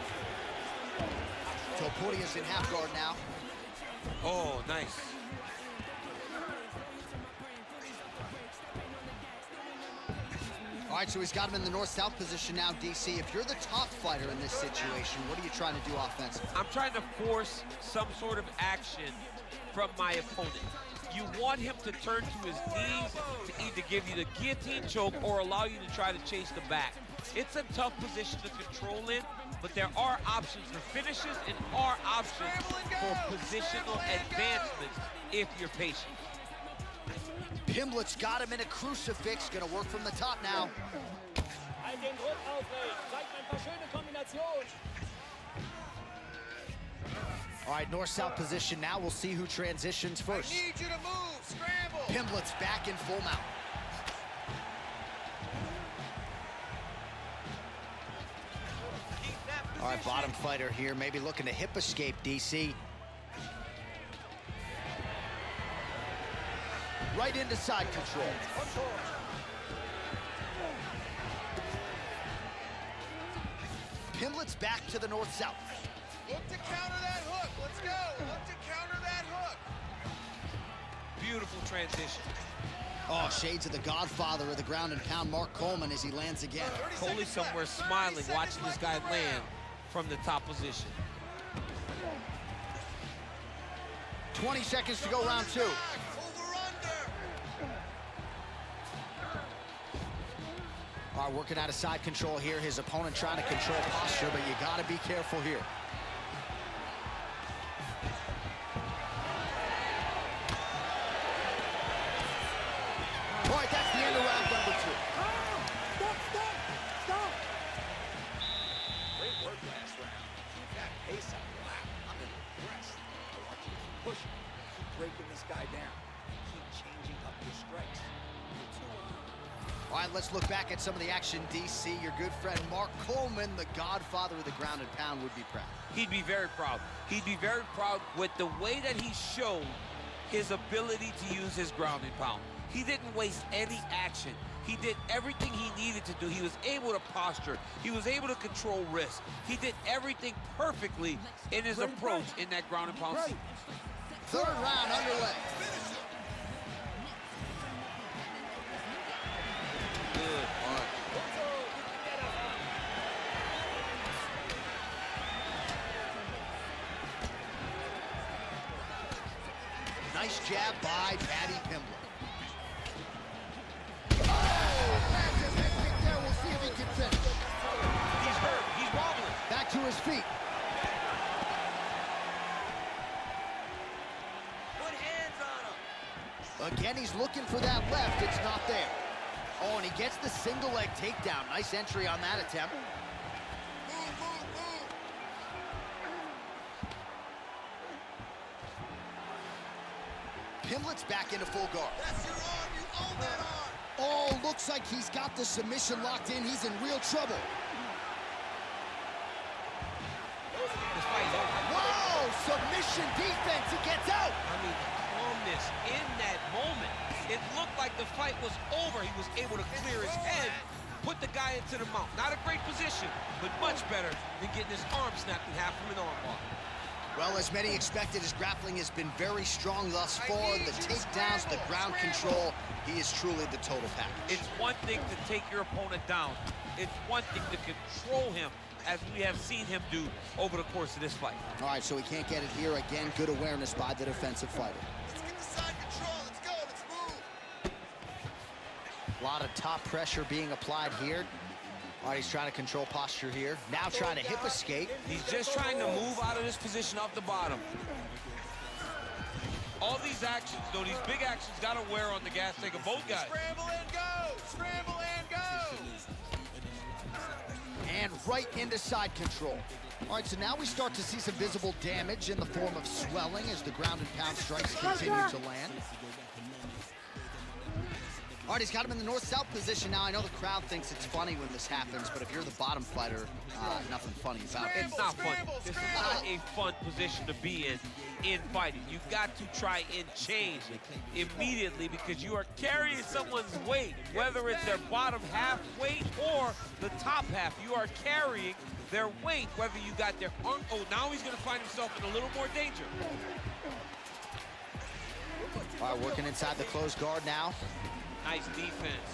Topuria's in half guard now. Oh, nice. All right, so he's got him in the north-south position now, DC. If you're the top fighter in this situation, what are you trying to do offensively? I'm trying to force some sort of action from my opponent. You want him to turn to his knees to either give you the guillotine choke or allow you to try to chase the back. It's a tough position to control in, but there are options for finishes and are options for positional advancements if you're patient. Pimlet's got him in a crucifix. Gonna work from the top now. All right, north-south position now. We'll see who transitions first. I need you to move. Scramble. Pimlet's back in full mount. All right, bottom fighter here, maybe looking to hip escape, DC. Right into side control. Pimblett's back to the north-south. Look to counter that hook. Let's go. Look to counter that hook. Beautiful transition. Oh, shades of the godfather of the ground and pound, Mark Coleman, as he lands again. Coley somewhere smiling, watching this guy land from the top position. 20 seconds to go, round 2. Over under. All right, working out of side control here. His opponent trying to control posture, but you got to be careful here. All right, that's the end of round number 2. Stop! Great work last round. Keep that pace up. Wow, I'm impressed. I want you to keep pushing. Keep breaking this guy down. Keep changing up your strikes. All right, let's look back at some of the action, DC. Your good friend Mark Coleman, the godfather of the ground and pound, would be proud. He'd be very proud. He'd be very proud with the way that he showed his ability to use his ground and pound. He didn't waste any action. He did everything he needed to do. He was able to posture. He was able to control risk. He did everything perfectly in his approach in that ground and pound sequence. Third round underway. Good. All right. Nice jab by Paddy Pimblett. We'll see if he can finish. He's hurt. He's wobbling. Back to his feet. Put hands on him. Again, he's looking for that left. It's not there. Oh, and he gets the single leg takedown. Nice entry on that attempt. Move. Pimblett's back into full guard. That's your arm. You own that arm. Oh, looks like he's got the submission locked in. He's in real trouble. This fight's over. Whoa, submission defense. He gets out. I mean, the calmness in that moment. It looked like the fight was over. He was able to clear his head, put the guy into the mount. Not a great position, but much better than getting his arm snapped in half from an armbar. Well, as many expected, his grappling has been very strong thus far. The takedowns, the ground control, he is truly the total package. It's one thing to take your opponent down. It's one thing to control him, as we have seen him do over the course of this fight. All right, so he can't get it here. Again, good awareness by the defensive fighter. Let's get the side control. Let's go. Let's move. A lot of top pressure being applied here. All right, he's trying to control posture here. Now trying to hip escape. He's just trying to move out of this position off the bottom. All these actions, though, these big actions, got to wear on the gas tank of both guys. Scramble and go. Scramble and go. And right into side control. All right, so now we start to see some visible damage in the form of swelling as the ground and pound strikes continue to land. All right, he's got him in the north-south position now. I know the crowd thinks it's funny when this happens, but if you're the bottom fighter, nothing funny about it. It's not fun. This is not a fun position to be in fighting. You've got to try and change immediately because you are carrying someone's weight, whether it's their bottom half weight or the top half. You are carrying their weight, whether you got their arm. Oh, now he's going to find himself in a little more danger. All right, working inside the closed guard now. Nice defense.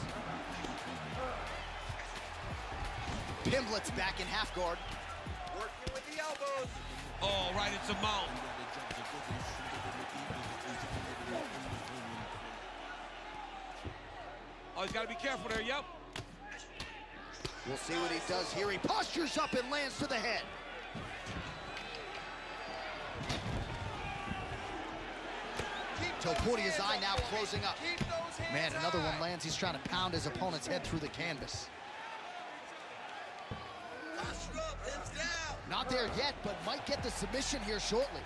Pimblett's back in half guard. Working with the elbows. Oh, right into mount. Oh, he's got to be careful there, yep. We'll see what he does here. He postures up and lands to the head. Topuria's eye now closing up. Man, another one lands. He's trying to pound his opponent's head through the canvas. Not there yet, but might get the submission here shortly.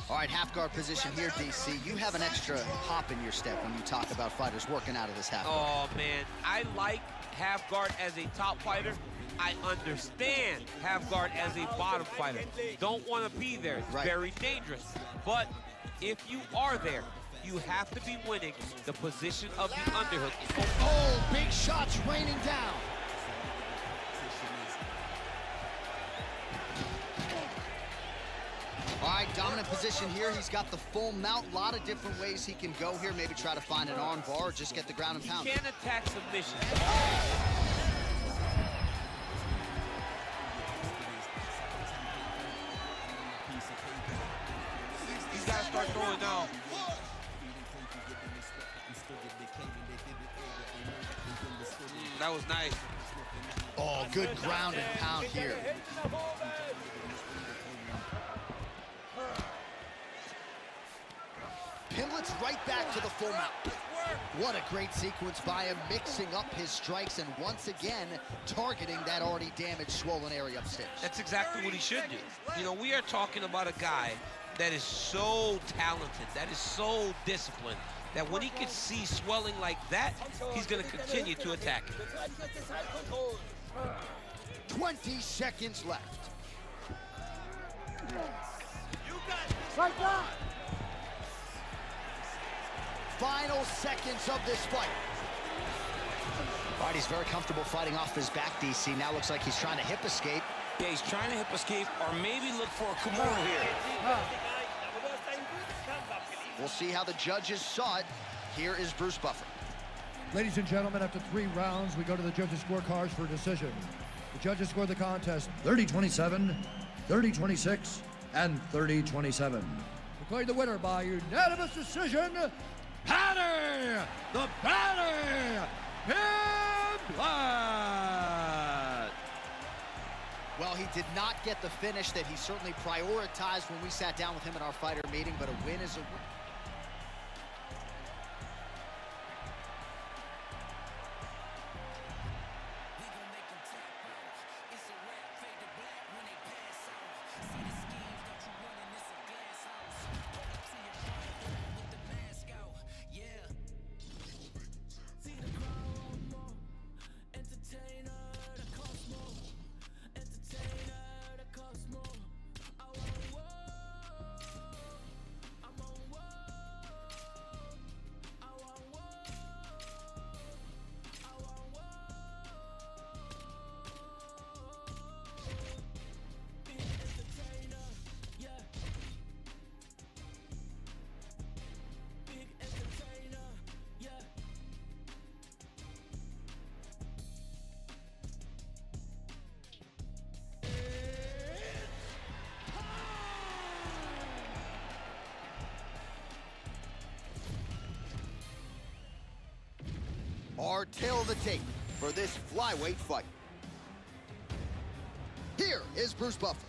All right, half guard position here, DC. You have an extra hop in your step when you talk about fighters working out of this half guard. Oh, man, I like half guard as a top fighter. I understand half guard as a bottom fighter. Don't want to be there. It's very dangerous. But if you are there, you have to be winning the position of the underhook. Oh, big shots raining down. All right, dominant position here. He's got the full mount. A lot of different ways he can go here. Maybe try to find an arm bar or just get the ground and pound. You can't attack submission. He's got to start throwing now. That was nice. Oh, good ground and pound here. Pimlet's right back to the full mount. What a great sequence by him, mixing up his strikes and once again targeting that already damaged, swollen area upstairs. That's exactly what he should do. You know, we are talking about a guy that is so talented, that is so disciplined, that when he can see swelling like that, he's going to continue to attack it. 20 seconds left. Final seconds of this fight. All right, he's very comfortable fighting off his back, DC. Now looks like he's trying to hip escape. Yeah, he's trying to hip escape or maybe look for a Kimura here. We'll see how the judges saw it. Here is Bruce Buffer. Ladies and gentlemen, after 3 rounds, we go to the judges' scorecards for a decision. The judges scored the contest 30-27, 30-26, and 30-27. Declaring the winner by unanimous decision, Patty, the Patty Pimlet! Well, he did not get the finish that he certainly prioritized when we sat down with him at our fighter meeting, but a win is a win. Our tail of the tape for this flyweight fight. Here is Bruce Buffer.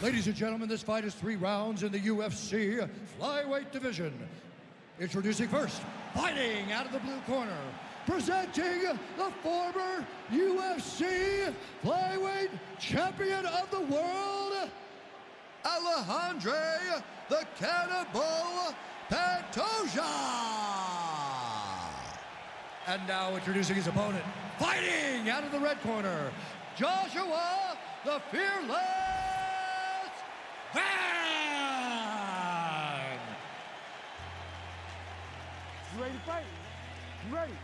Ladies and gentlemen, this fight is 3 rounds in the UFC flyweight division. Introducing first, fighting out of the blue corner, presenting the former UFC flyweight champion of the world, Alejandro the Cannibal Pantoja. And now introducing his opponent, fighting out of the red corner, Joshua the Fearless Van. You ready to fight? You ready?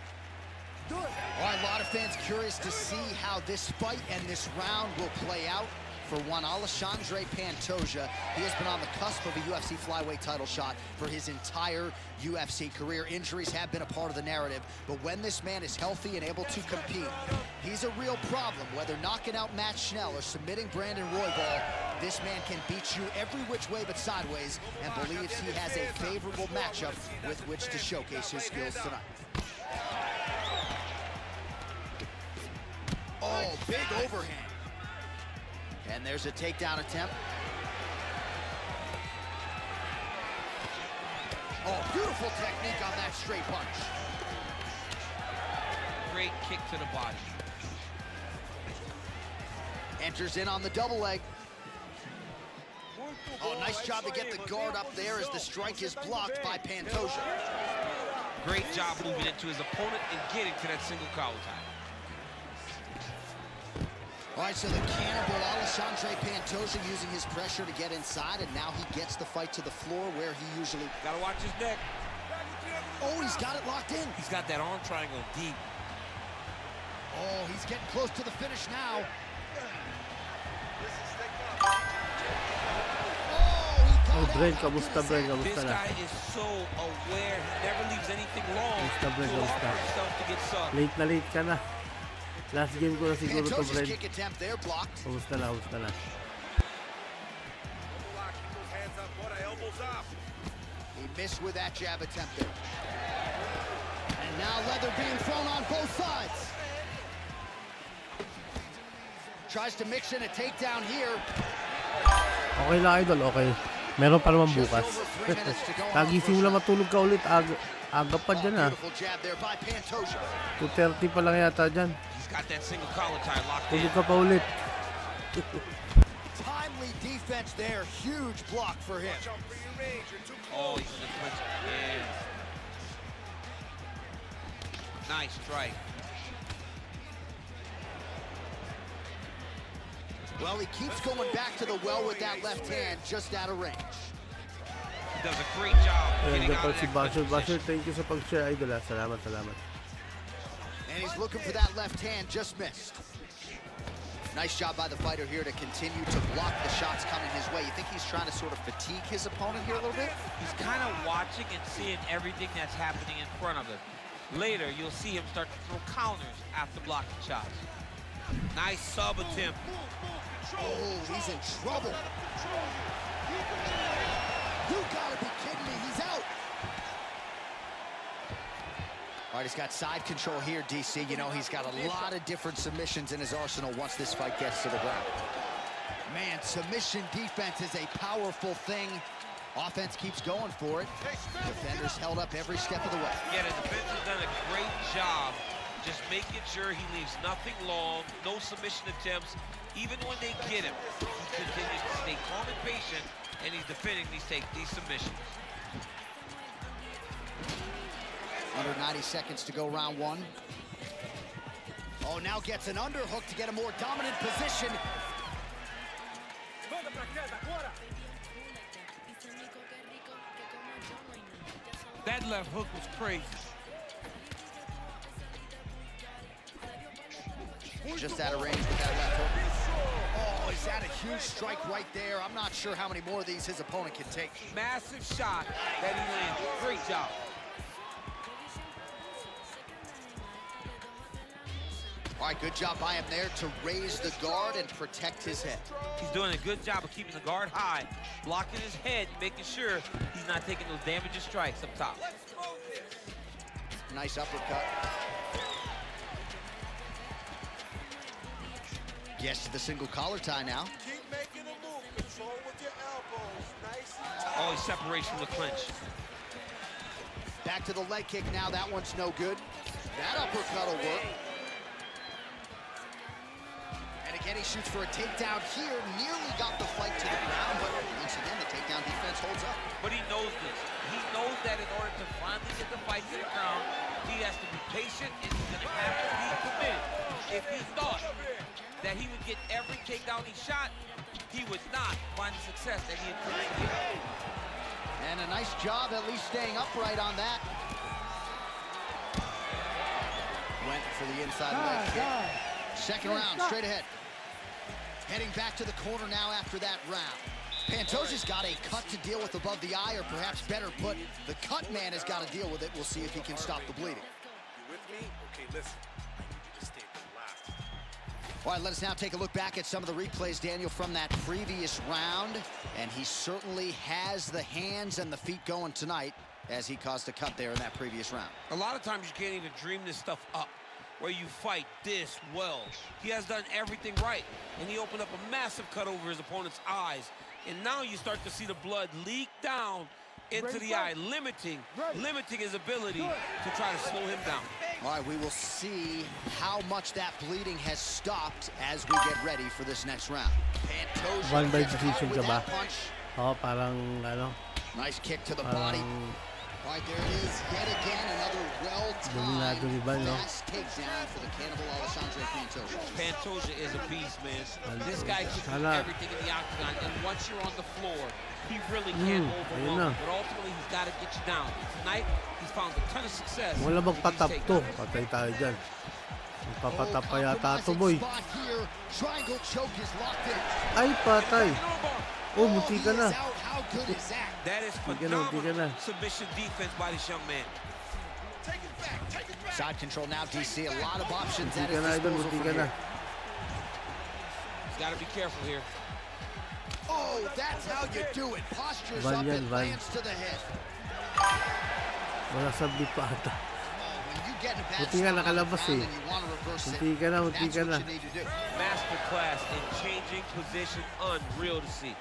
Do it. All right, a lot of fans curious to see how this fight and this round will play out. For one, Alexandre Pantoja, he has been on the cusp of a UFC flyweight title shot for his entire UFC career. Injuries have been a part of the narrative, but when this man is healthy and able to compete, he's a real problem. Whether knocking out Matt Schnell or submitting Brandon Royval, this man can beat you every which way but sideways and believes he has a favorable matchup with which to showcase his skills tonight. Oh, big overhand. And there's a takedown attempt. Oh, beautiful technique on that straight punch. Great kick to the body. Enters in on the double leg. Oh, nice job to get the guard up there as the strike is blocked by Pantoja. Great job moving into his opponent and getting to that single collar tie. All right, so the cannibal Alexandre Pantoja using his pressure to get inside, and now he gets the fight to the floor where he usually... Gotta watch his neck. Oh, he's got it locked in. He's got that arm triangle deep. Oh, he's getting close to the finish now. Oh, Brent, kamusta Brent? This Kamusta na? guy is so aware. He never leaves anything long Kamusta Brent? to Kamusta? offer himself to get sucked. Late na late ka na. Last game ko na siguro to Pantoja's Brent. kick attempt there blocked. Kamusta na? Kamusta na? He missed with that jab attempt there. And now leather being thrown on both sides. Tries to mix in a takedown here. Okay lang idol, okay. Meron pa naman bukas. Nagising mo lang matulog ka ulit. Aga pa dyan ah. 2:30 pa lang yata dyan. Got that single collar tie locked in. Tulog ka pa ulit. Timely defense there. Huge block for him. Oh, he's in the clinch again. Nice strike. Well, he keeps going back to the well with that left hand, just out of range. He does a great job Ayan, getting out of si that Basher. clinch Basher, position. thank you sa pag-share idol ah. Salamat, salamat. And he's looking for that left hand, just missed. Nice job by the fighter here to continue to block the shots coming his way. You think he's trying to sort of fatigue his opponent here a little bit? He's kind of watching and seeing everything that's happening in front of him. Later, you'll see him start to throw counters after blocking shots. Nice sub attempt. Oh, he's in trouble. You gotta be kidding me, he's out. All right, he's got side control here, DC. You know, he's got a lot of different submissions in his arsenal once this fight gets to the ground. Man, submission defense is a powerful thing. Offense keeps going for it. Defenders held up every step of the way. Yeah, the defense has done a great job just making sure he leaves nothing long, no submission attempts. Even when they get him, he continues to stay calm and patient, and he's defending these submissions. Under 90 seconds to go round one. Oh, now gets an underhook to get a more dominant position. That left hook was crazy. Just out of range with that left hook. Oh, is that a huge strike right there? I'm not sure how many more of these his opponent can take. Massive shot that he landed. Great job. All right, good job by him there to raise the guard and protect his head. He's doing a good job of keeping the guard high, blocking his head, making sure he's not taking those damaging strikes up top. Nice uppercut. Gets to the single collar tie now. Keep making a move. Control with your elbows. Nice and tight. Oh, he's separates from the clinch. Back to the leg kick now. That one's no good. That uppercut will work. And again, he shoots for a takedown here. Nearly got the fight to the ground, but once again, the takedown defense holds up. But he knows this. He knows that in order to finally get the fight to the ground, he has to be patient and he's going to have to be committed. If he thought that he would get every takedown he shot, he would not find the success that he anticipated. And a nice job at least staying upright on that. Went for the inside leg kick. Second round, straight ahead. Heading back to the corner now after that round. Pantoja's got a cut to deal with above the eye, or perhaps better put, the cut man has got to deal with it. We'll see if he can stop the bleeding. You with me? Okay, listen. I need you to stay relaxed. All right, let us now take a look back at some of the replays, Daniel, from that previous round. And he certainly has the hands and the feet going tonight as he caused a cut there in that previous round. A lot of times you can't even dream this stuff up, where you fight this well. He has done everything right, and he opened up a massive cut over his opponent's eyes. And now you start to see the blood leak down into the eye, limiting his ability to try to slow him down. All right, we will see how much that bleeding has stopped as we get ready for this next round. Pantoja One by gets caught decision with ka that ba? punch. Oo, parang ano. Nice kick to the body. All right, there it is. Yet again, another Dominado ni well-timed, Ivan, no? fast takedown for the cannibal Alessandro Pantoja. Pantoja is a beast, man. This guy can do everything in the octagon, and once you're on the floor, he really can't overwhelm you. But ultimately, he's got to get you down. Tonight, he's found a ton of success. Wala magpatap to. Patay tayo dyan. Magpapatap pa yata ito, boy. Ay, patay. Oh, munti ka na. That is phenomenal submission defense by this young man. Side control now, DC. A lot of options at his disposal from here. He's got to be careful here. Oh, that's how you do it. Postures up and lands to the head. Wala sabit pa ata. Munti ka nakalabas eh. Munti ka na. Masterclass in changing position. Unreal to see.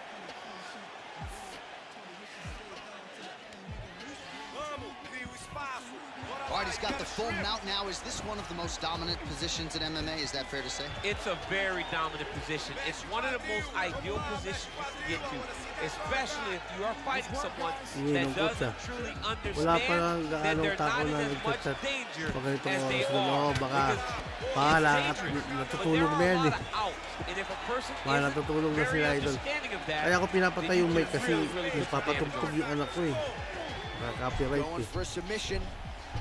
All right, he's got the full mount now. Is this one of the most dominant positions in MMA? Is that fair to say? It's a very dominant position. It's one of the most ideal positions you can get to, especially if you are fighting someone that doesn't truly understand that they're not in as much danger as they are. Because natutulog na yan eh. Mahal natutulog na sila, idol. Kaya ako pinapatay yung mic kasi papatugtog yung anak ko eh. Copyright eh.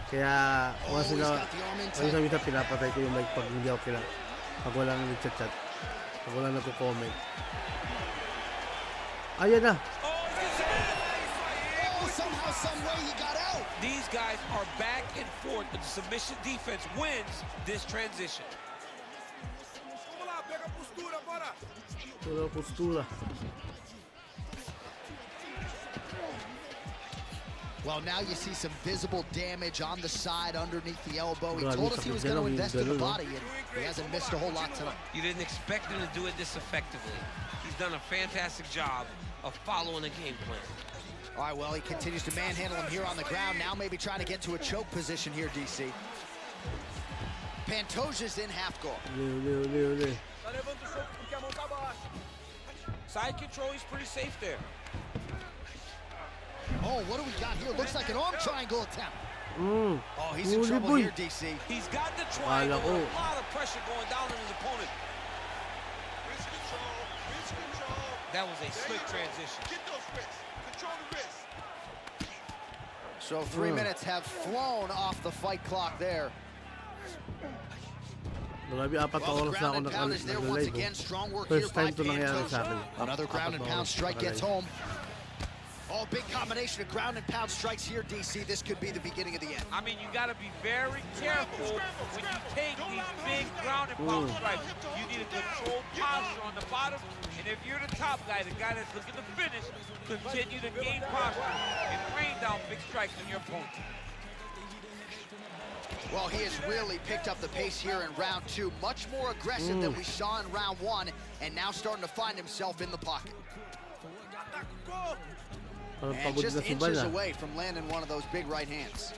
Kaya once na pinapatay ko yung mic pag hindi ako pag walang nagchat-chat, pag walang nagko-comment. Ayan na. Somehow, some way he got out. These guys are back and forth, but the submission defense wins this transition. Postura. Well, now you see some visible damage on the side underneath the elbow. He told us he was going to invest in the body, and he hasn't missed a whole lot tonight. You didn't expect him to do it this effectively. He's done a fantastic job of following the game plan. All right, well, he continues to manhandle him here on the ground. Now maybe trying to get to a choke position here, DC. Pantoja's in half guard. Side control, he's pretty safe there. Oh, what do we got here? Looks like an arm triangle attempt. Oh, he's in trouble here, DC. He's got the triangle with a lot of pressure going down on his opponent. That was a slick transition. Get those wrists. Control the wrists. So 3 minutes have flown off the fight clock there. Grabe, 4 oras na ako nag-live. First time to nangyari sa akin. Another ground and pound strike gets home. Oh, big combination of ground and pound strikes here, DC. This could be the beginning of the end. I mean, you got to be very careful when you take these big ground and pound strikes. You need a controlled posture on the bottom, and if you're the top guy, the guy that's looking to finish, continue to gain posture and rain down big strikes on your opponent. Well, he has really picked up the pace here in round 2. Much more aggressive than we saw in round 1, and now starting to find himself in the pocket. And just inches away from landing one of those big right hands.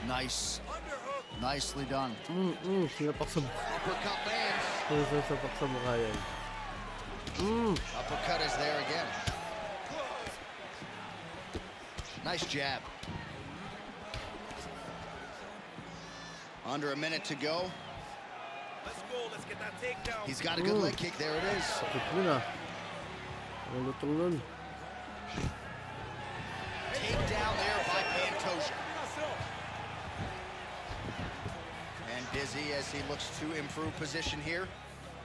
Nice. Nicely done. Uppercut lands. Uppercut is there again. Nice jab. Under a minute to go. Let's go. Let's get that takedown. He's got a good leg kick. There it is. Takedown there by Pantoja. And dizzy as he looks to improve position here.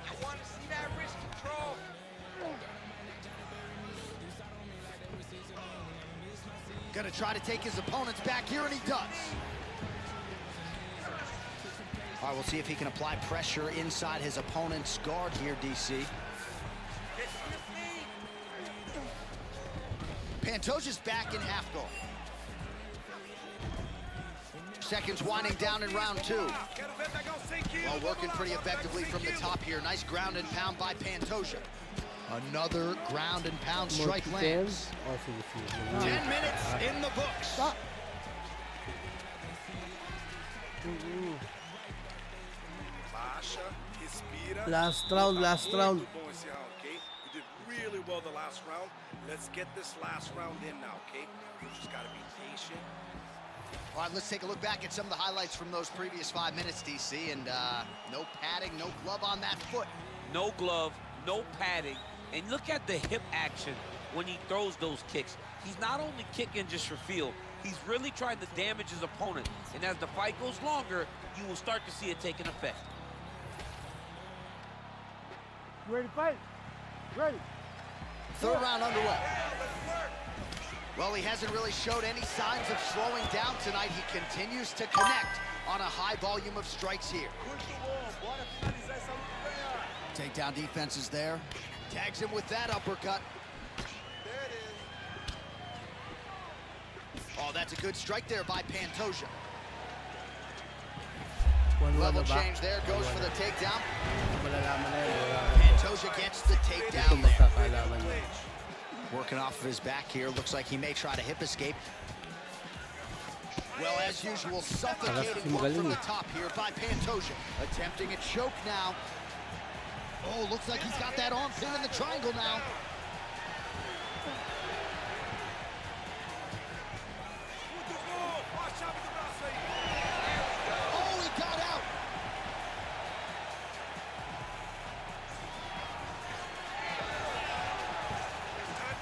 I want to see that wrist control. Gonna try to take his opponents back here, and he does. All right, we'll see if he can apply pressure inside his opponent's guard here, DC. Pantoja's back in half guard. Seconds winding down in round 2. Well, working pretty effectively from the top here. Nice ground and pound by Pantoja. Another ground and pound strike lands. 10 minutes in the books. Last round. We did really well the last round. Let's get this last round in now, okay? You just gotta be patient. All right, let's take a look back at some of the highlights from those previous 5 minutes, DC. And no padding, no glove on that foot. No glove, no padding. And look at the hip action when he throws those kicks. He's not only kicking just for feel, he's really trying to damage his opponent. And as the fight goes longer, you will start to see it taking effect. You ready to fight? Ready. Third round underway. Well, he hasn't really showed any signs of slowing down tonight. He continues to connect on a high volume of strikes here. Takedown defense is there. Tags him with that uppercut. There it is. Oh, that's a good strike there by Pantoja. Level change there, goes for the takedown. Pantoja gets the takedown there. Working off of his back here, looks like he may try to hip escape. Well, as usual, suffocating work from the top here by Pantoja. Attempting a choke now. Oh, looks like he's got that arm pin in the triangle now. Oh, he got out.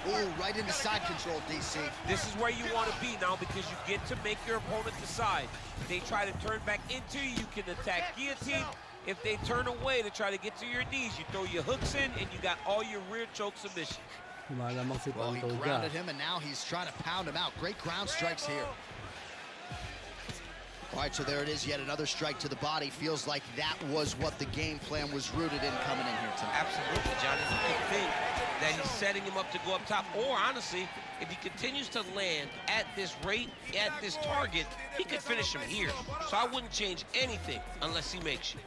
Oh, right into side control, DC. This is where you want to be now because you get to make your opponent decide. If they try to turn back into you, you can attack guillotine. If they turn away to try to get to your knees, you throw your hooks in and you got all your rear choke submissions. Well, he grounded him and now he's trying to pound him out. Great ground strikes here. All right, so there it is, yet another strike to the body. Feels like that was what the game plan was rooted in coming in here tonight. Absolutely, John. It's a big thing that he's setting him up to go up top. Or, honestly, if he continues to land at this rate, at this target, he could finish him here. So I wouldn't change anything unless he makes you.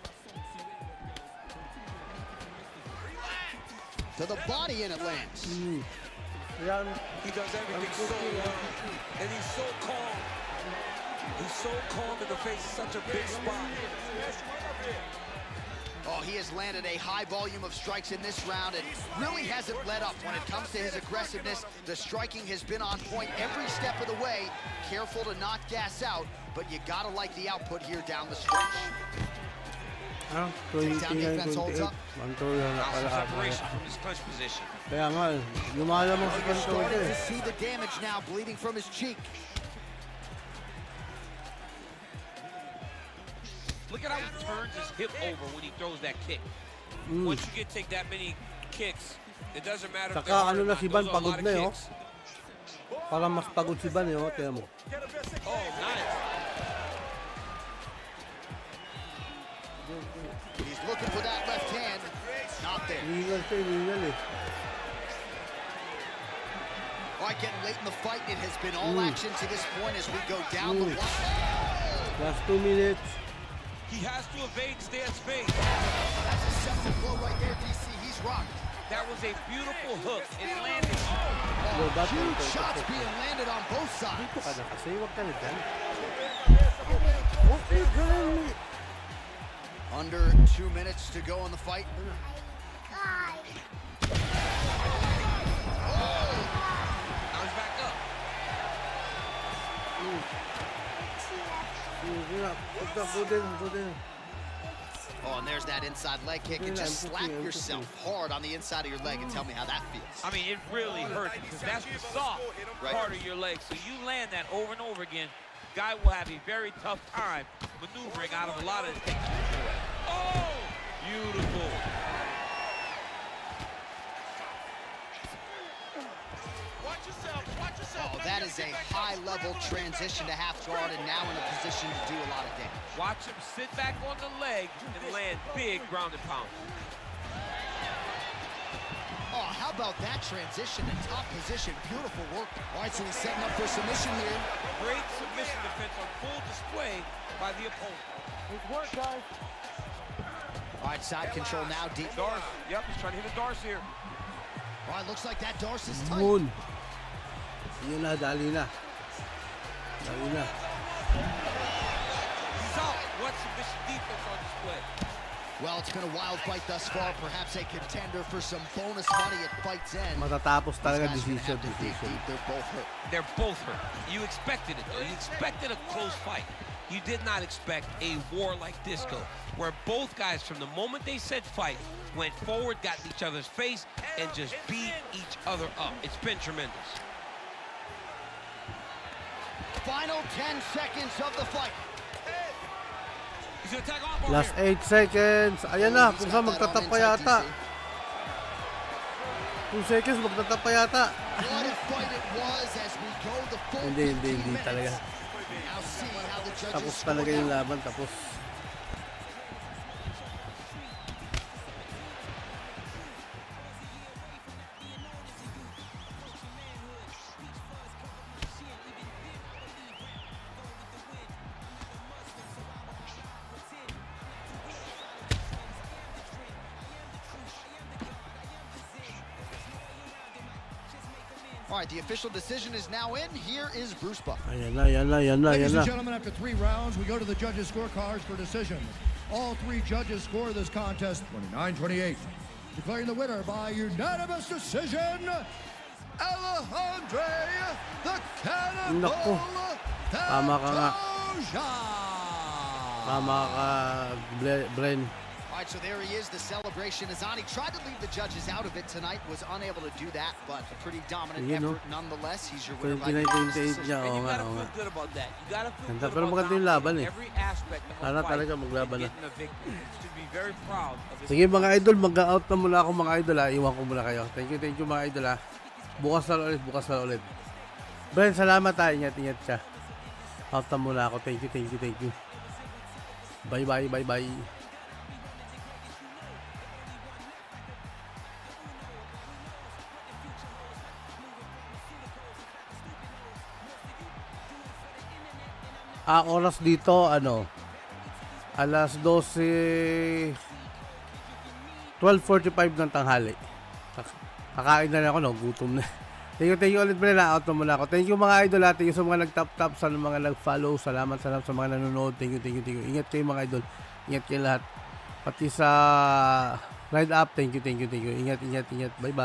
To the body and it lands. He does everything so well, and he's so calm. He's so calm in the face of such a big spot. Oh, he has landed a high volume of strikes in this round and really hasn't let up when it comes to his aggressiveness. The striking has been on point every step of the way. Careful to not gas out, but you gotta like the output here down the stretch. Takedown defense holds up. Separation from his clinch position. You're starting to see the damage now, bleeding from his cheek. Look at how he turns his hip over when he throws that kick. Once you take that many kicks, it doesn't matter if they're hard or not. Those are a lot of kicks. Parang mas pagod si Van, oh, tingnan mo. Oh, nice. He's looking for that left hand. Not there. Hingal eh. All right, getting late in the fight. It has been all action to this point as we go down the block. Last 2 minutes. He has to evade, stay at space. That's a seminal blow right there, DC. He's rocked. That was a beautiful hook. It landed. Huge shots being landed on both sides. Dito ka na kasi, huwag ka na dyan. Under 2 minutes to go in the fight. Now he's back up. Oh, and there's that inside leg kick. And just slap yourself hard on the inside of your leg and tell me how that feels. I mean, it really hurts because that's the soft part of your leg. So you land that over and over again, guy will have a very tough time maneuvering out of a lot of things. Oh, beautiful. Oh, that is a high-level transition to half guard and now in a position to do a lot of damage. Watch him sit back on the leg and land big ground and pound. Oh, how about that transition and top position? Beautiful work. All right, so he's setting up for submission here. Great submission defense on full display by the opponent. Good work, guys. All right, side control now, deep. Darce, yep, he's trying to hit a Darce here. All right, looks like that Darce is tight. Moon. Yun na, dali na. Dali na. He's out. What submission defense on display? Well, it's been a wild fight thus far. Perhaps a contender for some bonus money at fight's end. Matatapos talaga decision. They're both hurt. They're both hurt. You expected it, though. You expected a close fight. You did not expect a war like disco, where both guys, from the moment they said fight, went forward, got in each other's face, and just beat each other up. It's been tremendous. Final 10 seconds of the fight. Last 8 seconds. Ayan na, kung saan magtatap pa yata. 2 seconds, magtatap pa yata. Hindi talaga. Tapos talaga yung laban, tapos. All right, the official decision is now in. Here is Bruce Buck. Ayan na. Ladies and gentlemen, after 3 rounds, we go to the judges' scorecards for decision. All 3 judges score this contest 29-28. Declaring the winner by unanimous decision, Alejandro the Cannibal Pantoja. Tama ka, Bren. All right, so there he is. The celebration is on. He tried to leave the judges out of it tonight, was unable to do that, but a pretty dominant effort nonetheless. He's your winner by unanimous decision. And you gotta feel good about that. You gotta feel good Pero about maganda yung laban eh. every aspect of Sana a fight talaga maglaban na. and getting a victory. You should be very proud of his. Sige mga idol, mag-out na muna ako mga idol ha. Iwan ko muna kayo. Thank you mga idol ha. Bukas na ulit. Bren, salamat ha. Ingat siya. Out na muna ako. Thank you. Bye. Oras dito, alas 12, 12:45 ng tanghali. Kakain na ako, gutom na. Thank you ulit, Bren. Out na muna ako. Thank you mga idol. Thank you sa mga nag-tap, sa mga nag-follow. Salamat sa mga nanonood. Thank you. Ingat kayo mga idol. Ingat kayo lahat. Pati sa ride up. Thank you. Ingat. Bye.